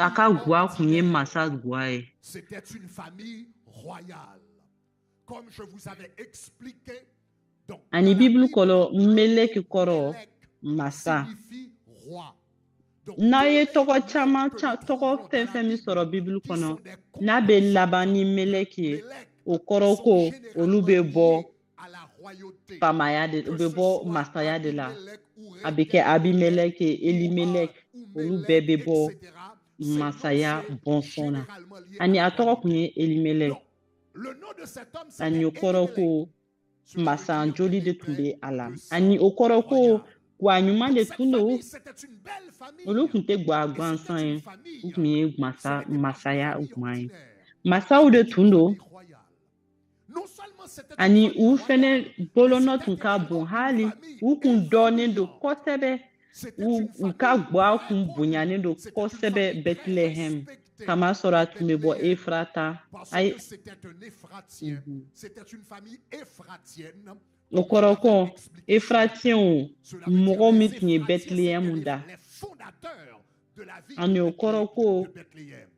Speaker 4: a ka guwa kun ye masa guwa ye ani Bibulu kɔrɔ Meleki kɔrɔ masa n'a ye tɔgɔ caman tɔgɔ fɛn fɛn min sɔrɔ Bibulu kɔnɔ n'a bɛ laban ni Meleki ye o kɔrɔ ko olu bɛ bɔ famaya de u bɛ bɔ masaya de la a bɛ kɛ Abimelek ye Elimelek olu bɛɛ bɛ bɔ masaya bɔnsɔn na ani a tɔgɔ kun ye Elimelek ani o kɔrɔ ko masa joli de tun bɛ a la ani o kɔrɔ ko guwa ɲuman de tun don olu tun tɛ guwa gansan ye u tun ye masaya guwan ye masaw de tun don ani u fɛnɛ bolonɔ tun ka bon hali u kun dɔɔnen don kosɛbɛ u ka guwa kun bonyanen don kosɛbɛ Bethlehem kama sɔrɔ a tun bɛ bɔ Efrata.
Speaker 3: Parce
Speaker 4: Ayi,
Speaker 3: que c'était un Éphratien. C'était une famille éphratienne.
Speaker 4: o kɔrɔ ko Efratiɛnw
Speaker 3: Cela veut dire
Speaker 4: mɔgɔ min
Speaker 3: les
Speaker 4: tun ye
Speaker 3: Éphratiens,
Speaker 4: Bɛtilehɛmu
Speaker 3: c'était
Speaker 4: da.
Speaker 3: les fondateurs de la ville
Speaker 4: Ani o kɔrɔ ko
Speaker 3: de Bethléem.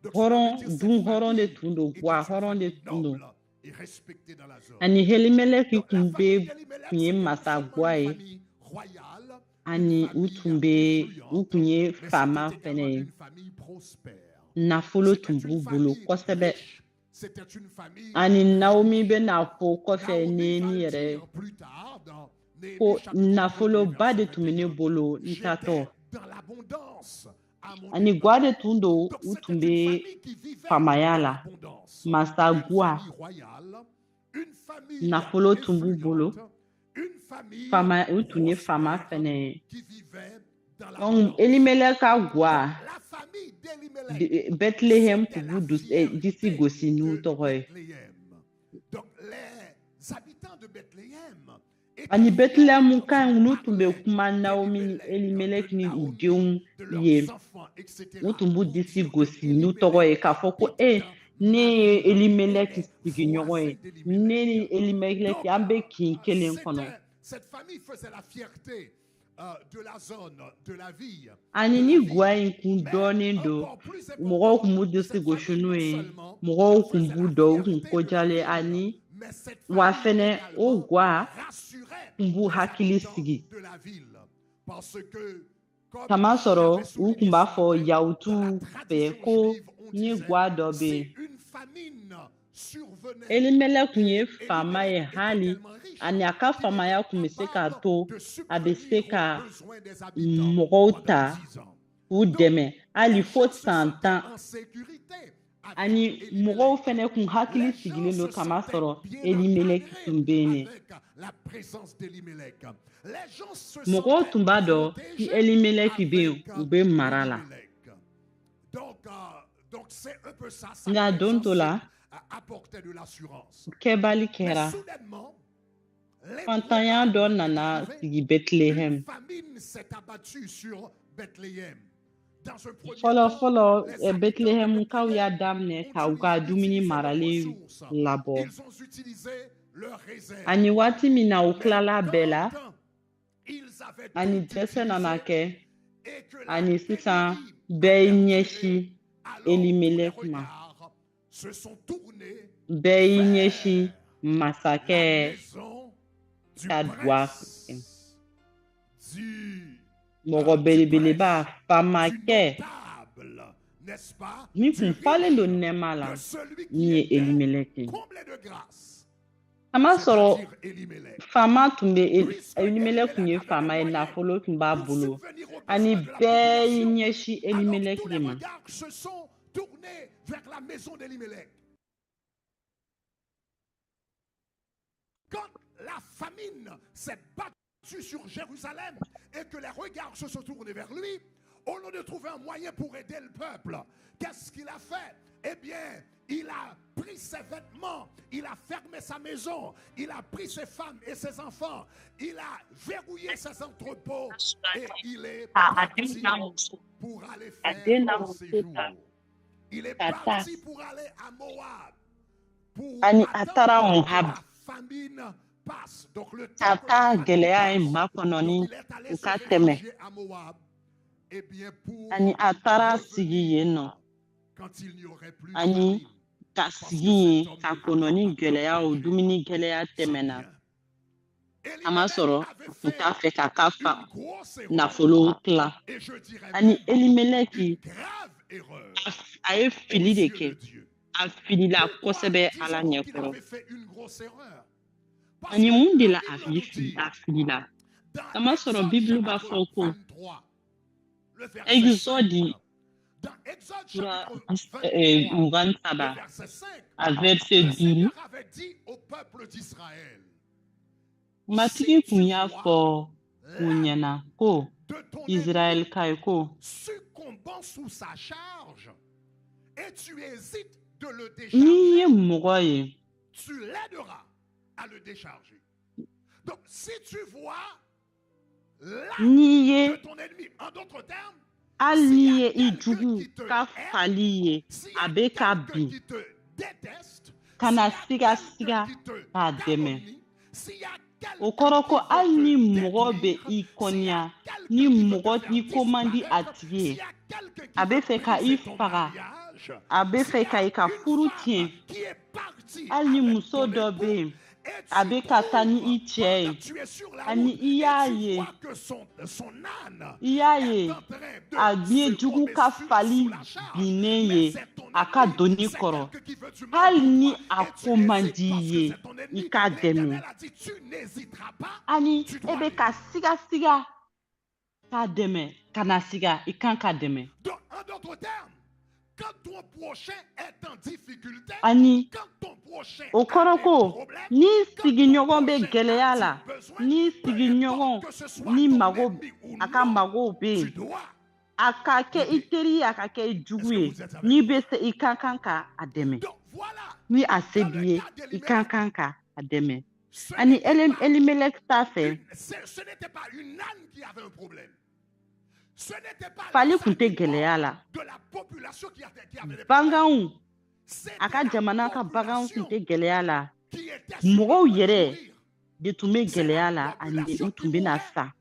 Speaker 3: Donc, cela veut
Speaker 4: hɔrɔn
Speaker 3: dire cette
Speaker 4: dun hɔrɔn de
Speaker 3: famille
Speaker 4: tun don
Speaker 3: était
Speaker 4: wa
Speaker 3: une
Speaker 4: hɔrɔn de
Speaker 3: famille
Speaker 4: tun don.
Speaker 3: noble et respectée dans la zone.
Speaker 4: Ani Elimeleki
Speaker 3: Donc, la
Speaker 4: tun
Speaker 3: famille
Speaker 4: bɛ
Speaker 3: d'Elimelech,
Speaker 4: tun ye
Speaker 3: c'était non
Speaker 4: masa
Speaker 3: seulement
Speaker 4: gwa
Speaker 3: une
Speaker 4: ye,
Speaker 3: famille royale,
Speaker 4: ani
Speaker 3: une
Speaker 4: u
Speaker 3: famille
Speaker 4: tun bɛ u
Speaker 3: influente,
Speaker 4: tun ye
Speaker 3: mais
Speaker 4: faama
Speaker 3: c'était
Speaker 4: fɛnɛ
Speaker 3: également
Speaker 4: ye.
Speaker 3: une famille prospère.
Speaker 4: Nafolo
Speaker 3: C'était
Speaker 4: tun
Speaker 3: une
Speaker 4: b'u bolo
Speaker 3: famille
Speaker 4: kosɛbɛ.
Speaker 3: riche. C'était une famille
Speaker 4: Ani
Speaker 3: riche.
Speaker 4: Naomi bɛ n'a fɔ kɔfɛ
Speaker 3: Naomi va
Speaker 4: Nehemi
Speaker 3: le
Speaker 4: yɛrɛ
Speaker 3: dire plus tard dans Néhémie
Speaker 4: ko
Speaker 3: chapitre 1er,
Speaker 4: nafoloba de
Speaker 3: verset
Speaker 4: tun bɛ ne
Speaker 3: 21.
Speaker 4: bolo n
Speaker 3: J'étais
Speaker 4: tatɔ.
Speaker 3: dans l'abondance à mon
Speaker 4: Ani
Speaker 3: départ.
Speaker 4: gwa de tun don
Speaker 3: Donc
Speaker 4: u
Speaker 3: c'était
Speaker 4: tun
Speaker 3: une
Speaker 4: bɛ
Speaker 3: famille qui vivait
Speaker 4: faamaya
Speaker 3: dans
Speaker 4: la.
Speaker 3: l'abondance.
Speaker 4: Masa
Speaker 3: Une
Speaker 4: gwa
Speaker 3: famille royale, une famille
Speaker 4: nafolo tun b'u bolo.
Speaker 3: influente, une famille
Speaker 4: Faama u tun ye faama
Speaker 3: prospère
Speaker 4: fɛnɛ ye.
Speaker 3: qui vivait dans
Speaker 4: Donc
Speaker 3: l'abondance.
Speaker 4: Elimeleki ka gwa
Speaker 3: La famille d'Elimelech,
Speaker 4: Bethlehem
Speaker 3: c'était
Speaker 4: tun
Speaker 3: la
Speaker 4: b'u disi
Speaker 3: fierté
Speaker 4: gosi n'u
Speaker 3: de
Speaker 4: tɔgɔ ye.
Speaker 3: Bethléem. Donc les habitants de Bethléem étaient
Speaker 4: Ani
Speaker 3: fiers
Speaker 4: Bethlehem ka
Speaker 3: lorsqu'ils
Speaker 4: n'u tun bɛ
Speaker 3: parlaient
Speaker 4: kuma Naomi ni
Speaker 3: d'Elimelech,
Speaker 4: Elimeleki
Speaker 3: de
Speaker 4: ni u
Speaker 3: Naomi,
Speaker 4: denw
Speaker 3: de
Speaker 4: ye.
Speaker 3: leurs enfants, etc.
Speaker 4: U tun b'u
Speaker 3: Pour
Speaker 4: disi
Speaker 3: dire que
Speaker 4: gosi n'u tɔgɔ ye
Speaker 3: Elimelech
Speaker 4: k'a fɔ ko
Speaker 3: était un
Speaker 4: ne ye
Speaker 3: mari et
Speaker 4: Elimeleki
Speaker 3: les
Speaker 4: sigiɲɔgɔn
Speaker 3: voisins
Speaker 4: ye. Ne ni
Speaker 3: d'Elimelech.
Speaker 4: Elimeleki
Speaker 3: Donc,
Speaker 4: an bɛ kin kelen kɔnɔ.
Speaker 3: cette famille faisait la fierté de la zone, de la vie.
Speaker 4: Ani
Speaker 3: de
Speaker 4: ni
Speaker 3: la ville.
Speaker 4: gwa in kun
Speaker 3: Mais
Speaker 4: dɔɔnin don
Speaker 3: encore plus
Speaker 4: mɔgɔw kun b'u
Speaker 3: important,
Speaker 4: disi
Speaker 3: cette
Speaker 4: gosi
Speaker 3: famille
Speaker 4: n'u
Speaker 3: non
Speaker 4: ye.
Speaker 3: seulement
Speaker 4: Mɔgɔw kun
Speaker 3: faisait
Speaker 4: b'u
Speaker 3: la
Speaker 4: dɔn u kun
Speaker 3: fierté de la
Speaker 4: kodiyalen
Speaker 3: ville,
Speaker 4: ani
Speaker 3: mais cette
Speaker 4: wa
Speaker 3: famille
Speaker 4: fɛnɛ o
Speaker 3: également
Speaker 4: gwa
Speaker 3: rassurait
Speaker 4: kun b'u
Speaker 3: les
Speaker 4: hakili
Speaker 3: habitants
Speaker 4: sigi.
Speaker 3: de la ville. Parce que, comme
Speaker 4: Kama
Speaker 3: j'avais
Speaker 4: sɔrɔ u
Speaker 3: souligné
Speaker 4: kun b'a
Speaker 3: ce
Speaker 4: fɔ
Speaker 3: matin,
Speaker 4: yahutu
Speaker 3: dans la
Speaker 4: fɛ
Speaker 3: tradition
Speaker 4: ko
Speaker 3: juive, on
Speaker 4: ni
Speaker 3: disait,
Speaker 4: gwa dɔ bɛ yen.
Speaker 3: si une famine survenait,
Speaker 4: Elimeleki kun ye
Speaker 3: et
Speaker 4: faama ye
Speaker 3: Elimelech était
Speaker 4: hali
Speaker 3: tellement riche
Speaker 4: ani a ka
Speaker 3: qu'il
Speaker 4: faamaya
Speaker 3: était
Speaker 4: kun bɛ se k'a
Speaker 3: capable
Speaker 4: to
Speaker 3: de
Speaker 4: a bɛ
Speaker 3: subvenir
Speaker 4: se ka
Speaker 3: aux besoins des habitants
Speaker 4: mɔgɔw
Speaker 3: pendant
Speaker 4: ta
Speaker 3: 10 ans.
Speaker 4: k'u
Speaker 3: Donc,
Speaker 4: dɛmɛ hali
Speaker 3: les
Speaker 4: fo
Speaker 3: gens se
Speaker 4: san
Speaker 3: sentaient
Speaker 4: 10.
Speaker 3: en sécurité avec
Speaker 4: Ani mɔgɔw
Speaker 3: Elimelech.
Speaker 4: fɛnɛ kun hakili
Speaker 3: Les gens
Speaker 4: sigilen don
Speaker 3: se
Speaker 4: kama
Speaker 3: sentaient
Speaker 4: sɔrɔ
Speaker 3: bien
Speaker 4: Elimeleki tun bɛ yen.
Speaker 3: avec la présence d'Elimelech. Les gens se
Speaker 4: Mɔgɔw
Speaker 3: sentaient
Speaker 4: tun b'a dɔn ni
Speaker 3: protégés
Speaker 4: Elimeleki bɛ yen
Speaker 3: avec
Speaker 4: u bɛ mara la.
Speaker 3: Elimelech. Donc c'est un peu ça.
Speaker 4: Nka don dɔ la
Speaker 3: Apportait de l'assurance.
Speaker 4: kɛbali
Speaker 3: Mais
Speaker 4: kɛra
Speaker 3: soudainement,
Speaker 4: fantanya dɔ nana sigi Bethlehem.
Speaker 3: une famine s'est abattue sur Bethléem. Dans un premier
Speaker 4: Fɔlɔfɔlɔ
Speaker 3: temps, les habitants de
Speaker 4: Bethlehemkaw y'a
Speaker 3: Bethléem
Speaker 4: daminɛ
Speaker 3: ont
Speaker 4: k'u ka dumuni
Speaker 3: utilisé leurs
Speaker 4: maralen
Speaker 3: ressources.
Speaker 4: labɔ.
Speaker 3: Ils ont utilisé leurs réserves.
Speaker 4: Ani waati min na u
Speaker 3: Mais
Speaker 4: tilala bɛɛ la
Speaker 3: quand ils avaient
Speaker 4: ani
Speaker 3: tout
Speaker 4: dɛsɛ nana
Speaker 3: utilisé
Speaker 4: kɛ
Speaker 3: et que la
Speaker 4: ani sisan
Speaker 3: pénurie
Speaker 4: bɛɛ y'i
Speaker 3: a
Speaker 4: ɲɛsin
Speaker 3: perduré, alors tous les
Speaker 4: Elimeleki ma.
Speaker 3: regards se sont tournés
Speaker 4: Bɛɛ y'i
Speaker 3: vers
Speaker 4: ɲɛsin
Speaker 3: la
Speaker 4: masakɛ
Speaker 3: maison du
Speaker 4: ka duwa
Speaker 3: prince, du
Speaker 4: mɔgɔ belebeleba
Speaker 3: du
Speaker 4: faamakɛ
Speaker 3: notable, n'est-ce pas,
Speaker 4: min
Speaker 3: du
Speaker 4: kun falen don
Speaker 3: riche,
Speaker 4: nɛɛma la
Speaker 3: de celui
Speaker 4: min
Speaker 3: qui
Speaker 4: ye
Speaker 3: était
Speaker 4: Elimeleki.
Speaker 3: comblé de grâce,
Speaker 4: A ma sɔrɔ
Speaker 3: c'est-à-dire Elimelech.
Speaker 4: faama tun bɛ
Speaker 3: Puisque
Speaker 4: Elimeleki kun ye
Speaker 3: Elimelech avait
Speaker 4: faama
Speaker 3: les
Speaker 4: ye
Speaker 3: moyens
Speaker 4: nafolo tun b'a
Speaker 3: pour
Speaker 4: bolo
Speaker 3: subvenir aux
Speaker 4: ani
Speaker 3: besoins de la
Speaker 4: bɛɛ y'i
Speaker 3: population,
Speaker 4: ɲɛsin
Speaker 3: alors tous
Speaker 4: Elimeleki
Speaker 3: les
Speaker 4: de ma.
Speaker 3: regards se sont tournés vers la maison d'Elimelech. Quand la famine s'est battue sur Jérusalem et que les regards se sont tournés vers lui, au lieu de trouver un moyen pour aider le peuple, qu'est-ce qu'il a fait? Eh bien, il a pris ses vêtements, il a fermé sa maison, il a pris ses femmes et ses enfants, il a verrouillé ses entrepôts et il est parti pour aller faire un séjour. Il est parti pour aller à Moab. Pour
Speaker 4: Ani
Speaker 3: attendre
Speaker 4: atara
Speaker 3: que
Speaker 4: Moab.
Speaker 3: la famine passe. Donc le temps
Speaker 4: A
Speaker 3: que
Speaker 4: ka
Speaker 3: la famine
Speaker 4: gɛlɛya ye
Speaker 3: passe,
Speaker 4: makɔnɔ ni
Speaker 3: donc il est allé
Speaker 4: u
Speaker 3: se
Speaker 4: ka tɛmɛ.
Speaker 3: réfugier à Moab. Eh bien, pour
Speaker 4: Ani a taara sigi
Speaker 3: revenir
Speaker 4: yen nɔ.
Speaker 3: quand il n'y aurait plus de
Speaker 4: Ani
Speaker 3: famine.
Speaker 4: ka sigi yen ka kɔnɔ ni gɛlɛya o dumuni gɛlɛya tɛmɛna. A ma sɔrɔ u t'a fɛ k'a ka fa nafolo tila.
Speaker 3: Et je dirais
Speaker 4: Ani
Speaker 3: même
Speaker 4: Elimeleki
Speaker 3: une grave erreur
Speaker 4: a ye fili de
Speaker 3: aux yeux
Speaker 4: kɛ.
Speaker 3: de Dieu.
Speaker 4: A filila
Speaker 3: Pourquoi
Speaker 4: kosɛbɛ Ala
Speaker 3: disons-nous qu'il
Speaker 4: ɲɛkɔrɔ.
Speaker 3: avait fait une grosse erreur? Parce
Speaker 4: Ani
Speaker 3: que
Speaker 4: mun de
Speaker 3: la
Speaker 4: la
Speaker 3: Bible nous dit,
Speaker 4: a filila.
Speaker 3: dans
Speaker 4: Kama sɔrɔ
Speaker 3: Exode
Speaker 4: Bible b'a
Speaker 3: chapitre
Speaker 4: fɔ ko
Speaker 3: 23, le verset
Speaker 4: Exode
Speaker 3: 5, dans Exode
Speaker 4: sura
Speaker 3: chapitre 23,
Speaker 4: 23
Speaker 3: le verset 5,
Speaker 4: a verset
Speaker 3: le
Speaker 4: 5
Speaker 3: Seigneur avait dit au peuple d'Israël,
Speaker 4: matigi kun y'a fɔ u
Speaker 3: l'âme
Speaker 4: ɲɛna ko
Speaker 3: de ton
Speaker 4: Israël
Speaker 3: ennemi
Speaker 4: ka ye ko
Speaker 3: succombant sous sa charge et tu hésites de le
Speaker 4: n'i ye
Speaker 3: décharger,
Speaker 4: mɔgɔ ye
Speaker 3: tu l'aideras à le décharger. Donc, si tu vois l'âme
Speaker 4: n'i
Speaker 3: de
Speaker 4: ye
Speaker 3: ton ennemi, en d'autres termes,
Speaker 4: hali n'i ye
Speaker 2: S'il y a
Speaker 4: i
Speaker 2: quelqu'un
Speaker 4: jugu
Speaker 2: qui te
Speaker 4: ka
Speaker 2: hait,
Speaker 4: fali ye
Speaker 2: s'il y a
Speaker 4: a bɛ ka
Speaker 2: quelqu'un
Speaker 4: bin
Speaker 2: qui te déteste,
Speaker 4: kana
Speaker 2: s'il y a
Speaker 4: siga
Speaker 2: quelqu'un
Speaker 4: siga
Speaker 2: qui te
Speaker 4: k'a dɛmɛ
Speaker 2: calomnie, s'il y a
Speaker 4: o
Speaker 2: quelqu'un
Speaker 4: kɔrɔ
Speaker 2: qui
Speaker 4: ko hali
Speaker 2: veut
Speaker 4: ni
Speaker 2: te
Speaker 4: mɔgɔ bɛ
Speaker 2: détruire,
Speaker 4: i
Speaker 2: s'il y
Speaker 4: kɔniya
Speaker 2: a
Speaker 4: ni
Speaker 2: quelqu'un qui veut
Speaker 4: mɔgɔ
Speaker 2: te
Speaker 4: i
Speaker 2: faire
Speaker 4: ko man di a
Speaker 2: disparaître,
Speaker 4: tigi
Speaker 2: s'il
Speaker 4: ye
Speaker 2: y a quelqu'un qui
Speaker 4: a bɛ
Speaker 2: veut
Speaker 4: fɛ ka i
Speaker 2: briser ton
Speaker 4: faga
Speaker 2: mariage,
Speaker 4: a bɛ
Speaker 2: s'il
Speaker 4: fɛ
Speaker 2: y
Speaker 4: ka
Speaker 2: a
Speaker 4: i ka
Speaker 2: une
Speaker 4: furu
Speaker 2: femme
Speaker 4: tiɲɛ
Speaker 2: qui est partie
Speaker 4: hali ni
Speaker 2: avec
Speaker 4: muso
Speaker 2: ton
Speaker 4: dɔ bɛ
Speaker 2: époux
Speaker 4: yen
Speaker 2: et
Speaker 4: a
Speaker 2: tu
Speaker 4: bɛ ka taa ni i
Speaker 2: trouves,
Speaker 4: cɛ ye
Speaker 2: pendant que tu es sur la
Speaker 4: ani
Speaker 2: route,
Speaker 4: i
Speaker 2: et
Speaker 4: y'a
Speaker 2: tu
Speaker 4: ye
Speaker 2: vois que son âne
Speaker 4: i y'a
Speaker 2: est
Speaker 4: ye
Speaker 2: en train de
Speaker 4: a ye
Speaker 2: se
Speaker 4: jugu
Speaker 2: tomber
Speaker 4: ka
Speaker 2: sous
Speaker 4: fali
Speaker 2: la charge,
Speaker 4: binnen
Speaker 2: mais
Speaker 4: ye
Speaker 2: c'est ton
Speaker 4: a ka
Speaker 2: ennemi,
Speaker 4: donni
Speaker 2: c'est
Speaker 4: kɔrɔ
Speaker 2: quelqu'un qui veut du mal
Speaker 4: hali
Speaker 2: pour
Speaker 4: ni
Speaker 2: toi
Speaker 4: a
Speaker 2: et tu
Speaker 4: ko man
Speaker 2: hésites
Speaker 4: di
Speaker 2: parce que
Speaker 4: ye
Speaker 2: c'est ton
Speaker 4: i
Speaker 2: ennemi.
Speaker 4: k'a dɛmɛ
Speaker 2: L'Éternel a dit, tu n'hésiteras pas,
Speaker 4: ani
Speaker 2: tu
Speaker 4: e
Speaker 2: dois
Speaker 4: bɛ
Speaker 2: l'aider.
Speaker 4: ka siga siga k'a dɛmɛ ka na siga i kan k'a dɛmɛ
Speaker 2: Donc, en d'autres termes, quand ton prochain est en difficulté,
Speaker 4: ani
Speaker 2: quand ton prochain
Speaker 4: o
Speaker 2: a
Speaker 4: kɔrɔ
Speaker 2: des
Speaker 4: ko
Speaker 2: problèmes,
Speaker 4: ni
Speaker 2: quand ton
Speaker 4: sigiɲɔgɔn bɛ
Speaker 2: prochain
Speaker 4: gɛlɛya
Speaker 2: a
Speaker 4: la
Speaker 2: du besoin,
Speaker 4: ni
Speaker 2: peu
Speaker 4: sigiɲɔgɔn
Speaker 2: importe que ce soit
Speaker 4: ni
Speaker 2: ton
Speaker 4: mago
Speaker 2: ennemi ou
Speaker 4: a ka
Speaker 2: non,
Speaker 4: magow bɛ
Speaker 2: tu
Speaker 4: yen
Speaker 2: dois.
Speaker 4: a ka kɛ i
Speaker 2: l'aider.
Speaker 4: teri ye a ka kɛ i jugu
Speaker 2: Est-ce que
Speaker 4: ye
Speaker 2: vous êtes avec
Speaker 4: n'i
Speaker 2: moi?
Speaker 4: bɛ se i ka kan ka a dɛmɛ
Speaker 2: Donc, voilà.
Speaker 4: ni a se
Speaker 2: Dans
Speaker 4: b'i
Speaker 2: le
Speaker 4: ye
Speaker 2: cas
Speaker 4: i ka
Speaker 2: d'Elimelech,
Speaker 4: kan ka a dɛmɛ
Speaker 2: ce
Speaker 4: ani
Speaker 2: n'était pas
Speaker 4: Elimelech t'a fɛ
Speaker 2: ce n'était pas une âne qui avait un problème. Ce n'était pas
Speaker 4: fali
Speaker 2: les
Speaker 4: tun tɛ
Speaker 2: animaux
Speaker 4: gɛlɛya la
Speaker 2: de la population qui avait des problèmes.
Speaker 4: baganw
Speaker 2: C'était
Speaker 4: a ka
Speaker 2: la
Speaker 4: jamana ka baganw tun
Speaker 2: population
Speaker 4: tɛ gɛlɛya la
Speaker 2: qui était sur le
Speaker 4: mɔgɔw
Speaker 2: point de
Speaker 4: yɛrɛ
Speaker 2: mourir.
Speaker 4: de tun bɛ
Speaker 2: C'est
Speaker 4: gɛlɛya
Speaker 2: la
Speaker 4: la ani
Speaker 2: population
Speaker 4: u
Speaker 2: qui
Speaker 4: tun bɛ na
Speaker 2: mourait
Speaker 4: sa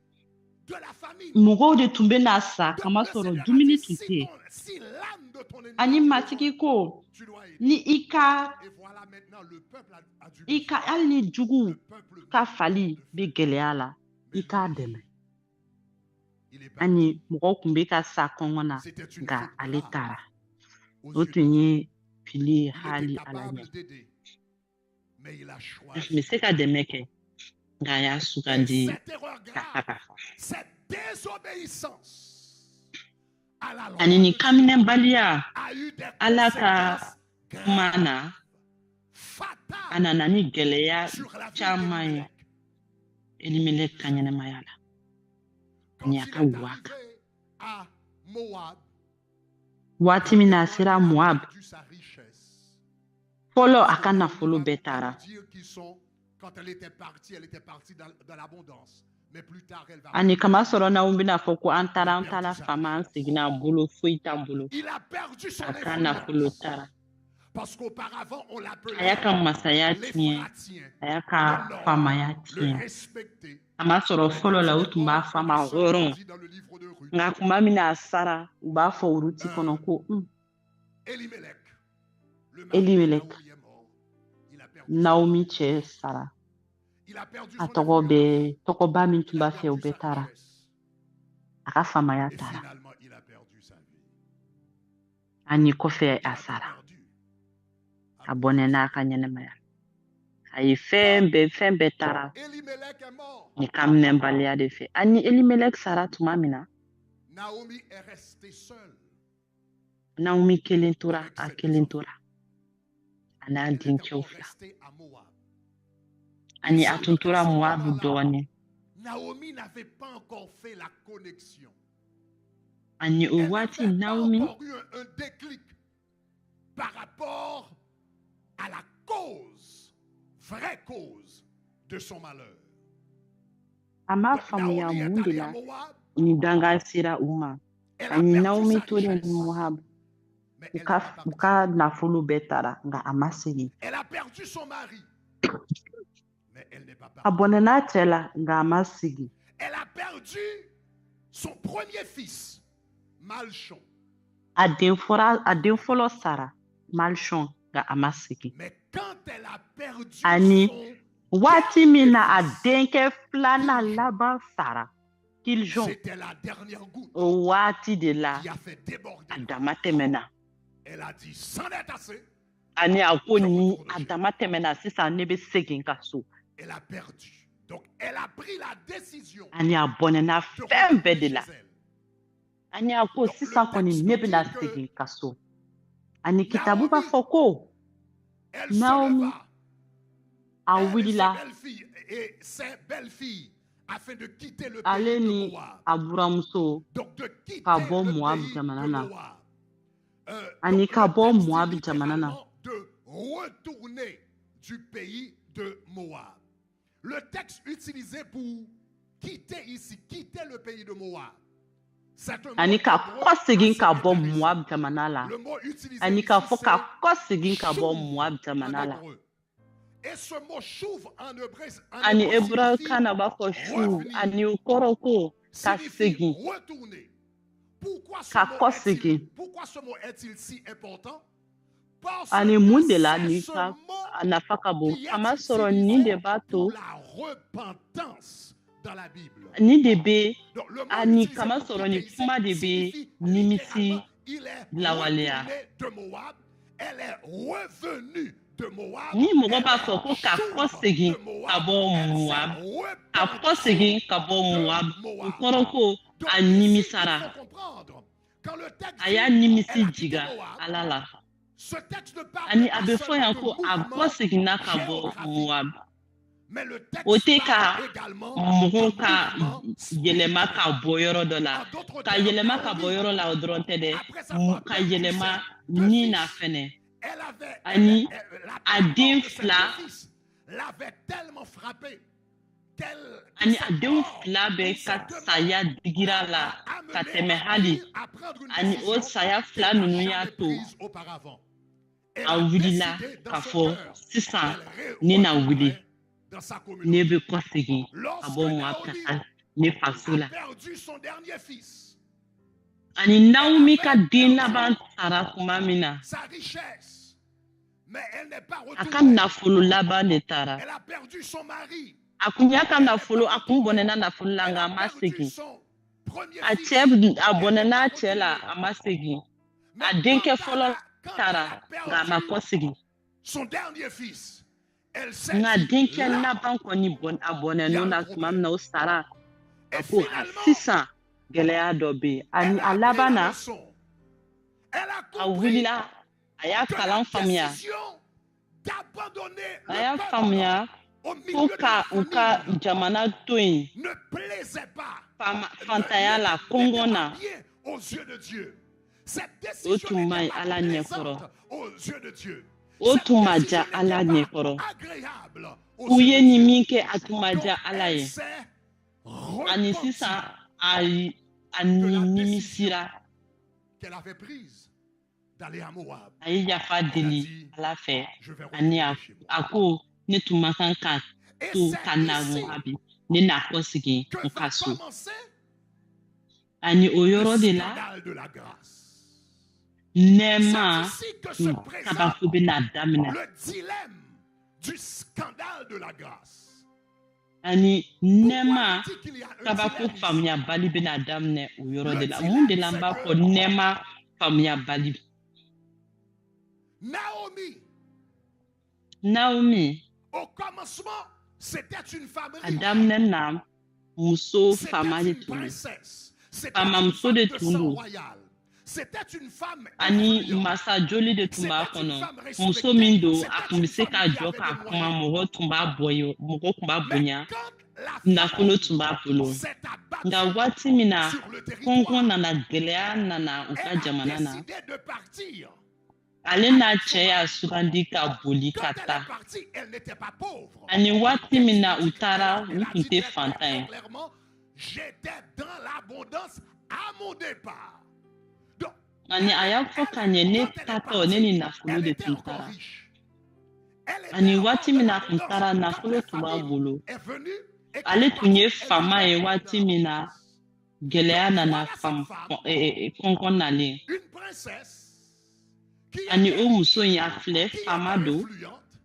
Speaker 2: de la famine.
Speaker 4: mɔgɔw de tun bɛ na sa
Speaker 2: Donc,
Speaker 4: kama
Speaker 2: le
Speaker 4: sɔrɔ
Speaker 2: Seigneur a
Speaker 4: dumuni
Speaker 2: dit,
Speaker 4: tun
Speaker 2: si,
Speaker 4: tɛ yen
Speaker 2: si l'âme de ton ennemi
Speaker 4: ani
Speaker 2: a du
Speaker 4: matigi
Speaker 2: besoin,
Speaker 4: ko
Speaker 2: tu dois aider.
Speaker 4: ni i ka
Speaker 2: Et voilà maintenant, le peuple a du
Speaker 4: i ka
Speaker 2: besoin.
Speaker 4: hali ni jugu
Speaker 2: Le peuple
Speaker 4: ka
Speaker 2: meurt
Speaker 4: fali
Speaker 2: de
Speaker 4: bɛ
Speaker 2: faim.
Speaker 4: gɛlɛya la
Speaker 2: Mais
Speaker 4: i k'a
Speaker 2: lui,
Speaker 4: dɛmɛ
Speaker 2: il est parti.
Speaker 4: ani mɔgɔw tun bɛ ka sa kɔngɔ na
Speaker 2: C'était une
Speaker 4: nka
Speaker 2: faute
Speaker 4: ale
Speaker 2: grave
Speaker 4: taara
Speaker 2: aux
Speaker 4: o
Speaker 2: yeux de
Speaker 4: tun
Speaker 2: Dieu.
Speaker 4: ye fili ye
Speaker 2: Il était
Speaker 4: hali ala ɲɛ
Speaker 2: capable d'aider, mais il a
Speaker 4: a tun bɛ
Speaker 2: choisi.
Speaker 4: se ka dɛmɛ kɛ nka a y'a
Speaker 2: Et
Speaker 4: sugandi
Speaker 2: cette erreur
Speaker 4: ka
Speaker 2: grave,
Speaker 4: taga
Speaker 2: cette désobéissance à la loi
Speaker 4: ani nin
Speaker 2: de Dieu
Speaker 4: kaminɛbaliya
Speaker 2: a eu des
Speaker 4: ala ka
Speaker 2: conséquences
Speaker 4: kuma
Speaker 2: graves,
Speaker 4: na a
Speaker 2: fatales
Speaker 4: nana ni gɛlɛya
Speaker 2: sur la vie
Speaker 4: caman ye
Speaker 2: d'Elimelech.
Speaker 4: Elimelek ka ɲɛnɛmaya la
Speaker 2: Quand
Speaker 4: ani
Speaker 2: il
Speaker 4: a
Speaker 2: est
Speaker 4: ka wa kan
Speaker 2: arrivé à Moab,
Speaker 4: waati min na a
Speaker 2: premièrement,
Speaker 4: sera
Speaker 2: il a
Speaker 4: Moab
Speaker 2: perdu sa richesse.
Speaker 4: fɔlɔ a
Speaker 2: Parce
Speaker 4: ka
Speaker 2: que
Speaker 4: nafolo
Speaker 2: Naomi
Speaker 4: bɛɛ
Speaker 2: va
Speaker 4: taara
Speaker 2: nous dire qu'ils sont, quand elle était partie dans l'abondance. Mais plus tard, elle va
Speaker 4: ani
Speaker 2: revenir.
Speaker 4: kama sɔrɔ n'aw bɛna fɔ ko an
Speaker 2: Il a
Speaker 4: taara an
Speaker 2: perdu
Speaker 4: taara
Speaker 2: sa
Speaker 4: fama an
Speaker 2: richesse.
Speaker 4: seginna an bolo foyi t'an bolo
Speaker 2: Il a perdu son
Speaker 4: a ka nafolo
Speaker 2: influence.
Speaker 4: taara
Speaker 2: Parce qu'auparavant, on
Speaker 4: a y'a
Speaker 2: l'appelait
Speaker 4: ka masaya tiɲɛ
Speaker 2: l'Ephratien,
Speaker 4: a y'a
Speaker 2: le
Speaker 4: ka
Speaker 2: noble,
Speaker 4: famaya
Speaker 2: le
Speaker 4: tiɲɛ
Speaker 2: respecté.
Speaker 4: a ma sɔrɔ
Speaker 2: Mais
Speaker 4: fɔlɔ
Speaker 2: quand
Speaker 4: la
Speaker 2: il
Speaker 4: u
Speaker 2: est
Speaker 4: tun b'a
Speaker 2: mort,
Speaker 4: f'a
Speaker 2: comme
Speaker 4: ma
Speaker 2: la sœur
Speaker 4: hɔrɔn
Speaker 2: nous dit dans le livre de Ruth,
Speaker 4: nka kuma min na a sara u b'a fɔ Ruti kɔnɔ ko
Speaker 2: Elimelech, le mari de
Speaker 4: Elimelek
Speaker 2: Naomi est mort. Il a perdu
Speaker 4: Naomi cɛ sara
Speaker 2: il a perdu
Speaker 4: a
Speaker 2: son
Speaker 4: tɔgɔ
Speaker 2: influence.
Speaker 4: bɛ tɔgɔba min tun
Speaker 2: Il a
Speaker 4: b'a fɛ o
Speaker 2: perdu
Speaker 4: bɛɛ
Speaker 2: sa
Speaker 4: taara
Speaker 2: richesse.
Speaker 4: a ka famaya
Speaker 2: Et
Speaker 4: taara
Speaker 2: finalement, il a perdu sa vie.
Speaker 4: ani kɔfɛ
Speaker 2: Il
Speaker 4: a
Speaker 2: a tout
Speaker 4: sara
Speaker 2: perdu.
Speaker 4: a bɔnɛ n'a ka ɲɛnɛmaya a ye fɛn bɛɛ taara
Speaker 2: Elimelech est mort.
Speaker 4: nin kaminɛbaliya de fɛ ani Elimelek sara tuma min na
Speaker 2: Naomi est restée seule.
Speaker 4: Naomi kelen tora
Speaker 2: Avec
Speaker 4: a
Speaker 2: ses
Speaker 4: kelen
Speaker 2: deux
Speaker 4: tora a n'a
Speaker 2: Elle est
Speaker 4: dencɛw
Speaker 2: encore
Speaker 4: fila
Speaker 2: restée à Moab.
Speaker 4: ani
Speaker 2: Il
Speaker 4: a tun
Speaker 2: semble qu'à
Speaker 4: tora
Speaker 2: ce
Speaker 4: Moabu
Speaker 2: moment-là,
Speaker 4: dɔɔnin
Speaker 2: Naomi n'avait pas encore fait la connexion.
Speaker 4: ani o
Speaker 2: Elle
Speaker 4: waati
Speaker 2: n'avait pas
Speaker 4: Naomi
Speaker 2: encore eu un déclic par rapport à la cause, vraie cause de son malheur.
Speaker 4: a ma
Speaker 2: Donc,
Speaker 4: faamuya
Speaker 2: Naomi est
Speaker 4: mun de
Speaker 2: allée à
Speaker 4: la
Speaker 2: Moab.
Speaker 4: ni danga sera u ma
Speaker 2: Elle a
Speaker 4: ani
Speaker 2: perdu
Speaker 4: Naomi
Speaker 2: sa
Speaker 4: tolen
Speaker 2: richesse.
Speaker 4: Moabu
Speaker 2: Mais
Speaker 4: u
Speaker 2: elle n'est pas
Speaker 4: ka
Speaker 2: partie.
Speaker 4: nafolo bɛɛ taara nka a ma segin
Speaker 2: Elle a perdu son mari. Mais elle n'est pas
Speaker 4: a
Speaker 2: partie.
Speaker 4: bɔnɛ n'a cɛ la nka a ma segin
Speaker 2: Elle a perdu son premier fils, Malchon.
Speaker 4: a den fɔlɔ sara Malchon nka a ma segin
Speaker 2: Mais quand elle a perdu
Speaker 4: ani
Speaker 2: son
Speaker 4: waati min na a
Speaker 2: dernier fils,
Speaker 4: denkɛ filanan laban sara Kiljon
Speaker 2: c'était la dernière goutte
Speaker 4: o waati de la
Speaker 2: qui a fait déborder
Speaker 4: a
Speaker 2: le
Speaker 4: dama
Speaker 2: vase.
Speaker 4: tɛmɛna
Speaker 2: Elle a dit, c'en est assez.
Speaker 4: ani a ko
Speaker 2: Je
Speaker 4: ni
Speaker 2: retourne
Speaker 4: a
Speaker 2: chez
Speaker 4: dama tɛmɛna sisan ne bɛ segin ka so
Speaker 2: Elle a perdu. Donc, elle a pris la décision
Speaker 4: ani a bɔnɛna
Speaker 2: de
Speaker 4: fɛn bɛɛ
Speaker 2: retourner
Speaker 4: de
Speaker 2: chez
Speaker 4: la
Speaker 2: elle.
Speaker 4: ani a ko
Speaker 2: Donc,
Speaker 4: sisan
Speaker 2: le
Speaker 4: kɔni
Speaker 2: texte
Speaker 4: ne
Speaker 2: nous
Speaker 4: bɛna
Speaker 2: dit que
Speaker 4: segin ka so ani kitabu b'a
Speaker 2: Naomi,
Speaker 4: fɔ ko
Speaker 2: elle se
Speaker 4: Naomi
Speaker 2: leva,
Speaker 4: a
Speaker 2: elle et
Speaker 4: wulila
Speaker 2: ses belles-filles, afin de quitter le
Speaker 4: ale
Speaker 2: pays de
Speaker 4: ni
Speaker 2: Moab.
Speaker 4: a buramuso
Speaker 2: Donc, de quitter
Speaker 4: ka bɔ
Speaker 2: le
Speaker 4: Moab
Speaker 2: pays
Speaker 4: jamana
Speaker 2: de
Speaker 4: na
Speaker 2: Moab.
Speaker 4: ani
Speaker 2: Donc,
Speaker 4: ka
Speaker 2: le
Speaker 4: bɔ
Speaker 2: texte
Speaker 4: Moab
Speaker 2: dit
Speaker 4: jamana na
Speaker 2: littéralement de retourner du pays de Moab. Le texte utilisé pour quitter ici, quitter le pays de Moab, C'est un mot
Speaker 4: ani ka
Speaker 2: hébreu
Speaker 4: kɔ segin
Speaker 2: assez
Speaker 4: ka bɔ
Speaker 2: intéressant.
Speaker 4: Moab jamana la
Speaker 2: Le mot utilisé
Speaker 4: ani
Speaker 2: ici,
Speaker 4: ka fɔ ka
Speaker 2: c'est
Speaker 4: kɔ segin ka bɔ
Speaker 2: chouv
Speaker 4: Moab
Speaker 2: en
Speaker 4: jamana la
Speaker 2: hébreu. Et ce mot chouv en hébreu,
Speaker 4: ani hébreu
Speaker 2: signifie
Speaker 4: kana b'a fɔ shu
Speaker 2: revenir,
Speaker 4: ani o kɔrɔ ko ka
Speaker 2: signifie
Speaker 4: segin
Speaker 2: retourner. Pourquoi ce,
Speaker 4: ka
Speaker 2: mot
Speaker 4: kɔ
Speaker 2: est-il,
Speaker 4: segin
Speaker 2: pourquoi ce mot est-il si important? Parce
Speaker 4: ani
Speaker 2: que
Speaker 4: mun de la
Speaker 2: c'est
Speaker 4: ni
Speaker 2: ce
Speaker 4: ka
Speaker 2: mot
Speaker 4: a nafa ka bon
Speaker 2: qui est
Speaker 4: kama sɔrɔ nin de
Speaker 2: utilisé
Speaker 4: b'a
Speaker 2: pour
Speaker 4: to
Speaker 2: la repentance dans la Bible.
Speaker 4: nin de bɛ
Speaker 2: Donc, le mot
Speaker 4: ani
Speaker 2: utilisé
Speaker 4: kama
Speaker 2: pour
Speaker 4: sɔrɔ ni
Speaker 2: quitter ici
Speaker 4: kuma de bɛ
Speaker 2: signifie
Speaker 4: nimisi
Speaker 2: littéralement, il est
Speaker 4: lawaleya
Speaker 2: retourné de Moab, elle est revenue de Moab,
Speaker 4: ni mɔgɔ
Speaker 2: elle
Speaker 4: b'a
Speaker 2: est
Speaker 4: fɔ ko ka kɔ
Speaker 2: chouve
Speaker 4: segin
Speaker 2: de
Speaker 4: ka
Speaker 2: Moab,
Speaker 4: bɔ
Speaker 2: elle
Speaker 4: Moab
Speaker 2: s'est
Speaker 4: ka kɔ segin ka bɔ
Speaker 2: repentie
Speaker 4: Moab
Speaker 2: de
Speaker 4: o
Speaker 2: Moab.
Speaker 4: kɔrɔ ko
Speaker 2: Donc,
Speaker 4: a
Speaker 2: ici, il
Speaker 4: nimisara
Speaker 2: faut comprendre, quand le texte
Speaker 4: a y'a
Speaker 2: dit,
Speaker 4: nimisi
Speaker 2: elle a quitté
Speaker 4: jiga
Speaker 2: Moab,
Speaker 4: ala la
Speaker 2: ce texte ne parle
Speaker 4: ani
Speaker 2: pas
Speaker 4: a bɛ fɔ
Speaker 2: seulement
Speaker 4: yan
Speaker 2: de
Speaker 4: ko a
Speaker 2: mouvement
Speaker 4: kɔ seginna ka bɔ
Speaker 2: géographique,
Speaker 4: Moab
Speaker 2: mais le
Speaker 4: o
Speaker 2: texte
Speaker 4: tɛ
Speaker 2: parle
Speaker 4: ka
Speaker 2: également
Speaker 4: mɔgɔw
Speaker 2: de
Speaker 4: ka
Speaker 2: mouvement
Speaker 4: yɛlɛma ka
Speaker 2: spirituel.
Speaker 4: bɔ yɔrɔ dɔ la
Speaker 2: En d'autres
Speaker 4: ka
Speaker 2: termes,
Speaker 4: yɛlɛma ka bɔ
Speaker 2: Naomi,
Speaker 4: yɔrɔ la o dɔrɔn tɛ dɛ
Speaker 2: après avoir
Speaker 4: ka
Speaker 2: perdu
Speaker 4: yɛlɛma
Speaker 2: ses deux
Speaker 4: ni na
Speaker 2: fils,
Speaker 4: fɛnɛ
Speaker 2: elle avait,
Speaker 4: ani
Speaker 2: la
Speaker 4: a
Speaker 2: mort
Speaker 4: den
Speaker 2: de ses
Speaker 4: fila
Speaker 2: deux fils l'avait tellement frappée qu'elle,
Speaker 4: ani a denw fila bɛɛ ka saya digira la ka tɛmɛ hali
Speaker 2: à prendre une
Speaker 4: ani o
Speaker 2: décision
Speaker 4: saya fila
Speaker 2: qu'elle n'a
Speaker 4: ninnu y'a
Speaker 2: jamais
Speaker 4: to
Speaker 2: prise auparavant. Elle
Speaker 4: a
Speaker 2: a
Speaker 4: wulila
Speaker 2: décidé dans
Speaker 4: k'a
Speaker 2: son
Speaker 4: fɔ
Speaker 2: cœur
Speaker 4: sisan
Speaker 2: qu'elle
Speaker 4: ne na wuli
Speaker 2: retournerait dans sa
Speaker 4: ne
Speaker 2: communauté.
Speaker 4: bɛ kɔ segin ka
Speaker 2: Lorsque
Speaker 4: bɔ Moab ka
Speaker 2: Naomi
Speaker 4: taa ne faso
Speaker 2: a
Speaker 4: la
Speaker 2: perdu son dernier fils,
Speaker 4: ani Naomi ka den laban tara tuma min na
Speaker 2: sa richesse, mais elle n'est pas
Speaker 4: a ka
Speaker 2: retournée.
Speaker 4: nafolo laban de tara
Speaker 2: Elle a perdu son mari.
Speaker 4: a kun y'a ka nafolo a kun bɔnɛna nafolo la
Speaker 2: Elle
Speaker 4: nka a
Speaker 2: a
Speaker 4: ma
Speaker 2: perdu
Speaker 4: segin
Speaker 2: son premier
Speaker 4: a
Speaker 2: fils.
Speaker 4: cɛ a bɔnɛna cɛ la a ma segin
Speaker 2: Mais
Speaker 4: a denkɛ
Speaker 2: quand
Speaker 4: fɔlɔ
Speaker 2: elle
Speaker 4: tara
Speaker 2: a
Speaker 4: nka a ma
Speaker 2: perdu
Speaker 4: kɔ segin
Speaker 2: son dernier fils, elle s'est
Speaker 4: nka
Speaker 2: dit,
Speaker 4: denkɛ
Speaker 2: là,
Speaker 4: laban kɔni a
Speaker 2: il y a
Speaker 4: bɔnɛno
Speaker 2: un
Speaker 4: la tuma min
Speaker 2: problème.
Speaker 4: na o sara
Speaker 2: Et
Speaker 4: a ko
Speaker 2: finalement,
Speaker 4: sisan gɛlɛya dɔ bɛ yen
Speaker 2: elle
Speaker 4: ani
Speaker 2: a
Speaker 4: a
Speaker 2: appris
Speaker 4: laban
Speaker 2: la
Speaker 4: na
Speaker 2: leçon. Elle a
Speaker 4: a
Speaker 2: compris
Speaker 4: wulila a y'a
Speaker 2: que la
Speaker 4: kalan faamuya
Speaker 2: décision d'abandonner
Speaker 4: a y'a
Speaker 2: le peuple
Speaker 4: faamuya
Speaker 2: au
Speaker 4: ko
Speaker 2: milieu de la
Speaker 4: ka u ka
Speaker 2: famille
Speaker 4: jamana to yen
Speaker 2: ne plaisait pas,
Speaker 4: fantanya la kɔngɔ na
Speaker 2: n'était pas bien aux yeux de Dieu. Cette
Speaker 4: o
Speaker 2: décision
Speaker 4: tun ma
Speaker 2: n'était
Speaker 4: ɲi
Speaker 2: pas
Speaker 4: ala ɲɛkɔrɔ
Speaker 2: plaisante aux yeux de Dieu.
Speaker 4: o
Speaker 2: Cette
Speaker 4: tun ma
Speaker 2: décision
Speaker 4: ja ala
Speaker 2: n'était pas
Speaker 4: ɲɛkɔrɔ
Speaker 2: agréable aux
Speaker 4: u
Speaker 2: yeux
Speaker 4: ye
Speaker 2: de
Speaker 4: ni
Speaker 2: Dieu.
Speaker 4: min kɛ a tun ma
Speaker 2: Donc,
Speaker 4: ja ala
Speaker 2: elle
Speaker 4: ye
Speaker 2: s'est
Speaker 4: ani
Speaker 2: repentie
Speaker 4: sisan a nimisira
Speaker 2: qu'elle avait prise d'aller à Moab.
Speaker 4: a ye yafa
Speaker 2: Elle a
Speaker 4: deli
Speaker 2: dit,
Speaker 4: ala fɛ
Speaker 2: je vais
Speaker 4: ani
Speaker 2: retourner chez moi.
Speaker 4: a ko ne tun ma kan ka
Speaker 2: Et
Speaker 4: to
Speaker 2: c'est
Speaker 4: ka na
Speaker 2: ici
Speaker 4: Moabi ne n'a kɔ segin
Speaker 2: que
Speaker 4: n
Speaker 2: va
Speaker 4: ka so
Speaker 2: commencer
Speaker 4: ani o
Speaker 2: le
Speaker 4: yɔrɔ de la
Speaker 2: scandale de la grâce.
Speaker 4: nɛɛma
Speaker 2: C'est ici que se présente
Speaker 4: kabako bɛna daminɛ
Speaker 2: le dilemme du scandale de la grâce.
Speaker 4: ani nɛɛma
Speaker 2: Pourquoi dit qu'il y a un
Speaker 4: kabako
Speaker 2: dilemme ici?
Speaker 4: faamuyabali bɛna daminɛ o yɔrɔ
Speaker 2: Le
Speaker 4: de la
Speaker 2: dilemme,
Speaker 4: mun de la n
Speaker 2: c'est
Speaker 4: b'a
Speaker 2: que
Speaker 4: fɔ nɛɛma faamuyabali Naomi
Speaker 2: au commencement, c'était une femme
Speaker 4: a
Speaker 2: riche.
Speaker 4: daminɛ na muso
Speaker 2: C'était
Speaker 4: faama de
Speaker 2: une
Speaker 4: tun don
Speaker 2: princesse. C'était
Speaker 4: faama
Speaker 2: une
Speaker 4: muso
Speaker 2: femme
Speaker 4: de
Speaker 2: de
Speaker 4: tun
Speaker 2: sang
Speaker 4: don
Speaker 2: royal. C'était une femme
Speaker 4: ani
Speaker 2: influente.
Speaker 4: masa joli de tun b'a
Speaker 2: C'était une
Speaker 4: kɔnɔ
Speaker 2: femme respectée.
Speaker 4: muso min don a
Speaker 2: C'était
Speaker 4: tun bɛ
Speaker 2: une
Speaker 4: se
Speaker 2: femme
Speaker 4: ka
Speaker 2: qui
Speaker 4: jɔ
Speaker 2: avait
Speaker 4: ka
Speaker 2: des
Speaker 4: kuma
Speaker 2: moyens.
Speaker 4: mɔgɔ tun b'a bonya
Speaker 2: Mais quand la
Speaker 4: nafolo tun
Speaker 2: famille
Speaker 4: b'a bolo
Speaker 2: s'est
Speaker 4: nka
Speaker 2: abattue
Speaker 4: waati min na
Speaker 2: sur le
Speaker 4: kɔngɔ
Speaker 2: territoire,
Speaker 4: nana gɛlɛya nana u ka
Speaker 2: elle a
Speaker 4: jamana na
Speaker 2: décidé de partir.
Speaker 4: ale n'a cɛ y'a sugandi ka boli
Speaker 2: Quand
Speaker 4: ka
Speaker 2: elle
Speaker 4: taa
Speaker 2: est partie, elle n'était pas pauvre.
Speaker 4: ani waati min na u taara
Speaker 2: Elle
Speaker 4: u
Speaker 2: a
Speaker 4: tun
Speaker 2: dit
Speaker 4: tɛ
Speaker 2: très,
Speaker 4: fantan
Speaker 2: très
Speaker 4: ye
Speaker 2: clairement, j'étais dans l'abondance à mon départ. Donc,
Speaker 4: ani a y'a fɔ ka ɲɛ ne tatɔ ne ni nafolo
Speaker 2: elle
Speaker 4: de
Speaker 2: était
Speaker 4: tun
Speaker 2: encore
Speaker 4: taara
Speaker 2: riche. Elle était
Speaker 4: ani
Speaker 2: encore
Speaker 4: waati
Speaker 2: dans
Speaker 4: min na a tun
Speaker 2: l'abondance.
Speaker 4: taara
Speaker 2: Quand
Speaker 4: nafolo
Speaker 2: la
Speaker 4: tun b'a
Speaker 2: famine
Speaker 4: bolo
Speaker 2: est venue et qu'elle
Speaker 4: ale
Speaker 2: est
Speaker 4: tun
Speaker 2: partie,
Speaker 4: ye
Speaker 2: elle
Speaker 4: fama
Speaker 2: vivait
Speaker 4: ye
Speaker 2: dans
Speaker 4: waati min na
Speaker 2: l'abondance.
Speaker 4: gɛlɛya nana
Speaker 2: Voilà cette femme,
Speaker 4: kɔngɔ nalen
Speaker 2: une princesse qui
Speaker 4: ani
Speaker 2: était
Speaker 4: o muso in a filɛ
Speaker 2: qui
Speaker 4: fama
Speaker 2: était
Speaker 4: don
Speaker 2: influente,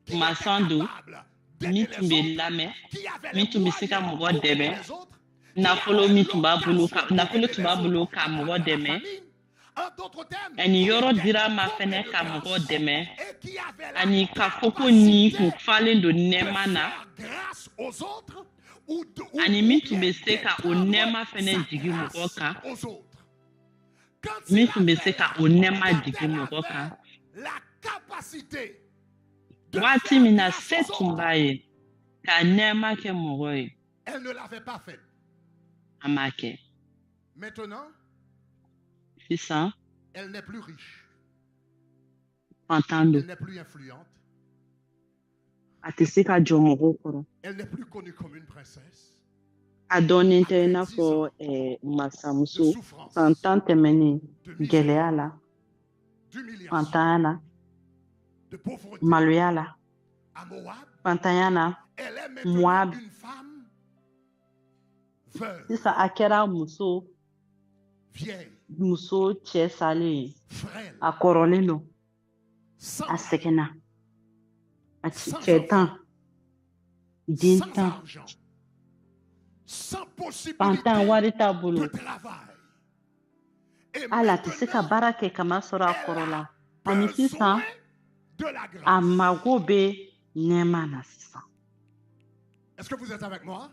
Speaker 2: qui
Speaker 4: masan
Speaker 2: était
Speaker 4: don
Speaker 2: capable
Speaker 4: min
Speaker 2: d'aider
Speaker 4: tun
Speaker 2: les
Speaker 4: bɛ
Speaker 2: autres,
Speaker 4: lamɛn
Speaker 2: qui avait
Speaker 4: min
Speaker 2: les
Speaker 4: tun bɛ se ka
Speaker 2: moyens
Speaker 4: mɔgɔ
Speaker 2: pour aider
Speaker 4: dɛmɛ
Speaker 2: les autres,
Speaker 4: nafolo min tun b'a bolo nafolo tun b'a bolo ka mɔgɔ dɛmɛ ani yɔrɔ dira ma fɛnɛ ka mɔgɔ dɛmɛ ani ka fɔ ko nin kun falen don nɛɛma na ani min tun bɛ se ka o nɛɛma fɛnɛ jigin mɔgɔ kan min tun bɛ se ka o nɛɛma jigin mɔgɔ kan waati min na se tun b'a ye ka nɛɛma kɛ mɔgɔ ye
Speaker 2: Elle ne l'avait pas fait.
Speaker 4: a m'a kɛ
Speaker 2: Maintenant,
Speaker 4: sisan
Speaker 2: elle n'est plus riche.
Speaker 4: fantan don
Speaker 2: Elle n'est plus influente.
Speaker 4: a tɛ se ka jɔ mɔgɔw kɔrɔ
Speaker 2: Elle n'est plus connue comme une princesse.
Speaker 4: a dɔɔni tɛ i n'a fɔ masamuso fantan tɛmɛnen gɛlɛya la fantanya la
Speaker 3: de pauvreté
Speaker 4: maloya la
Speaker 3: à Moab.
Speaker 4: fantanya la
Speaker 3: Elle est maintenant
Speaker 4: Moab.
Speaker 3: une femme veuve,
Speaker 4: sisan a kɛra muso
Speaker 3: vieille,
Speaker 4: cɛ salen ye
Speaker 3: frêle,
Speaker 4: a kɔrɔlen don
Speaker 3: sans,
Speaker 4: a sɛgɛnna a
Speaker 3: sans
Speaker 4: cɛ tan den
Speaker 3: sans
Speaker 4: tan
Speaker 3: argent, sans possibilité
Speaker 4: fantan wari t'a bolo
Speaker 3: de travail. Et
Speaker 4: hali a tɛ se ka
Speaker 3: maintenant,
Speaker 4: baara kɛ kama sɔrɔ a kɔrɔ la ani
Speaker 3: besoin
Speaker 4: sisan
Speaker 3: de la
Speaker 4: a
Speaker 3: grâce.
Speaker 4: mago bɛ nɛɛma na sisan
Speaker 3: Est-ce que vous êtes avec moi?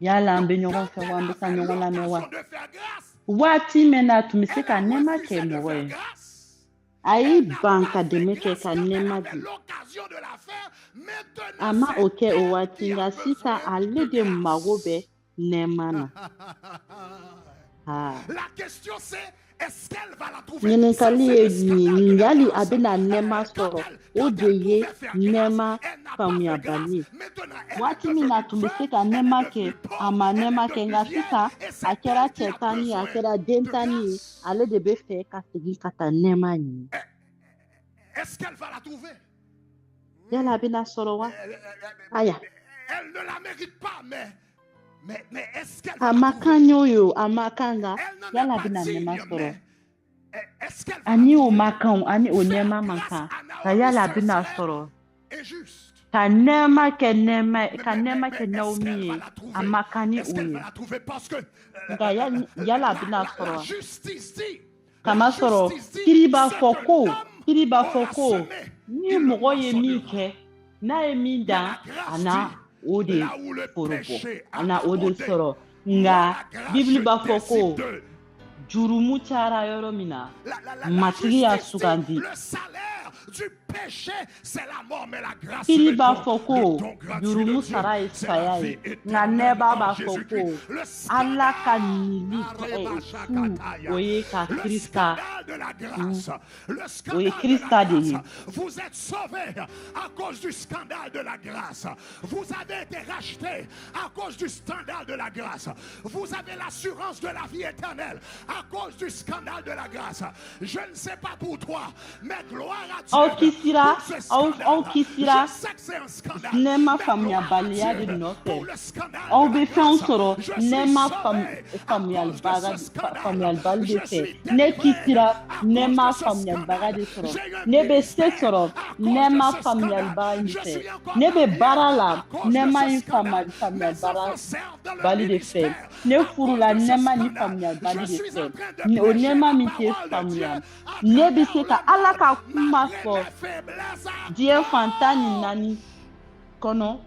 Speaker 4: yala an bɛ
Speaker 3: Quand
Speaker 4: ɲɔgɔn fɛ
Speaker 3: elle
Speaker 4: wa an bɛ ka
Speaker 3: avait
Speaker 4: ɲɔgɔn lamɛn wa
Speaker 3: l'occasion de faire grâce,
Speaker 4: waati min na a tun bɛ se
Speaker 3: elle
Speaker 4: ka
Speaker 3: a
Speaker 4: nɛɛma
Speaker 3: refusé
Speaker 4: kɛ
Speaker 3: de
Speaker 4: mɔgɔ
Speaker 3: faire
Speaker 4: ye
Speaker 3: grâce.
Speaker 4: a y'i
Speaker 3: Elle n'a
Speaker 4: ban
Speaker 3: pas
Speaker 4: ka
Speaker 3: fait
Speaker 4: dɛmɛ kɛ
Speaker 3: grâce
Speaker 4: ka
Speaker 3: quand elle
Speaker 4: nɛɛma
Speaker 3: avait
Speaker 4: di
Speaker 3: l'occasion de la faire.
Speaker 4: a
Speaker 3: Maintenant,
Speaker 4: ma o
Speaker 3: c'est
Speaker 4: kɛ o
Speaker 3: elle
Speaker 4: waati
Speaker 3: qui a
Speaker 4: nka sisan
Speaker 3: besoin
Speaker 4: ale
Speaker 3: de
Speaker 4: de mago bɛ
Speaker 3: grâce.
Speaker 4: nɛɛma na
Speaker 3: La question c'est, est-ce qu'elle va la trouver?
Speaker 4: ɲininkali
Speaker 3: Ça,
Speaker 4: ye
Speaker 3: c'est le
Speaker 4: nin
Speaker 3: scandale de
Speaker 4: nin
Speaker 3: la
Speaker 4: yali a
Speaker 3: grâce.
Speaker 4: bɛna nɛɛma
Speaker 3: Quand
Speaker 4: sɔrɔ
Speaker 3: elle
Speaker 4: o de ye
Speaker 3: pouvait faire grâce,
Speaker 4: nɛɛma
Speaker 3: elle n'a pas fait
Speaker 4: faamuyabali
Speaker 3: grâce.
Speaker 4: ye
Speaker 3: Maintenant, elle est
Speaker 4: waati min na a tun bɛ se
Speaker 3: devenue
Speaker 4: ka
Speaker 3: veuve,
Speaker 4: nɛɛma
Speaker 3: elle est
Speaker 4: kɛ
Speaker 3: devenue
Speaker 4: a
Speaker 3: pauvre,
Speaker 4: ma
Speaker 3: elle
Speaker 4: nɛɛma
Speaker 3: est
Speaker 4: kɛ
Speaker 3: devenue
Speaker 4: nka
Speaker 3: vieille,
Speaker 4: sisan
Speaker 3: et
Speaker 4: a
Speaker 3: c'est
Speaker 4: kɛra
Speaker 3: elle qui
Speaker 4: cɛ
Speaker 3: a
Speaker 4: tanni ye a
Speaker 3: besoin
Speaker 4: kɛra den
Speaker 3: de
Speaker 4: tanni ye
Speaker 3: grâce.
Speaker 4: ale de bɛ fɛ ka segin ka taa nɛɛma ɲini
Speaker 3: Est-ce qu'elle va la trouver?
Speaker 4: yala a bɛna sɔrɔ wa aya
Speaker 3: Elle ne la mérite pas, mais est-ce qu'elle
Speaker 4: a
Speaker 3: va
Speaker 4: ma
Speaker 3: la trouver?
Speaker 4: kan y'o ye o a ma kan nka
Speaker 3: Elle n'en
Speaker 4: yala a
Speaker 3: est pas
Speaker 4: bɛna nɛɛma
Speaker 3: digne,
Speaker 4: sɔrɔ
Speaker 3: mais est-ce qu'elle va la
Speaker 4: ani o
Speaker 3: trouver?
Speaker 4: ma kan o ani o
Speaker 3: Faire
Speaker 4: nɛɛma man
Speaker 3: grâce
Speaker 4: kan
Speaker 3: à
Speaker 4: nka
Speaker 3: Naomi,
Speaker 4: yala a
Speaker 3: ce
Speaker 4: bɛna
Speaker 3: serait
Speaker 4: sɔrɔ
Speaker 3: injuste.
Speaker 4: ka nɛɛma kɛ nɛɛma
Speaker 3: Mais,
Speaker 4: ka nɛɛma kɛ
Speaker 3: est-ce
Speaker 4: Naomi
Speaker 3: qu'elle
Speaker 4: ye
Speaker 3: va la
Speaker 4: a
Speaker 3: trouver?
Speaker 4: ma kan ni
Speaker 3: Est-ce
Speaker 4: o
Speaker 3: qu'elle
Speaker 4: ye
Speaker 3: va la trouver? Parce que
Speaker 4: nka yala a bɛna
Speaker 3: la
Speaker 4: sɔrɔ
Speaker 3: justice dit,
Speaker 4: kama
Speaker 3: la
Speaker 4: sɔrɔ
Speaker 3: justice dit,
Speaker 4: kiri b'a
Speaker 3: c'est
Speaker 4: fɔ
Speaker 3: que
Speaker 4: ko
Speaker 3: l'homme
Speaker 4: kiri b'a fɔ
Speaker 3: aura
Speaker 4: ko
Speaker 3: semé,
Speaker 4: ni
Speaker 3: il le
Speaker 4: mɔgɔ ye min
Speaker 3: moissonnera.
Speaker 4: kɛ n'a ye min
Speaker 3: Mais
Speaker 4: dan
Speaker 3: la
Speaker 4: a
Speaker 3: grâce
Speaker 4: na
Speaker 3: dit,
Speaker 4: o de
Speaker 3: là où le
Speaker 4: foro bɔ
Speaker 3: péché
Speaker 4: a
Speaker 3: a
Speaker 4: na o de
Speaker 3: abondé,
Speaker 4: sɔrɔ
Speaker 3: moi
Speaker 4: nka
Speaker 3: la grâce
Speaker 4: bibili b'a
Speaker 3: je
Speaker 4: fɔ ko
Speaker 3: décide de
Speaker 4: jurumu cayara yɔrɔ min na
Speaker 3: la
Speaker 4: matigi y'a
Speaker 3: justice dit,
Speaker 4: sugandi
Speaker 3: le salaire du péché, c'est la mort, mais la grâce,
Speaker 4: kiri
Speaker 3: le
Speaker 4: b'a
Speaker 3: don,
Speaker 4: fɔ
Speaker 3: le
Speaker 4: ko
Speaker 3: don gratuit
Speaker 4: jurumu
Speaker 3: de Dieu,
Speaker 4: sara ye
Speaker 3: c'est la
Speaker 4: saya
Speaker 3: vie
Speaker 4: ye nka
Speaker 3: éternelle
Speaker 4: nɛɛba
Speaker 3: en
Speaker 4: b'a fɔ
Speaker 3: Jésus-Christ.
Speaker 4: ko
Speaker 3: Le
Speaker 4: ala ka
Speaker 3: scandale,
Speaker 4: nili fu o ye ka
Speaker 3: le
Speaker 4: kirista
Speaker 3: scandale de la grâce, le
Speaker 4: o ye
Speaker 3: scandale de la
Speaker 4: kirista de
Speaker 3: grâce,
Speaker 4: ye
Speaker 3: vous êtes sauvés à cause du scandale de la grâce. Vous avez été rachetés à cause du scandale de la grâce. Vous avez l'assurance de la vie éternelle à cause du scandale de la grâce. Je ne sais pas pour toi, mais gloire à Dieu.
Speaker 4: aw kisira
Speaker 3: Pour ce
Speaker 4: aw
Speaker 3: scandale.
Speaker 4: kisira
Speaker 3: Je sais que c'est un scandale.
Speaker 4: nɛɛma
Speaker 3: mais gloire à
Speaker 4: faamuyabaliya de
Speaker 3: Dieu
Speaker 4: nɔfɛ
Speaker 3: pour le scandale
Speaker 4: aw
Speaker 3: de
Speaker 4: bɛ
Speaker 3: la
Speaker 4: fɛnw
Speaker 3: grâce.
Speaker 4: sɔrɔ
Speaker 3: Je suis
Speaker 4: nɛɛma
Speaker 3: sauvé à cause de ce scandale.
Speaker 4: faamuyalibali de
Speaker 3: Je
Speaker 4: fɛ
Speaker 3: suis
Speaker 4: ne
Speaker 3: délivré
Speaker 4: kisira
Speaker 3: à cause
Speaker 4: nɛɛma
Speaker 3: de ce
Speaker 4: faamuyalibaga de
Speaker 3: scandale.
Speaker 4: sɔrɔ
Speaker 3: J'ai un
Speaker 4: ne bɛ se
Speaker 3: ministère
Speaker 4: sɔrɔ
Speaker 3: à cause de
Speaker 4: nɛɛma
Speaker 3: ce
Speaker 4: faamuyalibaga
Speaker 3: scandale.
Speaker 4: de
Speaker 3: Je
Speaker 4: fɛ
Speaker 3: suis encore
Speaker 4: ne bɛ
Speaker 3: marié
Speaker 4: baara
Speaker 3: à
Speaker 4: la
Speaker 3: cause de
Speaker 4: nɛɛma
Speaker 3: ce
Speaker 4: ni
Speaker 3: scandale. Mes
Speaker 4: faamuyalibara
Speaker 3: enfants servent dans le
Speaker 4: bali de fɛ
Speaker 3: ministère
Speaker 4: ne
Speaker 3: à
Speaker 4: furu
Speaker 3: cause
Speaker 4: la
Speaker 3: de ce
Speaker 4: nɛɛma ni
Speaker 3: scandale.
Speaker 4: faamuyalibali
Speaker 3: Je
Speaker 4: de
Speaker 3: suis
Speaker 4: fɛ
Speaker 3: en train de
Speaker 4: o
Speaker 3: prêcher
Speaker 4: nɛɛma
Speaker 3: la
Speaker 4: min tɛ
Speaker 3: parole de Dieu
Speaker 4: faamuya
Speaker 3: à
Speaker 4: ne bɛ
Speaker 3: travers
Speaker 4: se
Speaker 3: le
Speaker 4: ka ala
Speaker 3: monde,
Speaker 4: ka kuma
Speaker 3: malgré
Speaker 4: fɔ
Speaker 3: mes faiblesses.
Speaker 4: diɲɛ fantan ni naani kɔnɔ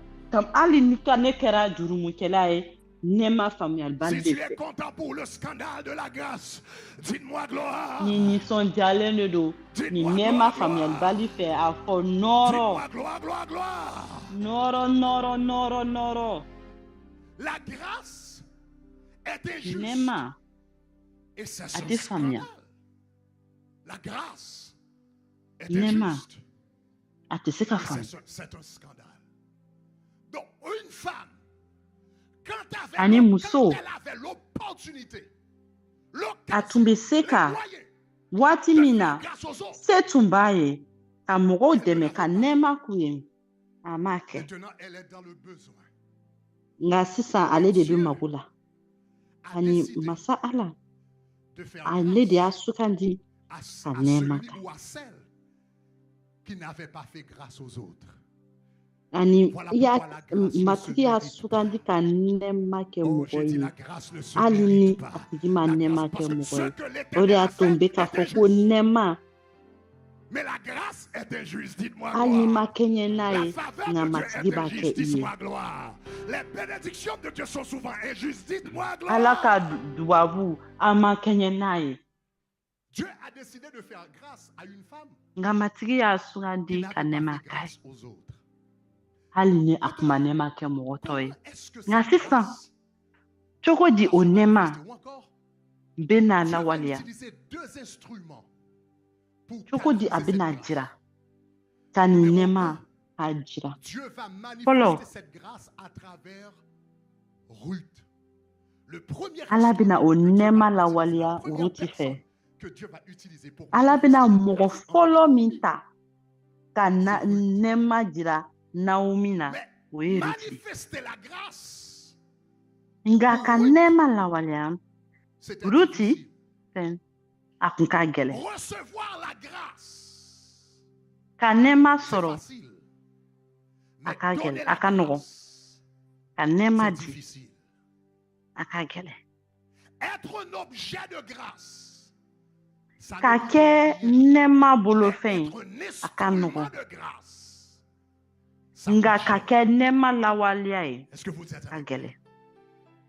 Speaker 4: hali ni ka ne kɛra jurumukɛla ye nɛɛma faamuyalibali
Speaker 3: Si
Speaker 4: de
Speaker 3: tu es
Speaker 4: fɛ
Speaker 3: content pour le scandale de la grâce, dites-moi gloire.
Speaker 4: ni nisɔndiyalen de don ni nɛɛma faamuyalibali fɛ a fɔ nɔɔrɔ
Speaker 3: Dites-moi gloire, gloire, gloire.
Speaker 4: nɔɔrɔ.
Speaker 3: La grâce est injuste.
Speaker 4: Nɛɛma
Speaker 3: Et c'est
Speaker 4: a
Speaker 3: son
Speaker 4: tɛ faamuya
Speaker 3: scandale. La grâce est
Speaker 4: nɛɛma
Speaker 3: injuste.
Speaker 4: a tɛ se ka
Speaker 3: Et
Speaker 4: faamu
Speaker 3: c'est un scandale. Donc, une femme, quand
Speaker 4: ani
Speaker 3: elle
Speaker 4: muso
Speaker 3: avait l'opportunité,
Speaker 4: a tun bɛ se ka
Speaker 3: le moyen
Speaker 4: waati
Speaker 3: de
Speaker 4: min
Speaker 3: faire
Speaker 4: na
Speaker 3: grâce aux autres,
Speaker 4: se tun b'a ye ka mɔgɔw dɛmɛ ka nɛɛma k'u ye a m'a kɛ
Speaker 3: maintenant elle est dans le besoin.
Speaker 4: nka sisan ale de bɛ mago la
Speaker 3: A
Speaker 4: ani
Speaker 3: décidé
Speaker 4: masa ala
Speaker 3: de faire
Speaker 4: ale de y'a
Speaker 3: grâce
Speaker 4: sugandi
Speaker 3: à
Speaker 4: ka nɛɛma
Speaker 3: celui
Speaker 4: kɛ
Speaker 3: ou à celle qui n'avait pas fait grâce aux autres.
Speaker 4: ani
Speaker 3: Voilà
Speaker 4: i y'a
Speaker 3: pourquoi la grâce ne
Speaker 4: matigi
Speaker 3: se
Speaker 4: y'a
Speaker 3: mérite
Speaker 4: sugandi ka nɛɛma kɛ
Speaker 3: Oh,
Speaker 4: mɔgɔ
Speaker 3: j'ai dit
Speaker 4: ye
Speaker 3: la grâce ne se
Speaker 4: hali ni
Speaker 3: mérite
Speaker 4: a
Speaker 3: pas.
Speaker 4: tigi ma
Speaker 3: La
Speaker 4: nɛɛma
Speaker 3: grâce,
Speaker 4: kɛ
Speaker 3: parce que
Speaker 4: mɔgɔ
Speaker 3: ce
Speaker 4: ye
Speaker 3: que
Speaker 4: o de
Speaker 3: l'Éternel
Speaker 4: y'a
Speaker 3: a
Speaker 4: to n
Speaker 3: fait
Speaker 4: bɛ k'a
Speaker 3: est
Speaker 4: fɔ ko
Speaker 3: injuste.
Speaker 4: nɛɛma
Speaker 3: Mais la grâce est injuste, dites-moi
Speaker 4: hali n'i ma
Speaker 3: gloire.
Speaker 4: kɛɲɛ n'a
Speaker 3: La
Speaker 4: ye
Speaker 3: faveur
Speaker 4: nka
Speaker 3: de Dieu
Speaker 4: matigi
Speaker 3: est
Speaker 4: b'a kɛ
Speaker 3: injuste,
Speaker 4: i ye
Speaker 3: dites-moi gloire. Les bénédictions de Dieu sont souvent injustes, dites-moi
Speaker 4: ala ka
Speaker 3: gloire.
Speaker 4: dubabu a ma kɛɲɛ n'a ye
Speaker 3: Dieu a décidé de faire grâce à une femme
Speaker 4: nka matigi y'a
Speaker 3: qui
Speaker 4: sugandi
Speaker 3: n'avait
Speaker 4: ka
Speaker 3: pas
Speaker 4: nɛɛma
Speaker 3: fait
Speaker 4: k'a ye
Speaker 3: grâce aux autres.
Speaker 4: hali ni a kun ma nɛɛma kɛ mɔgɔ tɔ ye
Speaker 3: Comment est-ce que
Speaker 4: nka
Speaker 3: cette
Speaker 4: sisan
Speaker 3: grâce
Speaker 4: cogo di
Speaker 3: va
Speaker 4: o
Speaker 3: se
Speaker 4: nɛɛma
Speaker 3: manifester? Ou encore,
Speaker 4: bɛ n'a
Speaker 3: Dieu va
Speaker 4: lawaleya
Speaker 3: utiliser deux instruments pour
Speaker 4: cogo di a
Speaker 3: canaliser
Speaker 4: bɛna
Speaker 3: cette grâce.
Speaker 4: jira ka nin
Speaker 3: Numéro
Speaker 4: nɛɛma
Speaker 3: un,
Speaker 4: k'a jira
Speaker 3: Dieu va manifester
Speaker 4: Fɔlɔ
Speaker 3: cette grâce à travers Ruth. Le premier
Speaker 4: Ala bɛna o
Speaker 3: instrument
Speaker 4: nɛɛma
Speaker 3: que Dieu va
Speaker 4: lawaleya
Speaker 3: utiliser, la première
Speaker 4: Ruti fɛ.
Speaker 3: personne que Dieu va utiliser pour
Speaker 4: Ala bɛna
Speaker 3: manifester
Speaker 4: mɔgɔ
Speaker 3: la grâce
Speaker 4: fɔlɔ
Speaker 3: en
Speaker 4: min
Speaker 3: Naomi.
Speaker 4: ta ka nɛɛma jira Naomi na
Speaker 3: Mais
Speaker 4: o ye Ruti.
Speaker 3: manifester la grâce,
Speaker 4: Nka ka nɛɛma lawaleya
Speaker 3: c'était
Speaker 4: Ruti
Speaker 3: difficile.
Speaker 4: fɛn a kun ka gɛlɛn.
Speaker 3: Recevoir la grâce,
Speaker 4: Ka nɛɛma
Speaker 3: c'est
Speaker 4: sɔrɔ
Speaker 3: facile.
Speaker 4: a
Speaker 3: Mais
Speaker 4: ka
Speaker 3: donner
Speaker 4: gɛlɛn,
Speaker 3: la
Speaker 4: a ka nɔgɔn.
Speaker 3: grâce,
Speaker 4: Ka nɛɛma
Speaker 3: c'est
Speaker 4: di
Speaker 3: difficile.
Speaker 4: a ka gɛlɛn.
Speaker 3: Être un objet de grâce, ça ne
Speaker 4: Ka
Speaker 3: coûte
Speaker 4: kɛ
Speaker 3: rien.
Speaker 4: nɛɛma
Speaker 3: Mais
Speaker 4: bolofɛn
Speaker 3: être un
Speaker 4: a ka
Speaker 3: instrument
Speaker 4: nɔgɔn.
Speaker 3: de grâce, ça
Speaker 4: Nka
Speaker 3: coûte
Speaker 4: ka
Speaker 3: cher.
Speaker 4: kɛ nɛɛma lawaleya ye
Speaker 3: Est-ce que vous êtes
Speaker 4: a ka
Speaker 3: avec moi?
Speaker 4: gɛlɛn.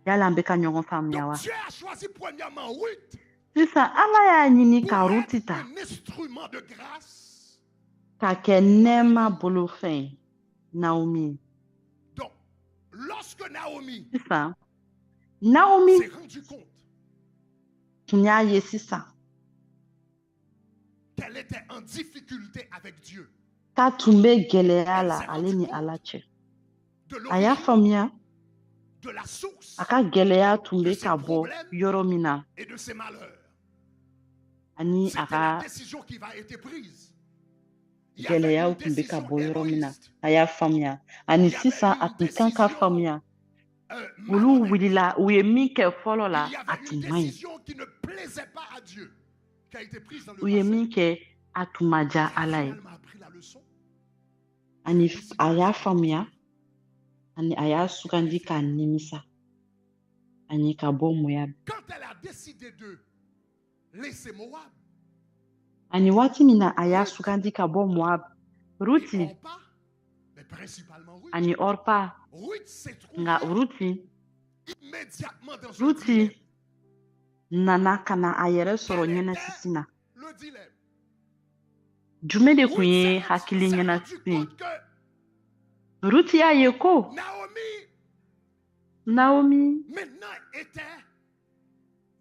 Speaker 4: Yala an bɛ ka ɲɔgɔn faamuya
Speaker 3: Donc
Speaker 4: wa?
Speaker 3: Dieu a choisi premièrement Ruth
Speaker 4: Sisan Ala y'a ɲini
Speaker 3: pour
Speaker 4: ka
Speaker 3: être
Speaker 4: Ruti ta
Speaker 3: un instrument de grâce.
Speaker 4: ka kɛ nɛɛma bolofɛn ye Naomi.
Speaker 3: Donc, lorsque Naomi
Speaker 4: Sisan Naomi
Speaker 3: s'est rendu compte
Speaker 4: tun y'a ye sisan
Speaker 3: qu'elle était en difficulté avec Dieu,
Speaker 4: k'a tun bɛ gɛlɛya la ale ni Ala cɛ.
Speaker 3: de
Speaker 4: A y'a
Speaker 3: l'origine,
Speaker 4: faamuya
Speaker 3: de la source
Speaker 4: a ka gɛlɛya tun bɛ ka bɔ yɔrɔ min na
Speaker 3: et de ses malheurs.
Speaker 4: ani a
Speaker 3: C'était la
Speaker 4: ka
Speaker 3: décision qui va être prise. Il y avait
Speaker 4: gɛlɛyaw
Speaker 3: une
Speaker 4: tun bɛ ka
Speaker 3: décision
Speaker 4: bɔ yɔrɔ min na
Speaker 3: égoïste.
Speaker 4: a y'a faamuya ani
Speaker 3: Il y avait
Speaker 4: sisan a
Speaker 3: une
Speaker 4: tun kan ka
Speaker 3: décision,
Speaker 4: faamuya olu
Speaker 3: malhonnête.
Speaker 4: wulila u ye min kɛ fɔlɔ la
Speaker 3: Il y
Speaker 4: a
Speaker 3: avait
Speaker 4: tun
Speaker 3: une
Speaker 4: man ɲi.
Speaker 3: décision qui ne plaisait pas à Dieu, qui a été prise dans le
Speaker 4: U ye
Speaker 3: passé.
Speaker 4: min kɛ a tun ma diya
Speaker 3: Elle a
Speaker 4: Ala ye
Speaker 3: finalement appris la leçon.
Speaker 4: ani a y'a faamuya ani a y'a sugandi k'a nimisa ani ka bɔ muya.
Speaker 3: Quand elle a décidé de laisser Moab,
Speaker 4: Ani waati min na a y'a sugandi ka bɔ Moab,
Speaker 3: et
Speaker 4: Ruti
Speaker 3: Orpa, mais principalement Ruth,
Speaker 4: ani Orpa
Speaker 3: Ruth s'est trouvée
Speaker 4: nga Ruti
Speaker 3: immédiatement dans un dilemme.
Speaker 4: Ruti nana ka na a yɛrɛ sɔrɔ
Speaker 3: Quel
Speaker 4: ɲɛnasisi na.
Speaker 3: était le dilemme?
Speaker 4: Jumɛn de
Speaker 3: Ruth
Speaker 4: kun ye
Speaker 3: s'est
Speaker 4: hakili
Speaker 3: rendu
Speaker 4: ɲɛnasisi ye?
Speaker 3: compte que
Speaker 4: Ruti y'a ye ko
Speaker 3: Naomi
Speaker 4: maintenant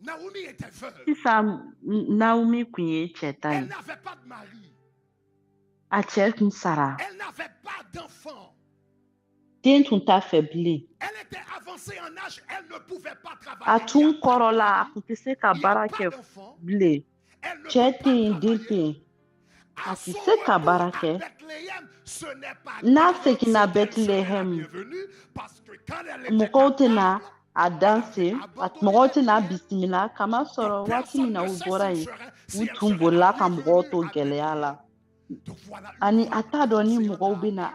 Speaker 3: Naomi était veuve.
Speaker 4: sisan Naomi kun ye cɛ ta
Speaker 3: Elle
Speaker 4: ye.
Speaker 3: n'avait pas de mari.
Speaker 4: A cɛ tun sara.
Speaker 3: Elle n'avait pas d'enfant.
Speaker 4: Den tun t'a fɛ bilen.
Speaker 3: Elle était avancée en âge. Elle ne pouvait pas
Speaker 4: A
Speaker 3: travailler.
Speaker 4: tun
Speaker 3: Il y a pas de
Speaker 4: kɔrɔla a
Speaker 3: mari,
Speaker 4: tun tɛ se ka
Speaker 3: il y a
Speaker 4: baara
Speaker 3: pas
Speaker 4: kɛ
Speaker 3: d'enfant.
Speaker 4: bilen.
Speaker 3: Elle ne
Speaker 4: Cɛ
Speaker 3: peut
Speaker 4: tɛ yen
Speaker 3: pas
Speaker 4: den tɛ
Speaker 3: travailler.
Speaker 4: yen.
Speaker 3: À
Speaker 4: A tɛ
Speaker 3: son
Speaker 4: se ka
Speaker 3: retour
Speaker 4: baara
Speaker 3: à
Speaker 4: kɛ.
Speaker 3: Bethléem, ce n'est pas
Speaker 4: N'a
Speaker 3: garanti
Speaker 4: seginna
Speaker 3: qu'elle serait la
Speaker 4: Bethléem,
Speaker 3: bienvenue, parce que quand elle était
Speaker 4: mɔgɔw tɛna
Speaker 3: capable,
Speaker 4: a
Speaker 3: elle
Speaker 4: danse,
Speaker 3: avait
Speaker 4: a
Speaker 3: abandonné
Speaker 4: mɔgɔw tɛna
Speaker 3: Bethléem.
Speaker 4: bisimila kamasɔrɔ
Speaker 3: Donc
Speaker 4: waati
Speaker 3: personne
Speaker 4: min na
Speaker 3: ne
Speaker 4: u
Speaker 3: sait
Speaker 4: bɔra
Speaker 3: si
Speaker 4: yen
Speaker 3: elle
Speaker 4: u tun
Speaker 3: serait la
Speaker 4: bolila ka
Speaker 3: bienvenue
Speaker 4: mɔgɔw to
Speaker 3: à
Speaker 4: gɛlɛya la.
Speaker 3: Bethléem. Donc voilà une
Speaker 4: Ani a
Speaker 3: femme
Speaker 4: t'a dɔn ni
Speaker 3: avancée en
Speaker 4: mɔgɔw
Speaker 3: âge
Speaker 4: bɛna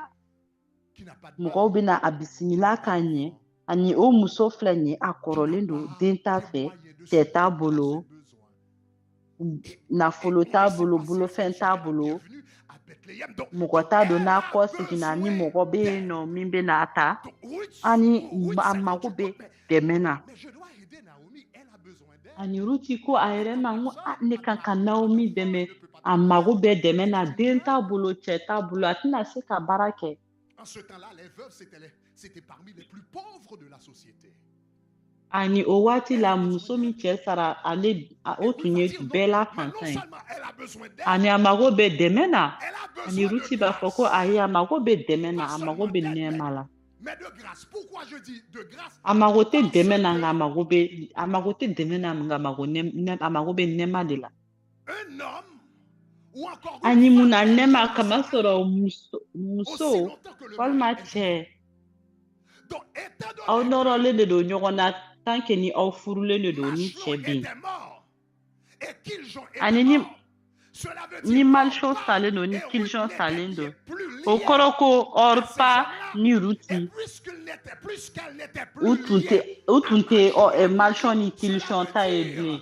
Speaker 3: qui n'a pas de
Speaker 4: mɔgɔw
Speaker 3: mari,
Speaker 4: bɛna a bisimila ka ɲɛ ani o muso filɛ nin ye a
Speaker 3: qui n'a
Speaker 4: kɔrɔlen don
Speaker 3: pas
Speaker 4: den t'a
Speaker 3: des
Speaker 4: fɛ
Speaker 3: moyens de
Speaker 4: cɛ t'a
Speaker 3: subvenir à
Speaker 4: bolo
Speaker 3: ses besoins. Et
Speaker 4: nafolo
Speaker 3: on
Speaker 4: t'a
Speaker 3: ne sait
Speaker 4: bolo
Speaker 3: pas si elle
Speaker 4: bolofɛn
Speaker 3: serait
Speaker 4: t'a
Speaker 3: la
Speaker 4: bolo
Speaker 3: bienvenue à Bethléem. Donc
Speaker 4: mɔgɔ t'a dɔn
Speaker 3: elle
Speaker 4: n'a
Speaker 3: a
Speaker 4: kɔ seginna ni
Speaker 3: besoin
Speaker 4: mɔgɔ bɛ yen
Speaker 3: d'aide.
Speaker 4: nɔ min bɛna a ta
Speaker 3: Donc Ruth
Speaker 4: ani a
Speaker 3: s'est
Speaker 4: mago
Speaker 3: rendu
Speaker 4: bɛ
Speaker 3: compte,
Speaker 4: dɛmɛ na.
Speaker 3: mais je dois aider Naomi, elle a besoin d'aide.
Speaker 4: Ani Ruti ko a yɛrɛ ma n ko ne kan ka
Speaker 3: Personne,
Speaker 4: Naomi
Speaker 3: pas
Speaker 4: dɛmɛ
Speaker 3: d'enfant, elle ne peut pas
Speaker 4: a
Speaker 3: travailler.
Speaker 4: mago bɛ dɛmɛ na
Speaker 3: C'est une
Speaker 4: den
Speaker 3: veuve.
Speaker 4: t'a bolo cɛ t'a bolo a tɛna se ka baara kɛ.
Speaker 3: En ce temps-là, les veuves, c'était parmi les plus pauvres de la société.
Speaker 4: Ani o waati la muso min cɛ sara ale o
Speaker 3: Et
Speaker 4: tun
Speaker 3: Ruth va
Speaker 4: ye
Speaker 3: dire non,
Speaker 4: bɛɛ la
Speaker 3: mais non
Speaker 4: fantan ye.
Speaker 3: seulement elle a besoin d'aide,
Speaker 4: Ani a mago bɛ dɛmɛ na.
Speaker 3: elle a
Speaker 4: Ani
Speaker 3: besoin
Speaker 4: Ruti
Speaker 3: de
Speaker 4: b'a fɔ ko
Speaker 3: grâce.
Speaker 4: ayi a mago bɛ dɛmɛ na
Speaker 3: Pas
Speaker 4: a mago
Speaker 3: seulement
Speaker 4: bɛ
Speaker 3: d'aide,
Speaker 4: nɛɛma la.
Speaker 3: mais de grâce. Pourquoi je dis de grâce?
Speaker 4: A mago tɛ
Speaker 3: Parce
Speaker 4: dɛmɛ na
Speaker 3: que
Speaker 4: nka a mago tɛ dɛmɛ na nka a mago bɛ nɛɛma de la.
Speaker 3: un homme ou encore
Speaker 4: Ani
Speaker 3: une
Speaker 4: mun
Speaker 3: femme
Speaker 4: na
Speaker 3: est
Speaker 4: nɛɛma
Speaker 3: liée
Speaker 4: kama
Speaker 3: à son mari
Speaker 4: sɔrɔ
Speaker 3: aussi
Speaker 4: muso
Speaker 3: longtemps que le
Speaker 4: walima
Speaker 3: mari est
Speaker 4: cɛ
Speaker 3: vivant. Donc, étant
Speaker 4: aw
Speaker 3: donné que
Speaker 4: nɔrɔlen de don ɲɔgɔn na tant que ni aw furulen de don ni
Speaker 3: Machelon
Speaker 4: cɛ bɛ yen.
Speaker 3: était mort et Kiljon
Speaker 4: Ani
Speaker 3: était
Speaker 4: ni
Speaker 3: mort, cela veut
Speaker 4: ni
Speaker 3: dire
Speaker 4: Malchon
Speaker 3: qu'Orpa
Speaker 4: salen don ni
Speaker 3: et Ruth
Speaker 4: Kiljon
Speaker 3: n'étaient
Speaker 4: salen don
Speaker 3: plus
Speaker 4: o
Speaker 3: liés
Speaker 4: kɔrɔ ko
Speaker 3: à ces
Speaker 4: Orpa
Speaker 3: hommes-là.
Speaker 4: ni
Speaker 3: Et
Speaker 4: Ruti
Speaker 3: puisqu'elle n'était
Speaker 4: u
Speaker 3: plus
Speaker 4: tun
Speaker 3: liée
Speaker 4: tɛ
Speaker 3: à
Speaker 4: Malchon ni
Speaker 3: cela
Speaker 4: Kiljon
Speaker 3: veut
Speaker 4: ta ye
Speaker 3: dire,
Speaker 4: bilen.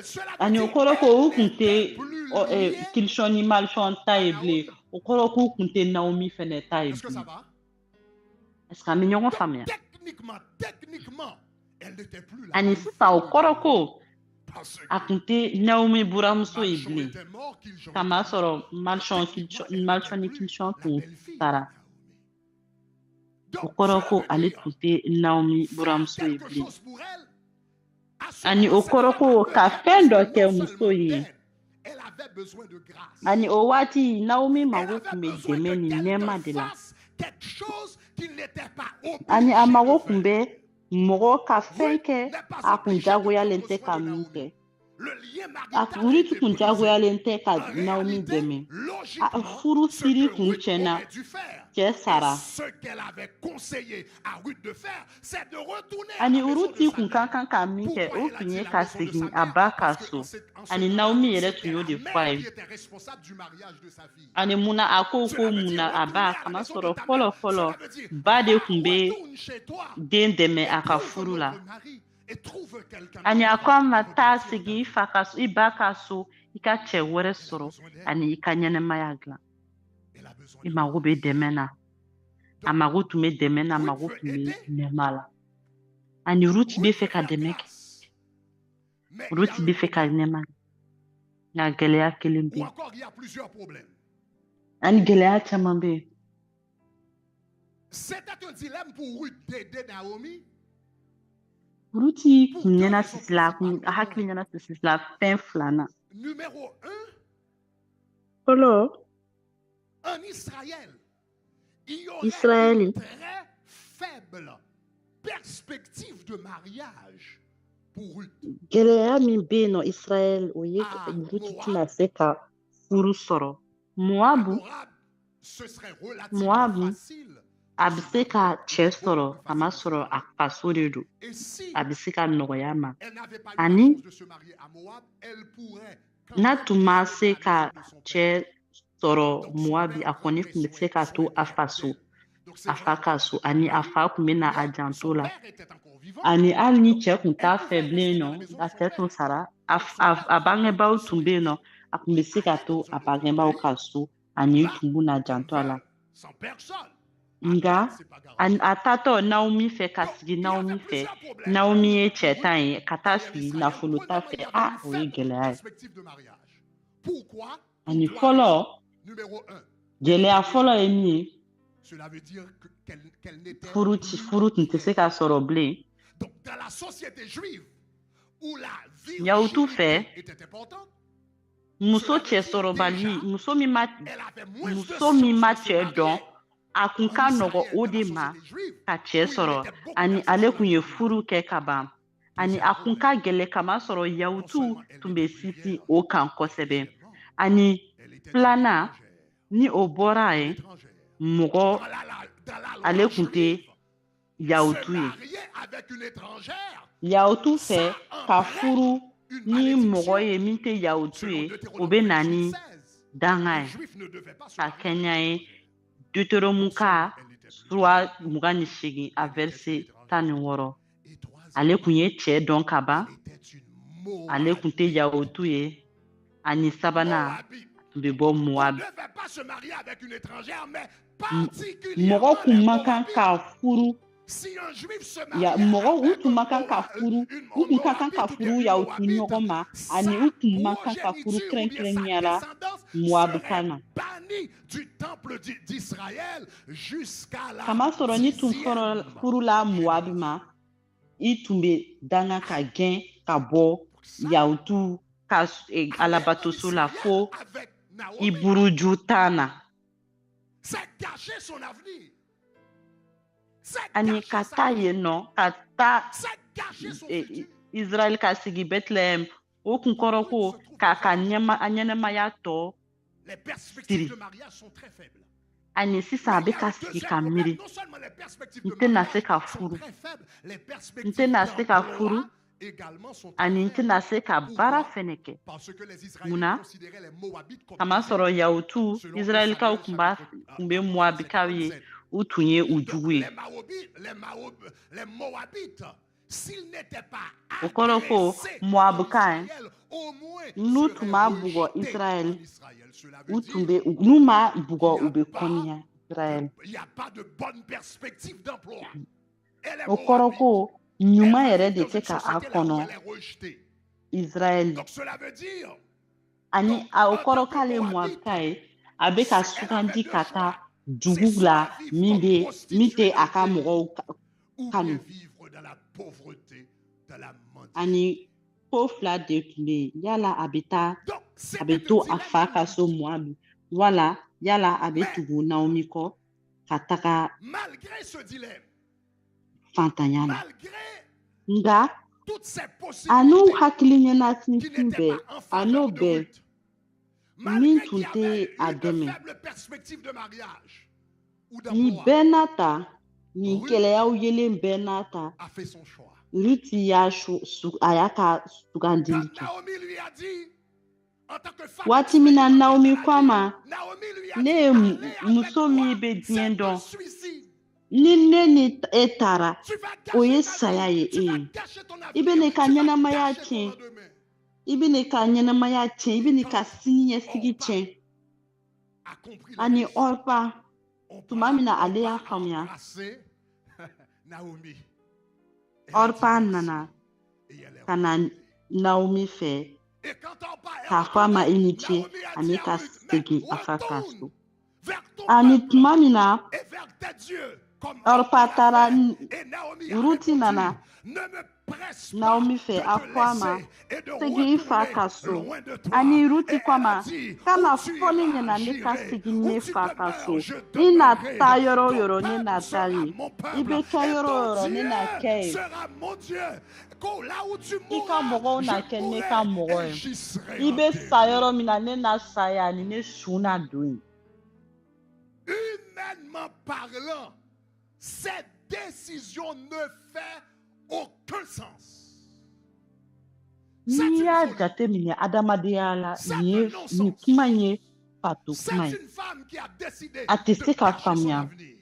Speaker 3: cela veut
Speaker 4: Ani o
Speaker 3: dire
Speaker 4: kɔrɔ ko u
Speaker 3: elle
Speaker 4: tun
Speaker 3: n'était
Speaker 4: tɛ
Speaker 3: plus liée
Speaker 4: Kiljon ni Malchon ta
Speaker 3: à
Speaker 4: ye bilen.
Speaker 3: Naomi.
Speaker 4: O kɔrɔ k'u tun tɛ Naomi fɛnɛ ta ye
Speaker 3: Est-ce que ça
Speaker 4: bilen.
Speaker 3: va?
Speaker 4: Est-ce que an bɛ ɲɔgɔn
Speaker 3: Donc,
Speaker 4: faamuya?
Speaker 3: techniquement, elle n'était plus la
Speaker 4: Ani
Speaker 3: belle-fille
Speaker 4: sisan o
Speaker 3: de
Speaker 4: kɔrɔ
Speaker 3: Naomi.
Speaker 4: ko
Speaker 3: Parce
Speaker 4: a
Speaker 3: que
Speaker 4: tun tɛ Naomi buramuso ye
Speaker 3: Malchon
Speaker 4: bilen.
Speaker 3: était mort, Kiljon
Speaker 4: Kama
Speaker 3: était mort.
Speaker 4: sɔrɔ Malchon ni Kiljon
Speaker 3: La
Speaker 4: tun
Speaker 3: belle-fille de
Speaker 4: sara.
Speaker 3: Naomi.
Speaker 4: O
Speaker 3: Donc,
Speaker 4: kɔrɔ
Speaker 3: cela
Speaker 4: ko
Speaker 3: veut
Speaker 4: ale
Speaker 3: dire
Speaker 4: tun tɛ Naomi
Speaker 3: faire
Speaker 4: buramuso ye
Speaker 3: quelque
Speaker 4: bilen.
Speaker 3: chose pour elle. À ce
Speaker 4: Ani
Speaker 3: moment,
Speaker 4: o
Speaker 3: cette
Speaker 4: kɔrɔ
Speaker 3: femme
Speaker 4: ko ka
Speaker 3: avait
Speaker 4: fɛn dɔ
Speaker 3: besoin
Speaker 4: kɛ
Speaker 3: non
Speaker 4: muso
Speaker 3: seulement
Speaker 4: ye.
Speaker 3: d'aide, elle avait besoin de grâce.
Speaker 4: Ani o waati Naomi
Speaker 3: Elle
Speaker 4: mago
Speaker 3: avait
Speaker 4: tun bɛ
Speaker 3: besoin
Speaker 4: dɛmɛ
Speaker 3: que
Speaker 4: ni
Speaker 3: quelqu'un
Speaker 4: nɛɛma de la.
Speaker 3: fasse quelque chose qu'il n'était pas
Speaker 4: Ani a
Speaker 3: obligé
Speaker 4: mago
Speaker 3: de
Speaker 4: tun
Speaker 3: faire.
Speaker 4: bɛ mɔgɔ ka fɛn
Speaker 2: Ruth
Speaker 4: kɛ
Speaker 2: n'est pas
Speaker 4: a kun
Speaker 2: obligée de
Speaker 4: jagoyalen
Speaker 2: prendre
Speaker 4: tɛ
Speaker 2: soin
Speaker 4: ka
Speaker 2: de
Speaker 4: min
Speaker 2: Naomi.
Speaker 4: kɛ
Speaker 2: Le lien
Speaker 4: a
Speaker 2: marital a
Speaker 4: Ruth
Speaker 2: été
Speaker 4: kun
Speaker 2: brisé.
Speaker 4: jagoyalen tɛ ka
Speaker 2: En
Speaker 4: Naomi
Speaker 2: réalité,
Speaker 4: dɛmɛ
Speaker 2: logiquement,
Speaker 4: furu
Speaker 2: ce
Speaker 4: siri
Speaker 2: que
Speaker 4: kun
Speaker 2: Ruth
Speaker 4: tiɲɛna
Speaker 2: aurait dû faire,
Speaker 4: cɛ
Speaker 2: et
Speaker 4: sara
Speaker 2: ce qu'elle avait conseillé à Ruth de faire, c'est de retourner à
Speaker 4: ani
Speaker 2: la maison de
Speaker 4: Ruti
Speaker 2: sa
Speaker 4: kun ka
Speaker 2: mère.
Speaker 4: kan ka min kɛ
Speaker 2: Pourquoi
Speaker 4: o
Speaker 2: elle a
Speaker 4: tun
Speaker 2: dit
Speaker 4: ye
Speaker 2: la
Speaker 4: ka
Speaker 2: maison de sa
Speaker 4: segin a
Speaker 2: mère?
Speaker 4: ba ka
Speaker 2: Parce que
Speaker 4: so
Speaker 2: en ce
Speaker 4: ani
Speaker 2: temps-là,
Speaker 4: Naomi yɛrɛ
Speaker 2: c'était
Speaker 4: tun y'o
Speaker 2: la
Speaker 4: de fɔ a
Speaker 2: mère
Speaker 4: ye
Speaker 2: qui était responsable du mariage de sa fille.
Speaker 4: ani munna a ko
Speaker 2: Cela veut dire
Speaker 4: munna a
Speaker 2: retourner
Speaker 4: ba
Speaker 2: à la
Speaker 4: kama
Speaker 2: maison de
Speaker 4: sɔrɔ
Speaker 2: ta
Speaker 4: fɔlɔ
Speaker 2: mère.
Speaker 4: fɔlɔ
Speaker 2: Cela veut dire
Speaker 4: ba de kun bɛ
Speaker 2: retourne chez toi
Speaker 4: den dɛmɛ a
Speaker 2: et
Speaker 4: ka
Speaker 2: trouve
Speaker 4: furu
Speaker 2: un
Speaker 4: la
Speaker 2: autre mari et trouve quelqu'un
Speaker 4: ani a
Speaker 2: d'autre
Speaker 4: ko a ma
Speaker 2: pour
Speaker 4: taa
Speaker 2: rebâtir ta
Speaker 4: sigi i
Speaker 2: vie.
Speaker 4: fa ka so i ba ka so i ka cɛ wɛrɛ sɔrɔ ani i ka ɲɛnɛmaya dilan
Speaker 2: Elle a besoin
Speaker 4: i
Speaker 2: de
Speaker 4: mago bɛ dɛmɛ na a mago tun bɛ dɛmɛ na a
Speaker 2: Ruth
Speaker 4: mago
Speaker 2: veut
Speaker 4: tun bɛ
Speaker 2: aider.
Speaker 4: nɛɛma la ani Ruth bɛ
Speaker 2: Ruth
Speaker 4: fɛ
Speaker 2: veut
Speaker 4: ka
Speaker 2: faire
Speaker 4: dɛmɛ kɛ
Speaker 2: grâce. Mais il y
Speaker 4: Ruth
Speaker 2: a un
Speaker 4: bɛ fɛ ka
Speaker 2: problème.
Speaker 4: nɛɛma kɛ nka gɛlɛya kelen bɛ
Speaker 2: Ou
Speaker 4: yen
Speaker 2: encore, il y a plusieurs problèmes.
Speaker 4: ani gɛlɛya caman bɛ yen
Speaker 2: C'était un dilemme pour Ruth d'aider Naomi.
Speaker 4: Ruth
Speaker 2: Pour
Speaker 4: kun
Speaker 2: deux
Speaker 4: ɲɛna
Speaker 2: raisons
Speaker 4: sisi la a
Speaker 2: principales.
Speaker 4: kun a hakili ɲɛna sisi la fɛn fila na
Speaker 2: Numéro 1,
Speaker 4: fɔlɔ
Speaker 2: en Israël, il y aurait
Speaker 4: Israël.
Speaker 2: une très faible perspective de mariage pour Ruth.
Speaker 4: gɛlɛya min bɛ yen nɔ Israɛl o ye
Speaker 2: Ah,
Speaker 4: Ruth
Speaker 2: Moab.
Speaker 4: tɛna se ka furu sɔrɔ
Speaker 2: À
Speaker 4: Moabu
Speaker 2: Moab, ce serait relativement
Speaker 4: Moab
Speaker 2: facile.
Speaker 4: a bɛ se ka cɛ sɔrɔ
Speaker 2: Beaucoup plus
Speaker 4: kamasɔrɔ a faso de don
Speaker 2: Et si
Speaker 4: a bɛ se ka nɔgɔya a ma
Speaker 2: elle n'avait pas eu
Speaker 4: Ani-
Speaker 2: la chance de se marier à Moab, elle pourrait quand
Speaker 4: n'a
Speaker 2: même
Speaker 4: tun ma
Speaker 2: rester
Speaker 4: se
Speaker 2: à la
Speaker 4: ka
Speaker 2: maison de son père.
Speaker 4: cɛ sɔrɔ
Speaker 2: Donc, son
Speaker 4: Moabi
Speaker 2: père
Speaker 4: a kɔni
Speaker 2: prendrait
Speaker 4: tun bɛ se ka to
Speaker 2: soin
Speaker 4: a faso
Speaker 2: d'elle. Donc, c'est
Speaker 4: a
Speaker 2: vrai
Speaker 4: fa ka
Speaker 2: qu'elle
Speaker 4: so
Speaker 2: avait pas
Speaker 4: ani
Speaker 2: de
Speaker 4: a
Speaker 2: mari,
Speaker 4: fa kun bɛ na a
Speaker 2: mais
Speaker 4: janto
Speaker 2: son
Speaker 4: la
Speaker 2: père était encore vivant.
Speaker 4: ani hali ni cɛ kun t'a
Speaker 2: Elle
Speaker 4: fɛ
Speaker 2: pouvait
Speaker 4: bilen
Speaker 2: rester
Speaker 4: nɔ
Speaker 2: dans la maison de
Speaker 4: a
Speaker 2: son
Speaker 4: cɛ
Speaker 2: père.
Speaker 4: tun sara
Speaker 2: Donc, son père
Speaker 4: a
Speaker 2: pouvait
Speaker 4: bangebaaw
Speaker 2: son
Speaker 4: tun bɛ yen nɔ a kun bɛ se ka to a bangebaaw ka so ani
Speaker 2: Là,
Speaker 4: tun bɛna
Speaker 2: comme
Speaker 4: janto a la
Speaker 2: veuve, sans personne.
Speaker 4: nga
Speaker 2: Après, c'est pas garanti.
Speaker 4: a taatɔ Naomi fɛ ka
Speaker 2: Donc,
Speaker 4: sigi
Speaker 2: il y avait
Speaker 4: Naomi fɛ
Speaker 2: plusieurs problèmes.
Speaker 4: Naomi ye
Speaker 2: Pour
Speaker 4: cɛ
Speaker 2: Ruth,
Speaker 4: ta ye ka taa
Speaker 2: en
Speaker 4: sigi
Speaker 2: Israël,
Speaker 4: nafolo ta
Speaker 2: premièrement,
Speaker 4: fɛ
Speaker 2: il y avait une
Speaker 4: o ye
Speaker 2: faible
Speaker 4: gɛlɛya ye
Speaker 2: perspective de mariage. Pourquoi? Pour
Speaker 4: ani
Speaker 2: trois
Speaker 4: fɔlɔ
Speaker 2: raisons. Numéro 1,
Speaker 4: gɛlɛya fɔlɔ ye min ye
Speaker 2: cela veut dire qu'elle n'était
Speaker 4: furu
Speaker 2: plus
Speaker 4: tun tɛ se ka sɔrɔ bilen
Speaker 2: Donc, dans la société juive, où la
Speaker 4: Yahutu fɛ
Speaker 2: virginité était importante,
Speaker 4: muso cɛ sɔrɔbali muso min ma
Speaker 2: elle avait moins de
Speaker 4: muso min ma
Speaker 2: chances de se
Speaker 4: cɛ dɔn
Speaker 2: marier.
Speaker 4: a kun ka nɔgɔ o de ma ka cɛ sɔrɔ ani ale kun ye furu kɛ ka ban ani a kun ka gɛlɛ kamasɔrɔ Yahutu tun bɛ sinsin o kan kosɛbɛ ani filanan ni o bɔra a ye mɔgɔ ale kun tɛ Yahutu ye Yahutu fɛ ka furu ni mɔgɔ ye min tɛ Yahutu ye o bɛ na ni danga ye ka kɛɲɛ ye Deutéromuka 3:28 a verset 16 ale kun ye cɛ dɔn ka ban ale kun tɛ Yahutu ye ani sabanan tun bɛ bɔ Moab mɔgɔ kun man kan ka furu mɔgɔ u tun man kan ka furu u kun ka kan ka furu Yahutu ɲɔgɔn ma ani u kun man kan ka furu kɛrɛnkɛrɛnnenya la Moabika na kamasɔrɔ ni tun furula Moab ma i tun bɛ danga ka gɛn ka bɔ Yahutu ka alabatoso la fo i buruju 10 na ani ka taa yen nɔ ka taa Israël ka sigi Bethlehem o kun kɔrɔ ko k'a ka ɲɛnɛmaya tɔ siri ani sisan a bɛ ka sigi ka miiri n tɛna se ka furu n tɛna se ka furu ani n tɛna se ka baara fɛnɛ kɛ munna kamasɔrɔ Yahutu Israɛlikaw kun bɛ Moabikaw ye u tun ye u jugu ye o kɔrɔ ko Moabika n'u tun ma bugɔ Israɛl n'u ma bugɔ u bɛ kɔniya Israɛl o kɔrɔ ko ɲuman yɛrɛ de tɛ ka a kɔnɔ Israɛl ani o kɔrɔ k'ale Moabika ye a bɛ ka sugandi ka taa dugu la min tɛ a ka mɔgɔw kanu ani ko fila de tun bɛ yen yala a bɛ to a fa ka so Moab wala yala a bɛ tugu Naomi kɔ ka taga fantanya la.
Speaker 2: Malgré
Speaker 4: Nga
Speaker 2: toutes ces
Speaker 4: anu
Speaker 2: possibilités
Speaker 4: hakili ɲɛnati
Speaker 2: qui
Speaker 4: tun
Speaker 2: n'étaient
Speaker 4: bɛ
Speaker 2: pas en
Speaker 4: ano
Speaker 2: faveur de
Speaker 4: bɛɛ
Speaker 2: Ruth,
Speaker 4: min
Speaker 2: malgré
Speaker 4: tun
Speaker 2: qu'il y avait
Speaker 4: tɛ a
Speaker 2: une
Speaker 4: dɛmɛ
Speaker 2: faible perspective de mariage ou
Speaker 4: nin
Speaker 2: d'emploi,
Speaker 4: bɛɛ n'a ta nin
Speaker 2: Ruth
Speaker 4: kɛlɛyaw yelen bɛɛ n'a ta
Speaker 2: a fait son choix.
Speaker 4: Ruti y'a a y'a ka
Speaker 2: Quand
Speaker 4: sugandili kɛ
Speaker 2: Naomi lui a dit, en tant que femme
Speaker 4: waati min na
Speaker 2: expérimentée
Speaker 4: Naomi
Speaker 2: dans
Speaker 4: ko
Speaker 2: la
Speaker 4: a
Speaker 2: vie,
Speaker 4: ma
Speaker 2: Naomi lui a
Speaker 4: ne
Speaker 2: dit,
Speaker 4: ye
Speaker 2: allez avec
Speaker 4: muso min
Speaker 2: moi,
Speaker 4: bɛ diɲɛ
Speaker 2: c'est un
Speaker 4: dɔn
Speaker 2: suicide.
Speaker 4: ni ne ni e taara
Speaker 2: Tu vas
Speaker 4: o
Speaker 2: gâcher
Speaker 4: ye
Speaker 2: ta
Speaker 4: saya
Speaker 2: vie,
Speaker 4: ye
Speaker 2: tu
Speaker 4: e
Speaker 2: vas
Speaker 4: ye
Speaker 2: gâcher ton
Speaker 4: i bɛ
Speaker 2: avenir,
Speaker 4: ne ka
Speaker 2: tu vas
Speaker 4: ɲɛnamaya
Speaker 2: gâcher ton
Speaker 4: tiɲɛ
Speaker 2: lendemain.
Speaker 4: i bɛ ne ka ɲɛnamaya tiɲɛ i bɛ ne ka sini ɲɛsigi
Speaker 2: Orpa
Speaker 4: tiɲɛ
Speaker 2: a compris le
Speaker 4: ani
Speaker 2: risque.
Speaker 4: Orpa tuma min na ale y'a
Speaker 2: Orpa a
Speaker 4: faamuya
Speaker 2: embrassé Naomi. Elle a dit
Speaker 4: Orpa
Speaker 2: merci
Speaker 4: nana
Speaker 2: et elle est
Speaker 4: ka na
Speaker 2: remontée.
Speaker 4: Naomi fɛ
Speaker 2: Et quand Orpa est
Speaker 4: k'a fɔ a ma i
Speaker 2: retournée,
Speaker 4: ni ce
Speaker 2: Naomi a dit
Speaker 4: ani
Speaker 2: à
Speaker 4: ka
Speaker 2: Ruth, mais
Speaker 4: segin a fa ka
Speaker 2: retourne
Speaker 4: so
Speaker 2: vers ton
Speaker 4: ani
Speaker 2: peuple
Speaker 4: tuma min na
Speaker 2: et vers tes dieux, comme
Speaker 4: Orpa
Speaker 2: Orpa l'a
Speaker 4: taara
Speaker 2: fait. Et Naomi a
Speaker 4: Ruti
Speaker 2: répondu,
Speaker 4: nana
Speaker 2: ne me presse pas
Speaker 4: Naomi
Speaker 2: de
Speaker 4: fɛ a
Speaker 2: te
Speaker 4: fɔ a ma
Speaker 2: laisser et de
Speaker 4: segin i fa ka
Speaker 2: retourner
Speaker 4: so
Speaker 2: loin de toi.
Speaker 4: ani
Speaker 2: Et
Speaker 4: Ruti ko a
Speaker 2: elle
Speaker 4: ma
Speaker 2: a dit,
Speaker 4: kana
Speaker 2: où tu
Speaker 4: fɔ ne
Speaker 2: iras,
Speaker 4: ɲɛna ne ka
Speaker 2: j'irai.
Speaker 4: segin
Speaker 2: Où
Speaker 4: ne
Speaker 2: tu
Speaker 4: fa ka so
Speaker 2: demeures, je
Speaker 4: i na
Speaker 2: demeurerai.
Speaker 4: taa yɔrɔ o
Speaker 2: Ton
Speaker 4: yɔrɔ ne na
Speaker 2: peuple
Speaker 4: taa
Speaker 2: sera
Speaker 4: ye
Speaker 2: mon
Speaker 4: i
Speaker 2: peuple
Speaker 4: bɛ kɛ
Speaker 2: et
Speaker 4: yɔrɔ o
Speaker 2: ton
Speaker 4: yɔrɔ ne na
Speaker 2: Dieu
Speaker 4: kɛ ye
Speaker 2: sera mon Dieu. Là où tu
Speaker 4: i ka mɔgɔw
Speaker 2: mourras,
Speaker 4: na
Speaker 2: je
Speaker 4: kɛ ne ka
Speaker 2: mourrai
Speaker 4: mɔgɔ
Speaker 2: et
Speaker 4: ye
Speaker 2: j'y serai
Speaker 4: i bɛ
Speaker 2: en
Speaker 4: sa
Speaker 2: tes
Speaker 4: yɔrɔ
Speaker 2: lieux.
Speaker 4: min na ne na sa ye ani ne su na don ye
Speaker 2: Humainement parlant, cette décision ne fait aucun sens. C'est
Speaker 4: n'i
Speaker 2: une
Speaker 4: y'a
Speaker 2: folie.
Speaker 4: jateminɛ adamadenya la
Speaker 2: C'est
Speaker 4: nin ye
Speaker 2: un non-sens.
Speaker 4: nin kuma in ye fato kuma
Speaker 2: C'est
Speaker 4: ye
Speaker 2: une femme qui a décidé
Speaker 4: a tɛ
Speaker 2: de
Speaker 4: se ka
Speaker 2: gâcher son
Speaker 4: faamuya
Speaker 2: avenir.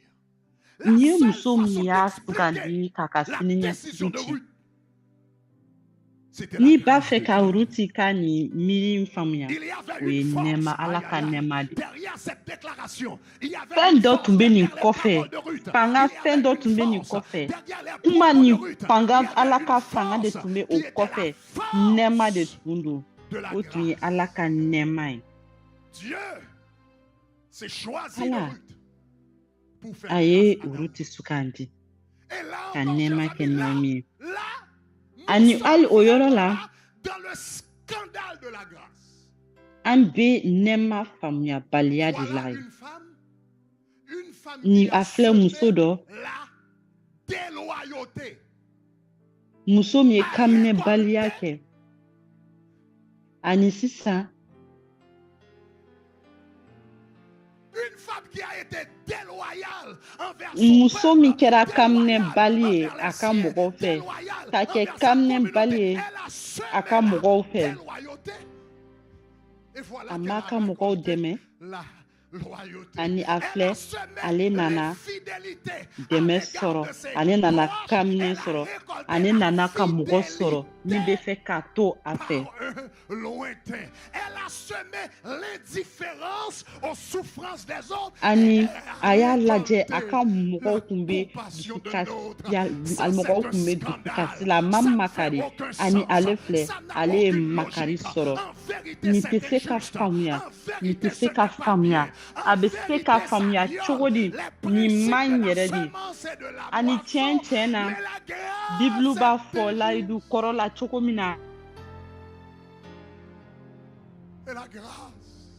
Speaker 2: La
Speaker 4: nin ye
Speaker 2: seule
Speaker 4: muso min
Speaker 2: façon
Speaker 4: y'a
Speaker 2: d'expliquer
Speaker 4: sugandi k'a ka
Speaker 2: la
Speaker 4: sini
Speaker 2: décision
Speaker 4: ɲɛsigi
Speaker 2: de
Speaker 4: tiɲɛ
Speaker 2: Ruth, c'était la
Speaker 4: n'i b'a
Speaker 2: grâce
Speaker 4: fɛ
Speaker 2: de
Speaker 4: ka
Speaker 2: Dieu.
Speaker 4: Ruti ka nin miiri in faamuya
Speaker 2: Il y avait
Speaker 4: o ye
Speaker 2: une
Speaker 4: nɛɛma
Speaker 2: force,
Speaker 4: ala
Speaker 2: aïe,
Speaker 4: ka
Speaker 2: aïe, aïe.
Speaker 4: nɛɛma de
Speaker 2: Derrière cette déclaration, il y avait
Speaker 4: fɛn
Speaker 2: une
Speaker 4: dɔ
Speaker 2: force
Speaker 4: tun bɛ nin
Speaker 2: derrière les
Speaker 4: kɔfɛ
Speaker 2: paroles de Ruth.
Speaker 4: fanga
Speaker 2: Il y
Speaker 4: fɛn
Speaker 2: avait
Speaker 4: dɔ
Speaker 2: une
Speaker 4: tun bɛ nin
Speaker 2: force
Speaker 4: kɔfɛ
Speaker 2: derrière les
Speaker 4: kuma
Speaker 2: propos de
Speaker 4: ni
Speaker 2: Ruth.
Speaker 4: fanga
Speaker 2: Il y avait
Speaker 4: ala
Speaker 2: une
Speaker 4: ka fanga de
Speaker 2: force
Speaker 4: tun bɛ o
Speaker 2: qui était
Speaker 4: kɔfɛ
Speaker 2: la
Speaker 4: nɛɛma de
Speaker 2: force
Speaker 4: tun don
Speaker 2: de la
Speaker 4: o tun ye
Speaker 2: grâce.
Speaker 4: ala ka nɛɛma ye
Speaker 2: Dieu s'est choisi de
Speaker 4: ala
Speaker 2: Ruth pour faire
Speaker 4: a
Speaker 2: grâce
Speaker 4: ye
Speaker 2: à Naomi.
Speaker 4: Ruti sugandi
Speaker 2: Et là
Speaker 4: ka
Speaker 2: encore,
Speaker 4: nɛɛma
Speaker 2: chers
Speaker 4: kɛ
Speaker 2: amis,
Speaker 4: Naomi ye
Speaker 2: là,
Speaker 4: ani
Speaker 2: nous sommes
Speaker 4: hali o yɔrɔ
Speaker 2: vraiment
Speaker 4: la
Speaker 2: là dans le scandale de la grâce.
Speaker 4: an bɛ nɛɛma faamuyabaliya de la
Speaker 2: Voilà
Speaker 4: ye
Speaker 2: une femme
Speaker 4: ni
Speaker 2: qui a
Speaker 4: a filɛ muso
Speaker 2: semé
Speaker 4: dɔ
Speaker 2: la déloyauté.
Speaker 4: muso min ye
Speaker 2: A
Speaker 4: kaminɛbaliya
Speaker 2: récolté
Speaker 4: kɛ ani sisan
Speaker 2: une femme qui a été déloyale envers son
Speaker 4: muso min
Speaker 2: peuple,
Speaker 4: kɛra
Speaker 2: déloyale
Speaker 4: kaminɛbali ye
Speaker 2: envers les
Speaker 4: a ka
Speaker 2: siens,
Speaker 4: mɔgɔw fɛ
Speaker 2: déloyale
Speaker 4: ka kɛ
Speaker 2: envers sa
Speaker 4: kaminɛbali
Speaker 2: communauté.
Speaker 4: ye
Speaker 2: Elle a semé
Speaker 4: a ka
Speaker 2: la
Speaker 4: mɔgɔw fɛ
Speaker 2: déloyauté. Et voilà
Speaker 4: a
Speaker 2: qu'elle
Speaker 4: m'a
Speaker 2: a
Speaker 4: ka mɔgɔw
Speaker 2: récolté
Speaker 4: dɛmɛ
Speaker 2: la loyauté.
Speaker 4: ani a
Speaker 2: Elle
Speaker 4: filɛ
Speaker 2: a semé
Speaker 4: ale nana
Speaker 2: l'infidélité à
Speaker 4: dɛmɛ
Speaker 2: l'égard
Speaker 4: sɔrɔ
Speaker 2: de ses
Speaker 4: ale nana
Speaker 2: proches.
Speaker 4: kaminɛ
Speaker 2: Elle a
Speaker 4: sɔrɔ
Speaker 2: récolté
Speaker 4: ale
Speaker 2: la
Speaker 4: nana ka mɔgɔ sɔrɔ min bɛ
Speaker 2: fidélité
Speaker 4: fɛ k'a to a fɛ
Speaker 2: par un lointain. Elle a semé l'indifférence aux souffrances des autres.
Speaker 4: ani
Speaker 2: Et
Speaker 4: a y'a
Speaker 2: elle a
Speaker 4: lajɛ a
Speaker 2: récolté
Speaker 4: ka mɔgɔw
Speaker 2: la
Speaker 4: tun bɛ
Speaker 2: compassion de
Speaker 4: dusukasi
Speaker 2: l'autre.
Speaker 4: ya
Speaker 2: Ça,
Speaker 4: mɔgɔw
Speaker 2: c'est un
Speaker 4: tun bɛ
Speaker 2: scandale.
Speaker 4: dusukasi la a ma
Speaker 2: Ça ne
Speaker 4: makari
Speaker 2: fait aucun
Speaker 4: ani
Speaker 2: sens.
Speaker 4: ale filɛ
Speaker 2: Ça n'a
Speaker 4: ale ye
Speaker 2: aucune
Speaker 4: makari
Speaker 2: logique.
Speaker 4: sɔrɔ
Speaker 2: En vérité,
Speaker 4: nin
Speaker 2: c'est
Speaker 4: tɛ se ka
Speaker 2: injuste.
Speaker 4: faamuya
Speaker 2: En
Speaker 4: nin
Speaker 2: vérité,
Speaker 4: tɛ
Speaker 2: ce
Speaker 4: se ka
Speaker 2: n'est pas
Speaker 4: faamuya
Speaker 2: bien.
Speaker 4: a
Speaker 2: En
Speaker 4: bɛ se
Speaker 2: vérité,
Speaker 4: ka
Speaker 2: ça
Speaker 4: faamuya
Speaker 2: viole
Speaker 4: cogo di
Speaker 2: les
Speaker 4: nin
Speaker 2: principes
Speaker 4: man
Speaker 2: de la
Speaker 4: yɛrɛ de
Speaker 2: semence et de la
Speaker 4: ani tiɲɛ
Speaker 2: moisson.
Speaker 4: tiɲɛ na
Speaker 2: Mais la grâce
Speaker 4: bibulu b'a fɔ
Speaker 2: est
Speaker 4: layidu
Speaker 2: injuste.
Speaker 4: kɔrɔ la cogo min na
Speaker 2: Et la grâce.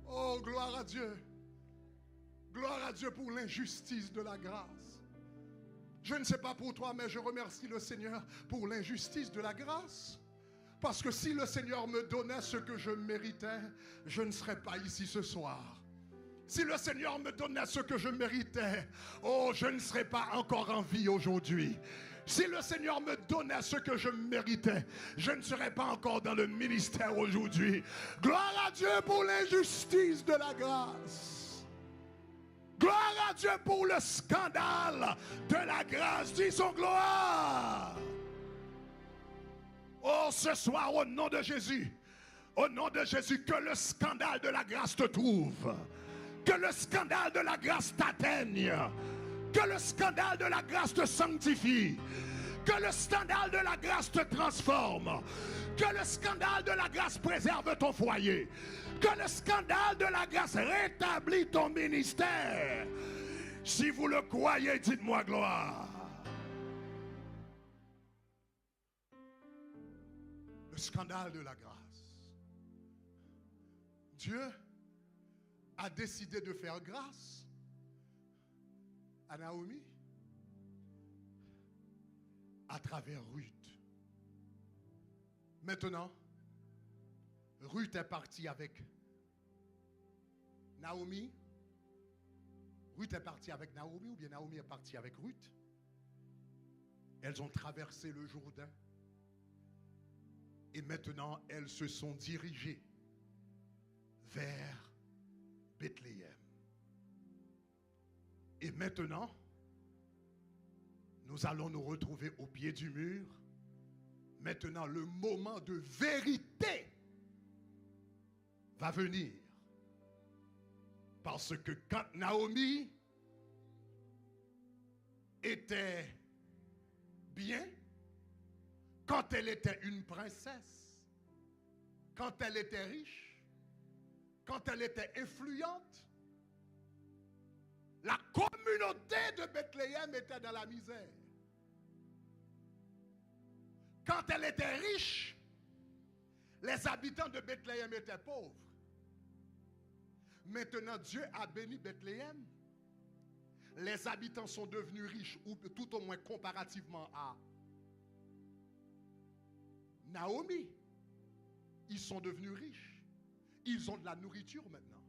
Speaker 2: Oh, gloire à Dieu. Gloire à Dieu pour l'injustice de la grâce. Je ne sais pas pour toi, mais je remercie le Seigneur pour l'injustice de la grâce. Parce que si le Seigneur me donnait ce que je méritais, je ne serais pas ici ce soir. Si le Seigneur me donnait ce que je méritais, oh, je ne serais pas encore en vie aujourd'hui. Si le Seigneur me donnait ce que je méritais, je ne serais pas encore dans le ministère aujourd'hui. Gloire à Dieu pour l'injustice de la grâce. Gloire à Dieu pour le scandale de la grâce. Disons gloire. Oh, ce soir, au nom de Jésus, que le scandale de la grâce te trouve. Que le scandale de la grâce t'atteigne. Que le scandale de la grâce te sanctifie. Que le scandale de la grâce te transforme. Que le scandale de la grâce préserve ton foyer. Que le scandale de la grâce rétablit ton ministère. Si vous le croyez, dites-moi gloire. Le scandale de la grâce. Dieu a décidé de faire grâce à Naomi
Speaker 3: à travers Ruth. Maintenant, Ruth est partie avec Naomi. Ruth est partie avec Naomi ou bien Naomi est partie avec Ruth. Elles ont traversé le Jourdain. Et maintenant, elles se sont dirigées vers Bethléem. Et maintenant, nous allons nous retrouver au pied du mur. Maintenant, le moment de vérité va venir. Parce que quand Naomi était bien, quand elle était une princesse, quand elle était riche, quand elle était influente, la communauté de Bethléem était dans la misère. Quand elle était riche, les habitants de Bethléem étaient pauvres. Maintenant, Dieu a béni Bethléem. Les habitants sont devenus riches, ou tout au moins comparativement à Naomi. Ils sont devenus riches. Ils ont de la nourriture maintenant.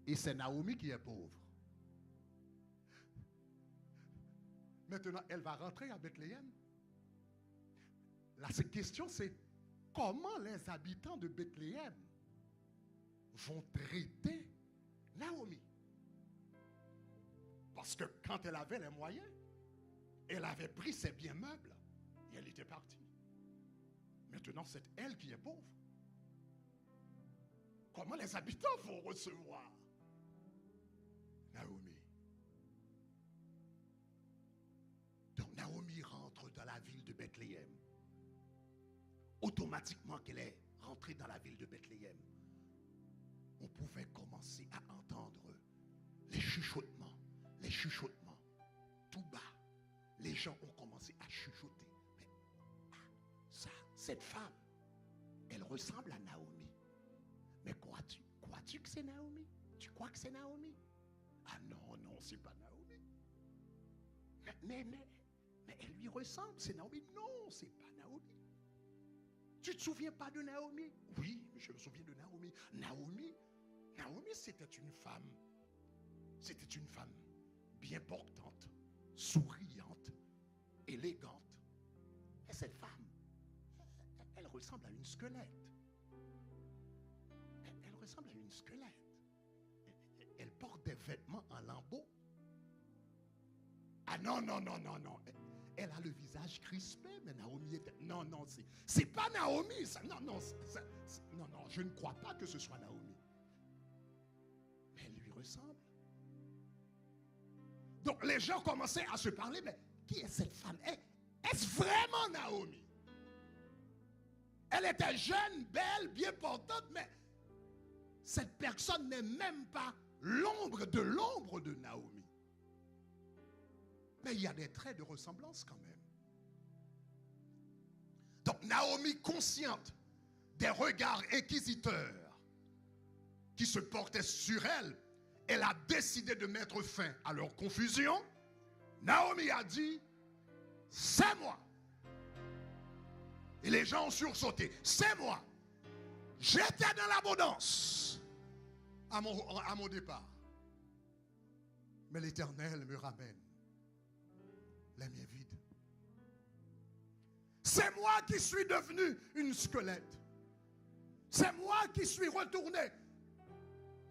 Speaker 3: Et c'est Naomi qui est pauvre. Maintenant, elle va rentrer à Bethléem. La question, c'est comment les habitants de Bethléem vont traiter Naomi. Parce que quand elle avait les moyens, elle avait pris ses biens meubles et elle était partie. Maintenant, c'est elle qui est pauvre. Comment les habitants vont recevoir Naomi? Donc Naomi rentre dans la ville de Bethléem. Automatiquement qu'elle est rentrée dans la ville de Bethléem, on pouvait commencer à entendre les chuchotements, tout bas. Les gens ont commencé à chuchoter. Mais cette femme, elle ressemble à Naomi. Mais crois-tu que c'est Naomi? Tu crois que c'est Naomi? Ah non, c'est pas Naomi. Mais elle lui ressemble, c'est Naomi. Non, c'est pas Naomi. Tu te souviens pas de Naomi? Oui, je me souviens de Naomi. Naomi, c'était une femme bien portante, souriante, élégante. Et cette femme, elle ressemble à une squelette. Elle ressemble à une squelette. Elle porte des vêtements en lambeaux. Ah non. Elle a le visage crispé, mais Naomi était... Non, c'est pas Naomi. Ça. Non, je ne crois pas que ce soit Naomi. Mais elle lui ressemble. Donc les gens commençaient à se parler, mais qui est cette femme? Est-ce vraiment Naomi? Elle était jeune, belle, bien portante, mais cette personne n'est même pas l'ombre de Naomi. Mais il y a des traits de ressemblance quand même. Donc Naomi, consciente des regards inquisiteurs qui se portaient sur elle, elle a décidé de mettre fin à leur confusion. Naomi a dit, c'est moi. Et les gens ont sursauté, c'est moi. J'étais dans l'abondance à mon départ. Mais l'Éternel me ramène les miens vides. C'est moi qui suis devenu une squelette. C'est moi qui suis retourné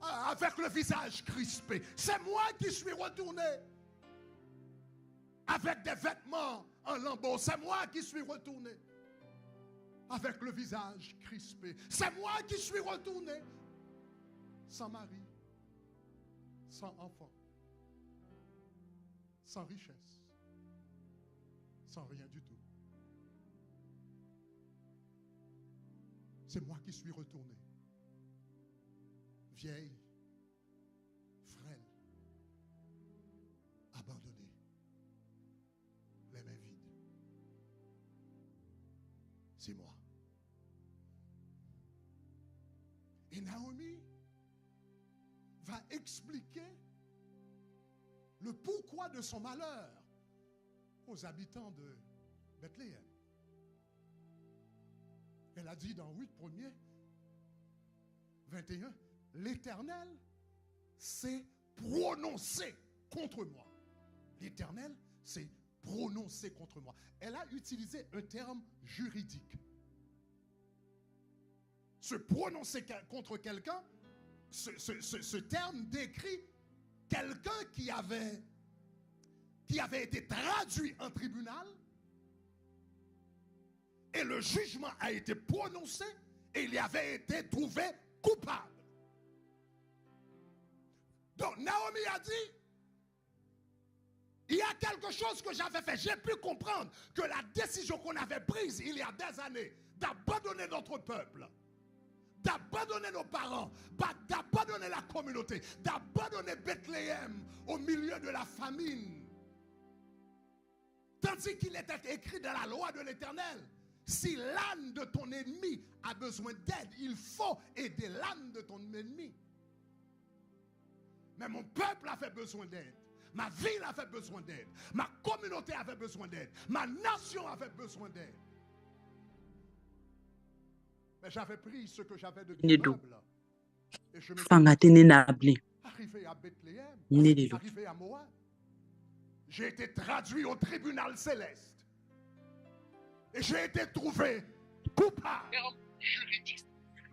Speaker 3: avec le visage crispé. C'est moi qui suis retourné avec des vêtements en lambeaux. C'est moi qui suis retourné avec le visage crispé. C'est moi qui suis retourné sans mari, sans enfant, sans richesse, sans rien du tout. C'est moi qui suis retourné, vieille, frêle, abandonnée, les mains vides. C'est moi. Et Naomi va expliquer le pourquoi de son malheur aux habitants de Bethléem. Elle a dit dans 8 premiers, 21, l'Éternel s'est prononcé contre moi. L'Éternel s'est prononcé contre moi. Elle a utilisé un terme juridique. Se prononcer contre quelqu'un, ce terme décrit quelqu'un qui avait été traduit en tribunal et le jugement a été prononcé et il avait été trouvé coupable. Donc Naomi a dit, il y a quelque chose que j'avais fait. J'ai pu comprendre que la décision qu'on avait prise il y a des années d'abandonner notre peuple, d'abandonner nos parents, d'abandonner la communauté, d'abandonner Bethléem au milieu de la famine. Tandis qu'il était écrit dans la loi de l'Éternel, si l'âne de ton ennemi a besoin d'aide, il faut aider l'âne de ton ennemi. Mais mon peuple avait besoin d'aide. Ma ville avait besoin d'aide. Ma communauté avait besoin d'aide. Ma nation avait besoin d'aide. Mais j'avais pris ce que j'avais de bien noble. Et je me suis arrivé à Bethléem, arrivé à Moab. J'ai été traduit au tribunal céleste. Et j'ai été trouvé coupable.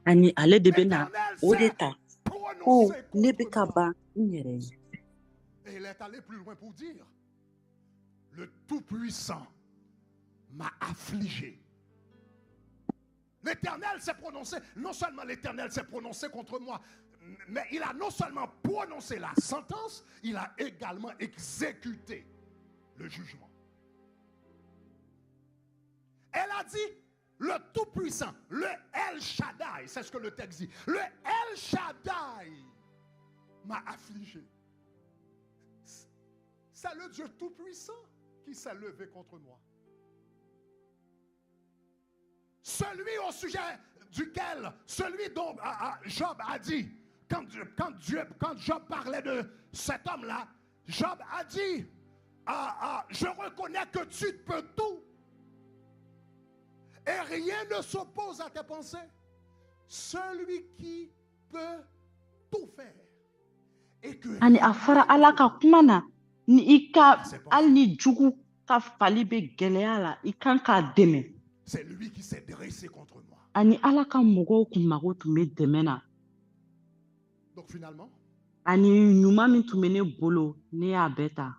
Speaker 7: Ani ale de bena odeta ko lebekaba nyere.
Speaker 3: Et il est allé plus loin pour dire, le Tout-Puissant m'a affligé. L'Éternel s'est prononcé, non seulement l'Éternel s'est prononcé contre moi, mais il a non seulement prononcé la sentence, il a également exécuté le jugement. Elle a dit, le Tout-Puissant, le El Shaddai, c'est ce que le texte dit, le El Shaddai m'a affligé. C'est le Dieu Tout-Puissant qui s'est levé contre moi. Celui au sujet duquel, celui dont Job a dit, quand Job parlait de cet homme-là, Job a dit, je reconnais que tu peux tout. Et rien ne s'oppose à tes pensées. Celui qui peut tout faire. Et que
Speaker 4: Ani afara alaka kumana ni ika al ni jugu ka fali be geleya la ikan ka deme.
Speaker 3: c'est lui qui s'est dressé contre moi.
Speaker 4: Ani alaka mogo kumago tume demena.
Speaker 3: Donc finalement,
Speaker 4: Ani nyuma min tume ne bolo ne abeta.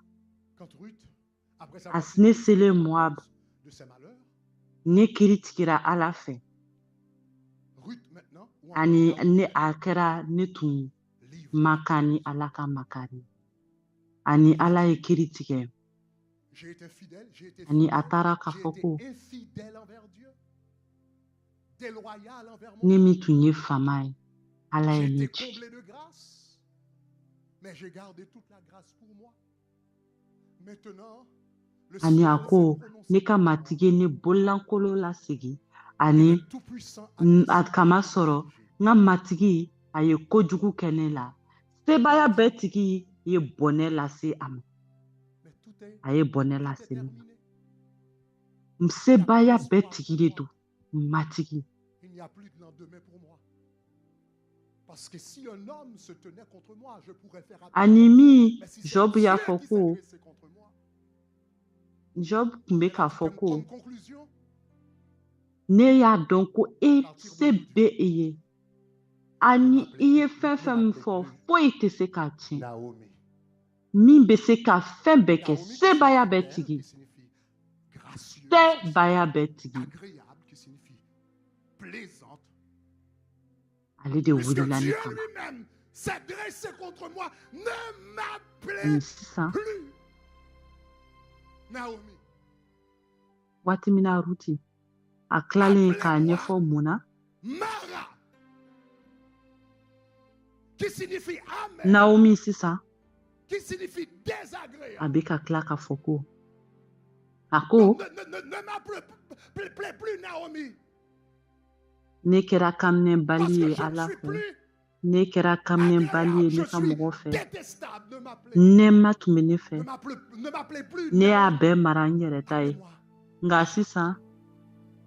Speaker 3: quand Ruth, après sa
Speaker 4: Asne sele Moab
Speaker 3: de ses malheurs,
Speaker 4: ne kiritikira ala fe.
Speaker 3: Ruth maintenant,
Speaker 4: Ani ne akera ne tun
Speaker 3: livre.
Speaker 4: makani alaka makani. Ani ala e kiritike.
Speaker 3: J'ai été fidèle, j'ai été
Speaker 4: Ani
Speaker 3: fidèle,
Speaker 4: atara
Speaker 3: j'ai
Speaker 4: kafoko
Speaker 3: été infidèle envers Dieu, déloyal envers mon
Speaker 4: ne
Speaker 3: Dieu.
Speaker 4: mi tunye famai ala e
Speaker 3: J'ai été
Speaker 4: nichi.
Speaker 3: comblé de grâce, mais j'ai gardé toute la grâce pour moi. Maintenant, le
Speaker 4: Ani
Speaker 3: ciel
Speaker 4: ako
Speaker 3: s'est prononcé
Speaker 4: ne ka
Speaker 3: contre moi.
Speaker 4: matige ne bolankolo la segi.
Speaker 3: Et
Speaker 4: Ani
Speaker 3: le Tout-Puissant a décidé
Speaker 4: at kama
Speaker 3: de
Speaker 4: soro
Speaker 3: m'affliger.
Speaker 4: nga matigi aye kojugu kene la. Sebaya betigi ye bone la se am.
Speaker 3: Mais tout est,
Speaker 4: Aye bone la
Speaker 3: tout est
Speaker 4: se ni.
Speaker 3: terminé.
Speaker 4: Msebaya betigi de tu. Matigi.
Speaker 3: Il n'y a plus de lendemain pour moi. Parce que si un homme se tenait contre moi, je pourrais faire appel.
Speaker 4: Animi
Speaker 3: Mais si c'est
Speaker 4: Job
Speaker 3: Dieu
Speaker 4: ya
Speaker 3: qui s'est
Speaker 4: foko.
Speaker 3: dressé contre moi,
Speaker 4: Job kumbe ka
Speaker 3: comme
Speaker 4: foko.
Speaker 3: conclusion,
Speaker 4: Ne ya donko e sebe eye. Ani iye fefem fo foite se ka chin.
Speaker 3: Naomi.
Speaker 4: Min be se ka fembeke
Speaker 3: Naomi qui
Speaker 4: sebaya
Speaker 3: signifie belle,
Speaker 4: betigi.
Speaker 3: qui signifie gracieuse,
Speaker 4: Sebaya betigi.
Speaker 3: agréable, qui signifie plaisante.
Speaker 4: Ale de
Speaker 3: Puisque
Speaker 4: wuri la ni
Speaker 3: Dieu
Speaker 4: kama.
Speaker 3: lui-même s'est dressé contre moi, ne m'appelez
Speaker 4: Ani sisan
Speaker 3: plus Naomi.
Speaker 4: wati mina ruti. A klalen ka nyefo muna.
Speaker 3: Mara, qui signifie amer,
Speaker 4: Naomi sisan
Speaker 3: qui signifie désagréable.
Speaker 4: abe ka kla ka foko.
Speaker 3: Donc,
Speaker 4: Ako
Speaker 3: ne m'appelez plus Naomi.
Speaker 4: ne kera kamne
Speaker 3: Parce
Speaker 4: bali
Speaker 3: que
Speaker 4: e
Speaker 3: je ne
Speaker 4: ala
Speaker 3: suis
Speaker 4: fe.
Speaker 3: plus
Speaker 4: ne kɛra kaminɛbali ye
Speaker 3: Agréable,
Speaker 4: ne
Speaker 3: je
Speaker 4: ka
Speaker 3: suis
Speaker 4: mɔgɔ fɛ
Speaker 3: détestable. Ne m'appelez
Speaker 4: nɛɛma tun bɛ ne fɛ
Speaker 3: ne m'appelez plus.
Speaker 4: ne y'a bɛɛ mara n yɛrɛ ta ye
Speaker 3: Appelez-moi.
Speaker 4: nka sisan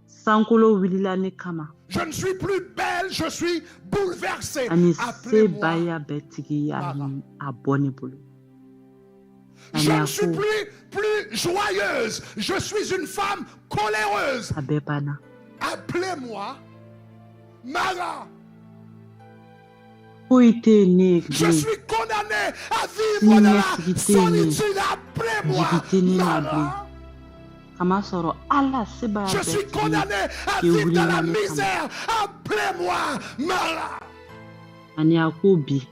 Speaker 4: sankolo wulila ne kama
Speaker 3: Je ne suis plus belle, je suis bouleversée.
Speaker 4: ani se
Speaker 3: Appelez-moi.
Speaker 4: baya bɛɛ tigi a bɔ ne bolo
Speaker 3: Je
Speaker 4: ani
Speaker 3: ne
Speaker 4: a
Speaker 3: suis
Speaker 4: ko
Speaker 3: plus joyeuse. Je suis une femme coléreuse.
Speaker 4: a bɛɛ banna
Speaker 3: Appelez-moi Mara.
Speaker 4: foyi tɛ yen ne ye
Speaker 3: Je
Speaker 4: bilen
Speaker 3: suis condamné à vivre dans la solitude. Appelez-moi
Speaker 4: jigi tɛ ne la bilen
Speaker 3: Mara.
Speaker 4: kamasɔrɔ ala sebaya
Speaker 3: Je
Speaker 4: bɛɛ
Speaker 3: suis
Speaker 4: tigi
Speaker 3: condamné à
Speaker 4: qui
Speaker 3: vivre dans la
Speaker 4: wulila ne kama
Speaker 3: misère. Appelez-moi Mara.
Speaker 4: ani a ko bi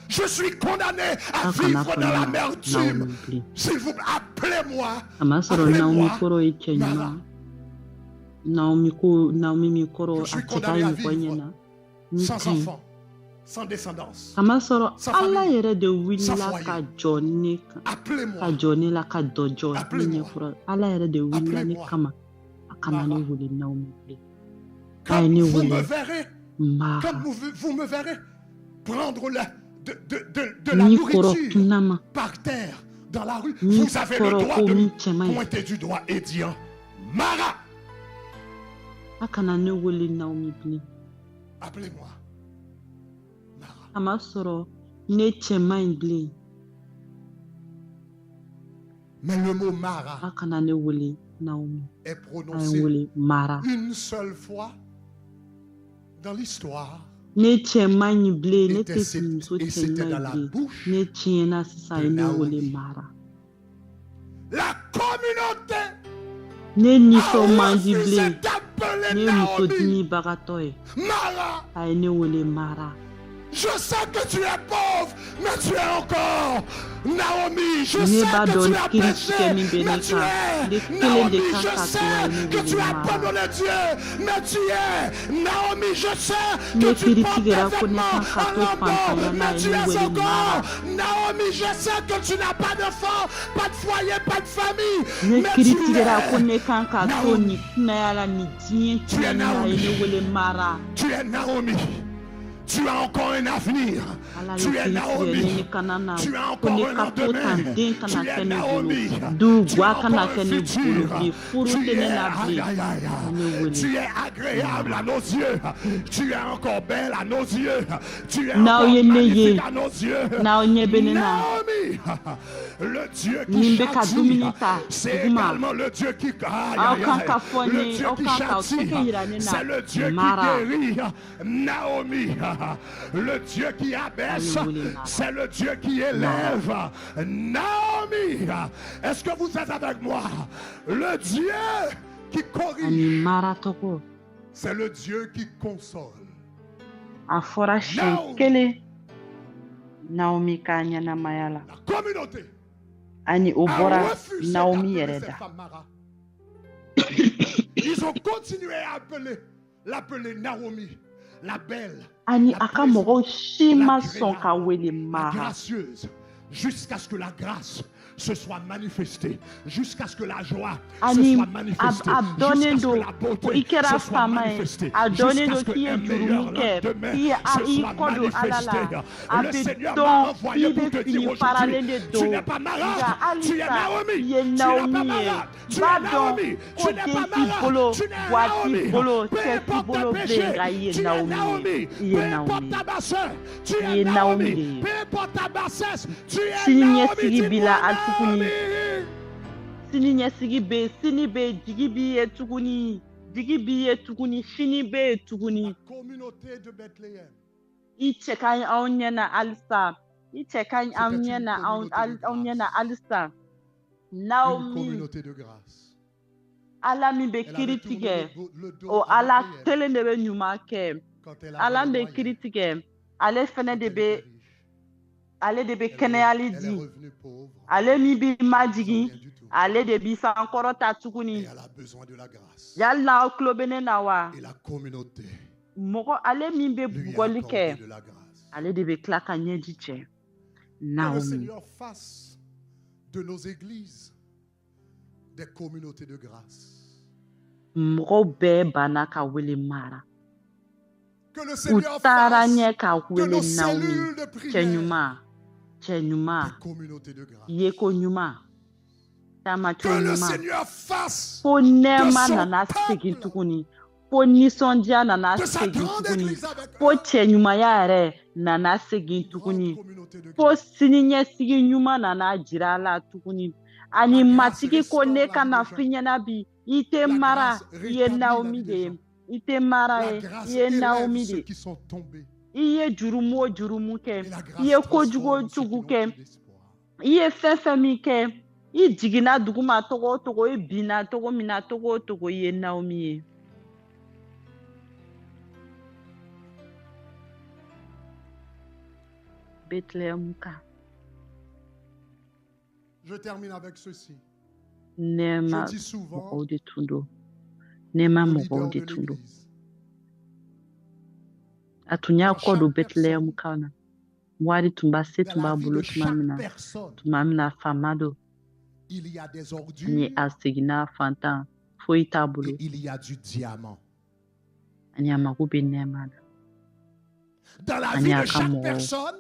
Speaker 3: Je suis condamné à
Speaker 4: a kana
Speaker 3: vivre
Speaker 4: fɔ
Speaker 3: dans
Speaker 4: ne ma
Speaker 3: l'amertume.
Speaker 4: Naomi bilen
Speaker 3: S'il vous plaît, appelez-moi.
Speaker 4: kamasɔrɔ Naomi
Speaker 3: Appelez-moi
Speaker 4: kɔrɔ ye cɛ
Speaker 3: Mara.
Speaker 4: ɲuman Naomi min kɔrɔ
Speaker 3: Je
Speaker 4: a
Speaker 3: suis
Speaker 4: cɛ ka
Speaker 3: condamné à
Speaker 4: ɲi mɔgɔ
Speaker 3: vivre
Speaker 4: ɲɛna min
Speaker 3: sans
Speaker 4: ka ɲi
Speaker 3: enfant, sans descendance.
Speaker 4: kamasɔrɔ
Speaker 3: Sans
Speaker 4: ala
Speaker 3: famille,
Speaker 4: yɛrɛ de
Speaker 3: sans
Speaker 4: wulila
Speaker 3: foyer.
Speaker 4: ka jɔ ne kan ka
Speaker 3: Appelez-moi.
Speaker 4: jɔ ne la ka dɔ jɔ ne
Speaker 3: Appelez-moi.
Speaker 4: ɲɛkɔrɔ ala yɛrɛ de wulila ne
Speaker 3: Appelez-moi.
Speaker 4: kama a kana ne
Speaker 3: Mara.
Speaker 4: wele Naomi bilen a
Speaker 3: Quand
Speaker 4: ye ne
Speaker 3: vous me
Speaker 4: wele
Speaker 3: verrez,
Speaker 4: Mara
Speaker 3: quand vous me verrez prendre de la
Speaker 4: min kɔrɔ
Speaker 3: nourriture
Speaker 4: tunama
Speaker 3: par terre dans la rue,
Speaker 4: min
Speaker 3: vous avez le
Speaker 4: kɔrɔ
Speaker 3: droit
Speaker 4: ko
Speaker 3: de
Speaker 4: min
Speaker 3: me
Speaker 4: cɛman ye
Speaker 3: pointer du doigt et dire Mara.
Speaker 4: a kana ne wele Naomi bilen
Speaker 3: Appelez-moi Mara.
Speaker 4: a ma sɔrɔ ne cɛman ye bilen
Speaker 3: Mais le mot Mara
Speaker 4: a kana ne wele Naomi
Speaker 3: est
Speaker 4: a ye
Speaker 3: prononcé
Speaker 4: wele Mara
Speaker 3: une seule fois dans l'histoire.
Speaker 4: ne cɛman ye bilen ne
Speaker 3: Et
Speaker 4: tɛ
Speaker 3: c'était
Speaker 4: muso
Speaker 3: et c'était dans
Speaker 4: cɛman
Speaker 3: la
Speaker 4: ye bilen
Speaker 3: bouche
Speaker 4: ne tiɲɛna sisan a ye
Speaker 3: de
Speaker 4: ne
Speaker 3: Naomi.
Speaker 4: wele Mara
Speaker 3: La communauté
Speaker 4: ne nisɔn
Speaker 3: a
Speaker 4: man di
Speaker 3: refusé
Speaker 4: bilen
Speaker 3: d'appeler
Speaker 4: ne ye muso
Speaker 3: Naomi
Speaker 4: dimibagatɔ ye
Speaker 3: Mara.
Speaker 4: a ye ne wele Mara
Speaker 3: Je sais que tu es pauvre, mais tu es encore Naomi. Je
Speaker 4: ne
Speaker 3: sais
Speaker 4: b'a
Speaker 3: que tu
Speaker 4: dɔn
Speaker 3: as
Speaker 4: kiri
Speaker 3: péché,
Speaker 4: tigɛ min bɛ
Speaker 3: mais
Speaker 4: ne
Speaker 3: tu
Speaker 4: kan
Speaker 3: es
Speaker 4: ne kelen
Speaker 3: Naomi.
Speaker 4: de kan
Speaker 3: Je
Speaker 4: ka to a
Speaker 3: sais
Speaker 4: ye ne
Speaker 3: que tu
Speaker 4: wele
Speaker 3: as
Speaker 4: Mara
Speaker 3: abandonné Dieu, mais tu es Naomi. Je sais
Speaker 4: ne
Speaker 3: que tu
Speaker 4: kiri
Speaker 3: portes des
Speaker 4: tigɛra ko ne
Speaker 3: vêtements
Speaker 4: kan ka
Speaker 3: en
Speaker 4: to
Speaker 3: lambeau,
Speaker 4: fantanya na a
Speaker 3: mais
Speaker 4: ye
Speaker 3: tu
Speaker 4: ne
Speaker 3: es
Speaker 4: wele Mara
Speaker 3: encore Naomi. Je sais que tu n'as pas d'enfant, pas de foyer, pas de famille,
Speaker 4: ne
Speaker 3: mais
Speaker 4: kiri
Speaker 3: tu
Speaker 4: tigɛra ko
Speaker 3: es
Speaker 4: ne kan ka to
Speaker 3: Naomi.
Speaker 4: nin kunaya la nin diɲɛ
Speaker 3: Tu es
Speaker 4: tiɲɛni na a ye ne
Speaker 3: Naomi.
Speaker 4: wele Mara
Speaker 3: Tu es Naomi. Tu as encore un avenir.
Speaker 4: ala
Speaker 3: Tu
Speaker 4: ye
Speaker 3: es
Speaker 4: kiri tigɛ ne
Speaker 3: Naomi.
Speaker 4: ni kana na
Speaker 3: Tu as
Speaker 4: ko ne
Speaker 3: encore un
Speaker 4: ka to tan
Speaker 3: lendemain.
Speaker 4: den
Speaker 3: Tu
Speaker 4: kana
Speaker 3: es
Speaker 4: kɛ ne bolo
Speaker 3: Naomi.
Speaker 4: du
Speaker 3: Tu
Speaker 4: gwa
Speaker 3: as
Speaker 4: kana
Speaker 3: encore un
Speaker 4: kɛ ne bolo
Speaker 3: futur.
Speaker 4: bilen furu
Speaker 3: Tu
Speaker 4: tɛ
Speaker 3: es,
Speaker 4: ne la
Speaker 3: aïe,
Speaker 4: bilen
Speaker 3: aïe, aïe,
Speaker 4: a ye ne wele
Speaker 3: tu es agréable à nos yeux. Tu es encore belle à nos yeux. Tu es
Speaker 4: n'aw
Speaker 3: encore
Speaker 4: ye ne
Speaker 3: magnifique
Speaker 4: ye
Speaker 3: à nos yeux.
Speaker 4: n'aw ɲɛ bɛ ne na
Speaker 3: Naomi, le Dieu
Speaker 4: Nin
Speaker 3: qui
Speaker 4: bɛ ka
Speaker 3: châtie,
Speaker 4: dumuni ta
Speaker 3: c'est
Speaker 4: duguma
Speaker 3: également le Dieu qui aïe,
Speaker 4: aw
Speaker 3: aïe,
Speaker 4: kan
Speaker 3: aïe.
Speaker 4: ka fɔ n
Speaker 3: Le
Speaker 4: ye
Speaker 3: Dieu
Speaker 4: aw
Speaker 3: qui
Speaker 4: kan ka
Speaker 3: châtie,
Speaker 4: tɛgɛ yira ne na
Speaker 3: c'est le Dieu
Speaker 4: Mara
Speaker 3: qui guérit. Naomi, le Dieu qui abaisse, c'est le Dieu qui élève. Naomi, est-ce que vous êtes avec moi? Le Dieu qui
Speaker 4: ani
Speaker 3: corrige,
Speaker 4: Mara tɔgɔ
Speaker 3: c'est le Dieu qui console.
Speaker 4: a fɔra siɲɛ kelen Naomi ka ɲɛnamaya la
Speaker 3: La communauté
Speaker 4: ani o
Speaker 3: a
Speaker 4: bɔra
Speaker 3: refusé
Speaker 4: Naomi
Speaker 3: d'appeler
Speaker 4: yɛrɛ
Speaker 3: cette
Speaker 4: da
Speaker 3: femme Mara. Ils ont continué à l'appeler Naomi, la belle,
Speaker 4: ani
Speaker 3: la
Speaker 4: a ka
Speaker 3: présente,
Speaker 4: mɔgɔw si ma
Speaker 3: la
Speaker 4: sɔn ka wele
Speaker 3: la
Speaker 4: Mara
Speaker 3: gracieuse, jusqu'à ce que la grâce se soit manifestée, jusqu'à ce que la joie se
Speaker 4: ani
Speaker 3: soit manifestée,
Speaker 4: a dɔnnen
Speaker 3: jusqu'à ce
Speaker 4: do
Speaker 3: que la
Speaker 4: ko i
Speaker 3: beauté
Speaker 4: kɛra
Speaker 3: se soit
Speaker 4: fama ye
Speaker 3: manifestée,
Speaker 4: a dɔnnen
Speaker 3: jusqu'à
Speaker 4: do
Speaker 3: ce
Speaker 4: k'i ye
Speaker 3: qu'un meilleur
Speaker 4: jurumu kɛ
Speaker 3: lendemain
Speaker 4: k'i
Speaker 3: se soit
Speaker 4: kɔ don ala
Speaker 3: manifesté.
Speaker 4: la a
Speaker 3: Le
Speaker 4: bɛ
Speaker 3: Seigneur m'a
Speaker 4: dɔn
Speaker 3: envoyé
Speaker 4: k'i
Speaker 3: pour
Speaker 4: bɛ
Speaker 3: te dire
Speaker 4: fini
Speaker 3: aujourd'hui,
Speaker 4: faralen de
Speaker 3: tu
Speaker 4: don
Speaker 3: n'es pas
Speaker 4: nka
Speaker 3: malade, tu es
Speaker 4: halisa
Speaker 3: Naomi,
Speaker 4: i ye
Speaker 3: tu n'es pas
Speaker 4: Naomi ye
Speaker 3: malade, tu
Speaker 4: b'a
Speaker 3: es
Speaker 4: dɔn
Speaker 3: Naomi,
Speaker 4: ko
Speaker 3: tu n'es
Speaker 4: den
Speaker 3: pas
Speaker 4: t'i
Speaker 3: malade,
Speaker 4: bolo
Speaker 3: tu n'es
Speaker 4: wa t'i
Speaker 3: Naomi,
Speaker 4: bolo
Speaker 3: peu
Speaker 4: cɛ t'i
Speaker 3: importe
Speaker 4: bolo
Speaker 3: tes
Speaker 4: bilen
Speaker 3: péchés,
Speaker 4: nka i ye
Speaker 3: tu es
Speaker 4: Naomi
Speaker 3: Naomi,
Speaker 4: ye i
Speaker 3: peu
Speaker 4: ye
Speaker 3: importe
Speaker 4: Naomi
Speaker 3: ta bassesse, tu
Speaker 4: i
Speaker 3: es
Speaker 4: ye Naomi
Speaker 3: Naomi,
Speaker 4: de ye
Speaker 3: peu importe ta bassesse, tu es
Speaker 4: sini
Speaker 3: Naomi,
Speaker 4: ɲɛsigi b'i
Speaker 3: dis-moi
Speaker 4: la a tuguni
Speaker 3: Naomi.
Speaker 4: sini ɲɛsigi bɛ yen sini bɛ yen jigi b'i ye tuguni jigi b'i ye tuguni sini bɛ yen tuguni
Speaker 3: La communauté de Bethléem,
Speaker 4: i cɛ ka ɲi anw ɲɛna halisa i cɛ ka ɲi anw
Speaker 3: c'était une
Speaker 4: ɲɛna anw ɲɛna
Speaker 3: communauté
Speaker 4: halisa
Speaker 3: une
Speaker 4: Naomi
Speaker 3: communauté de grâce.
Speaker 4: ala min bɛ
Speaker 3: Elle
Speaker 4: kiri
Speaker 3: avait tourné
Speaker 4: tigɛ
Speaker 3: le dos
Speaker 4: o
Speaker 3: à
Speaker 4: ala
Speaker 3: Bethléem
Speaker 4: kelen de bɛ ɲuman kɛ
Speaker 3: quand elle
Speaker 4: ala
Speaker 3: avait
Speaker 4: min
Speaker 3: les
Speaker 4: bɛ kiri
Speaker 3: moyens,
Speaker 4: tigɛ ale fɛnɛ
Speaker 3: quand
Speaker 4: de
Speaker 3: elle
Speaker 4: bɛ
Speaker 3: était riche.
Speaker 4: ale de bɛ
Speaker 3: Elle est
Speaker 4: kɛnɛyali di
Speaker 3: revenue pauvre,
Speaker 4: ale min b'i
Speaker 3: sans
Speaker 4: majigin
Speaker 3: rien du tout.
Speaker 4: ale de b'i sankɔrɔta
Speaker 3: Et
Speaker 4: tuguni
Speaker 3: elle a besoin de la grâce.
Speaker 4: yali n'aw tulo bɛ ne na wa
Speaker 3: Et la communauté
Speaker 4: mɔgɔ ale min bɛ
Speaker 3: lui a
Speaker 4: bugɔli
Speaker 3: accordé
Speaker 4: kɛ
Speaker 3: de la grâce.
Speaker 4: ale de bɛ tila ka ɲɛji cɛ
Speaker 3: Que le
Speaker 4: Naomi
Speaker 3: Seigneur fasse de nos églises des communautés de grâce.
Speaker 4: mɔgɔw bɛɛ banna ka wele Mara
Speaker 3: Que le
Speaker 4: u
Speaker 3: Seigneur
Speaker 4: taara
Speaker 3: fasse
Speaker 4: ɲɛ k'a
Speaker 3: que
Speaker 4: wele
Speaker 3: nos
Speaker 4: Naomi
Speaker 3: cellules de
Speaker 4: cɛ
Speaker 3: prière,
Speaker 4: ɲuman cɛ ɲuman
Speaker 3: des communautés de grâce.
Speaker 4: yeko ɲuman taamacogo
Speaker 3: Que le
Speaker 4: ɲuman
Speaker 3: Seigneur fasse
Speaker 4: fo
Speaker 3: de
Speaker 4: nɛɛma
Speaker 3: son
Speaker 4: nana segin
Speaker 3: peuple,
Speaker 4: tuguni fo nisɔndiya nana
Speaker 3: de sa
Speaker 4: segin
Speaker 3: grande
Speaker 4: tuguni
Speaker 3: église avec
Speaker 4: fo
Speaker 3: eux,
Speaker 4: cɛ ɲumanya yɛrɛ nana segin
Speaker 3: une grande
Speaker 4: tuguni
Speaker 3: communauté de
Speaker 4: fo
Speaker 3: grâce.
Speaker 4: siniɲɛsigi ɲuman nana jira a la tuguni ani
Speaker 3: La grâce
Speaker 4: matigi ko
Speaker 3: restaure
Speaker 4: ne
Speaker 3: la vie
Speaker 4: kana
Speaker 3: des gens.
Speaker 4: f'i ɲɛna bi i tɛ
Speaker 3: La
Speaker 4: mara
Speaker 3: grâce
Speaker 4: i ye
Speaker 3: rétablit la
Speaker 4: Naomi
Speaker 3: vie
Speaker 4: de
Speaker 3: des
Speaker 4: ye
Speaker 3: gens.
Speaker 4: i tɛ mara
Speaker 3: La
Speaker 4: ye
Speaker 3: grâce
Speaker 4: i ye
Speaker 3: élève
Speaker 4: Naomi
Speaker 3: ceux
Speaker 4: de
Speaker 3: qui sont tombés.
Speaker 4: i ye jurumu o jurumu kɛ
Speaker 3: Et la
Speaker 4: i
Speaker 3: grâce
Speaker 4: ye kojugu
Speaker 3: transforme
Speaker 4: o
Speaker 3: ceux qui
Speaker 4: jugu
Speaker 3: n'ont
Speaker 4: kɛ
Speaker 3: plus d'espoir.
Speaker 4: i ye fɛn fɛn min kɛ i jiginna duguma togo o togo i binna togo min na togo o togo i ye Naomi ye. Bethléem ka
Speaker 3: Je termine avec ceci.
Speaker 4: nɛɛma
Speaker 3: Je dis souvent
Speaker 4: mɔgɔw de tun don nɛɛma
Speaker 3: aux
Speaker 4: mɔgɔw
Speaker 3: leaders
Speaker 4: de
Speaker 3: de
Speaker 4: tun don
Speaker 3: l'Église,
Speaker 4: a tun y'a
Speaker 3: dans
Speaker 4: kɔ don
Speaker 3: chaque
Speaker 4: Bethléem
Speaker 3: personne,
Speaker 4: kan na wari tun b'a se
Speaker 3: dans
Speaker 4: tun
Speaker 3: la
Speaker 4: b'a
Speaker 3: vie
Speaker 4: bolo
Speaker 3: de
Speaker 4: tuma min na
Speaker 3: chaque personne,
Speaker 4: tuma min na faama don
Speaker 3: il y a des
Speaker 4: ani
Speaker 3: ordures
Speaker 4: a seginna fantan foyi t'a bolo
Speaker 3: et il y a du diamant.
Speaker 4: ani a mago bɛ nɛɛma la
Speaker 3: Dans la
Speaker 4: ani
Speaker 3: vie
Speaker 4: a
Speaker 3: de
Speaker 4: ka
Speaker 3: chaque
Speaker 4: mɔgɔw
Speaker 3: personne,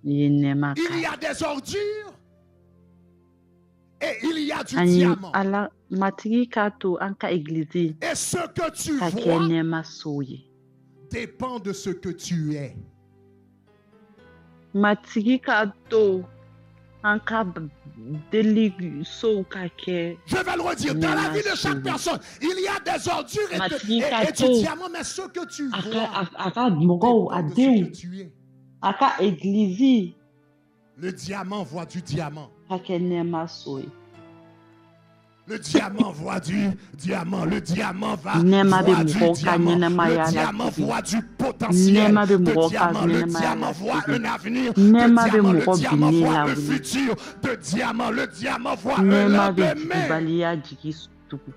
Speaker 4: n'i ye nɛɛma
Speaker 3: il
Speaker 4: k'a
Speaker 3: y
Speaker 4: ye
Speaker 3: a des ordures et il y a du
Speaker 4: ani
Speaker 3: diamant.
Speaker 4: ala matigi k'a to an ka egilizi
Speaker 3: Et ce que tu
Speaker 4: ka kɛ
Speaker 3: vois
Speaker 4: nɛɛma sow ye
Speaker 3: dépend de ce que tu es.
Speaker 4: matigi k'a to an ka deli sow ka kɛ
Speaker 3: Je vais le redire, dans la vie de chaque personne, il y a des ordures et du diamant, mais ce que tu vois
Speaker 4: a ka mɔgɔw a
Speaker 3: dépend de ce
Speaker 4: denw
Speaker 3: que tu es.
Speaker 4: a ka egilizi
Speaker 3: Le diamant voit du diamant.
Speaker 4: ka kɛ nɛɛma so ye
Speaker 3: Le diamant voit du diamant. Le diamant va
Speaker 4: Nɛɛma bɛ
Speaker 3: voir du
Speaker 4: mɔgɔw ka
Speaker 3: diamant.
Speaker 4: ɲɛnɛmaya
Speaker 3: Le diamant
Speaker 4: latigi
Speaker 3: voit du potentiel
Speaker 4: Nɛɛma bɛ
Speaker 3: de
Speaker 4: mɔgɔw ka
Speaker 3: diamant. Le
Speaker 4: ɲɛnɛmaya
Speaker 3: diamant voit
Speaker 4: latigi
Speaker 3: un avenir
Speaker 4: Nɛɛma
Speaker 3: de
Speaker 4: bɛ
Speaker 3: diamant. Le
Speaker 4: mɔgɔ
Speaker 3: diamant
Speaker 4: binnen
Speaker 3: voit le
Speaker 4: lawuli
Speaker 3: futur de diamant. Le diamant voit un
Speaker 4: nɛɛma bɛ
Speaker 3: lendemain.
Speaker 4: jigibaliya jigi tugu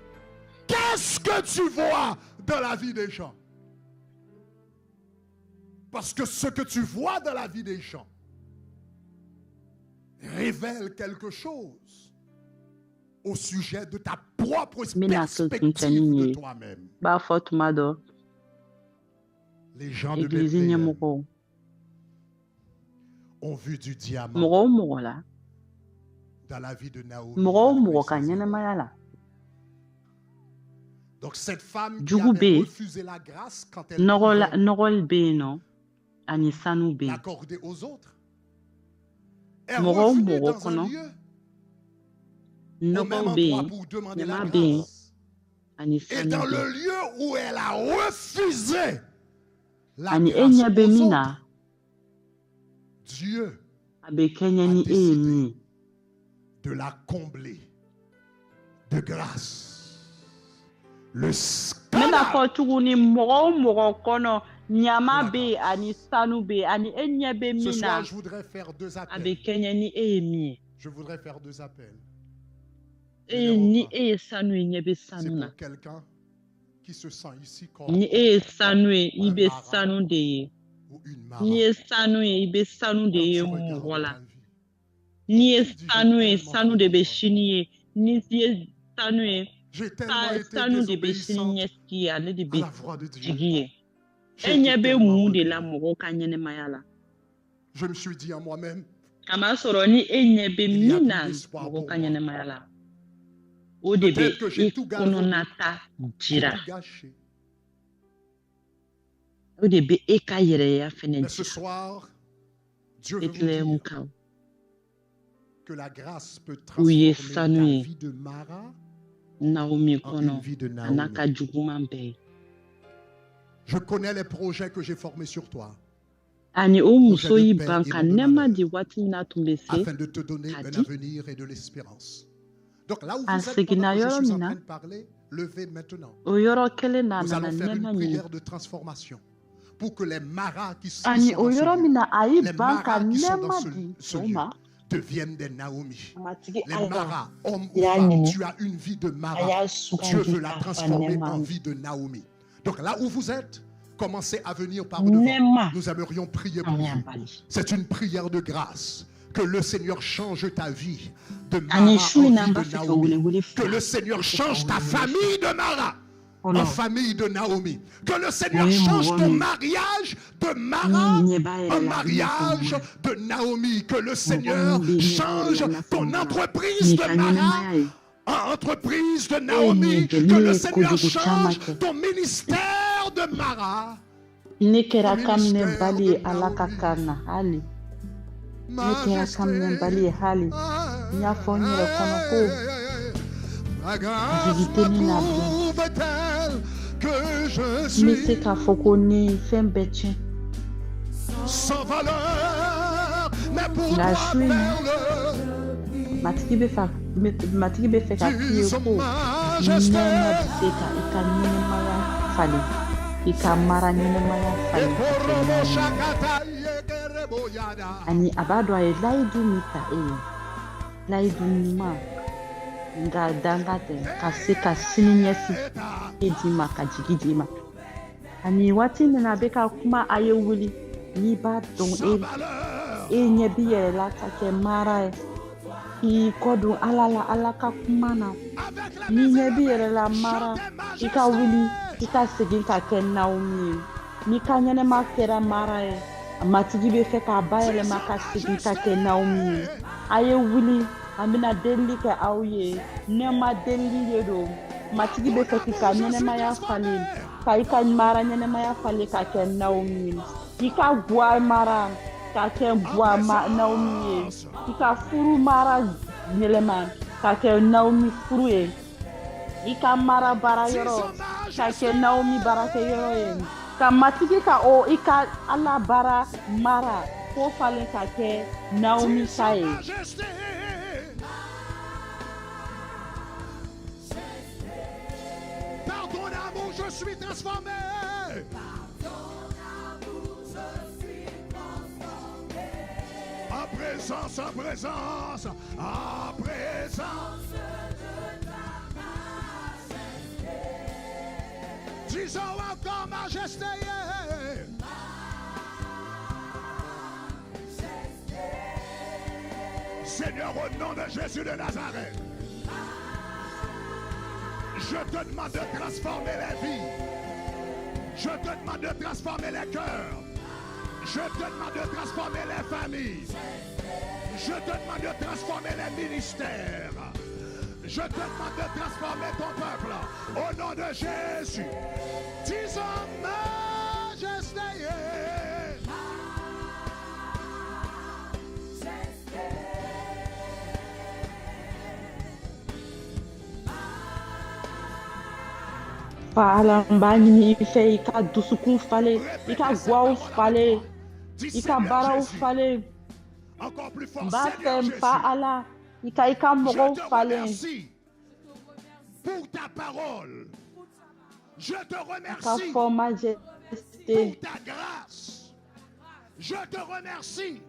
Speaker 3: Qu'est-ce que tu vois dans la vie des gens? Parce que ce que tu vois dans la vie des gens révèle quelque chose au sujet de ta propre perspective de toi-même.
Speaker 4: b'a fɔ tuma dɔ
Speaker 3: Les gens de
Speaker 4: egilizi
Speaker 3: Bethléem
Speaker 4: ɲɛmɔgɔw
Speaker 3: ont vu du diamant
Speaker 4: mɔgɔ o mɔgɔ la
Speaker 3: dans la vie de Naomi.
Speaker 4: mɔgɔ o
Speaker 3: malgré
Speaker 4: mɔgɔ ka
Speaker 3: ses erreurs.
Speaker 4: ɲɛnɛmaya la
Speaker 3: Donc cette femme qui
Speaker 4: Jugu
Speaker 3: avait
Speaker 4: bɛ
Speaker 3: refusé la grâce quand elle
Speaker 4: nɔgɔli bɛ yen nɔ ani sanu bɛ yen
Speaker 3: l'accorder aux autres est
Speaker 4: mɔgɔ o
Speaker 3: revenue
Speaker 4: mɔgɔ
Speaker 3: dans un
Speaker 4: kɔnɔ
Speaker 3: lieu au
Speaker 4: nɔgɔw
Speaker 3: même
Speaker 4: bɛ
Speaker 3: endroit
Speaker 4: yen
Speaker 3: pour demander la
Speaker 4: ɲama bɛ yen
Speaker 3: grâce.
Speaker 4: ani
Speaker 3: Et
Speaker 4: sanu
Speaker 3: dans
Speaker 4: bɛ
Speaker 3: le
Speaker 4: yen
Speaker 3: lieu où elle a refusé la
Speaker 4: ani e
Speaker 3: grâce
Speaker 4: ɲɛ bɛ
Speaker 3: aux
Speaker 4: min
Speaker 3: autres,
Speaker 4: na
Speaker 3: Dieu
Speaker 4: a bɛ kɛɲɛ ni e ye min ye
Speaker 3: de la combler de grâce. Le
Speaker 4: n bɛna
Speaker 3: scandale.
Speaker 4: fɔ tuguni mɔgɔ o mɔgɔ kɔnɔ ɲama bɛ yen ani sanu bɛ yen ani e ɲɛ bɛ
Speaker 3: Ce
Speaker 4: min na
Speaker 3: soir, je voudrais faire deux
Speaker 4: a
Speaker 3: appels.
Speaker 4: bɛ kɛɲɛ ni e ye min ye
Speaker 3: Je voudrais faire deux appels.
Speaker 4: ni e ye sanu ye ɲɛ bɛ
Speaker 3: C'est
Speaker 4: sanu na
Speaker 3: pour quelqu'un qui se sent ici comme
Speaker 4: ni e ye sanu ye i bɛ sanu de ye
Speaker 3: ou une mara.
Speaker 4: n'i ye sanu ye i bɛ sanu de
Speaker 3: Quand
Speaker 4: ye
Speaker 3: tu regardes
Speaker 4: mɔgɔ la
Speaker 3: ta vie,
Speaker 4: n'i ye
Speaker 3: tu dis,
Speaker 4: sanu ye
Speaker 3: j'ai tellement
Speaker 4: sanu de
Speaker 3: fait
Speaker 4: bɛ
Speaker 3: d'erreurs.
Speaker 4: sini ye n'i ye sanu ye
Speaker 3: J'ai tellement été
Speaker 4: sanu de bɛ sini
Speaker 3: désobéissante
Speaker 4: ɲɛsigi ye ale de
Speaker 3: à
Speaker 4: bɛ
Speaker 3: la voix de Dieu.
Speaker 4: jigi ye e
Speaker 3: J'ai été
Speaker 4: ɲɛ bɛ
Speaker 3: tellement
Speaker 4: mun de la
Speaker 3: rebelle.
Speaker 4: mɔgɔw ka ɲɛnɛmaya la
Speaker 3: Je me suis dit à moi-même,
Speaker 4: kamasɔrɔ ni e ɲɛ bɛ
Speaker 3: Il y a
Speaker 4: min na
Speaker 3: plus d'espoir
Speaker 4: mɔgɔw
Speaker 3: pour
Speaker 4: ka
Speaker 3: moi.
Speaker 4: ɲɛnɛmaya la o de bɛ
Speaker 3: Peut-être que j'ai
Speaker 4: i
Speaker 3: tout galvaudé.
Speaker 4: kɔnɔnata
Speaker 3: j'ai
Speaker 4: jira
Speaker 3: tout gâché.
Speaker 4: o de bɛ e ka yɛrɛya fɛnɛ
Speaker 3: Mais ce
Speaker 4: jira
Speaker 3: soir, Dieu veut vous
Speaker 4: Bethléem
Speaker 3: dire
Speaker 4: kan
Speaker 3: que la grâce peut
Speaker 4: u ye
Speaker 3: transformer
Speaker 4: sanu
Speaker 3: ta
Speaker 4: ye
Speaker 3: vie de Mara
Speaker 4: Naomi
Speaker 3: en
Speaker 4: kɔnɔ
Speaker 3: une vie de
Speaker 4: a n'a
Speaker 3: Naomi.
Speaker 4: ka juguman bɛɛ ye
Speaker 3: Je connais les projets que j'ai formés sur toi
Speaker 4: ani o muso
Speaker 3: Projet de
Speaker 4: y'i
Speaker 3: paix
Speaker 4: ban
Speaker 3: et
Speaker 4: ka
Speaker 3: non de
Speaker 4: nɛma
Speaker 3: malheur.
Speaker 4: di waati min na a tun bɛ se
Speaker 3: afin de te donner
Speaker 4: a
Speaker 3: un
Speaker 4: dit.
Speaker 3: avenir et de l'espérance. Donc là où
Speaker 4: A
Speaker 3: vous êtes,
Speaker 4: seginna
Speaker 3: pendant que je
Speaker 4: yɔrɔ
Speaker 3: suis en
Speaker 4: min na
Speaker 3: train de parler, levez maintenant.
Speaker 4: o yɔrɔ kelen na a
Speaker 3: Nous
Speaker 4: nana
Speaker 3: allons faire
Speaker 4: nɛma
Speaker 3: une
Speaker 4: ɲini
Speaker 3: prière de transformation pour que les maras qui sont
Speaker 4: ani
Speaker 3: dans
Speaker 4: o
Speaker 3: ce
Speaker 4: yɔrɔ
Speaker 3: lieu,
Speaker 4: min na a y'i
Speaker 3: les
Speaker 4: ban ka
Speaker 3: maras qui sont dans
Speaker 4: nɛma
Speaker 3: ce
Speaker 4: di
Speaker 3: lieu,
Speaker 4: cɛw ma
Speaker 3: deviennent des Naomi.
Speaker 4: a matigi
Speaker 3: Les
Speaker 4: ala
Speaker 3: maras, hommes ou
Speaker 4: y'a
Speaker 3: femmes,
Speaker 4: ɲini
Speaker 3: tu as une vie de
Speaker 4: a
Speaker 3: Mara.
Speaker 4: y'a
Speaker 3: Dieu
Speaker 4: sugandi
Speaker 3: veut la
Speaker 4: k'a fa
Speaker 3: transformer
Speaker 4: nɛma
Speaker 3: en vie de Naomi. Donc là où vous êtes, commencez à venir par devant.
Speaker 4: nɛma
Speaker 3: Nous aimerions prier pour
Speaker 4: an y'a
Speaker 3: vous.
Speaker 4: bali
Speaker 3: C'est une prière de grâce. Que le Seigneur change ta vie de Mara
Speaker 4: ani
Speaker 3: en
Speaker 4: su in na
Speaker 3: vie
Speaker 4: n b'a
Speaker 3: de
Speaker 4: fɛ ka
Speaker 3: Naomi.
Speaker 4: welewele
Speaker 3: Que
Speaker 4: fila
Speaker 3: le Seigneur change ta famille de Mara
Speaker 2: en famille de Naomi. Que le Seigneur change ton mariage de Mara en mariage de Naomi. Que le Seigneur change ton entreprise de Mara en entreprise de Naomi. Que le Seigneur change ton ministère de Mara.
Speaker 4: Nekera kamne bali alakakana hali. Nekera kamne bali hali. Nya fonye konoko. Jiviteni
Speaker 2: que je suis
Speaker 4: Mese ka fokoni fembetche.
Speaker 2: Sans valeur, mais pour
Speaker 4: La
Speaker 2: toi
Speaker 4: chouine.
Speaker 2: perle.
Speaker 4: Matiki be fe ka kiye ko.
Speaker 2: Majesté.
Speaker 4: Nena biseka ika nene maya fali. Ika mara nene maya fali.
Speaker 2: Ekorobo shakata yegerebo yada.
Speaker 4: Ani abadwa e laidu mita laidu nima. Nga dangate ka sininyesi edima ka jigidima. Ani wati nena beka kuma aye wuli ni ba don
Speaker 2: Sans valeur.
Speaker 4: nye biye la ka ke mara I kodu alaka kumana
Speaker 2: Avec la
Speaker 4: ni nye
Speaker 2: maison
Speaker 4: biye la mara
Speaker 2: majesté.
Speaker 4: ika wuli ika segin ka ke Naomi ni ka nyene ma kera mara matigi be fe ka bayele ma ka segin ka ke Naomi aye wuli amina deli ke auye nema deli yedo matigi be fe ka nyene ma ya fali ka ika mara nyene ma ya fali ka ke Naomi ika gwa mara ka ke gwa Naomi ika furu mara nyeleman ka ke Naomi furu e ika mara bara yoro ka ke Naomi bara ke yoro e ka matigi ka o ika ala bara mara ko fale ka ke Naomi sae
Speaker 2: Majesté. Par ton amour, je suis transformé. En présence, en présence, en présence. Disons encore majesté. Seigneur, au nom de Jésus de Nazareth, je te demande de transformer les vies. Je te demande de transformer les cœurs. Je te demande de transformer les familles. Je te demande de transformer les ministères. Je te demande de transformer ton peuple. Au nom de Jésus. Disons majesté.
Speaker 4: Fala mbani ife ika dusukun fale ika gwa fale
Speaker 2: Dis
Speaker 4: ika
Speaker 2: Seigneur
Speaker 4: bara
Speaker 2: Jésus.
Speaker 4: fale
Speaker 2: Encore plus fort,
Speaker 4: ba
Speaker 2: Seigneur
Speaker 4: fem
Speaker 2: Jésus.
Speaker 4: fa ala ika
Speaker 2: Je
Speaker 4: mogo
Speaker 2: te
Speaker 4: fale
Speaker 2: remercie pour ta parole. Je te
Speaker 4: ika
Speaker 2: remercie
Speaker 4: for
Speaker 2: pour
Speaker 4: majesté
Speaker 2: ta grâce. Je te remercie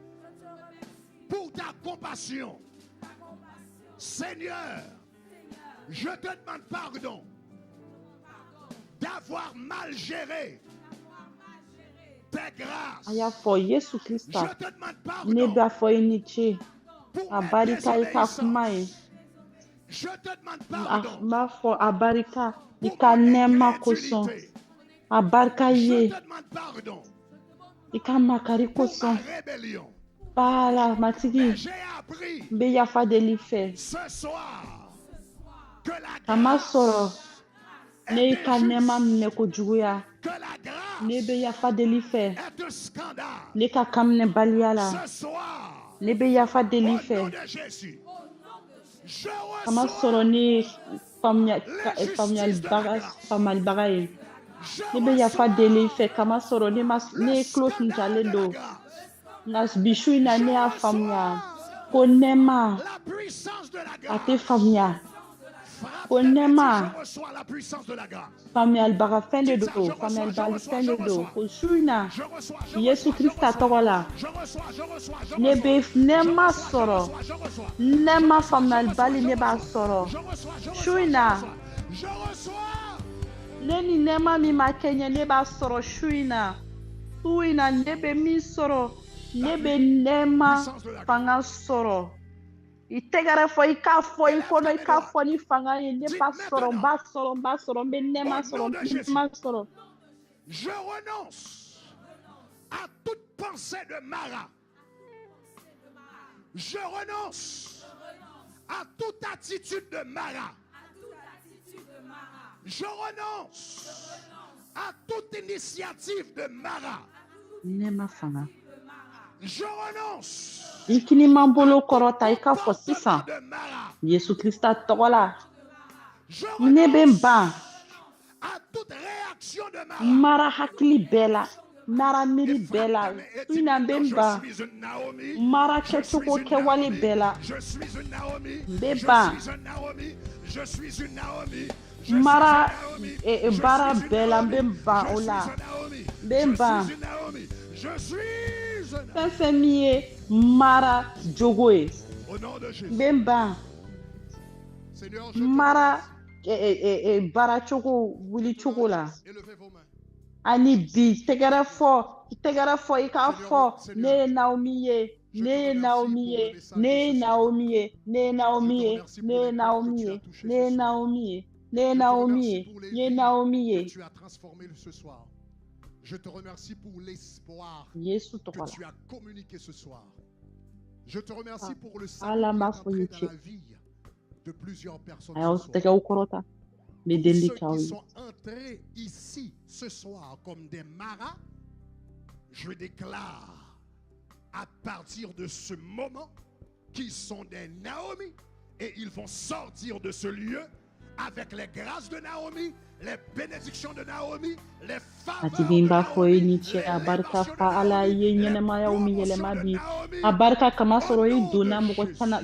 Speaker 2: pour ta compassion. Seigneur, je te demande pardon d'avoir mal géré tes grâces.
Speaker 4: aya for Yesu
Speaker 2: Je
Speaker 4: Krista
Speaker 2: te demande
Speaker 4: ne
Speaker 2: pardon
Speaker 4: ba for inichi
Speaker 2: pour mes
Speaker 4: abarika ika kuma
Speaker 2: désobéissances. Je te demande pardon
Speaker 4: ma for abarika
Speaker 2: pour
Speaker 4: ika
Speaker 2: mon
Speaker 4: nema koson
Speaker 2: incrédulité.
Speaker 4: abarika
Speaker 2: Je
Speaker 4: ye
Speaker 2: te demande pardon
Speaker 4: ika makari
Speaker 2: pour
Speaker 4: koson
Speaker 2: ma rébellion.
Speaker 4: bala matigi
Speaker 2: J'ai appris
Speaker 4: be yafa deli fe
Speaker 2: ce soir que la
Speaker 4: kama
Speaker 2: grâce
Speaker 4: soro ne
Speaker 2: est
Speaker 4: ika nema
Speaker 2: injuste,
Speaker 4: mne ko juguya
Speaker 2: que la
Speaker 4: ne be
Speaker 2: grâce
Speaker 4: yafa deli fe
Speaker 2: est un scandale.
Speaker 4: ne ka kamne baliala
Speaker 2: Ce soir,
Speaker 4: ne be yafa
Speaker 2: au
Speaker 4: deli
Speaker 2: nom
Speaker 4: fe
Speaker 2: de Jésus, je
Speaker 4: kama
Speaker 2: reçois
Speaker 4: soro ne famya
Speaker 2: l'injustice de la grâce.
Speaker 4: famal bagaye
Speaker 2: Je
Speaker 4: ne be yafa
Speaker 2: reçois
Speaker 4: deli fe kama soro ne mas
Speaker 2: le
Speaker 4: ne close
Speaker 2: scandale de la
Speaker 4: njalendo
Speaker 2: grâce.
Speaker 4: nas bishu ina
Speaker 2: Je
Speaker 4: ne a
Speaker 2: reçois
Speaker 4: famya ko nema
Speaker 2: la puissance de la
Speaker 4: ate
Speaker 2: grâce.
Speaker 4: famya
Speaker 2: Frappe
Speaker 4: ko
Speaker 2: tes mains,
Speaker 4: nema
Speaker 2: dis, je reçois la puissance de la grâce.
Speaker 4: famya baga fende do
Speaker 2: Dis ça, je
Speaker 4: famya
Speaker 2: reçois,
Speaker 4: bali
Speaker 2: je
Speaker 4: fende do
Speaker 2: reçois.
Speaker 4: ko shuina
Speaker 2: Je reçois,
Speaker 4: Yesu Krista togola
Speaker 2: je reçois, je reçois.
Speaker 4: ne be nema
Speaker 2: Je
Speaker 4: soro
Speaker 2: reçois, je reçois.
Speaker 4: nema famya bali ne ba soro
Speaker 2: Je reçois, je reçois.
Speaker 4: shuina
Speaker 2: Je reçois.
Speaker 4: ne ni nema mi ma kenya ne ba soro shuina ne be mi soro ne be nema fanga soro Itegara fo ika fo ikono ika fo ni fanga ye ne ba soro be ne ma soro ma soro.
Speaker 5: Je renonce à toute pensée de Mara. Je renonce à toute attitude de Mara. Je renonce à toute initiative de Mara.
Speaker 4: Ne ma fanga.
Speaker 5: Je renonce
Speaker 4: Ikini mambolo korota ika fo sisa.
Speaker 5: de Mara.
Speaker 4: Yesu Krista togola.
Speaker 5: Je
Speaker 4: Ne ben
Speaker 5: renonce
Speaker 4: ba.
Speaker 5: à toute réaction de Mara.
Speaker 4: Mara hakili bela. Mara miri bela. Ina ben ba.
Speaker 5: Je suis une Naomi.
Speaker 4: Mara
Speaker 5: Je suis
Speaker 4: ketuko
Speaker 5: une
Speaker 4: kewale
Speaker 5: Naomi.
Speaker 4: bela.
Speaker 5: Je suis une Naomi.
Speaker 4: Beba.
Speaker 5: Je suis une Naomi. Je suis une Naomi.
Speaker 4: Mara bara bela bemba ola. Bemba.
Speaker 5: Je suis une Naomi.
Speaker 4: Fenfemie Mara jogoe.
Speaker 5: Au nom de Jésus.
Speaker 4: Bemba.
Speaker 5: Seigneur, je
Speaker 4: Mara bara chogo wili chogo la.
Speaker 5: élevez vos mains.
Speaker 4: Ani bi tegara fo ika fo ne Naomi ye. Ne Naomi ye, ne Naomi ye, ne Naomi ye, ne Naomi ye, ne Naomi ye, ne Naomi ye, ne Naomi ye.
Speaker 5: Tu as transformé ce soir. Je te remercie pour l'espoir
Speaker 4: Yesu
Speaker 5: que
Speaker 4: tokola.
Speaker 5: tu as communiqué ce soir. Je te remercie pour le salut
Speaker 4: Ala
Speaker 5: qui est
Speaker 4: ma
Speaker 5: entré
Speaker 4: foyi
Speaker 5: dans la vie de plusieurs personnes
Speaker 4: Ayo
Speaker 5: ce soir.
Speaker 4: tega ukorota. Me
Speaker 5: Tous
Speaker 4: dendi
Speaker 5: ceux qui
Speaker 4: kawi.
Speaker 5: sont entrés ici ce soir comme des maras, je déclare à partir de ce moment qu'ils sont des Naomi et ils vont sortir de ce lieu avec les grâces de Naomi, les bénédictions de Naomi, les faveurs de
Speaker 4: Atibimba foyi
Speaker 5: Naomi,
Speaker 4: ni che abarka fa ala ye nyene maya umi yele mabi. Abarka kama soro yi dona mo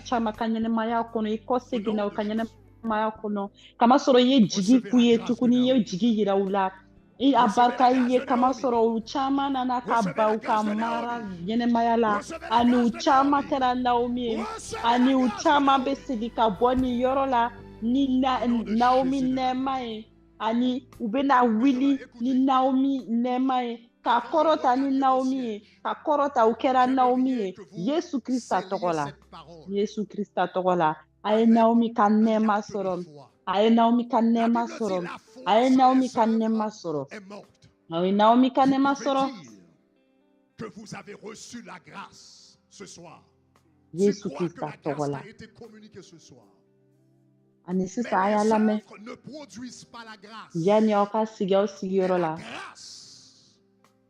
Speaker 4: chama kanyene maya kono ikose gina kanyene maya kono. Kama soro ye jigi kuye tukuni ye jigi yira ula. I abarka ye kama soro uchama na nakaba ukamara nyene maya la. Ani uchama kera Naomi. Ani uchama besidika boni yoro la. Ni Naomi nemae. Ani ubena wili ni Naomi nemae. Ka korota ni Naomi. Ka korota ukera Naomi. Yesu Krista togola. Yesu Krista togola. Aye Naomi ka nema sorom. Aye Naomi ka nema sorom. Aye Naomi ka nema sorom. Aye Naomi ka nema sorom.
Speaker 5: Que vous avez reçu la grâce ce soir.
Speaker 4: Yesu
Speaker 5: Tu crois que
Speaker 4: Krista
Speaker 5: la grâce
Speaker 4: togola.
Speaker 5: a été communiquée ce soir.
Speaker 4: Ani
Speaker 5: Mais
Speaker 4: sisa
Speaker 5: les
Speaker 4: aya lame.
Speaker 5: œuvres ne produisent pas la grâce.
Speaker 4: Yani aw ka sigi aw sigiyɔrɔ
Speaker 5: La
Speaker 4: la.
Speaker 5: grâce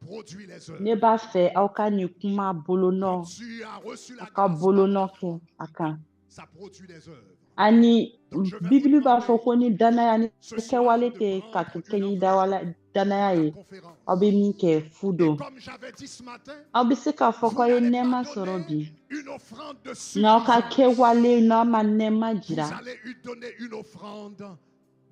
Speaker 5: produit les œuvres.
Speaker 4: Ne b'a fɛ aw ka nin kuma bolonɔ.
Speaker 5: Quand tu as reçu la
Speaker 4: Aw ka
Speaker 5: grâce,
Speaker 4: bolonɔ kɛ a kan.
Speaker 5: ça produit des œuvres.
Speaker 4: Ani Bibili b'a fɔ ko ni danaya ni kɛwale tɛ ka kɛ ni danaya ye.
Speaker 5: Conférence.
Speaker 4: Aw bɛ min kɛ fu
Speaker 5: Et
Speaker 4: don.
Speaker 5: comme j'avais dit ce matin,
Speaker 4: Aw bɛ se k'a fɔ
Speaker 5: vous
Speaker 4: k'aw ye
Speaker 5: n'allez
Speaker 4: nɛɛma
Speaker 5: pas
Speaker 4: sɔrɔ bi.
Speaker 5: donner une offrande de
Speaker 4: N'aw ka
Speaker 5: suffisance.
Speaker 4: kɛwale n'aw ma nɛɛma
Speaker 5: Vous
Speaker 4: jira.
Speaker 5: allez lui donner une offrande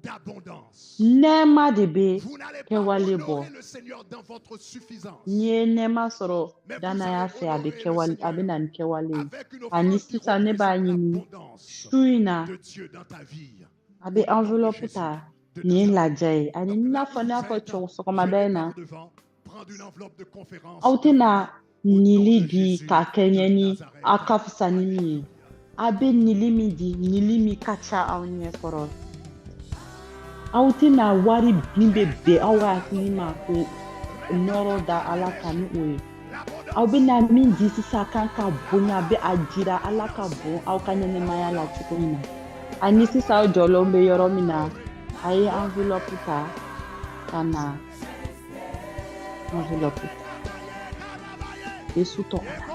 Speaker 5: d'abondance.
Speaker 4: Nɛɛma de bɛ
Speaker 5: Vous n'allez pas
Speaker 4: kɛwale bɔ.
Speaker 5: honorer le Seigneur dans votre suffisance.
Speaker 4: N'i ye nɛɛma sɔrɔ danaya fɛ a bɛ kɛwale a bɛ na ni kɛwale ye.
Speaker 5: Avec une
Speaker 4: Ani
Speaker 5: offrande qui
Speaker 4: sisan ne b'a
Speaker 5: représente
Speaker 4: ɲini
Speaker 5: l'abondance
Speaker 4: su in na.
Speaker 5: de Dieu dans ta vie.
Speaker 4: A bɛ enveloppe ta nin ye lajɛ ye ani n'a fɔ sɔgɔmada in na aw tɛna nili di k'a kɛɲɛ ni aw ka fisa ni min ye a bɛ nili min di nili min ka ca aw ɲɛkɔrɔ aw tɛna wari min bɛ bɛn aw hakili ma ko nɔrɔ da Ala kan ni o ye aw bɛna min di sisan kan ka bonya a bɛ a jira Ala ka bon aw ka ɲɛnɛmaya la cogo min na. Ani sisan aw jɔlenw bɛ yɔrɔ min na a ye enveloppe ta ka na enveloppe Yesu tɔgɔ la.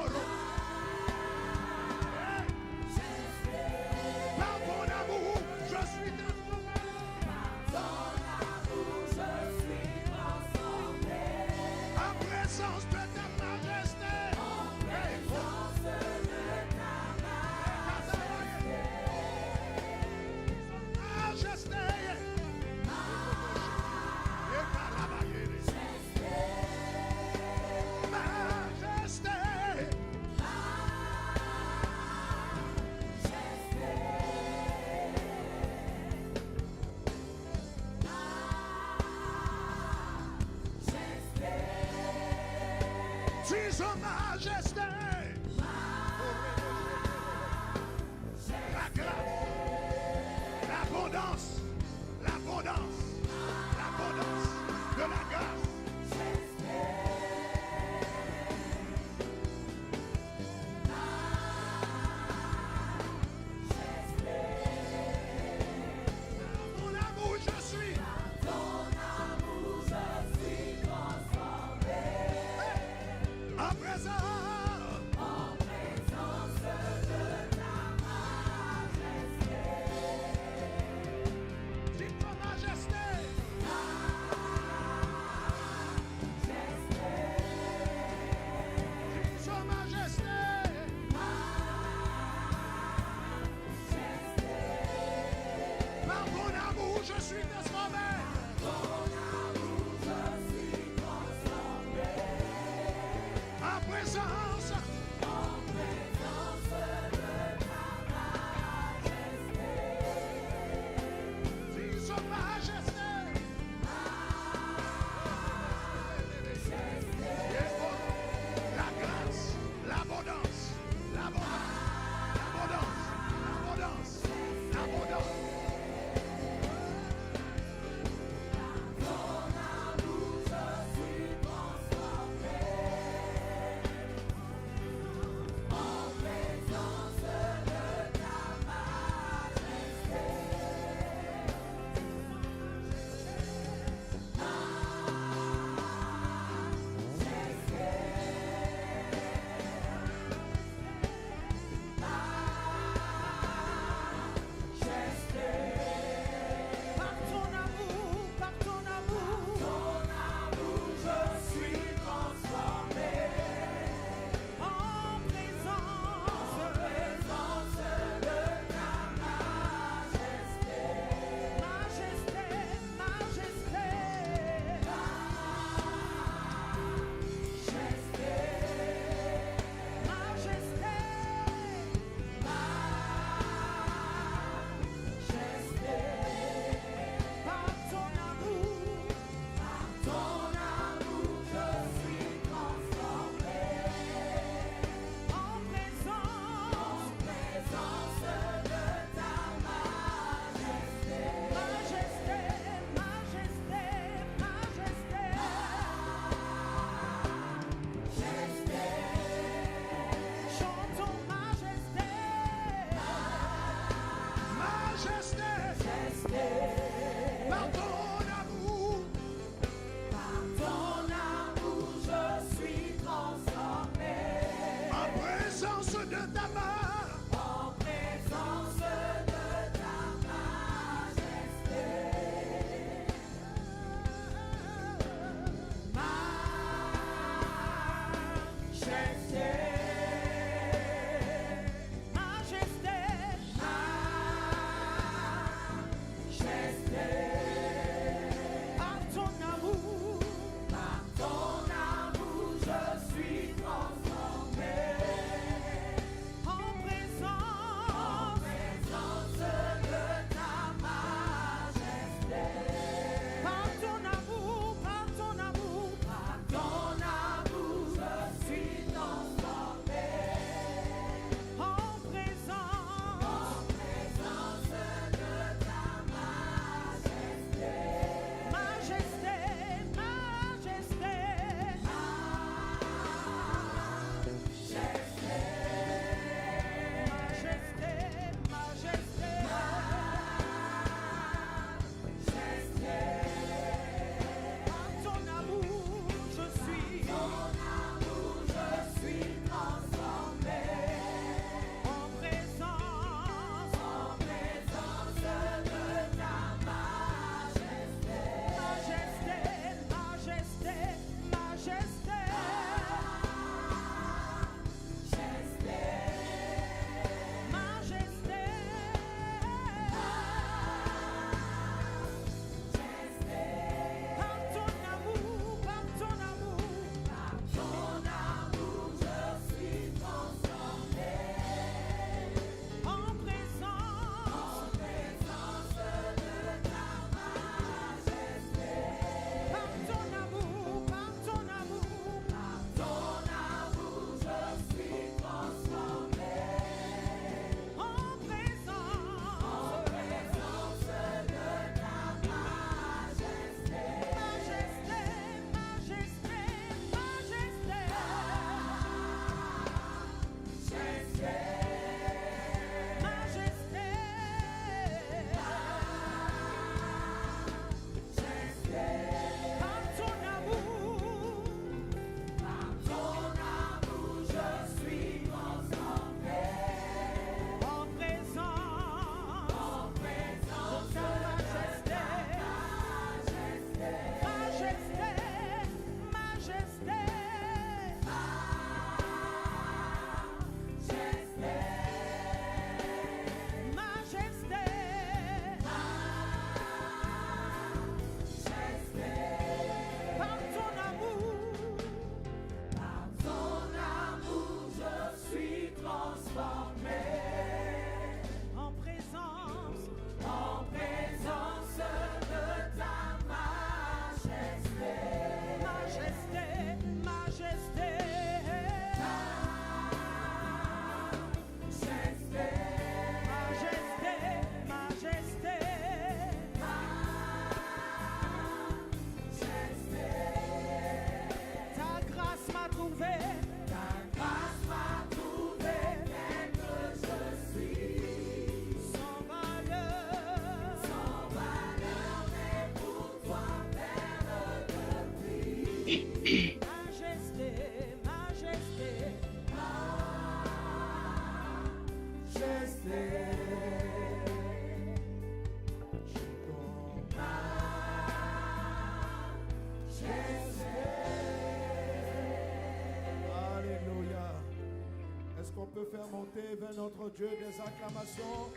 Speaker 3: peut faire monter vers notre Dieu des acclamations.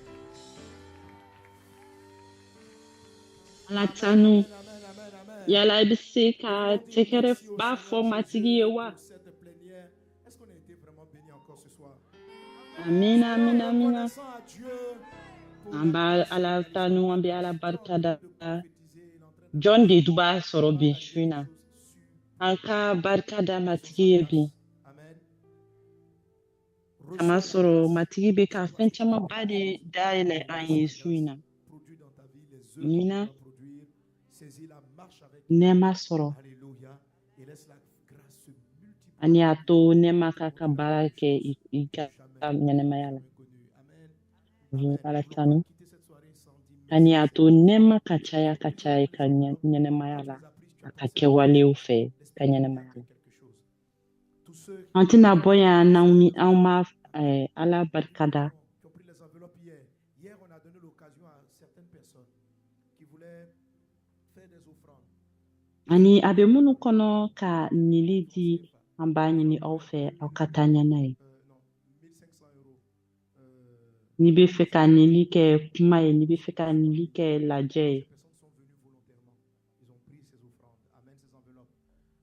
Speaker 4: Ala tanu.
Speaker 3: Amen, amen, amen.
Speaker 4: Yala ibi se ka
Speaker 3: Nous voulons dire
Speaker 4: tekere
Speaker 3: merci au
Speaker 4: ba
Speaker 3: Seigneur
Speaker 4: fo matigi
Speaker 3: Jésus
Speaker 4: yewa.
Speaker 3: pour cette plénière. Est-ce qu'on a été vraiment béni encore ce soir?
Speaker 4: Amina, amina,
Speaker 3: Soyons
Speaker 4: amina.
Speaker 3: reconnaissants à Dieu pour la
Speaker 4: Amba
Speaker 3: grâce
Speaker 4: ala
Speaker 3: réalisée
Speaker 4: tanu
Speaker 3: par
Speaker 4: ambe
Speaker 3: grâce.
Speaker 4: ala
Speaker 3: Il est en train
Speaker 4: barkada.
Speaker 3: de prophétiser, il est en train de
Speaker 4: John de duba soro bi
Speaker 3: parler des
Speaker 4: shwina.
Speaker 3: choses sûres
Speaker 4: Anka barkada
Speaker 3: qui sont
Speaker 4: matigi
Speaker 3: sa
Speaker 4: yebi.
Speaker 3: grâce. Amen.
Speaker 4: Kama
Speaker 3: Reçois la
Speaker 4: soro
Speaker 3: grâce.
Speaker 4: matigi be ka
Speaker 3: Reçois
Speaker 4: fen
Speaker 3: cette
Speaker 4: chama
Speaker 3: grâce.
Speaker 4: bade daile an
Speaker 3: Laisse la grâce
Speaker 4: shwina.
Speaker 3: produire dans ta vie les œuvres
Speaker 4: Amina.
Speaker 3: qu'elle doit produire. Saisis la marche avec
Speaker 4: Nema soro.
Speaker 3: Alléluia. Et laisse la grâce se multiplier.
Speaker 4: Ani ato nema kaka barake ika nyanema yala.
Speaker 3: Amen.
Speaker 4: Vu
Speaker 3: Amen.
Speaker 4: ala
Speaker 3: On ne peut pas
Speaker 4: tanu.
Speaker 3: quitter cette soirée sans dire
Speaker 4: Ani
Speaker 3: merci.
Speaker 4: ato nema kachaya kachaya ka nyanema yala. Akakewale ufe ka nyanema yala.
Speaker 3: Quelque chose. Tous ceux
Speaker 4: Antina boya naumi auma ala barkada.
Speaker 3: qui ont pris les enveloppes hier. Hier, on a donné l'occasion à certaines personnes qui voulaient faire des offrandes.
Speaker 4: Ani abe munu kono ka nili di amba nyini ofe au katanya nai.
Speaker 3: Non, 1500 euros.
Speaker 4: Ni be fe ka nili ke kumaye, ni be fe ka nili ke laje.
Speaker 3: Ces personnes sont venues volontairement. Ils ont pris ces offrandes. Amène ces enveloppes.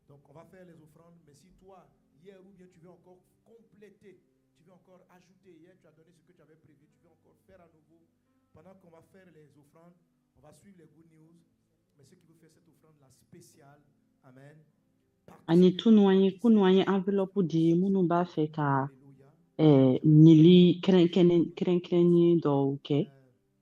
Speaker 3: Donc, on va faire les offrandes. Mais si toi, hier ou bien tu veux encore compléter, tu veux encore ajouter, hier tu as donné ce que tu avais prévu, tu veux encore faire à nouveau. Pendant qu'on va faire les offrandes, on va suivre les good news. Mais ceux qui veulent faire cette offrande-là spéciale, amen.
Speaker 4: Ani tunwanye kunwanye envelope di munu ba fe ka nili kren do ke.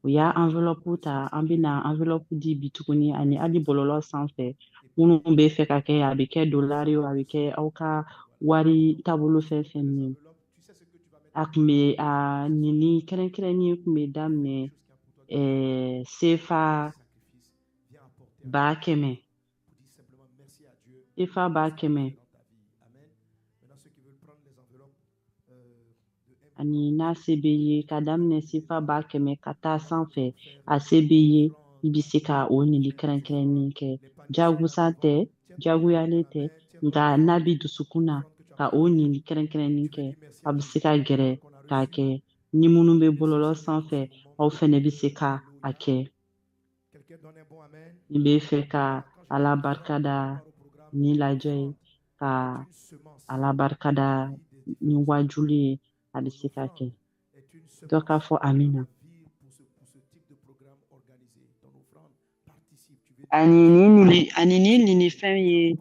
Speaker 4: Uya envelope ta ambina envelope di bitukuni ani ali bololo sanfɛ munu be fe ka kɛ a be kɛ dolari o a be kɛ aw ka wari taabolo fɛn fɛn min ye. A kun be a nili kɛrɛnkɛrɛnni kun be daminɛ sefa 100,000. Sefa 100,000. Ani n'a se bɛ ye ka daminɛ sefa 100,000 ka taa sanfɛ a se bɛ ye i bɛ se ka o nili kɛrɛnkɛrɛnni kɛ jagosa tɛ jagoyalen tɛ nka n'a bɛ dusukun na ka o nili kɛrɛnkɛrɛnni kɛ a bɛ se ka gɛrɛ k'a kɛ ni minnu bɛ bɔlɔlɔ sanfɛ aw fɛnɛ bɛ se ka a kɛ ni bɛ fɛ ka ala barikada ni lajɛ ye ka ala barikada ni wajuli ye a bɛ se ka kɛ dɔ k'a fɔ amina. Ani ni nili fɛn ye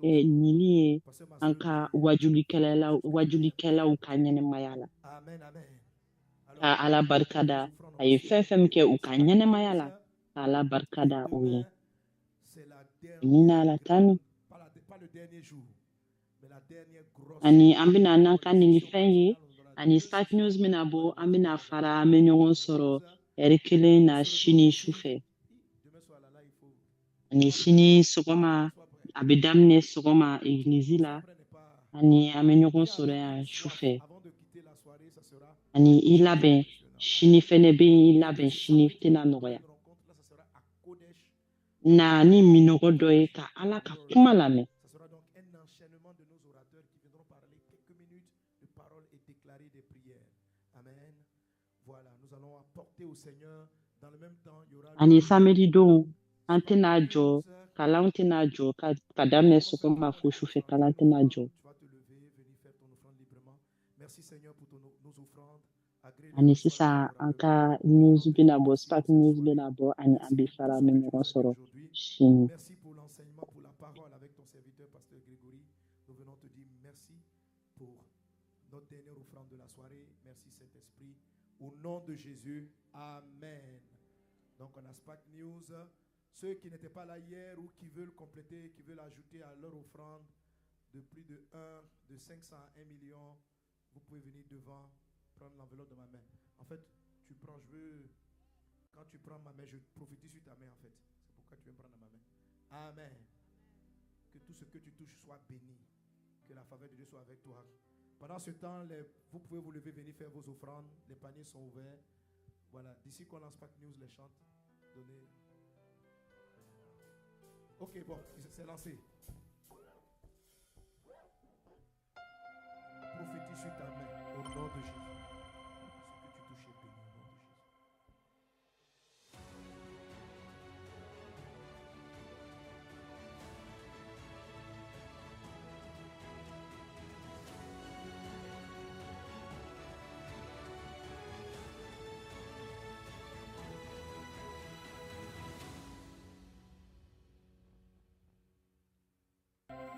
Speaker 4: nili ye an ka wajulikɛlaw ka ɲɛnɛmaya la ka ala barikada a ye fɛn fɛn min kɛ u ka ɲɛnɛmaya la ka ala barikada o ye amina ala tanu. Ani an bɛna n'an ka nili fɛn ye ani Spark News bɛna bɔ an bɛna fara an bɛ ɲɔgɔn sɔrɔ ɛri 1 na sini sufɛ ani sini sɔgɔma a bɛ daminɛ sɔgɔma egilizi la ani an bɛ ɲɔgɔn sɔrɔ yan sufɛ ani i labɛn sini fɛnɛ bɛ yen i labɛn sini tɛna nɔgɔya na ni minɔgɔ dɔ ye ka ala ka kuma lamɛn. Ani samedi don an tɛna jɔ kalan tɛna jɔ ka daminɛ sɔgɔma fo sufɛ kalan tɛna jɔ ani sisan an ka news bɛna bɔ Spark News bɛna bɔ ani an bɛ fara an bɛ ɲɔgɔn sɔrɔ sini.
Speaker 3: Merci pour l'enseignement, pour la parole avec ton serviteur, Pasteur Grégory. Nous venons te dire merci pour notre dernière offrande de la soirée. Merci Saint-Esprit. Au nom de Jésus, Amen. Donc on a Spark News. Ceux qui n'étaient pas là hier ou qui veulent compléter, qui veulent ajouter à leur offrande de plus de 500 à 1 million, vous pouvez venir devant, prendre l'enveloppe de ma main. En fait, tu prends, quand tu prends ma main, je prophétise sur ta main en fait. C'est pourquoi tu veux prendre ma main. Amen. Que tout ce que tu touches soit béni. Que la faveur de Dieu soit avec toi. Pendant ce temps, vous pouvez vous lever, venir faire vos offrandes. Les paniers sont ouverts. Voilà. D'ici qu'on lance Spark News, les chante. Donnez. Ok, bon, c'est lancé.